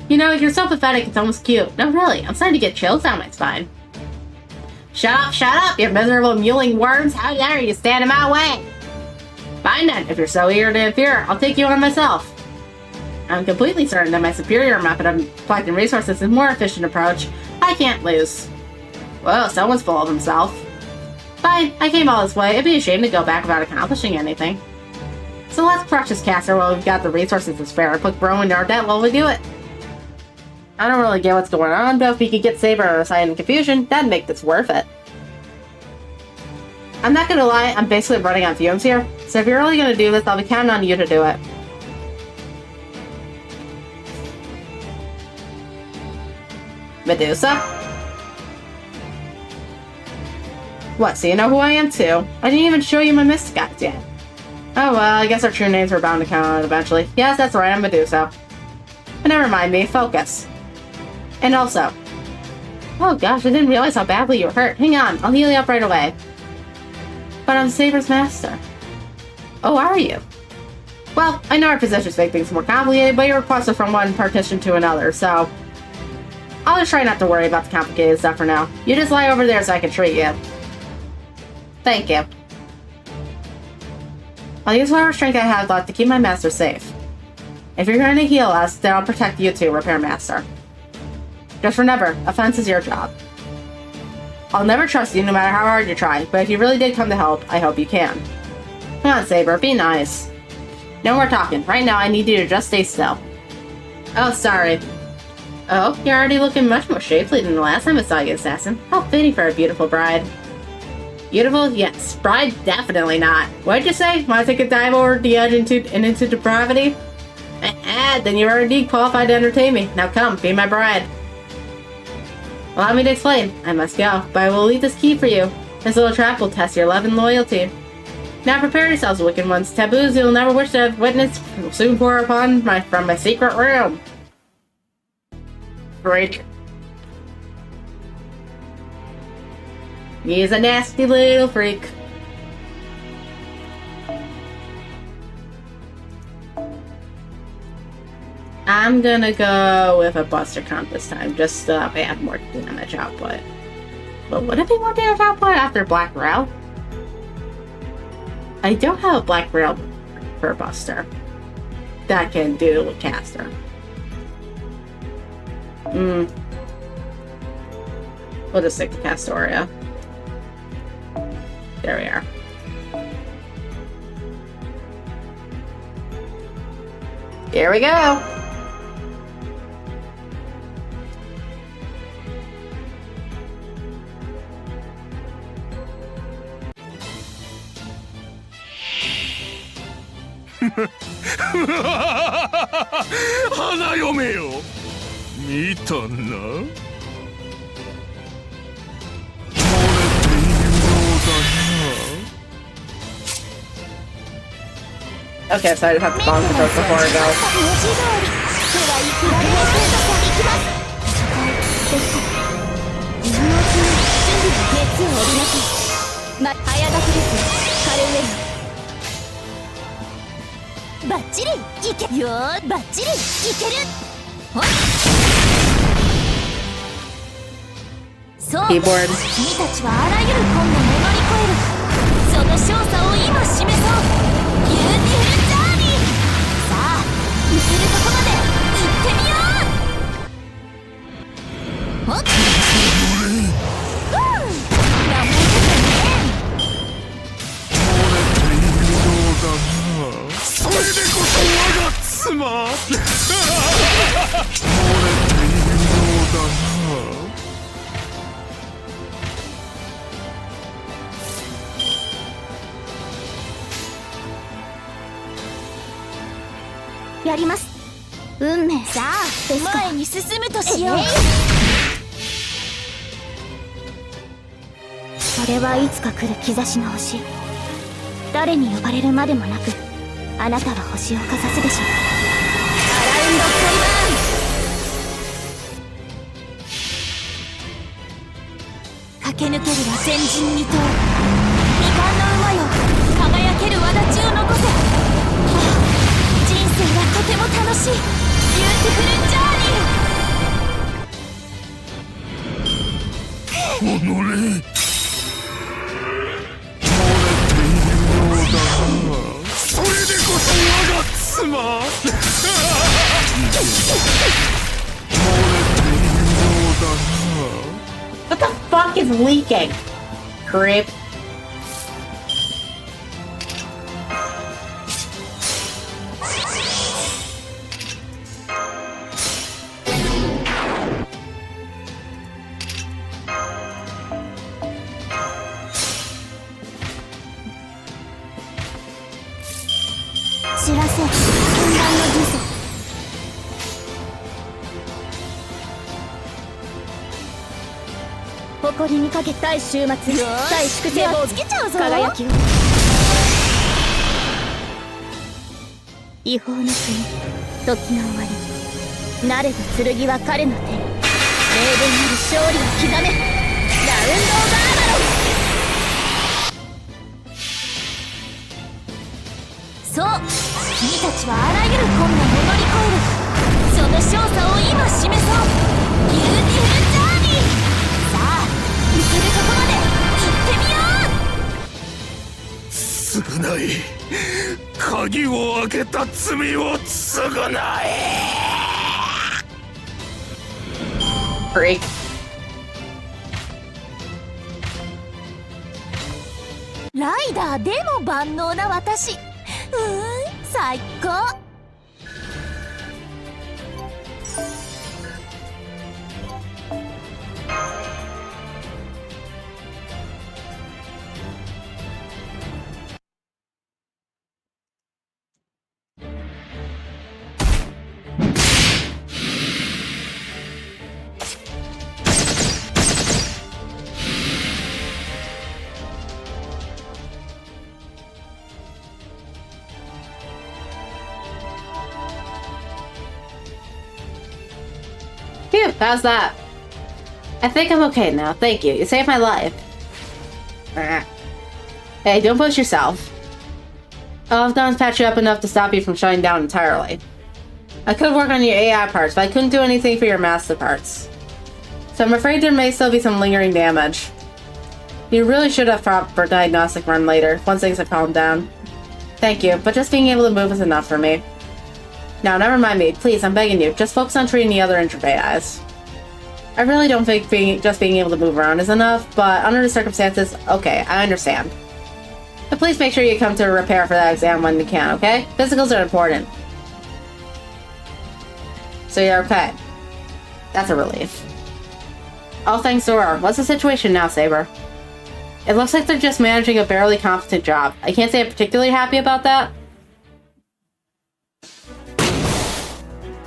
You know, you're so pathetic, it's almost cute. No, really, I'm starting to get chills down my spine. Shut up, you miserable mewling worms! How dare you stand in my way! Fine then, if you're so eager to interfere, I'll take you on myself. I'm completely certain that my superior method of collecting resources is a more efficient approach. I can't lose. Whoa, someone's full of himself. Fine, I came all this way. It'd be a shame to go back without accomplishing anything. So let's crush this caster while we've got the resources to spare and put Bro in our debt while we do it. I don't really get what's going on, but if we could get Saber aside in confusion, that'd make this worth it. I'm not gonna lie, I'm basically running on fumes here, so if you're really gonna do this, I'll be counting on you to do it. Medusa? What, so you know who I am too? I didn't even show you my mystic eyes yet. Oh well, I guess our true names were bound to come out eventually. Yes, that's right, I'm Medusa. But never mind me, focus. And also... Oh gosh, I didn't realize how badly you were hurt. Hang on, I'll heal you up right away. But I'm Saber's master. Oh, are you? Well, I know our positions make things more complicated, but your requests are from one partition to another, so... I'll just try not to worry about the complicated stuff for now. You just lie over there so I can treat you. Thank you. I'll use whatever strength I have left to keep my master safe. If you're going to heal us, then I'll protect you too, Repair Master. Just remember, offense is your job. I'll never trust you no matter how hard you try, but if you really did come to help, I hope you can. Come on, Saber, be nice. No more talking. Right now, I need you to just stay still. Oh, sorry. Oh, you're already looking much more shapely than the last time I saw you, Assassin. How fitting for a beautiful bride. Beautiful? Yes. Bride? Definitely not. What'd you say? Want to take a dive over the edge into depravity? Then you are indeed qualified to entertain me. Now come, be my bride. Allow me to explain. I must go, but I will leave this key for you. This little trap will test your love and loyalty. Now prepare yourselves, wicked ones. Taboos you will never wish to have witnessed will soon pour upon from my secret room. Great. He's a nasty little freak. I'm gonna go with a Buster Count this time, just so that I have more damage output. But would it be more damage output after Black Rail? I don't have a Black Rail for Buster that can do with Caster. We'll just stick to Castoria. There we are. Here we go!花嫁よ見たな Okay, so I just have to bomb those before I go. Keyboard. What the fuck is leaking? Creep. Freak. Phew, how's that? I think I'm okay now. Thank you. You saved my life. Hey, don't push yourself. I'll have to patch you up enough to stop you from shutting down entirely. I could work on your AI parts, but I couldn't do anything for your master parts. So I'm afraid there may still be some lingering damage. You really should have prepped for a diagnostic run later, once things have calmed down. Thank you, but just being able to move is enough for me. Now, never mind me. Please, I'm begging you. Just focus on treating the other injured AIs. I really don't think just being able to move around is enough, but under the circumstances, okay, I understand. But please make sure you come to a repair for that exam when you can, okay? Physicals are important. So you're okay. That's a relief. All thanks to her. What's the situation now, Saber? It looks like they're just managing a barely competent job. I can't say I'm particularly happy about that.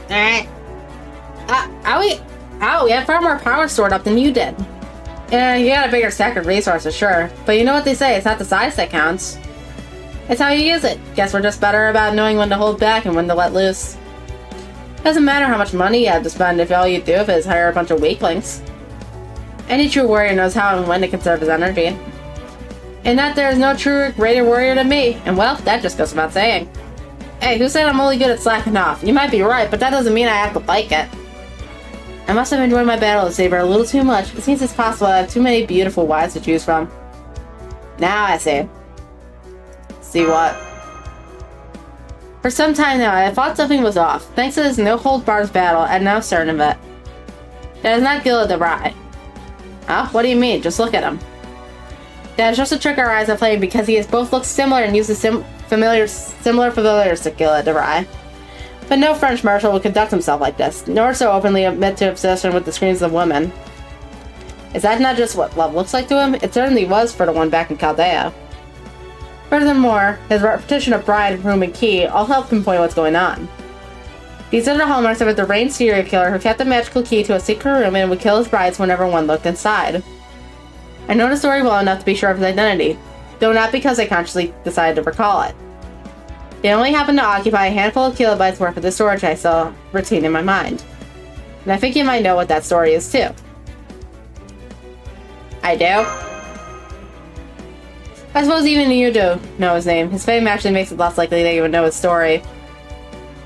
Alright. Ow, we have far more power stored up than you did. Yeah, you got a bigger stack of resources, sure. But you know what they say, it's not the size that counts. It's how you use it. Guess we're just better about knowing when to hold back and when to let loose. Doesn't matter how much money you have to spend if all you do is hire a bunch of weaklings. Any true warrior knows how and when to conserve his energy. And that there is no truer, greater warrior than me. And well, that just goes without saying. Hey, who said I'm only good at slacking off? You might be right, but that doesn't mean I have to like it. I must have enjoyed my battle with Saber a little too much. It seems it's possible I have too many beautiful wives to choose from. Now I see. See what? For some time now, I thought something was off. Thanks to this no-holds-barred battle, I'm now certain of it. That is not Gila the Rye. Huh? What do you mean? Just look at him. That is just a trick our eyes are playing because he both looks similar and uses similar familiars to Gila the Rye. But no French marshal would conduct himself like this, nor so openly admit to obsession with the screams of women. Is that not just what love looks like to him? It certainly was for the one back in Chaldea. Furthermore, his repetition of bride, room, and key all help pinpoint what's going on. These are the hallmarks of a deranged serial killer who kept the magical key to a secret room and would kill his brides whenever one looked inside. I know the story well enough to be sure of his identity, though not because I consciously decided to recall it. It only happened to occupy a handful of kilobytes worth of the storage I still retain in my mind. And I think you might know what that story is too. I do? I suppose even you do know his name. His fame actually makes it less likely that you would know his story.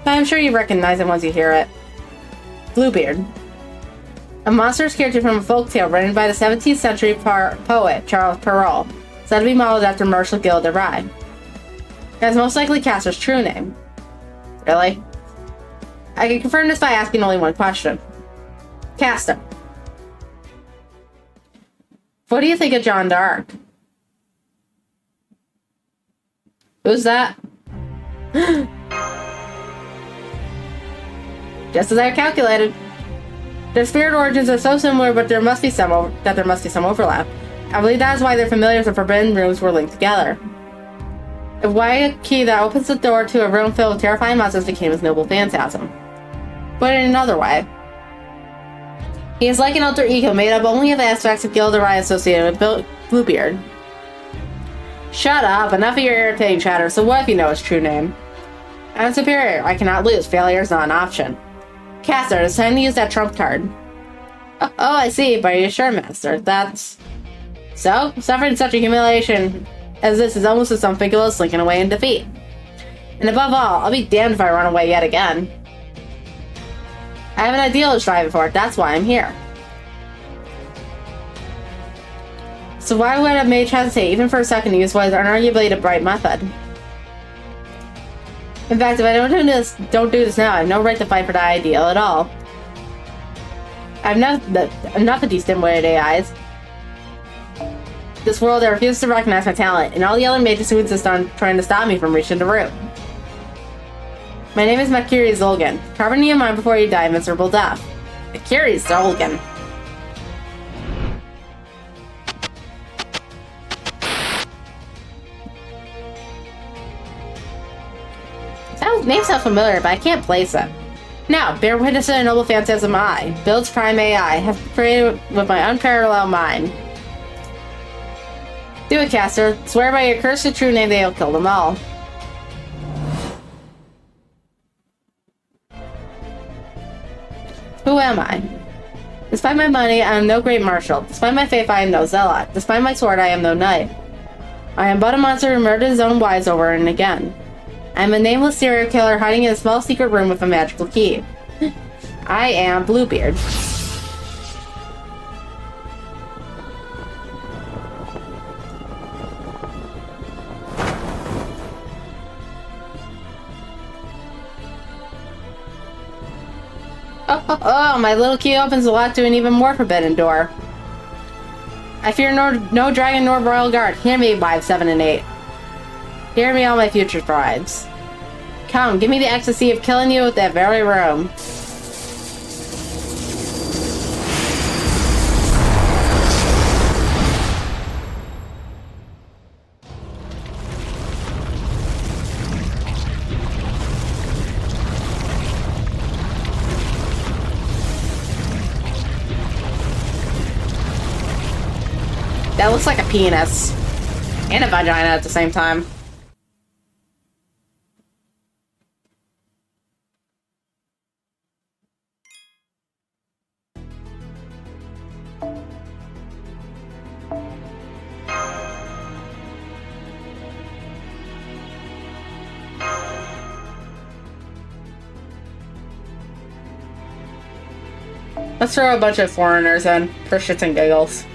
But I'm sure you recognize it once you hear it. Bluebeard. A monstrous character from a folktale written by the 17th century poet Charles Perrault, said to be modeled after Marshal Gil de Rye. That's most likely Castor's true name. Really? I can confirm this by asking only one question. Castor. What do you think of Jeanne d'Arc? Who's that? Just as I calculated. Their spirit origins are so similar, but there must be some overlap. I believe that is why their familiars and forbidden rooms were linked together. And why a key that opens the door to a room filled with terrifying monsters became his noble phantasm. But in another way, he is like an alter ego made up only of aspects of Gil de Rye associated with Bluebeard. Shut up, enough of your irritating chatter, so what if you know his true name? I'm superior, I cannot lose, failure is not an option. Castor, it's time to use that trump card. Oh, I see, but are you sure, Master? That's... So? Suffering such a humiliation as this is almost as unthinkable as slinking away in defeat. And above all, I'll be damned if I run away yet again. I have an ideal to strive for, that's why I'm here. So why would a mage hesitate even for a second to use what is unarguably the right method? In fact, if I don't do this now, I have no right to fight for that ideal at all. I have enough of these dim-witted AIs. This world that refuses to recognize my talent, and all the other mages who insist on trying to stop me from reaching the root. My name is Makiri Zolgan. Carve in mind before you die, miserable death. Makiri Zolgan. Name sounds familiar, but I can't place it. Now, bear witness to the noble phantasm I, Build's Prime AI, have created with my unparalleled mind. Do it, Castor. Swear by your cursed true name they'll kill them all. Who am I? Despite my money, I am no great marshal. Despite my faith, I am no zealot. Despite my sword, I am no knight. I am but a monster who murdered his own wives over and again. I am a nameless serial killer hiding in a small secret room with a magical key. I am Bluebeard. Oh, my little key opens a lock to an even more forbidden door. I fear no dragon nor royal guard. Hear me, wives 7 and 8. Hear me, all my future brides. Come, give me the ecstasy of killing you with that very room. That looks like a penis. And a vagina at the same time. Let's throw a bunch of foreigners in for shits and giggles.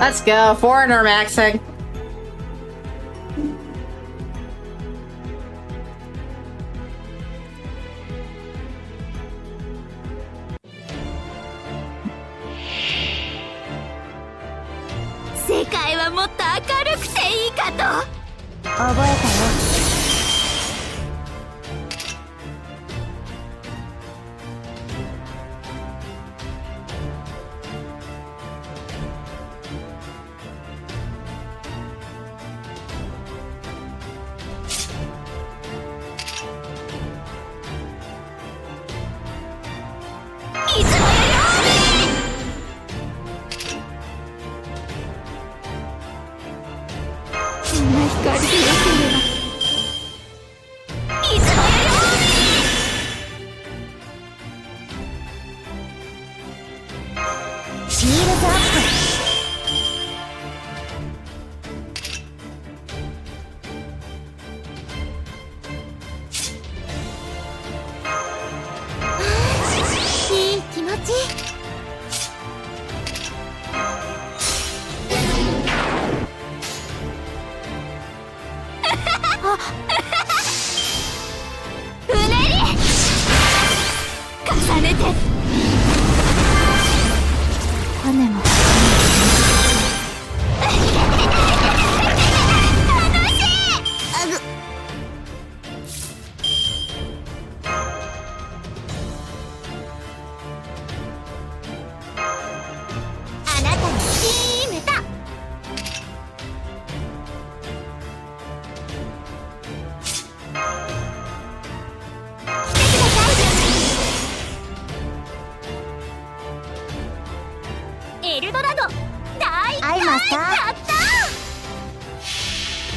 Let's go, foreigner maxing.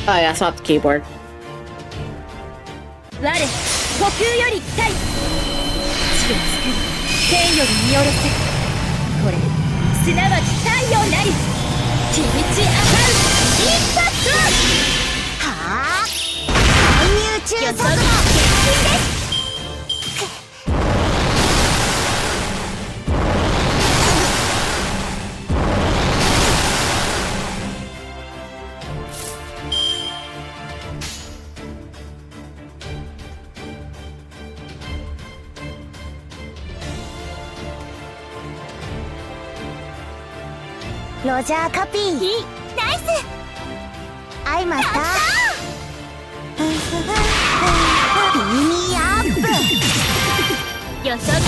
Oh yeah, swap the keyboard. Roger, copy. Nice. 合いました。ビーミーアップ。予測決定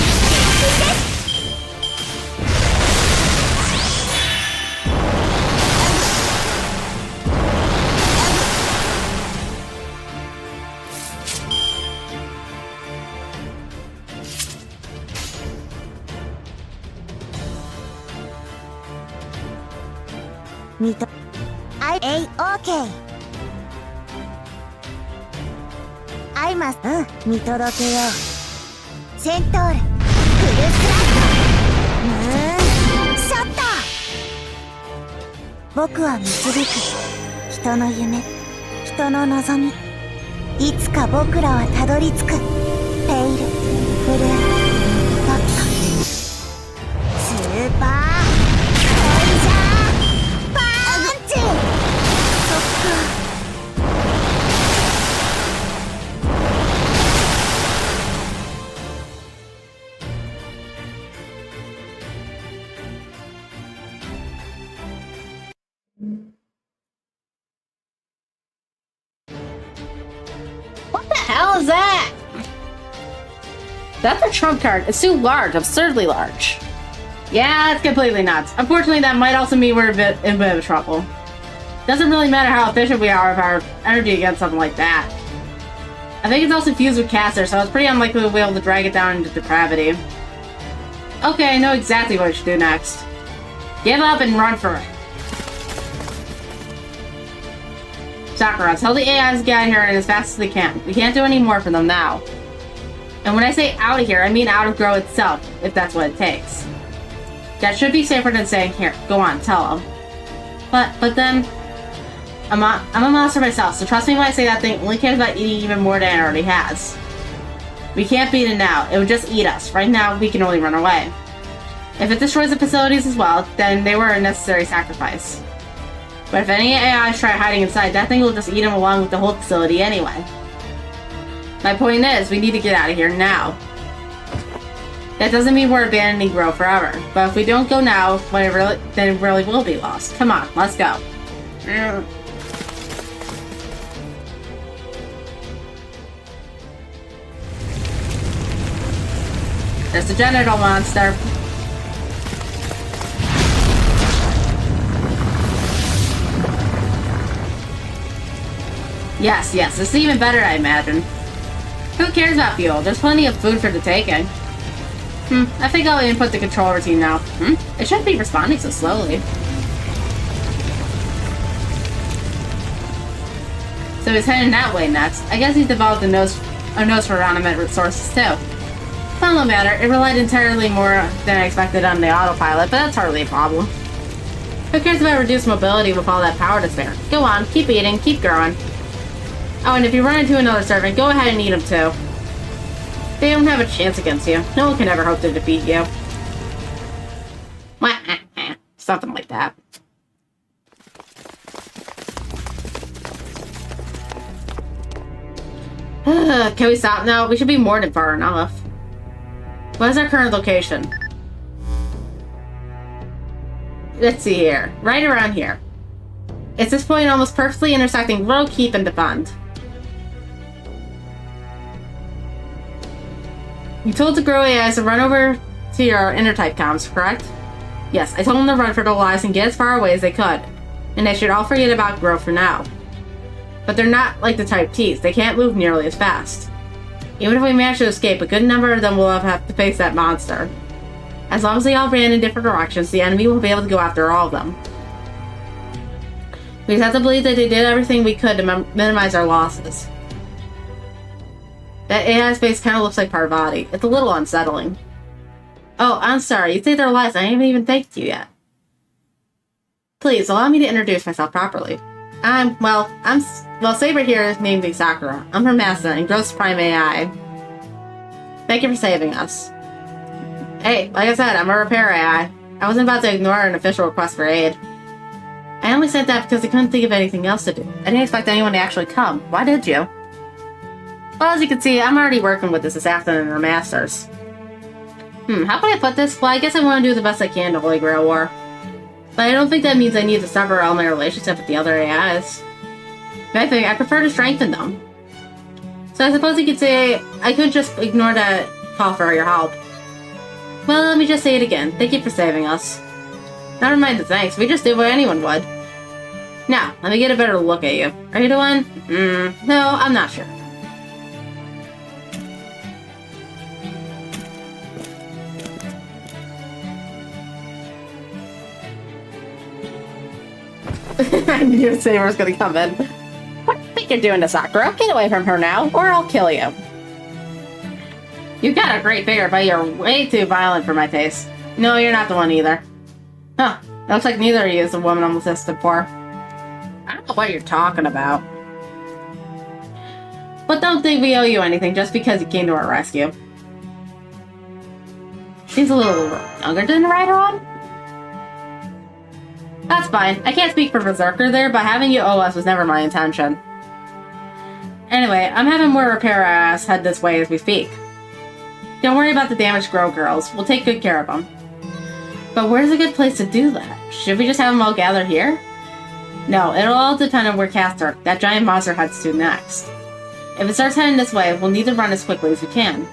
です。見とOK アイマス見届けようセントールフルスラッドショット僕は導く人の夢人の望みいつか僕らはたどり着くペイルフルドットスーパートイジャーパンチそっかWhat the hell is that? That's a trump card. It's too large, absurdly large. Yeah, it's completely nuts. Unfortunately, that might also mean we're in a bit of trouble. Doesn't really matter how efficient we are with our energy against something like that. I think it's also fused with Caster, so it's pretty unlikely we'll be able to drag it down into depravity. Okay, I know exactly what we should do next. Give up and run for it. Sakura, tell the AIs to get out of here as fast as they can. We can't do any more for them now. And when I say out of here, I mean out of Grow itself, if that's what it takes. That should be safer than saying, here, go on, tell them. But then, I'm a monster myself, so trust me when I say that thing only cares about eating even more than it already has. We can't beat it now, it would just eat us. Right now, we can only run away. If it destroys the facilities as well, then they were a necessary sacrifice. But if any AIs try hiding inside, that thing will just eat them along with the whole facility anyway. My point is, we need to get out of here now. That doesn't mean we're abandoning Grow forever, but if we don't go now, then it really will be lost. Come on, let's go. There's the genital monster. Yes, this is even better, I imagine. Who cares about fuel? There's plenty of food for the taking. I think I'll input the control routine now. It shouldn't be responding so slowly. So he's heading that way next. I guess he's developed a nose for animate resources too. Well, no matter. It relied entirely more than I expected on the autopilot, but that's hardly a problem. Who cares about reduced mobility with all that power to spare? Go on, keep eating, keep growing. Oh, and if you run into another servant, go ahead and eat him too. They don't have a chance against you. No one can ever hope to defeat you. Something like that. Can we stop now? We should be more than far enough. What is our current location? Let's see here. Right around here. It's this point almost perfectly intersecting Row, Keep, and Defend. You told the Grow AIs to run over to your inner-type comms, correct? Yes, I told them to run for their lives and get as far away as they could. And they should all forget about Grow for now. But they're not like the Type Ts. They can't move nearly as fast. Even if we manage to escape, a good number of them will have to face that monster. As long as they all ran in different directions, the enemy will be able to go after all of them. We just have to believe that they did everything we could to minimize our losses. That AI's face kind of looks like Parvati. It's a little unsettling. Oh, I'm sorry. You saved their lives. I haven't even thanked you yet. Please, allow me to introduce myself properly. Saber here is named me Sakura. I'm her master and Gross Prime AI. Thank you for saving us. Hey, like I said, I'm a repair AI. I wasn't about to ignore an official request for aid. I only said that because I couldn't think of anything else to do. I didn't expect anyone to actually come. Why did you? Well, as you can see, I'm already working with this assassin and her masters. How can I put this? Well, I guess I want to do the best I can to avoid Grail War. But I don't think that means I need to sever all my relationship with the other AIs. If anything, I prefer to strengthen them. So I suppose you could say I could just ignore that call for your help. Well, let me just say it again. Thank you for saving us. Never mind the thanks, we just did what anyone would. Now, let me get a better look at you. Are you the one? No, I'm not sure. I knew Saber was gonna come in. What do you think you're doing to Sakura? Get away from her now, or I'll kill you. You've got a great figure, but you're way too violent for my taste. No, you're not the one either. Huh. Looks like neither of you is the woman I'm listed for. I don't know what you're talking about. But don't think we owe you anything just because you came to our rescue. She's a little younger than Rider-On? That's fine. I can't speak for Berserker there, but having you owe us was never my intention. Anyway, I'm having more repair ass head this way as we speak. Don't worry about the damaged Grow Girls. We'll take good care of them. But where's a good place to do that? Should we just have them all gather here? No, it'll all depend on where Castor, that giant monster, heads to next. If it starts heading this way, we'll need to run as quickly as we can.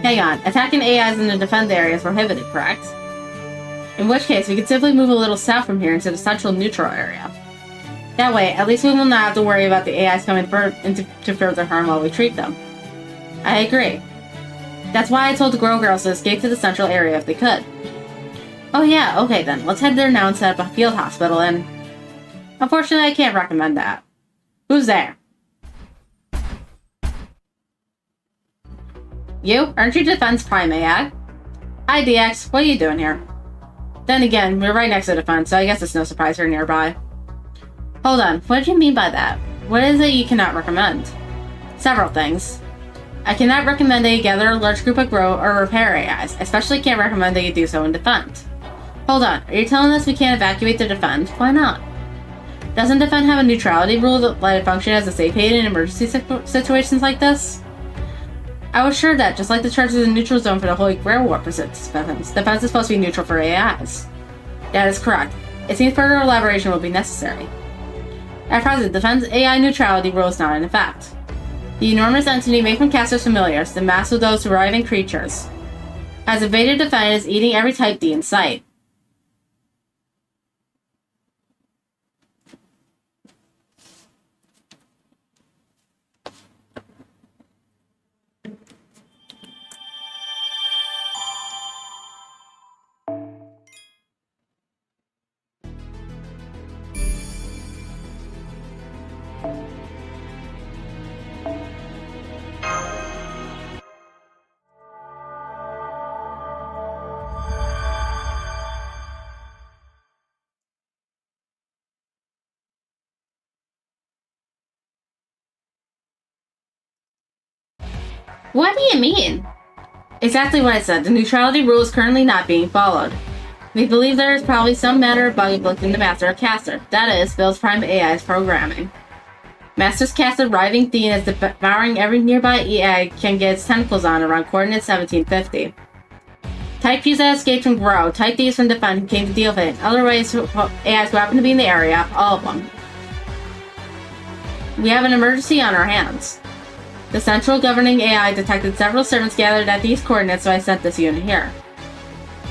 Hang on, attacking AIs in the defend area is prohibited, correct? In which case, we could simply move a little south from here into the central neutral area. That way, at least we will not have to worry about the AIs coming to further harm while we treat them. I agree. That's why I told the Grow Girls to escape to the central area if they could. Oh yeah, okay then, let's head there now and set up a field hospital and... Unfortunately, I can't recommend that. Who's there? You? Aren't you Defense Prime AI? Hi DX, what are you doing here? Then again, we're right next to Defense, so I guess it's no surprise you're nearby. Hold on, what do you mean by that? What is it you cannot recommend? Several things. I cannot recommend that you gather a large group of grow or repair AIs, especially can't recommend that you do so in Defend. Hold on, are you telling us we can't evacuate to Defend? Why not? Doesn't Defend have a neutrality rule that let it function as a safe haven in emergency situations like this? I was sure that, just like the charge is a neutral zone for the Holy Grail War participants, Defense is supposed to be neutral for AIs. That is correct. It seems further elaboration will be necessary. At present, Defense AI neutrality rule is not in effect. The enormous entity made from Castor's familiars, the mass of those surviving creatures, has evaded Defend and is eating every type D in sight. What do you mean? Exactly what I said. The neutrality rule is currently not being followed. We believe there is probably some matter of bug afflicting the Master of Caster. That is, Bill's Prime AI's programming. Master's Caster Riving Dean is devouring every nearby AI can get its tentacles on around coordinate 1750. Type Q's that escaped from Grow, Type D's from Defend who came to deal with it, and other AIs who happen to be in the area, all of them. We have an emergency on our hands. The central governing AI detected several servants gathered at these coordinates, so I sent this unit here.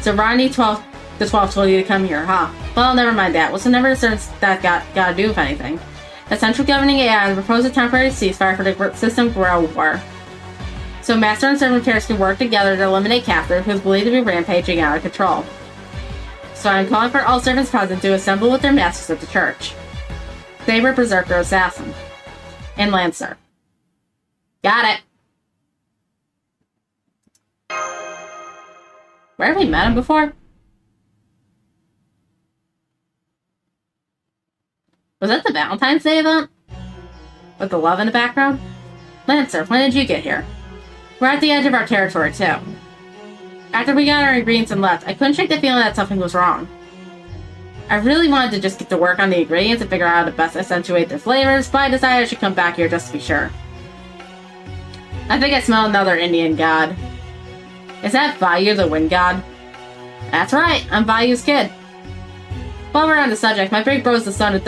So Ronnie the 12 told you to come here, huh? Well, never mind that. What's the number of servants that gotta do with anything? The central governing AI proposed a temporary ceasefire for the system Grow War. So Master and Servant pairs can work together to eliminate Caster, who is believed to be rampaging out of control. So I'm calling for all servants present to assemble with their masters at the church. Saber, Berserker, Assassin. And Lancer. Got it. Where have we met him before? Was that the Valentine's Day event? With the love in the background? Lancer, when did you get here? We're at the edge of our territory, too. After we got our ingredients and left, I couldn't shake the feeling that something was wrong. I really wanted to just get to work on the ingredients and figure out how to best accentuate their flavors, but I decided I should come back here just to be sure. I think I smell another Indian god. Is that Vayu, the wind god? That's right, I'm Vayu's kid. While we're on the subject, my big bro is the son of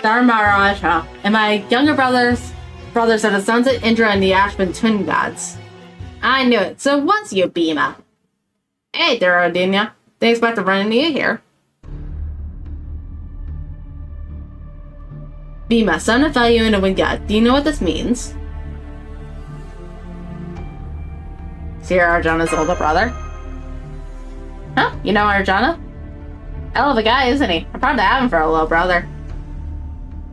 Dharmaraja, and my younger brothers are the sons of Indra and the Ashman twin gods. I knew it, so what's you, Bhima? Hey, Durodinya. Didn't expect to run into you here. Bhima, son of Vayu and a wind god, do you know what this means? So you're Arjana's older brother? Huh? You know Arjana? Hell of a guy, isn't he? I'm proud to have him for a little brother.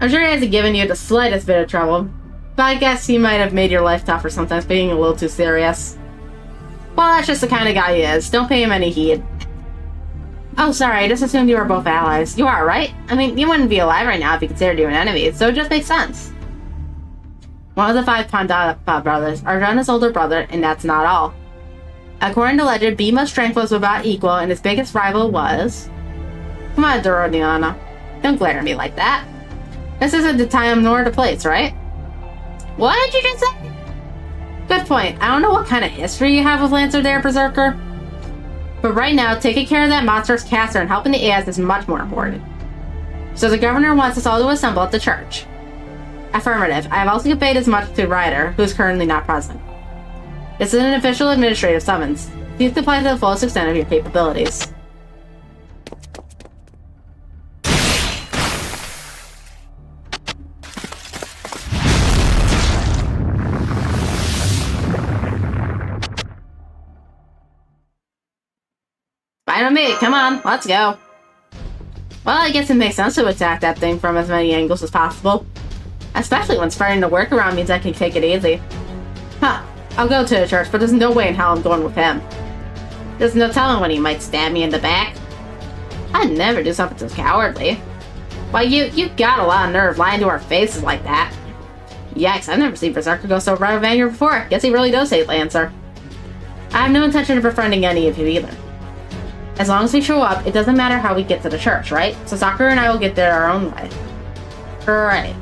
I'm sure he hasn't given you the slightest bit of trouble, but I guess he might have made your life tougher sometimes being a little too serious. Well, that's just the kind of guy he is. Don't pay him any heed. Oh, sorry, I just assumed you were both allies. You are, right? I mean, you wouldn't be alive right now if you considered you an enemy, so it just makes sense. One of the 5 Pandava brothers are Rena's older brother, and that's not all. According to legend, Bima's strength was about equal, and his biggest rival was... Come on, Dorodiana. Don't glare at me like that. This isn't the time nor the place, right? What did you just say? Good point. I don't know what kind of history you have with Lancer there, Berserker. But right now, taking care of that monstrous caster and helping the AS is much more important. So the governor wants us all to assemble at the church. Affirmative. I have also conveyed as much to Ryder, who is currently not present. This is an official administrative summons. Please comply to the fullest extent of your capabilities. Fine with me. Come on, let's go. Well, I guess it makes sense to attack that thing from as many angles as possible. Especially when spreading the work around means I can take it easy. Huh. I'll go to the church, but there's no way in hell I'm going with him. There's no telling when he might stab me in the back. I'd never do something so cowardly. Why, you got a lot of nerve lying to our faces like that. Yikes, I've never seen Berserker go so red of anger before. Guess he really does hate Lancer. I have no intention of befriending any of you either. As long as we show up, it doesn't matter how we get to the church, right? So Sakura and I will get there our own way. Right.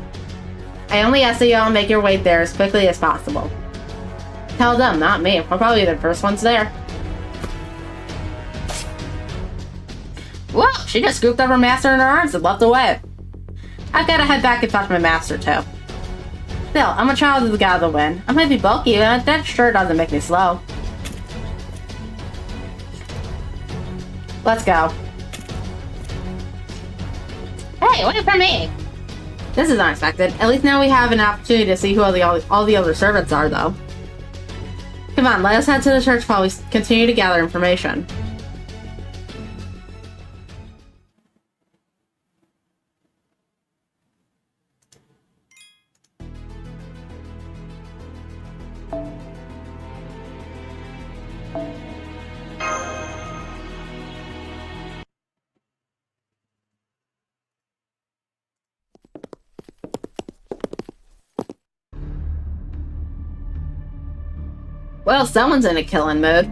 I only ask that you all make your way there as quickly as possible. Tell them, not me. We'll probably be the first ones there. Whoa! She just scooped up her master in her arms and left away. I've got to head back and talk to my master, too. Still, I'm a child of the god of the wind. I might be bulky, but that sure doesn't make me slow. Let's go. Hey, wait for me! This is unexpected. At least now we have an opportunity to see who all the other servants are, though. Come on, let us head to the church while we continue to gather information. Well, someone's in a killing mood.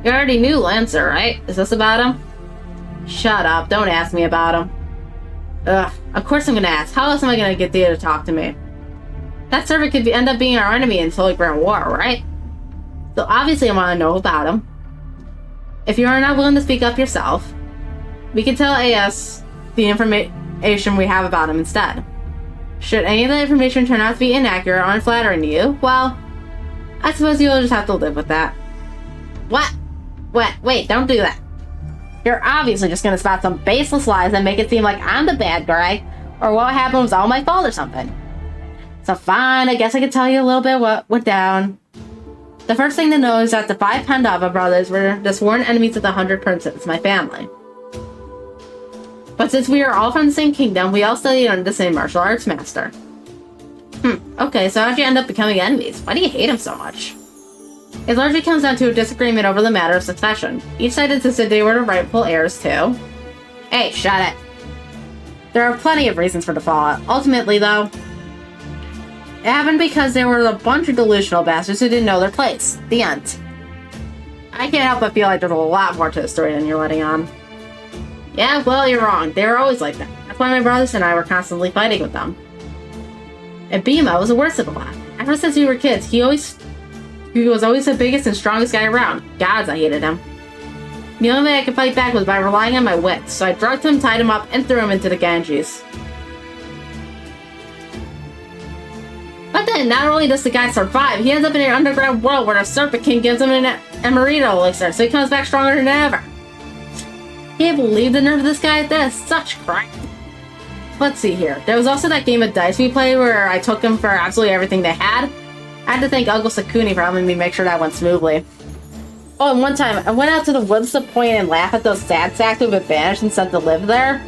You already knew Lancer, right? Is this about him? Shut up, don't ask me about him. Ugh, of course I'm gonna ask. How else am I gonna get Thea to talk to me? That servant could end up being our enemy until we grant war, right? So obviously I want to know about him. If you are not willing to speak up yourself, we can tell AS the information we have about him instead. Should any of the information turn out to be inaccurate or unflattering to you, well, I suppose you'll just have to live with that. What? Wait, don't do that. You're obviously just gonna spout some baseless lies and make it seem like I'm the bad guy, or what happened was all my fault or something. So fine, I guess I could tell you a little bit what went down. The first thing to know is that the 5 Pandava brothers were the sworn enemies of the 100 Princes, my family. But since we are all from the same kingdom, we all studied under the same martial arts master. Okay, so how'd you end up becoming enemies? Why do you hate him so much? It largely comes down to a disagreement over the matter of succession. Each side insisted they were the rightful heirs too. Hey, shut it. There are plenty of reasons for the fallout. Ultimately, though, it happened because there were a bunch of delusional bastards who didn't know their place. The end. I can't help but feel like there's a lot more to the story than you're letting on. Yeah, well, you're wrong. They were always like that. That's why my brothers and I were constantly fighting with them. And Bima was the worst of the lot. Ever since we were kids, he was always the biggest and strongest guy around. Gods, I hated him. The only way I could fight back was by relying on my wits, so I drugged him, tied him up, and threw him into the Ganges. But then, not only does the guy survive, he ends up in an underground world where the Serpent King gives him an Emerita elixir, so he comes back stronger than ever. Can't believe the nerve of this guy at this. Such crap. Let's see here. There was also that game of dice we played where I took him for absolutely everything they had. I had to thank Uncle Sakuni for helping me make sure that went smoothly. Oh, and one time, I went out to the woods to point and laugh at those sad sacks who've been banished and sent to live there.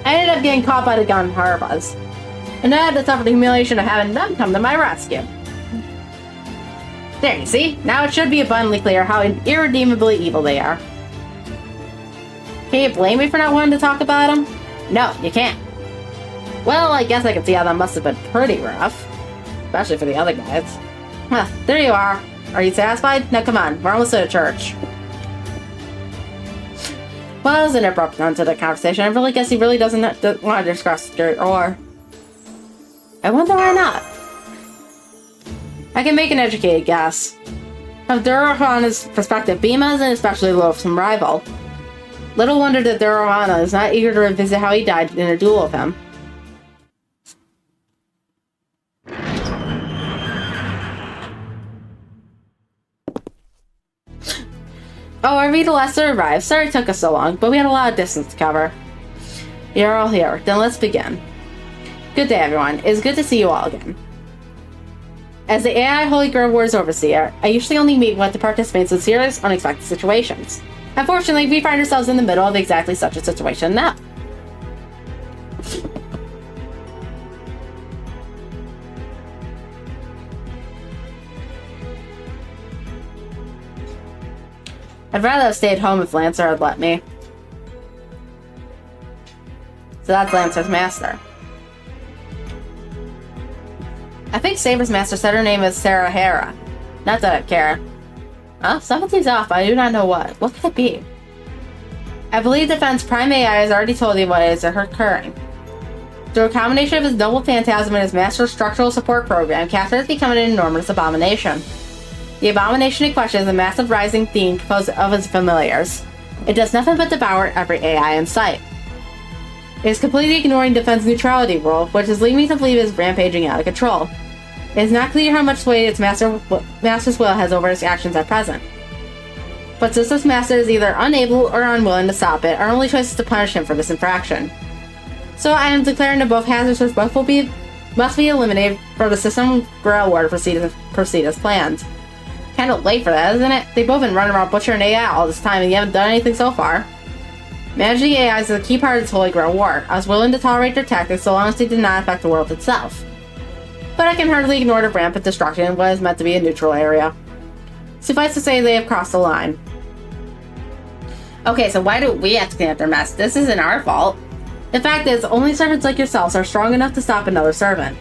I ended up getting caught by the gun Harbas, and I had to suffer the humiliation of having them come to my rescue. There, you see? Now it should be abundantly clear how irredeemably evil they are. Can you blame me for not wanting to talk about them? No, you can't. Well, I guess I can see how that must have been pretty rough. Especially for the other guys. Huh, there you are. Are you satisfied? Now come on, we're almost at a church. Well, as an abrupt end to the conversation, I really guess he really doesn't want to discuss dirt or... I wonder why not. I can make an educated guess. From Durohana's perspective, Bima is an especially loathsome rival. Little wonder that Durohana is not eager to revisit how he died in a duel with him. Oh, I read the last arrived. Sorry it took us so long, but we had a lot of distance to cover. You're all here. Then let's begin. Good day, everyone. It's good to see you all again. As the AI Holy Grail Wars Overseer, I usually only meet with the participants in serious, unexpected situations. Unfortunately, we find ourselves in the middle of exactly such a situation now. I'd rather have stayed home if Lancer had let me. So that's Lancer's master. I think Saber's master said her name is Sarah Hera. Not that I care. Well, something's off, but I do not know what. What could it be? I believe Defense Prime AI has already told you what is occurring. Through a combination of his noble phantasm and his master structural support program, Caster has become an enormous abomination. The abomination in question is a massive rising theme composed of its familiars. It does nothing but devour every AI in sight. It is completely ignoring Defense neutrality rule, which is leading me to believe it is rampaging out of control. It is not clear how much sway its master's will has over its actions at present. But since this master is either unable or unwilling to stop it, our only choice is to punish him for this infraction. So I am declaring that both hazards must be eliminated for the system Grail War to proceed as planned. Kind of late for that, isn't it? They've both been running around butchering AI all this time and you haven't done anything so far. Managing AI is a key part of this Holy Grail War. I was willing to tolerate their tactics so long as they did not affect the world itself. But I can hardly ignore the rampant destruction in what is meant to be a neutral area. Suffice to say, they have crossed the line. Okay, so why do we have to clean up their mess? This isn't our fault. The fact is, only servants like yourselves are strong enough to stop another servant.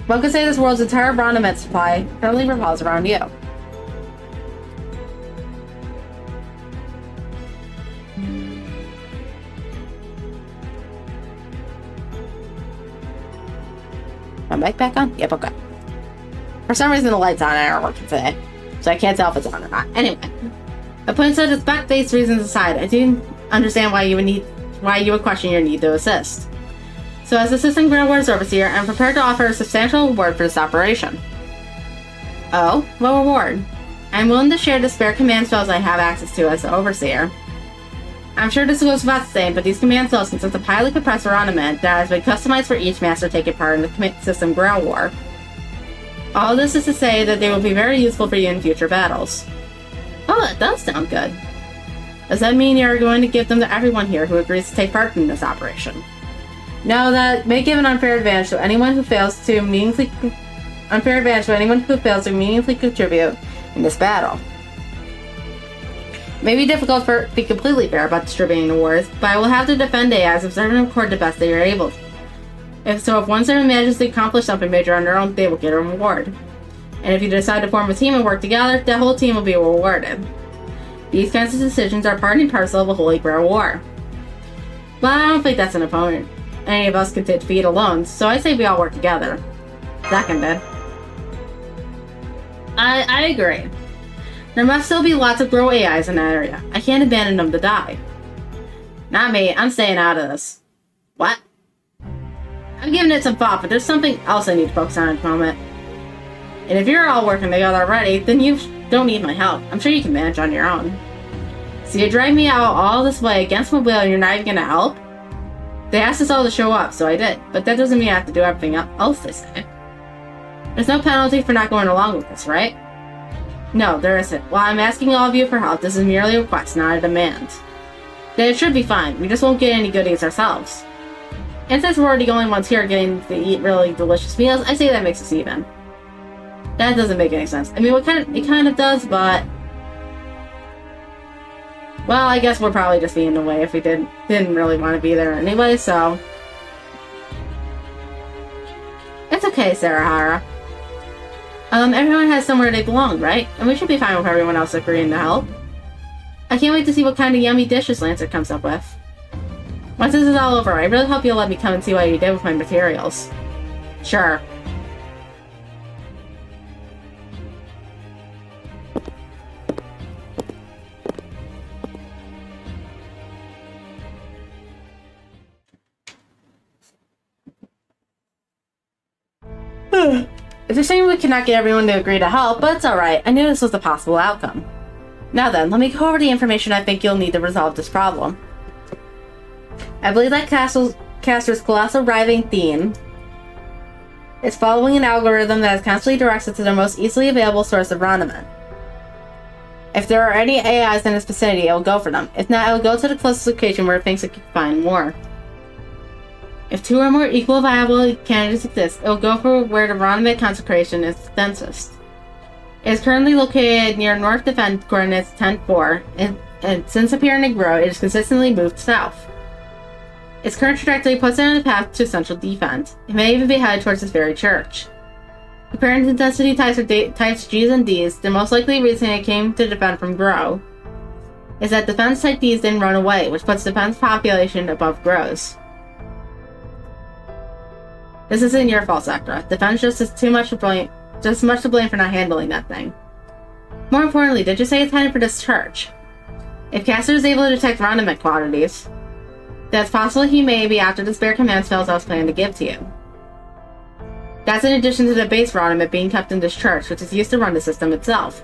One could say this world's entire Broniment supply currently revolves around you. My mic back on? Yep, okay. For some reason the lights on and aren't working today, so I can't tell if it's on or not. Anyway, but putting such fact-based reasons aside, I do understand why you would question your need to assist. So as Assistant Grail Wars Overseer, I'm prepared to offer a substantial reward for this operation. Oh? What reward? I'm willing to share the spare command spells I have access to as the Overseer. I'm sure this goes without saying, but these command spells consist of highly compressed ornament that has been customized for each master taking part in the system Grail War. All this is to say that they will be very useful for you in future battles. Oh, that does sound good. Does that mean you're going to give them to everyone here who agrees to take part in this operation? No, that may give an unfair advantage to anyone who fails to meaningfully contribute in this battle. It may be difficult to be completely fair about distributing awards, but I will have to defend AIs if certain record the best they are able to. If one servant manages to accomplish something major on their own, they will get a reward. And if you decide to form a team and work together, the whole team will be rewarded. These kinds of decisions are part and parcel of a Holy Grail War. But I don't think that's an opponent any of us can defeat alone, so I say we all work together. Seconded. I agree. There must still be lots of Grow AIs in that area. I can't abandon them to die. Not me, I'm staying out of this. What? I'm giving it some thought, but there's something else I need to focus on at the moment. And if you're all working together already, then you don't need my help. I'm sure you can manage on your own. So you dragged me out all this way against my will and you're not even gonna help? They asked us all to show up, so I did. But that doesn't mean I have to do everything else they say. There's no penalty for not going along with this, right? No, there isn't. While I'm asking all of you for help, this is merely a request, not a demand. Then it should be fine. We just won't get any goodies ourselves. And since we're the only ones here getting to eat really delicious meals, I say that makes us even. That doesn't make any sense. I mean, it kind of does, but... Well, I guess we're probably just being in the way if we didn't really want to be there anyway, so... It's okay, Sarahara. Everyone has somewhere they belong, right? And we should be fine with everyone else agreeing to help. I can't wait to see what kind of yummy dishes Lancer comes up with. Once this is all over, I really hope you'll let me come and see what you did with my materials. Sure. It's a shame we cannot get everyone to agree to help, but it's alright. I knew this was a possible outcome. Now then, let me go over the information I think you'll need to resolve this problem. I believe that Caster's colossal writhing theme is following an algorithm that is constantly directed to the most easily available source of Ronamen. If there are any AIs in its vicinity, it will go for them. If not, it will go to the closest location where it thinks it can find more. If two or more equal viable candidates exist, it will go for where the Ronamen concentration is densest. It is currently located near North Defense coordinates 10-4, and since appearing to grow, it has consistently moved south. Its current trajectory puts it on the path to central defense. It may even be headed towards this very church. Comparing the density types of types G's and D's, the most likely reason it came to defend from Grow is that defense type D's didn't run away, which puts defense population above Grow's. This isn't your fault, Sakura. Defense just is too much to blame for not handling that thing. More importantly, did you say it's headed for this church? If Caster is able to detect Ronamen quantities, then it's possible he may be after the spare command spells I was planning to give to you. That's in addition to the base Ronamen being kept in this church, which is used to run the system itself.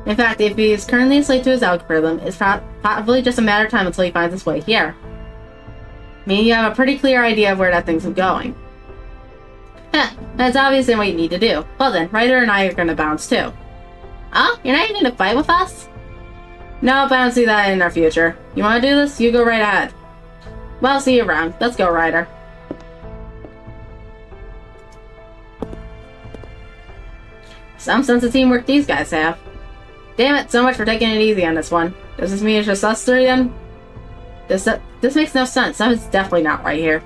In fact, if he is currently a slave to his algorithm, it's probably just a matter of time until he finds his way here. Meaning you have a pretty clear idea of where that thing's going. Heh, that's obviously what you need to do. Well then, Ryder and I are gonna bounce too. Huh? You're not even gonna fight with us? Nope, I don't see that in our future. You wanna do this? You go right ahead. Well, see you around. Let's go, Ryder. Some sense of teamwork these guys have. Damn it, so much for taking it easy on this one. Does this mean it's just us three then? This makes no sense. Something's definitely not right here.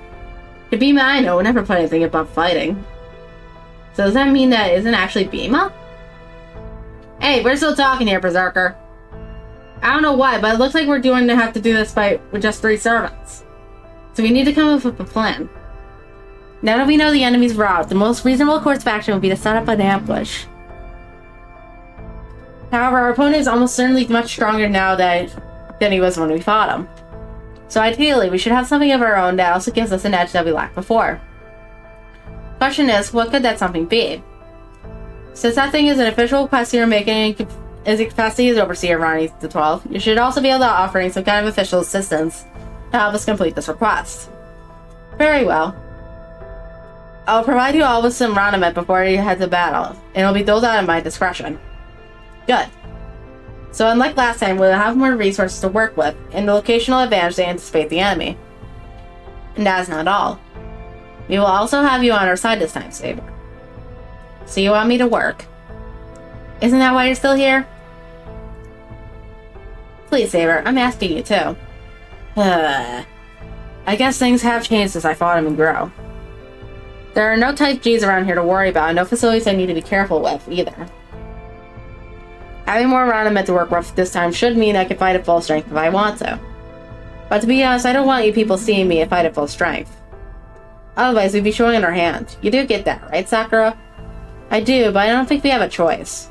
To Bima, I know, would never put anything above fighting. So does that mean that it isn't actually Bima? Hey, we're still talking here, Berserker. I don't know why, but it looks like we're going to have to do this fight with just 3 servants. So we need to come up with a plan. Now that we know the enemy's route, the most reasonable course of action would be to set up an ambush. However, our opponent is almost certainly much stronger now than he was when we fought him. So ideally, we should have something of our own that also gives us an edge that we lacked before. Question is, what could that something be? Since that thing is an official request you're making in his capacity as Overseer Ronnie the 12th, you should also be able to offer him some kind of official assistance to help us complete this request. Very well. I'll provide you all with some Ronamen before you head to battle, and it'll be doled out at my discretion. Good. So unlike last time, we'll have more resources to work with, and the locational advantage to anticipate the enemy. And that is not all. We will also have you on our side this time, Saber. So you want me to work? Isn't that why you're still here? Please, Saber, I'm asking you too. I guess things have changed since I fought him in Grow. There are no Type Gs around here to worry about, and no facilities I need to be careful with, either. Having more Ronamen to work with this time should mean I can fight at full strength if I want to. But to be honest, I don't want you people seeing me fight at full strength. Otherwise, we'd be showing our hand. You do get that, right, Sakura? I do, but I don't think we have a choice.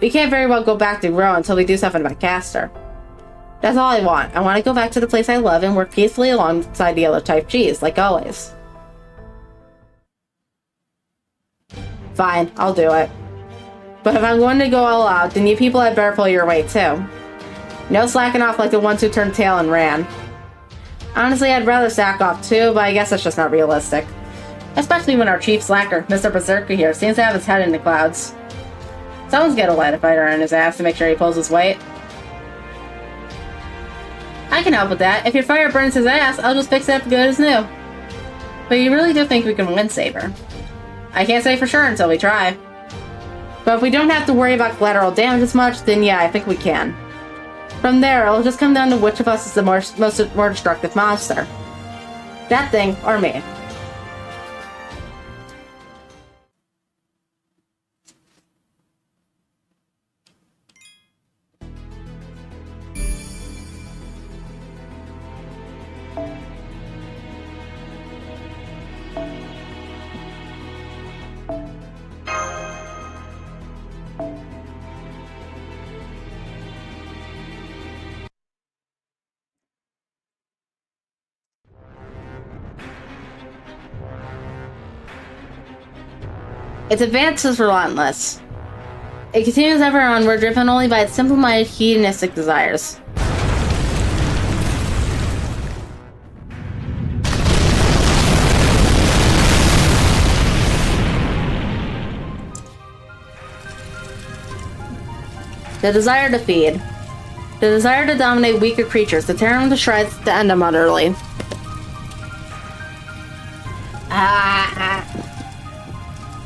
We can't very well go back to Grow until we do something about Caster. That's all I want. I want to go back to the place I love and work peacefully alongside the other Type Gs, like always. Fine, I'll do it. But if I'm going to go all out, then you people had better pull your weight too. No slacking off like the ones who turned tail and ran. Honestly, I'd rather slack off too, but I guess that's just not realistic. Especially when our chief slacker, Mr. Berserker here, seems to have his head in the clouds. So Someone's gonna light a fire in his ass to make sure he pulls his weight. I can help with that. If your fire burns his ass, I'll just fix it up good as new. But you really do think we can win, Saber? I can't say for sure until we try. But if we don't have to worry about collateral damage as much, then yeah, I think we can. From there, it'll just come down to which of us is the more destructive monster. That thing, or me. Its advance is relentless. It continues ever onward, driven only by its simple-minded, hedonistic desires. The desire to feed. The desire to dominate weaker creatures, to tear them to shreds, to end them utterly.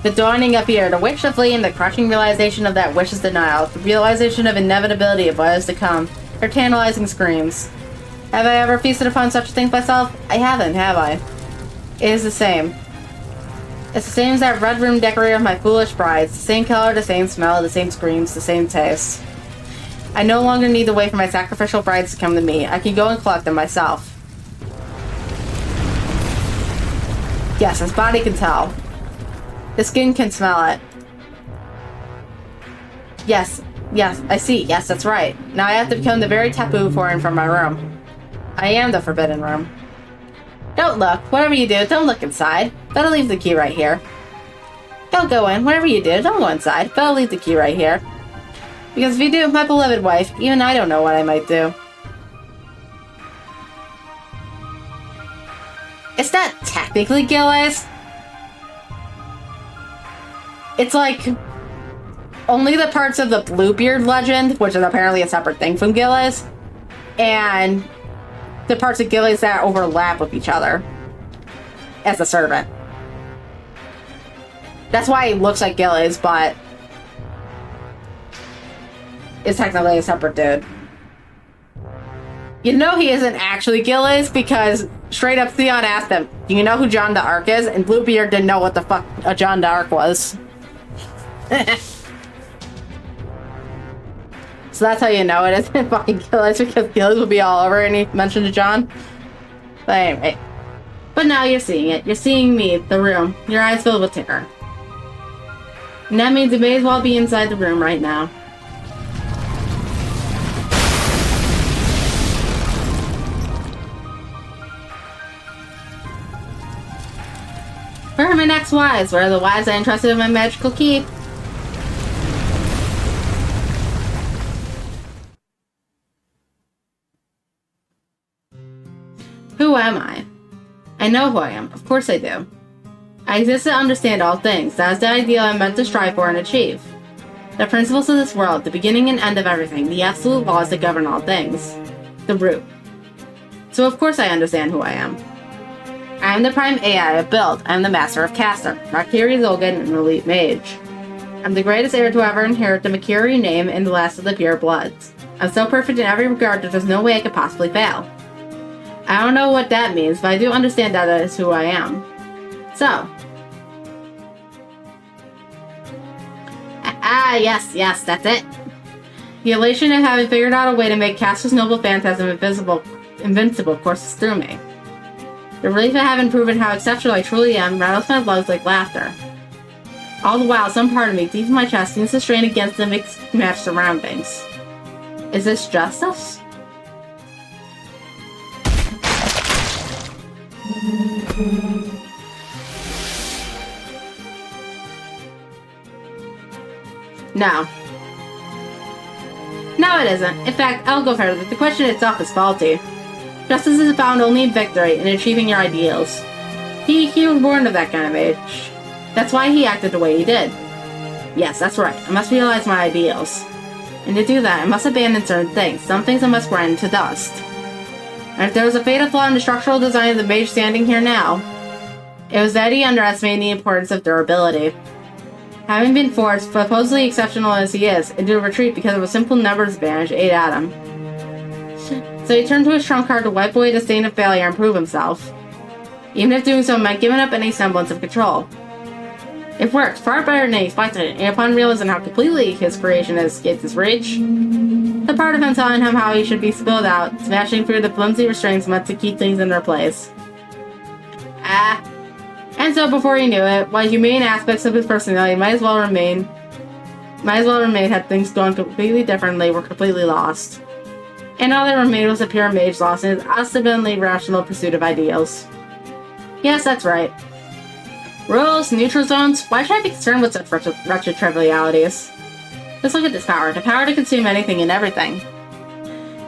The dawning appeared, a wish to flee, and the crushing realization of that wish's denial, the realization of inevitability of what is to come, her tantalizing screams. Have I ever feasted upon such things myself? I haven't, have I? It is the same. It's the same as that red room decorator of my foolish brides, the same color, the same smell, the same screams, the same taste. I no longer need to wait for my sacrificial brides to come to me. I can go and collect them myself. Yes, his body can tell. The skin can smell it. Yes, I see. Yes, that's right. Now I have to become the very taboo for him from my room. I am the forbidden room. Don't look. Whatever you do, don't look inside. Better leave the key right here. Don't go in. Whatever you do, don't go inside. Better leave the key right here. Because if you do, my beloved wife, even I don't know what I might do. It's not technically Gilles. It's like only the parts of the Bluebeard legend, which is apparently a separate thing from Gilles, and the parts of Gilles that overlap with each other as a servant. That's why he looks like Gilles, but is technically a separate dude. You know he isn't actually Gilles because straight up Theon asked him, do you know who John d'Arc is? And Bluebeard didn't know what the fuck a John d'Arc was. So that's how you know it isn't fucking Gilles, because Gilles would be all over any mention to John. But anyway. But now you're seeing it. You're seeing me, the room. Your eyes filled with terror. And that means you may as well be inside the room right now. Where are my next wives? Where are the wives I entrusted with my magical key? Who am I? I know who I am. Of course I do. I exist to understand all things. That is the ideal I'm meant to strive for and achieve. The principles of this world, the beginning and end of everything, the absolute laws that govern all things. The root. So of course I understand who I am. I am the prime AI of Build. I am the master of Caster, Makiri Zolgan, an elite mage. I'm the greatest heir to ever inherit the Makiri name and the last of the pure bloods. I'm so perfect in every regard that there's no way I could possibly fail. I don't know what that means, but I do understand that is who I am. So. Yes, that's it. The elation of having figured out a way to make Caster's noble phantasm invincible courses through me. The relief of having proven how exceptional I truly am rattles my lungs like laughter. All the while, some part of me, deep in my chest, seems to strain against the mixed-matched surroundings. Is this justice? No. No, it isn't. In fact, I'll go further. The question itself is faulty. Justice is found only in victory, in achieving your ideals. He was born of that kind of age. That's why he acted the way he did. Yes, that's right. I must realize my ideals. And to do that, I must abandon certain things. Some things I must grind into dust. And if there was a fatal flaw in the structural design of the mage standing here now, it was that he underestimated the importance of durability. Having been forced, supposedly exceptional as he is, into a retreat because of a simple numbers advantage ate at him. So he turned to his trump card to wipe away the stain of failure and prove himself. Even if doing so meant giving up any semblance of control. It worked far better than he expected, and upon realizing how completely his creation has escaped his reach, the part of him telling him how he should be spilled out, smashing through the flimsy restraints meant to keep things in their place. And so before he knew it, while humane aspects of his personality might as well remain had things gone completely differently, were completely lost. And all that remained was a pure mage lost in his ostensibly rational pursuit of ideals. Yes, that's right. Rules, neutral zones, why should I be concerned with such wretched trivialities? Just look at this power, the power to consume anything and everything.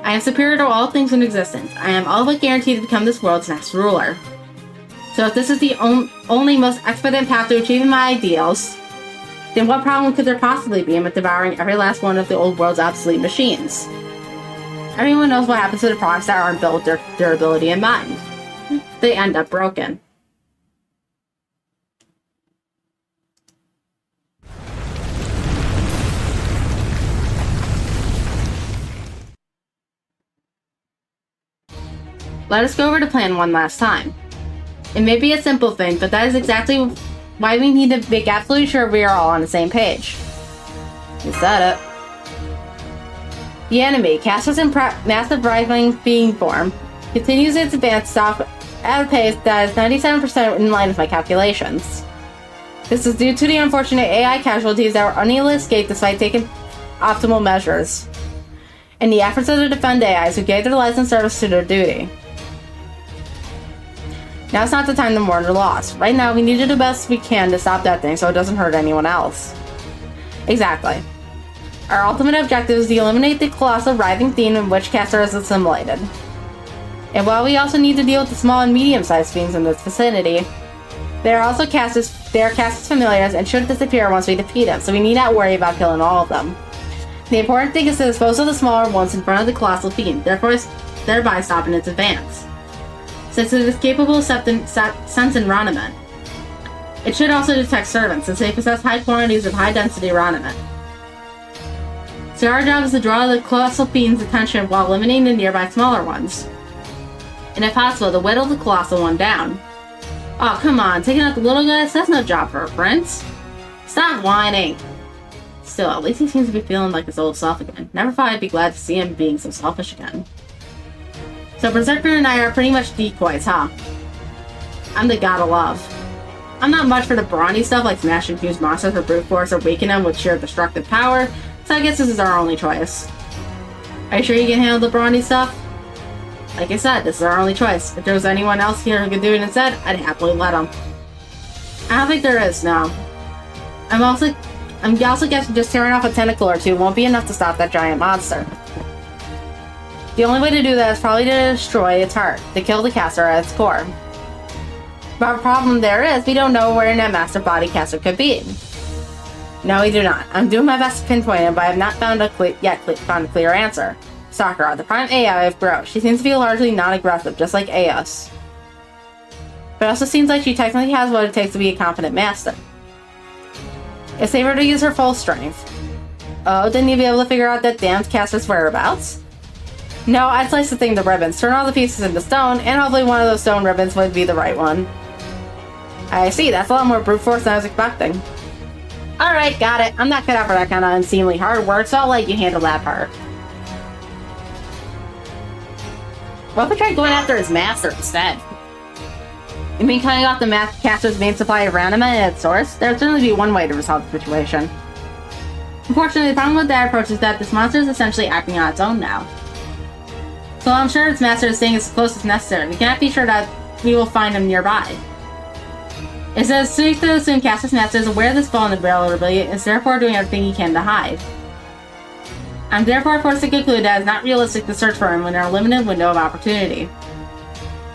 I am superior to all things in existence. I am all but guaranteed to become this world's next ruler. So if this is the only most expedient path to achieving my ideals, then what problem could there possibly be in devouring every last one of the old world's obsolete machines? Everyone knows what happens to the products that aren't built with their durability in mind. They end up broken. Let us go over the plan one last time. It may be a simple thing, but that is exactly why we need to make absolutely sure we are all on the same page. You said it. The enemy, cast us in massive writhing being form, continues its advance stop at a pace that is 97% in line with my calculations. This is due to the unfortunate AI casualties that were unable to escape despite taking optimal measures, and the efforts of the defend AIs who gave their lives in service to their duty. Now's not the time to mourn their loss. Right now, we need to do the best we can to stop that thing so it doesn't hurt anyone else. Exactly. Our ultimate objective is to eliminate the colossal writhing theme in which Caster is assimilated. And while we also need to deal with the small and medium-sized fiends in this vicinity, they are Caster's familiars and should disappear once we defeat him, so we need not worry about killing all of them. The important thing is to dispose of the smaller ones in front of the colossal fiend, thereby stopping its advance. Since it is capable of sensing Raniment, it should also detect servants, since they possess high quantities of high-density Raniment. So our job is to draw the colossal fiend's attention while eliminating the nearby smaller ones. And if possible, to whittle the colossal one down. Oh, come on, taking out the little guys? That's no job for a prince. Stop whining. Still, at least he seems to be feeling like his old self again. Never thought I'd be glad to see him being so selfish again. So Berserker and I are pretty much decoys, huh? I'm the god of love. I'm not much for the brawny stuff like smashing huge monsters or brute force or weakening them with sheer destructive power, so I guess this is our only choice. Are you sure you can handle the brawny stuff? Like I said, this is our only choice. If there was anyone else here who could do it instead, I'd happily let him. I don't think there is, no. I'm also guessing just tearing off a tentacle or two won't be enough to stop that giant monster. The only way to do that is probably to destroy its heart, to kill the caster at its core. But the problem there is, we don't know where that master body caster could be. No, we do not. I'm doing my best to pinpoint it, but I have not found a clear answer. Sakura, the prime AI of Grow. She seems to be largely non-aggressive, just like Eos. But it also seems like she technically has what it takes to be a confident master. It's safe for her to use her full strength. Oh, didn't you be able to figure out that damned caster's whereabouts? No, I'd slice the thing to ribbons, turn all the pieces into stone, and hopefully one of those stone ribbons would be the right one. I see, that's a lot more brute force than I was expecting. Alright, got it. I'm not cut out for that kind of unseemly hard work, so I'll let you handle that part. What if we tried going after his master instead? You mean cutting off the caster's main supply of Ranima at its source? There would certainly be one way to resolve the situation. Unfortunately, the problem with that approach is that this monster is essentially acting on its own now. So I'm sure its master is staying as close as necessary. We cannot be sure that we will find him nearby. It says safe to assume Caster's master is aware of this vulnerability and is therefore doing everything he can to hide. I'm therefore forced to conclude that it's not realistic to search for him when there are a limited window of opportunity.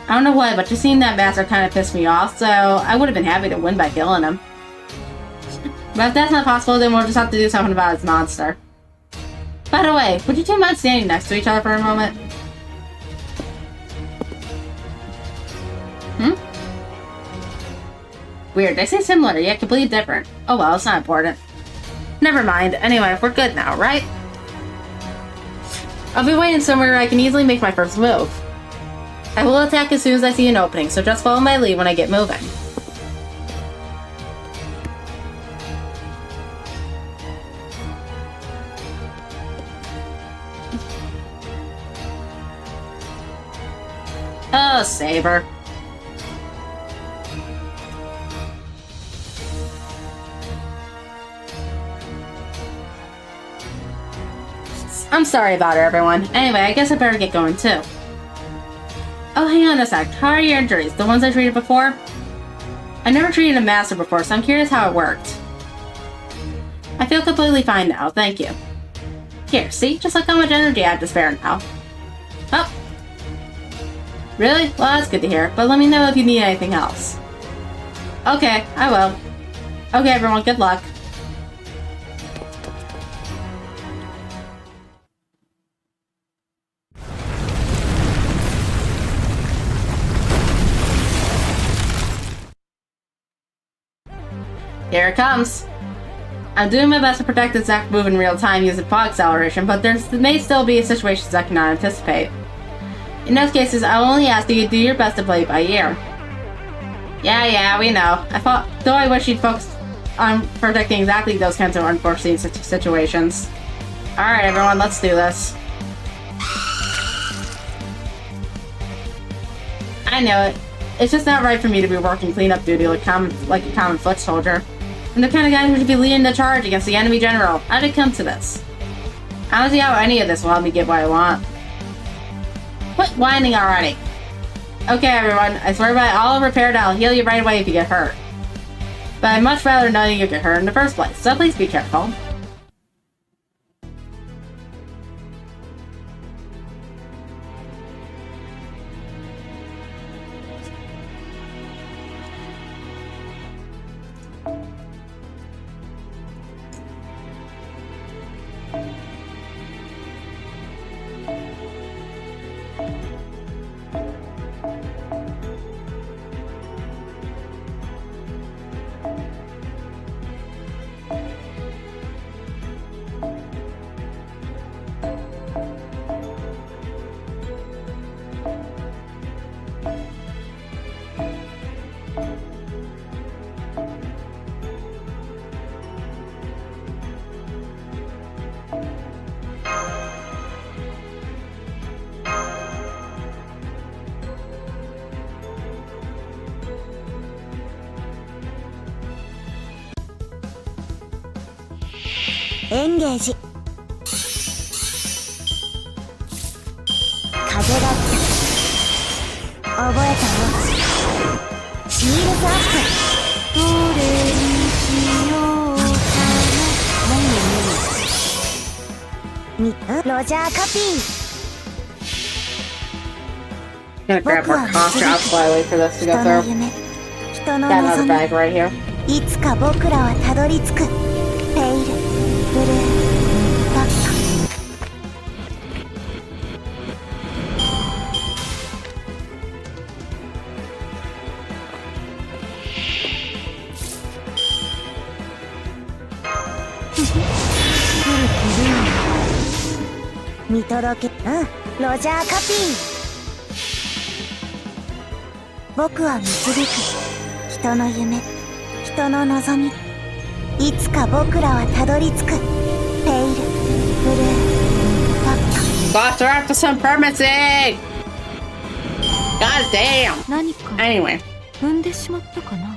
I don't know why, but just seeing that master kind of pissed me off, so I would have been happy to win by killing him. But if that's not possible, then we'll just have to do something about his monster. By the way, would you two mind standing next to each other for a moment? Weird, they say similar, yet completely different. Oh well, it's not important. Never mind. Anyway, we're good now, right? I'll be waiting somewhere where I can easily make my first move. I will attack as soon as I see an opening, so just follow my lead when I get moving. Oh, Saber. I'm sorry about it, everyone. Anyway, I guess I better get going too. Oh, hang on a sec. How are your injuries? The ones I treated before? I never treated a master before, so I'm curious how it worked. I feel completely fine now, thank you. Here, see? Just look how much energy I have to spare now. Oh. Really? Well, that's good to hear, but let me know if you need anything else. Okay, I will. Okay, everyone, good luck. Here it comes. I'm doing my best to protect the exact move in real time using fog acceleration, but there may still be situations I cannot anticipate. In those cases, I'll only ask that you do your best to play it by ear. Yeah, we know. Though I wish you'd focus on protecting exactly those kinds of unforeseen situations. Alright everyone, let's do this. I know it. It's just not right for me to be working cleanup duty like a common foot soldier. I'm the kind of guy who should be leading the charge against the enemy general. How did it come to this? I don't see how any of this will help me get what I want. Quit whining already. Okay, everyone. I swear by all repaired, I'll heal you right away if you get hurt. But I'd much rather not you get hurt in the first place, so please be careful. Engage. 風が覚えたよ。シールドアップ。どれにしようかな。ロジャーカピー。 I'm gonna grab more cough drops while I wait for this to go through. Got another bag right here. いつか僕らはたどり着く。ペイル、ブルー、バッカ。見届け、ロジャーカピー。僕は導く人の夢、人の望み。いつか僕らはたどり着く。ペイル、ブルー、バッカ。Got her after some permitting! God damn! 何か Anyway. 踏んでしまったかな。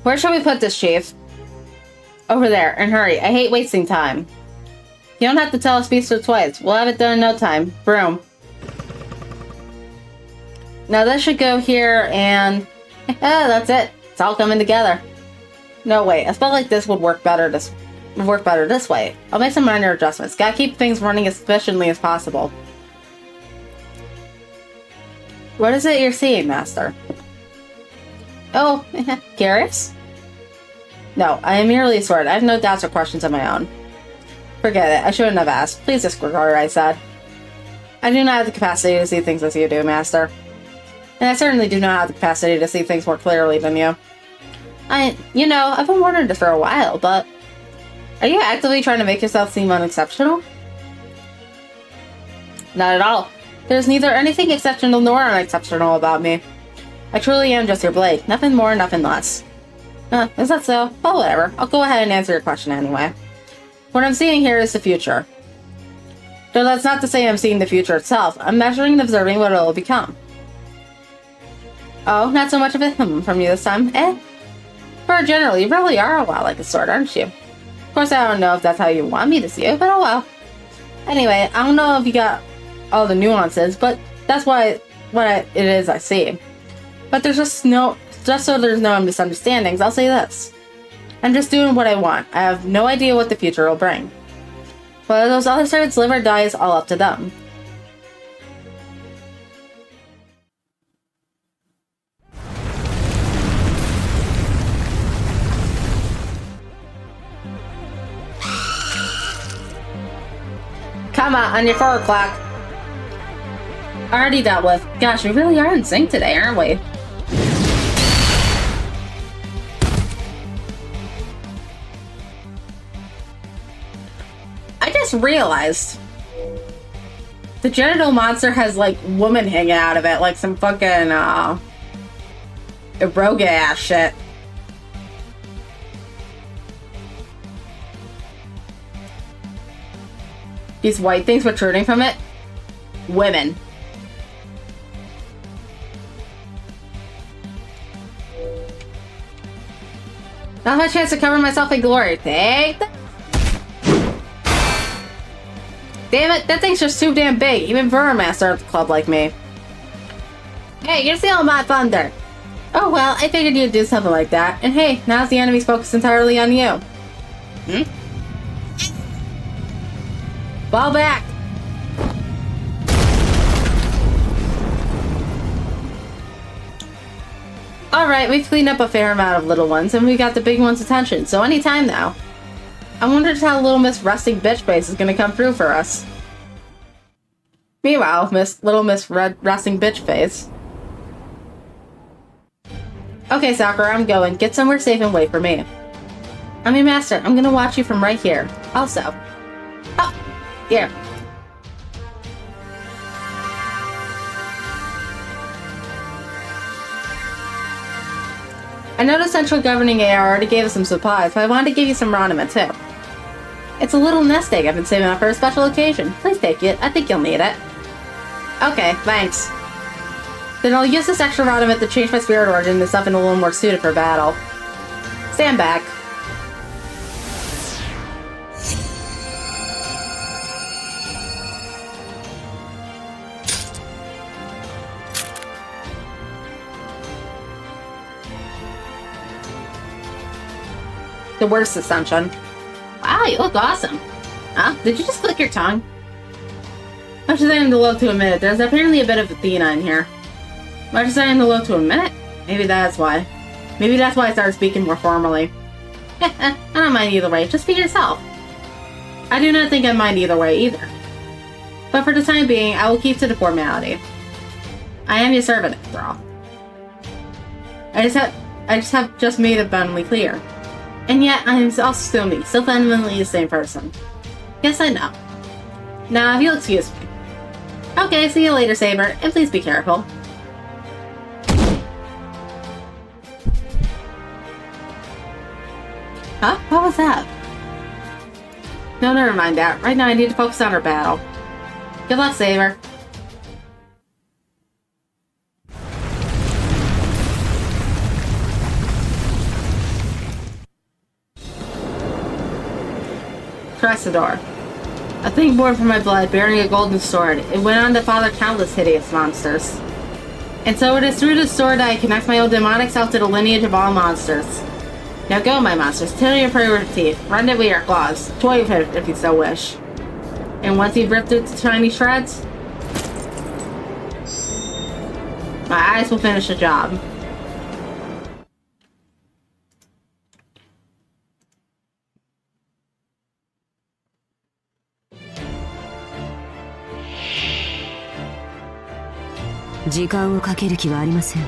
Where shall we put this, Chief? Over there, and hurry. I hate wasting time. You don't have to tell us piece or twice. We'll have it done in no time. Broom. Now this should go here, and that's it. It's all coming together. No, wait. I felt like this would work better this way. I'll make some minor adjustments. Gotta keep things running as efficiently as possible. What is it you're seeing, Master? Oh, curious? No, I am merely a sword. I have no doubts or questions of my own. Forget it. I shouldn't have asked. Please disregard what I said. I do not have the capacity to see things as you do, Master. And I certainly do not have the capacity to see things more clearly than you. I've been wondering this for a while, but... Are you actively trying to make yourself seem unexceptional? Not at all. There's neither anything exceptional nor unexceptional about me. I truly am just your blade. Nothing more, nothing less. Is that so? Well, whatever. I'll go ahead and answer your question anyway. What I'm seeing here is the future. Though that's not to say I'm seeing the future itself. I'm measuring and observing what it will become. Oh, not so much of a from you this time, eh? For a general, you really are a lot like a sword, aren't you? Of course, I don't know if that's how you want me to see it, but oh well. Anyway, I don't know if you got all the nuances, but that's what it is I see. But there's just so there's no misunderstandings, I'll say this. I'm just doing what I want. I have no idea what the future will bring. Whether those other swords live or die is all up to them. Come on your 4 o'clock. Already dealt with. Gosh, we really are in sync today, aren't we? I just realized the genital monster has like woman hanging out of it, like some fucking eroga ass shit. These white things protruding from it? Women. Not my chance to cover myself in glory. Take that. Damn it, that thing's just too damn big, even for a master of the club like me. Hey, you're stealing my thunder. Oh well, I figured you'd do something like that. And hey, now's the enemy's focused entirely on you. Fall back! Alright, we've cleaned up a fair amount of little ones, and we got the big one's attention, so anytime now. I wonder just how Little Miss Resting Bitch Face is gonna come through for us. Meanwhile, Little Miss Resting Bitch Face. Okay, Sakura, I'm going. Get somewhere safe and wait for me. I'm your master. I'm gonna watch you from right here. Also. Oh! Here. I know the Central Governing AR already gave us some supplies, but I wanted to give you some Ranima too. It's a little nest egg I've been saving up for a special occasion. Please take it. I think you'll need it. Okay, thanks. Then I'll use this extra Ranima to change my spirit origin to something a little more suited for battle. Stand back. The worst assumption. Wow, you look awesome. Huh? Did you just click your tongue? Much as I am loath to admit it, there's apparently a bit of Athena in here. Much as I am loath to admit it? Maybe that's why. Maybe that's why I started speaking more formally. I don't mind either way, just be yourself. I do not think I mind either way either. But for the time being, I will keep to the formality. I am your servant, after all. I just have made it abundantly clear. And yet, I am also still me, still fundamentally the same person. Yes, I know. Now, if you'll excuse me. Okay, see you later, Saber, and please be careful. Huh? What was that? No, never mind that. Right now, I need to focus on our battle. Good luck, Saber. Press the door. A thing born from my blood, bearing a golden sword. It went on to father countless hideous monsters. And so it is through this sword that I connect my old demonic self to the lineage of all monsters. Now go, my monsters, tear your prey with your teeth, rend it with your claws, toy with it if you so wish. And once you've ripped it to tiny shreds, my eyes will finish the job.時間をかける気はありません。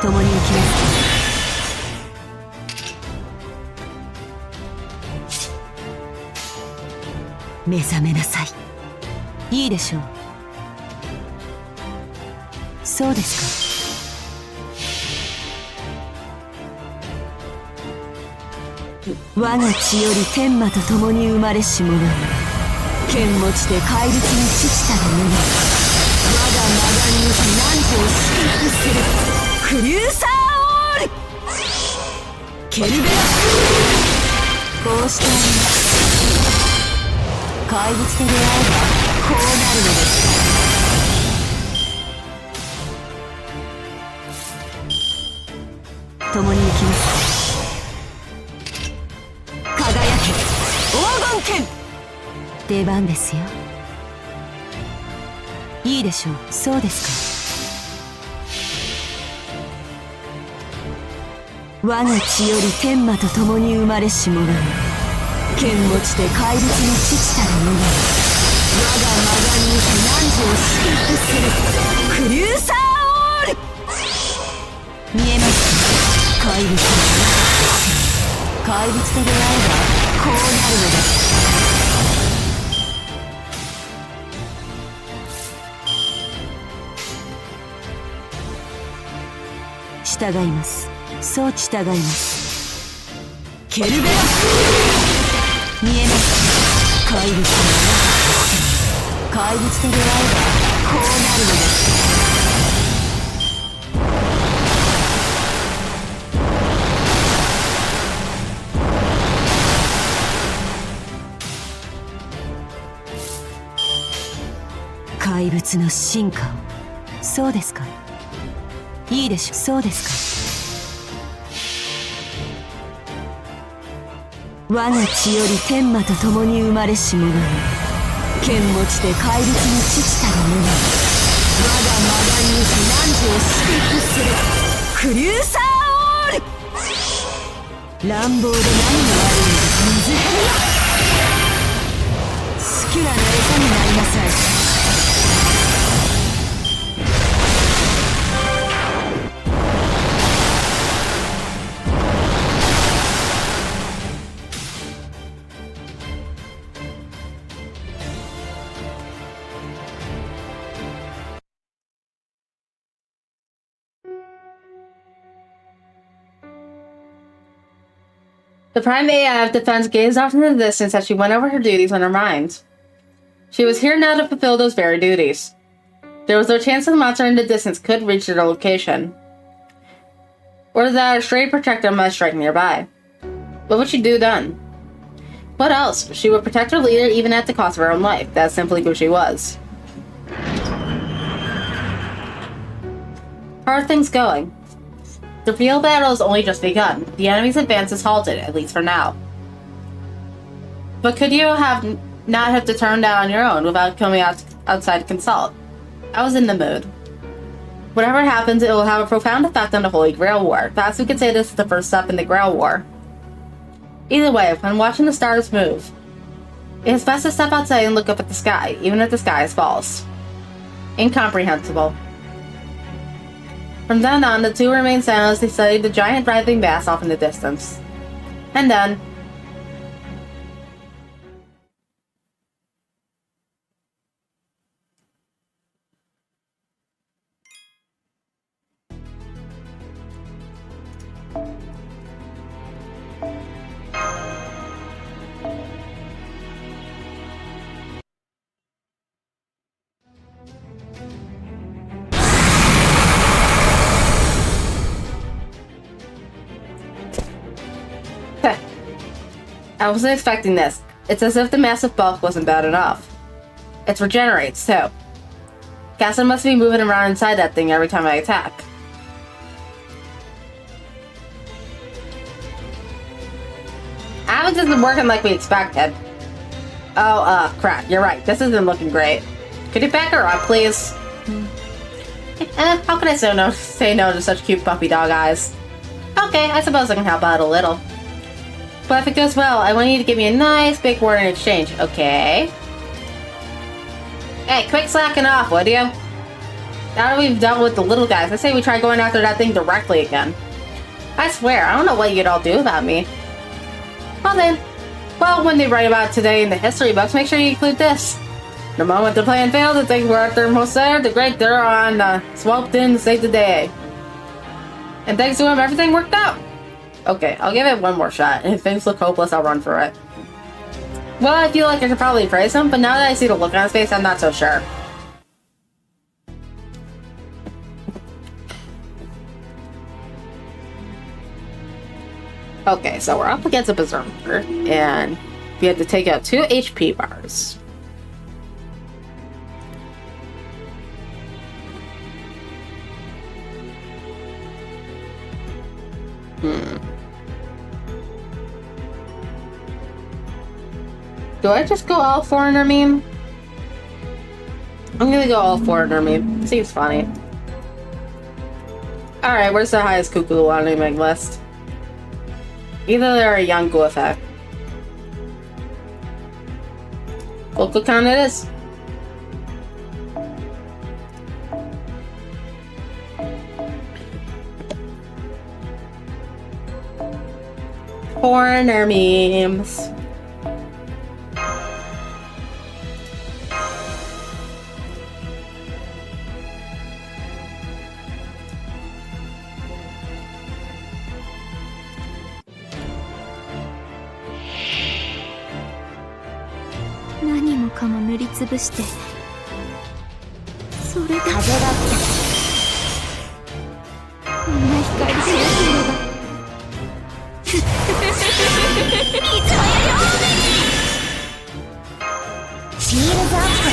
共に行きます。目覚めなさい。いいでしょう。そうですか。我が血より天魔と共に生まれし者よ、剣持ちて怪物に父たる者よ、我が魔眼にて汝を祝福するクリューサーオールケルベラこうしてあります。怪物と出会えばこうなるのです。共に行きます。出番ですよ。いいでしょう。そうですか。我が血より天魔と共に生まれし者よ、剣持ちて怪物の父たる者よ、我が魔眼にて汝を祝福するクリューサーオール見えますか。怪物と出会えばこうなるのです。従います。そう従います。ケルベラ見えますか。怪物と出会えばこうなるのです。怪物の進化を。そうですか。いいでしょ。そうですか。我が血より天魔と共に生まれし者よ、剣持ちて怪物の父たる者よ、我が魔眼にて汝を祝福するクリューサーオール乱暴で何が悪いのです。水蛇よ、スキュラの餌になりなさい。The Prime AF Defense gazed off into the distance as she went over her duties on her mind. She was here now to fulfill those very duties. There was no chance the monster in the distance could reach their location, or that a stray protector might strike nearby. What would she do then? What else? She would protect her leader even at the cost of her own life. That's simply who she was. How are things going? The real battle has only just begun. The enemy's advance is halted, at least for now. But could you not have to turn down on your own without coming outside to consult? I was in the mood. Whatever happens, it will have a profound effect on the Holy Grail War. Perhaps we could say this is the first step in the Grail War. Either way, when watching the stars move, it is best to step outside and look up at the sky, even if the sky is false. Incomprehensible. From then on, the two remained silent as they studied the giant writhing mass off in the distance. And then... I wasn't expecting this. It's as if the massive bulk wasn't bad enough. It regenerates, too. Gaston must be moving around inside that thing every time I attack. Haven't just been working like we expected. Oh, crap. You're right. This isn't looking great. Could you back her up, please? How can I say no to such cute puppy dog eyes? Okay, I suppose I can help out a little. But if it goes well, I want you to give me a nice big word in exchange, okay? Hey, quit slacking off, would you? Now that we've dealt with the little guys, I say we try going after that thing directly again. I swear, I don't know what you'd all do about me. Well then. Well, when they write about it today in the history books, make sure you include this. The moment the plan failed, the things were at their most sad, the great Duran swooped in to save the day. And thanks to him, everything worked out. Okay, I'll give it one more shot, and if things look hopeless, I'll run for it. Well, I feel like I should probably praise him, but now that I see the look on his face, I'm not so sure. Okay, so we're up against a berserker, and we have to take out 2 HP bars. Do I just go all foreigner meme? I'm gonna go all foreigner meme. Seems funny. Alright, where's the highest cuckoo on the meg list? Either they're a young Guafek. Local count it is. Foreigner memes.何もかも塗りつぶしてそれで風がこんな光でよければいつもより多めにシールドアップ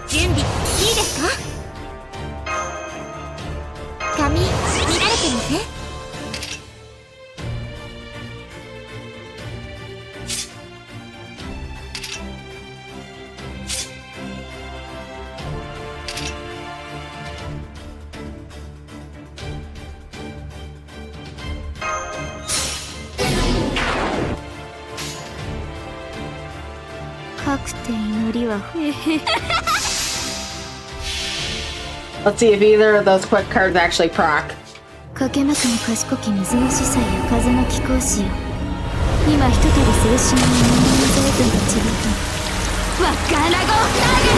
準備いいですか髪見られてますねかくて祈りはLet's see if either of those quick cards actually proc. かけまくの賢き水の司祭や風の貴公子よ今ひとたび精神の人間のゼートが散るとわからごなぐ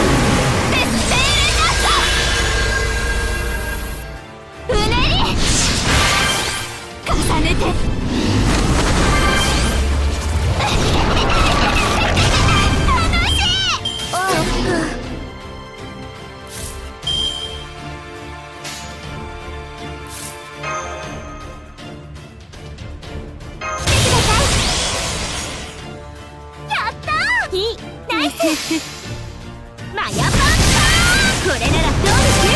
デスペーレナッソうねり重ねて楽しいおうマヤパンこれならどうで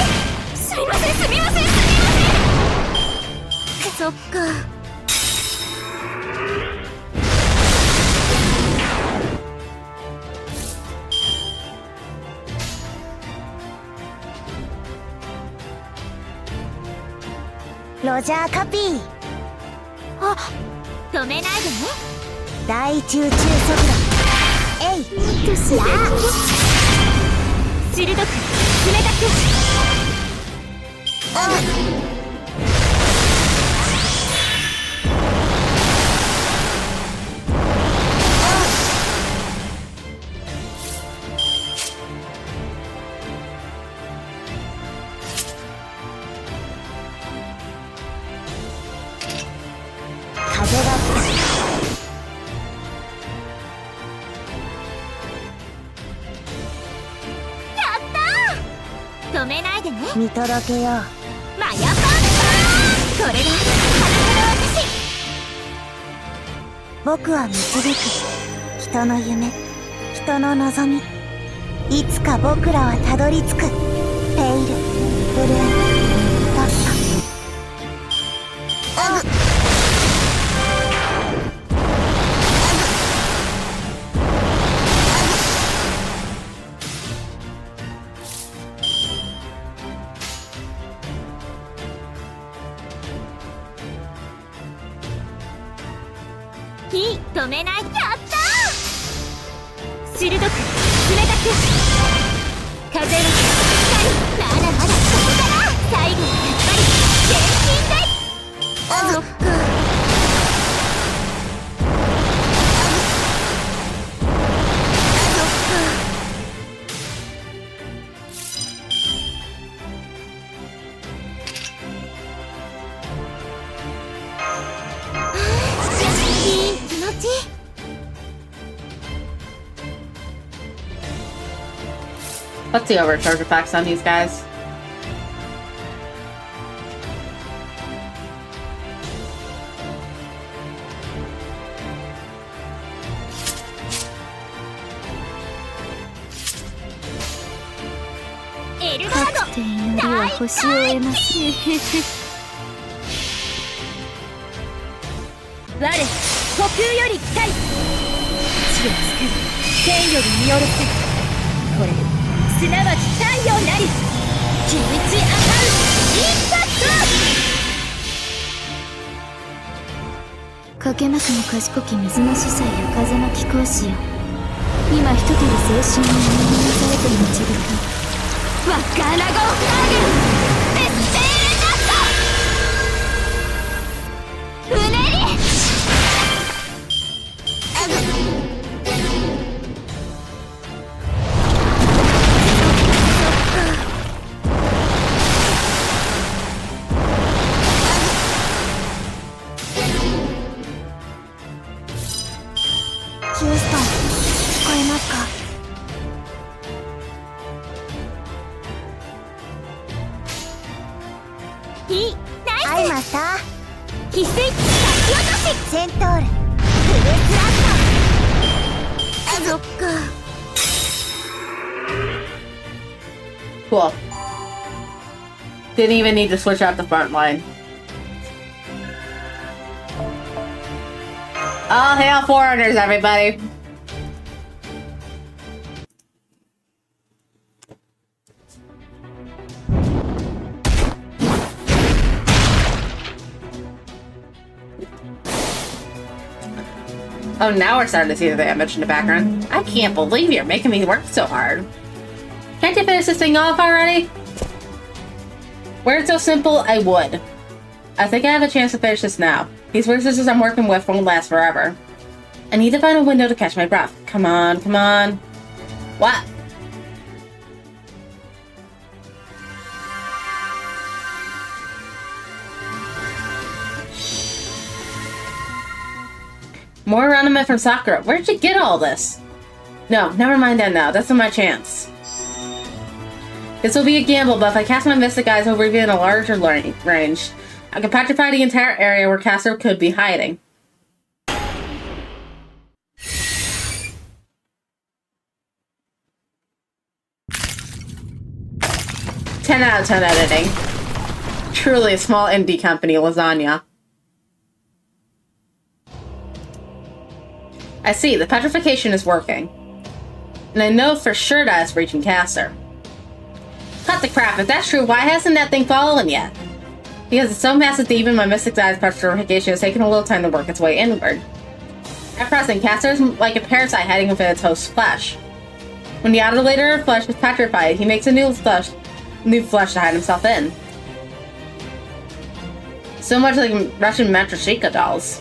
すすみませんすみませんすみませんそっかロジャーカピーあ止めないでね大中中速度えいですら鋭く冷たく風が止めないでね。見届けよう。マヤポンこれが花の私。僕は導く人の夢、人の望み。いつか僕らはたどり着く。ペイル、ブルーン、ドット。火止めない。やったー。鋭く冷たく風は光。まだまだここから最後はやっぱり現金で。そっか。いい気持ち。What's the overcharge effects on these guys? Eldorado かつて祈りは星を得ます。我、虚空より来たい。地を作る天より見下ろす。これすなわち太陽なり。キムチアタウインパクト。かけまくの賢き水の司祭や風の貴公子よ。今ひとたび精神を握りされて導くワッカーナゴーフラーゲンベステーレナットうねり。ヒューストン、聞こえますか？いい、ナイス。会いました。翡翠、先落とし。セントール、フルスラット。そっか。Cool. Didn't even need to switch out the front line. All hail foreigners, everybody! Oh, now we're starting to see the damage in the background. I can't believe you're making me work so hard. Can't you finish this thing off already? Were it so simple, I would. I think I have a chance to finish this now. These resources I'm working with won't last forever. I need to find a window to catch my breath. Come on, come on. What? More ornament from Sakura. Where did you get all this? No, never mind that now. That's not my chance. This will be a gamble, but if I cast my Mystic Eyes, I'll reveal a larger range. I can petrify the entire area where Caster could be hiding. 10 out of 10 editing. Truly a small indie company, Lasagna. I see, the petrification is working. And I know for sure that it's reaching Caster. Cut the crap, if that's true, why hasn't that thing fallen yet? Because it's so massive that even my Mystic Eyes petrification has taken a little time to work its way inward. At present, Caster is like a parasite hiding within its host's flesh. When the outer layer of flesh is petrified, he makes a new flesh to hide himself in. So much like Russian Matryoshka dolls.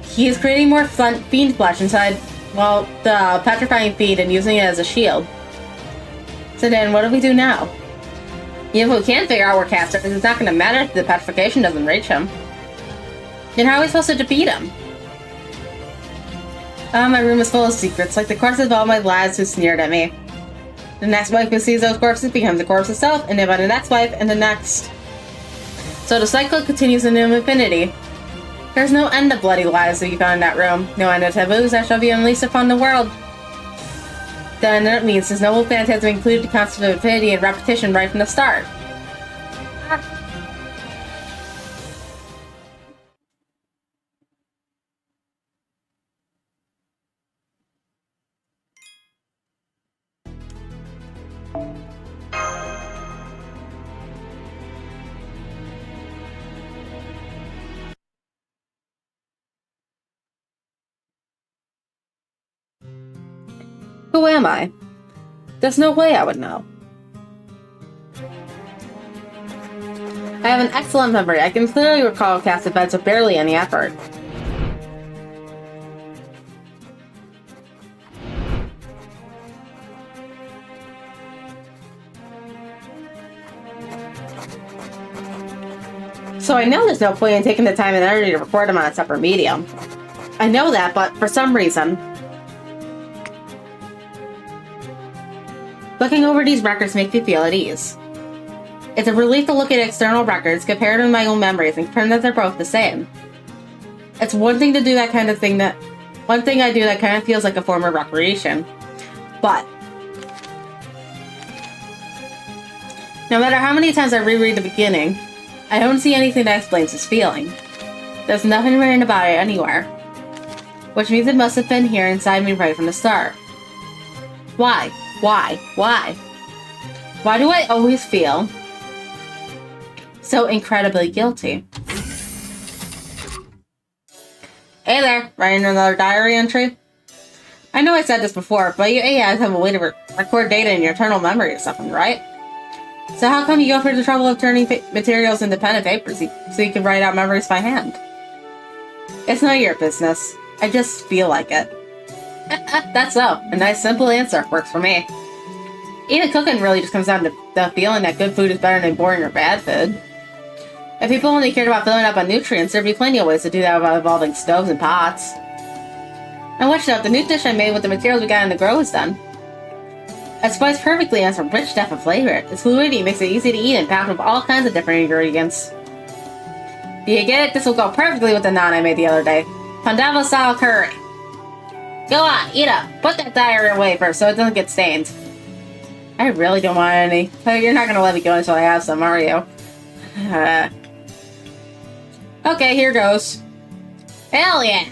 He is creating more fiend flesh inside, well, the petrifying fiend and using it as a shield. So then, what do we do now? Even if we can figure out where Caster is, it's not going to matter if the petrification doesn't reach him. Then how are we supposed to defeat him? My room is full of secrets, like the corpses of all my lads who sneered at me. The next wife who sees those corpses becomes the corpse itself, and then by the next wife, and the next. So the cycle continues into infinity. There's no end to bloody lies that you found in that room, no end to taboos that shall be unleashed upon the world. Then it means this noble phantasm included the concept of infinity and repetition right from the start. Who am I? There's no way I would know. I have an excellent memory. I can clearly recall cast events with barely any effort. So I know there's no point in taking the time and energy to record them on a separate medium. I know that, but for some reason, looking over these records makes me feel at ease. It's a relief to look at external records, compare them to my own memories, and confirm that they're both the same. It's one thing to do that kind of thing one thing I do that kind of feels like a form of recreation. But no matter how many times I reread the beginning, I don't see anything that explains this feeling. There's nothing written about it anywhere. Which means it must have been here inside me right from the start. Why? Why? Why? Why do I always feel so incredibly guilty? Hey there, writing another diary entry? I know I said this before, but you AIs have a way to record data in your internal memory or something, right? So how come you go through the trouble of turning materials into pen and paper so you can write out memories by hand? It's none of your business. I just feel like it. That's so. A nice simple answer. Works for me. Even cooking really just comes down to the feeling that good food is better than boring or bad food. If people only cared about filling up on nutrients, there'd be plenty of ways to do that without involving stoves and pots. And watch out, the new dish I made with the materials we got in the grow is done. It spiced perfectly and has a rich depth of flavor. Its fluidity makes it easy to eat and packed with all kinds of different ingredients. Do you get it? This will go perfectly with the naan I made the other day. Pandava style curry. Go on, eat up. Put that diary away first so it doesn't get stained. I really don't want any. You're not gonna let me go until I have some, are you? Okay, here goes. Hell yeah!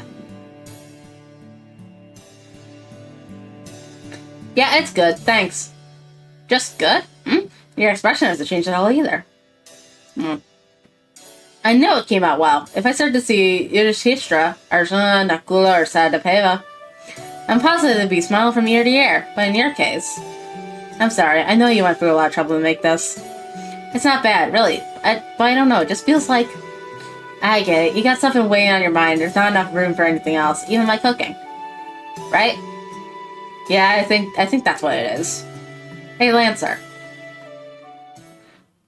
Yeah, it's good, thanks. Just good? Your expression hasn't changed at all either. I know it came out well. If I start to see Yudhishthira, Arjuna, Nakula, or Sadapeva, I'm positive they'd be smiling from ear to ear, but in your case... I'm sorry, I know you went through a lot of trouble to make this. It's not bad, really, but I don't know, it just feels like... I get it, you got something weighing on your mind, there's not enough room for anything else, even my cooking. Right? Yeah, I think that's what it is. Hey, Lancer.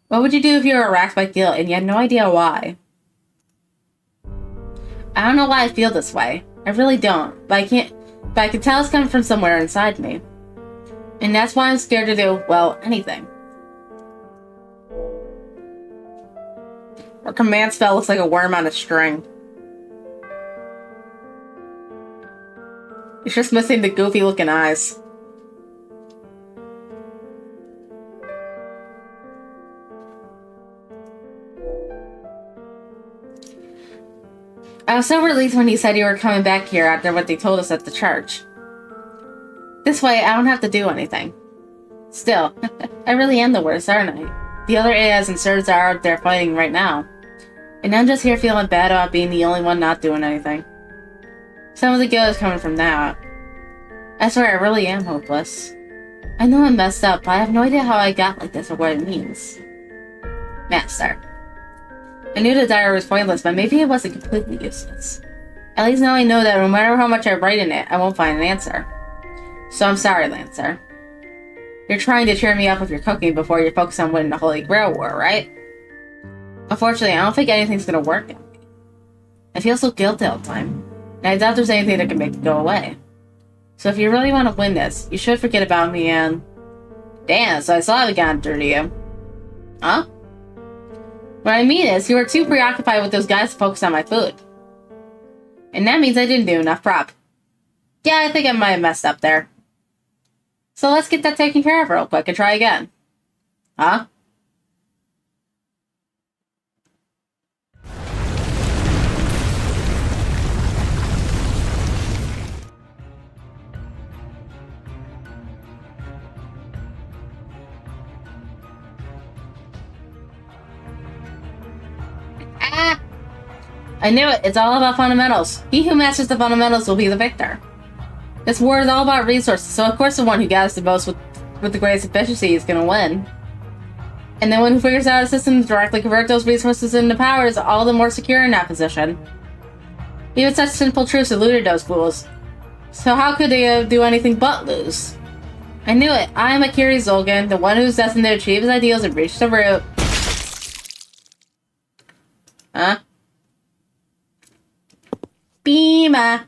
What would you do if you were racked by guilt and you had no idea why? I don't know why I feel this way. I really don't, but I can tell it's coming from somewhere inside me. And that's why I'm scared to do, well, anything. Our command spell looks like a worm on a string. It's just missing the goofy looking eyes. I was so relieved when he said you were coming back here after what they told us at the church. This way, I don't have to do anything. Still, I really am the worst, aren't I? The other AIs and Surds are out there fighting right now. And I'm just here feeling bad about being the only one not doing anything. Some of the guilt is coming from that. I swear, I really am hopeless. I know I'm messed up, but I have no idea how I got like this or what it means. Master. I knew the diary was pointless, but maybe it wasn't completely useless. At least now I know that no matter how much I write in it, I won't find an answer. So I'm sorry, Lancer. You're trying to cheer me up with your cooking before you focus on winning the Holy Grail War, right? Unfortunately, I don't think anything's gonna work out. I feel so guilty all the time, and I doubt there's anything that can make it go away. So if you really want to win this, you should forget about me and... Damn, so I still haven't gotten through to you. Huh? What I mean is, you were too preoccupied with those guys to focus on my food. And that means I didn't do enough prep. Yeah, I think I might have messed up there. So let's get that taken care of real quick and try again. Huh? Ah! I knew it. It's all about fundamentals. He who masters the fundamentals will be the victor. This war is all about resources, so of course the one who gathers the most with the greatest efficiency is going to win. And the one who figures out a system to directly convert those resources into power is all the more secure in that position. Even such simple truths eluded those fools. So how could they do anything but lose? I knew it. I am Akiri Zolgan, the one who's destined to achieve his ideals and reach the root. Huh? Beema.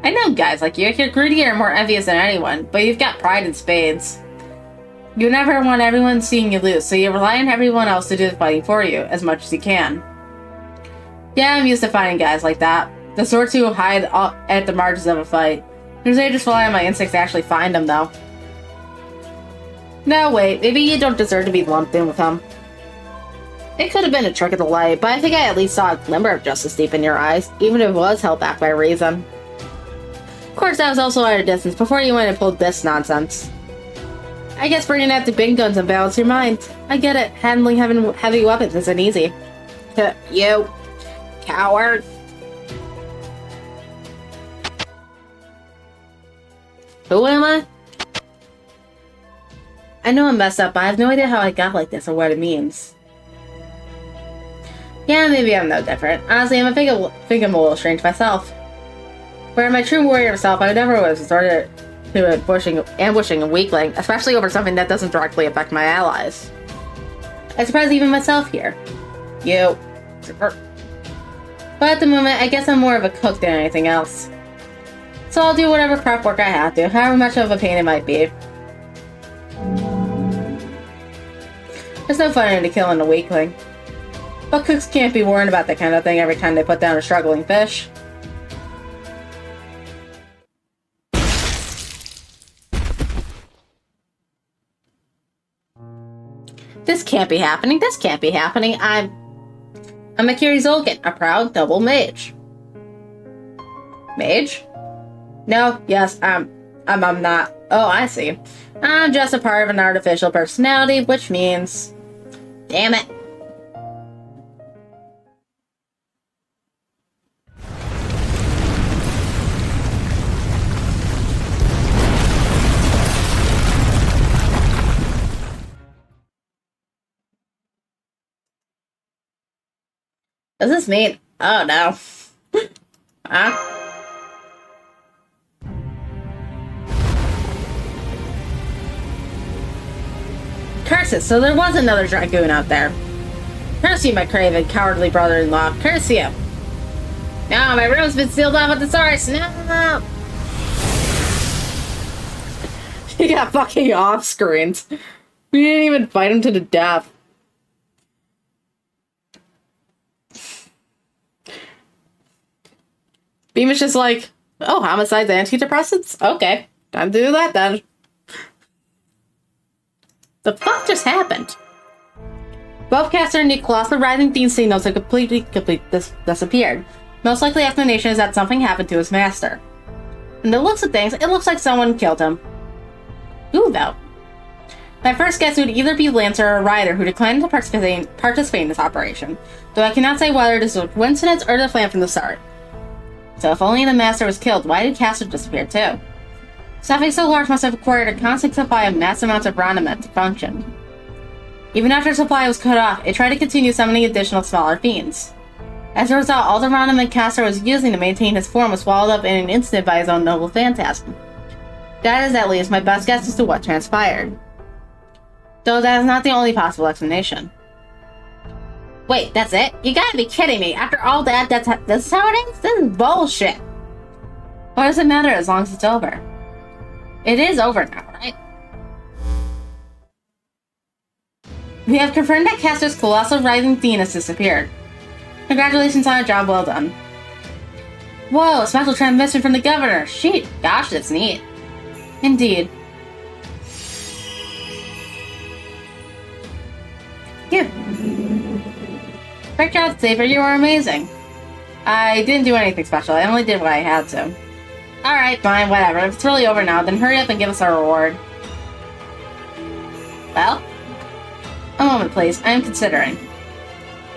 I know guys like you. You're greedier and more envious than anyone, but you've got pride in spades. You never want everyone seeing you lose, so you rely on everyone else to do the fighting for you, as much as you can. Yeah, I'm used to fighting guys like that. The sorts who hide at the margins of a fight. Usually I just rely on my instincts to actually find them, though. No, wait, maybe you don't deserve to be lumped in with him. It could have been a trick of the light, but I think I at least saw a glimmer of justice deep in your eyes, even if it was held back by reason. Of course, that was also at a distance before you went and pulled this nonsense. I guess bringing out the big guns and balance your mind. I get it. Handling heavy weapons isn't easy. You coward. Who am I? I know I'm messed up, but I have no idea how I got like this or what it means. Yeah, maybe I'm no different. Honestly, I think I'm a little strange myself. Where my true warrior self, I never was resorted to ambushing a weakling, especially over something that doesn't directly affect my allies. I surprised even myself here. You. But at the moment, I guess I'm more of a cook than anything else. So I'll do whatever prep work I have to, however much of a pain it might be. There's no fun in killing a weakling. But cooks can't be worried about that kind of thing every time they put down a struggling fish. This can't be happening. This can't be happening. I'm Akiri Zolgan, a proud noble mage. Mage? No, yes, I'm not. Oh, I see. I'm just a part of an artificial personality, which means... Damn it. Does this mean? Oh no. Huh? Curses, so there was another dragoon out there. Curse you, my craven, cowardly brother-in-law. Curse you. No, my room's been sealed off with the source. No. He got fucking off-screens. We didn't even fight him to the death. Beam is just like, oh, homicides, antidepressants? Okay, time to do that then. The fuck just happened? Both Caster and the colossal rising theme signals have completely disappeared. Most likely explanation is that something happened to his master. From the looks of things, it looks like someone killed him. Who, though? My first guess would either be Lancer or Ryder, who declined to participate in this operation, though I cannot say whether this was a coincidence or the plan from the start. So if only the master was killed, why did Caster disappear too? Something so large must have acquired a constant supply of mass amounts of Raniment to function. Even after supply was cut off, it tried to continue summoning additional smaller fiends. As a result, all the Raniment Caster was using to maintain his form was swallowed up in an instant by his own noble phantasm. That is at least my best guess as to what transpired. Though that is not the only possible explanation. Wait, that's it? You gotta be kidding me. After all that, this is how it is? This is bullshit. What does it matter as long as it's over? It is over now, right? We have confirmed that Castor's colossal rising Athena has disappeared. Congratulations on a job well done. Whoa, a special transmission from the governor. Shit, gosh, that's neat. Indeed. Good. Great job, Saber. You are amazing. I didn't do anything special. I only did what I had to. Alright, fine, whatever. If it's really over now, then hurry up and give us our reward. Well? A moment, please. I am considering.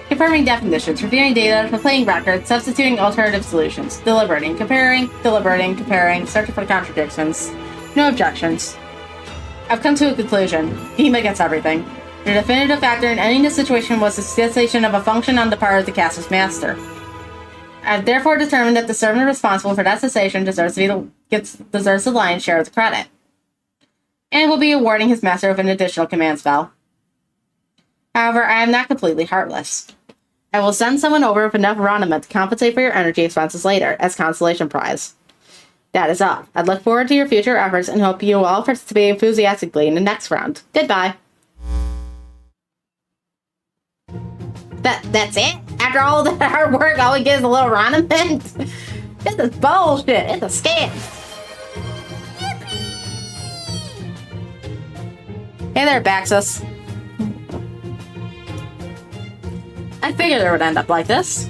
Confirming definitions, reviewing data, replaying records, substituting alternative solutions, deliberating, comparing, searching for contradictions. No objections. I've come to a conclusion. Game against everything. The definitive factor in ending the situation was the cessation of a function on the part of the caster's master. I have therefore determined that the servant responsible for that cessation deserves the lion's share of the credit, and will be awarding his master with an additional command spell. However, I am not completely heartless. I will send someone over with enough ornament to compensate for your energy expenses later, as consolation prize. That is all. I look forward to your future efforts and hope you will all participate enthusiastically in the next round. Goodbye. That's it? After all that hard work, all we get is a little ornament? This is bullshit. It's a scam. Hey there, Baxus. I figured it would end up like this.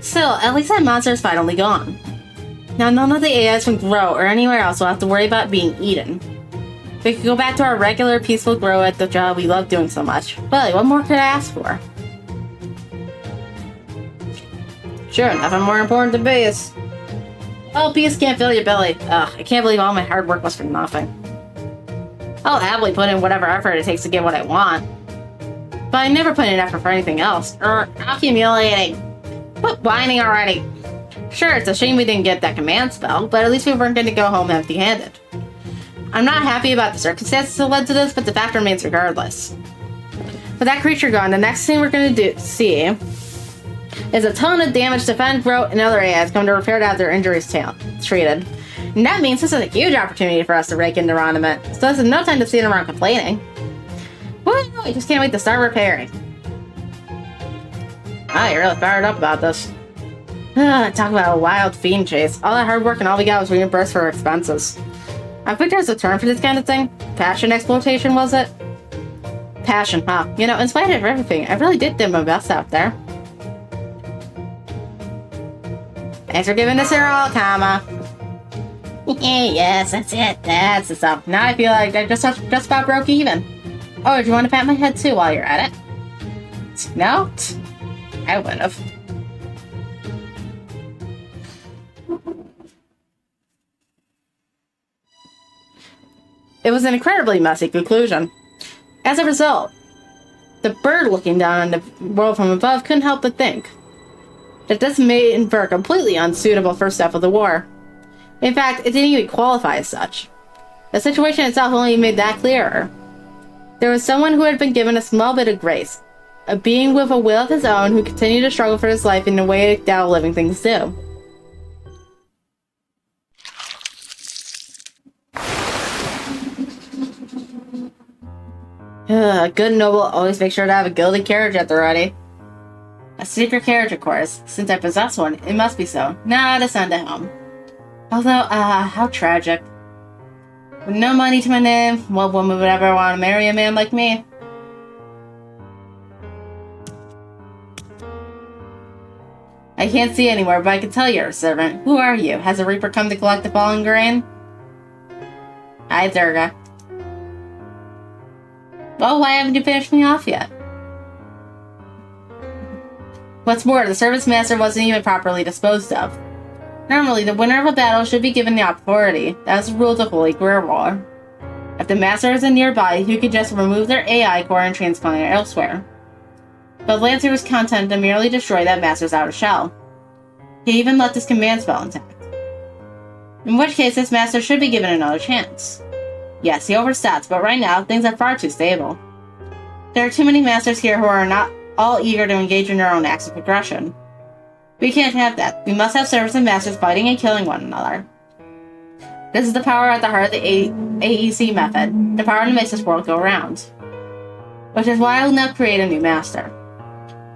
Still, at least that monster is finally gone. Now none of the AIs from Grow or anywhere else will have to worry about being eaten. We could go back to our regular peaceful Grow at the job we love doing so much. Really, what more could I ask for? Sure, nothing more important than peace. Oh, peace can't fill your belly. Ugh, I can't believe all my hard work was for nothing. I'll happily put in whatever effort it takes to get what I want. But I never put in effort for anything else. How humiliating. Quit whining already. Sure, it's a shame we didn't get that command spell, but at least we weren't going to go home empty-handed. I'm not happy about the circumstances that led to this, but the fact remains regardless. With that creature gone, the next thing we're going to see is a ton of damage to Fen, Groat, and other AIs come to repair to have their injuries treated. And that means this is a huge opportunity for us to rake in the ornament, so this is no time to sit around complaining. Woo! I just can't wait to start repairing. You're really fired up about this. Talk about a wild fiend chase. All that hard work and all we got was reimbursed for our expenses. I think there's a term for this kind of thing. Passion exploitation, was it? Passion, huh? You know, in spite of everything, I really did my best out there. Thanks for giving this hero all, comma. Yes, that's it. That's the stuff. Now I feel like I just about broke even. Oh, do you want to pat my head too while you're at it? No? I would have. It was an incredibly messy conclusion. As a result, the bird looking down on the world from above couldn't help but think that this made Ver completely unsuitable for step of the war. In fact, it didn't even qualify as such. The situation itself only made that clearer. There was someone who had been given a small bit of grace, a being with a will of his own who continued to struggle for his life in the way that all living things do. A good noble always makes sure to have a gilded carriage at the ready. A secret carriage, of course. Since I possess one, it must be so. Now to send it home. Although, how tragic. With no money to my name, what woman would ever want to marry a man like me? I can't see anywhere, but I can tell you're a servant. Who are you? Has a reaper come to collect the fallen grain? Hi, Durga. Well, why haven't you finished me off yet? What's more, the service master wasn't even properly disposed of. Normally, the winner of a battle should be given the authority. That is the rule of the Holy Greer War. If the master isn't nearby, you could just remove their AI core and transplant it elsewhere. But Lancer was content to merely destroy that master's outer shell. He even left his command spell intact. In which case, this master should be given another chance. Yes, he overstepped, but right now, things are far too stable. There are too many masters here who are not all eager to engage in their own acts of aggression. We can't have that. We must have servants and masters fighting and killing one another. This is the power at the heart of the AEC method, the power that makes this world go round. which is why I'll now create a new master.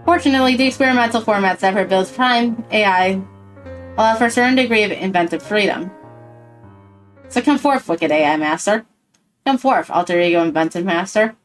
Fortunately, the experimental format set for Build's Prime AI allows for a certain degree of inventive freedom. So come forth, wicked AI master. Come forth, alter ego inventive master.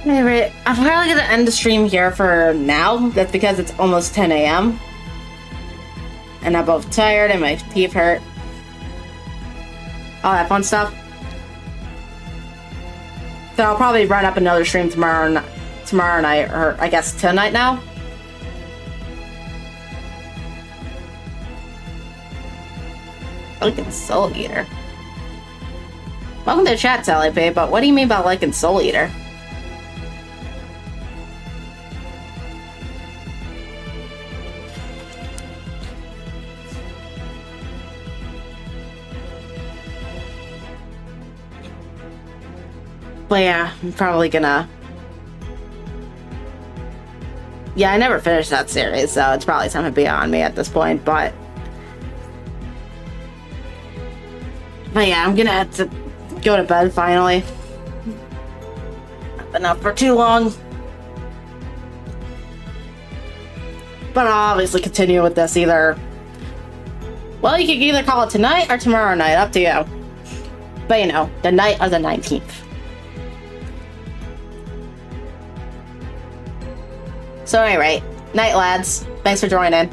Anyway, I'm probably gonna end the stream here for now. That's because it's almost 10 a.m. And I'm both tired and my teeth hurt. All that fun stuff. So I'll probably run up another stream tomorrow night, or I guess tonight now. Liking Soul Eater. Welcome to the chat, Sally Pay, but what do you mean by liking Soul Eater? But yeah, I'm probably gonna... Yeah, I never finished that series, so it's probably something beyond me at this point, but yeah, I'm gonna have to go to bed finally. I've been up for too long. But I'll obviously continue with this either... Well, you can either call it tonight or tomorrow night, up to you. But you know, the night of the 19th. So anyway, night lads. Thanks for joining.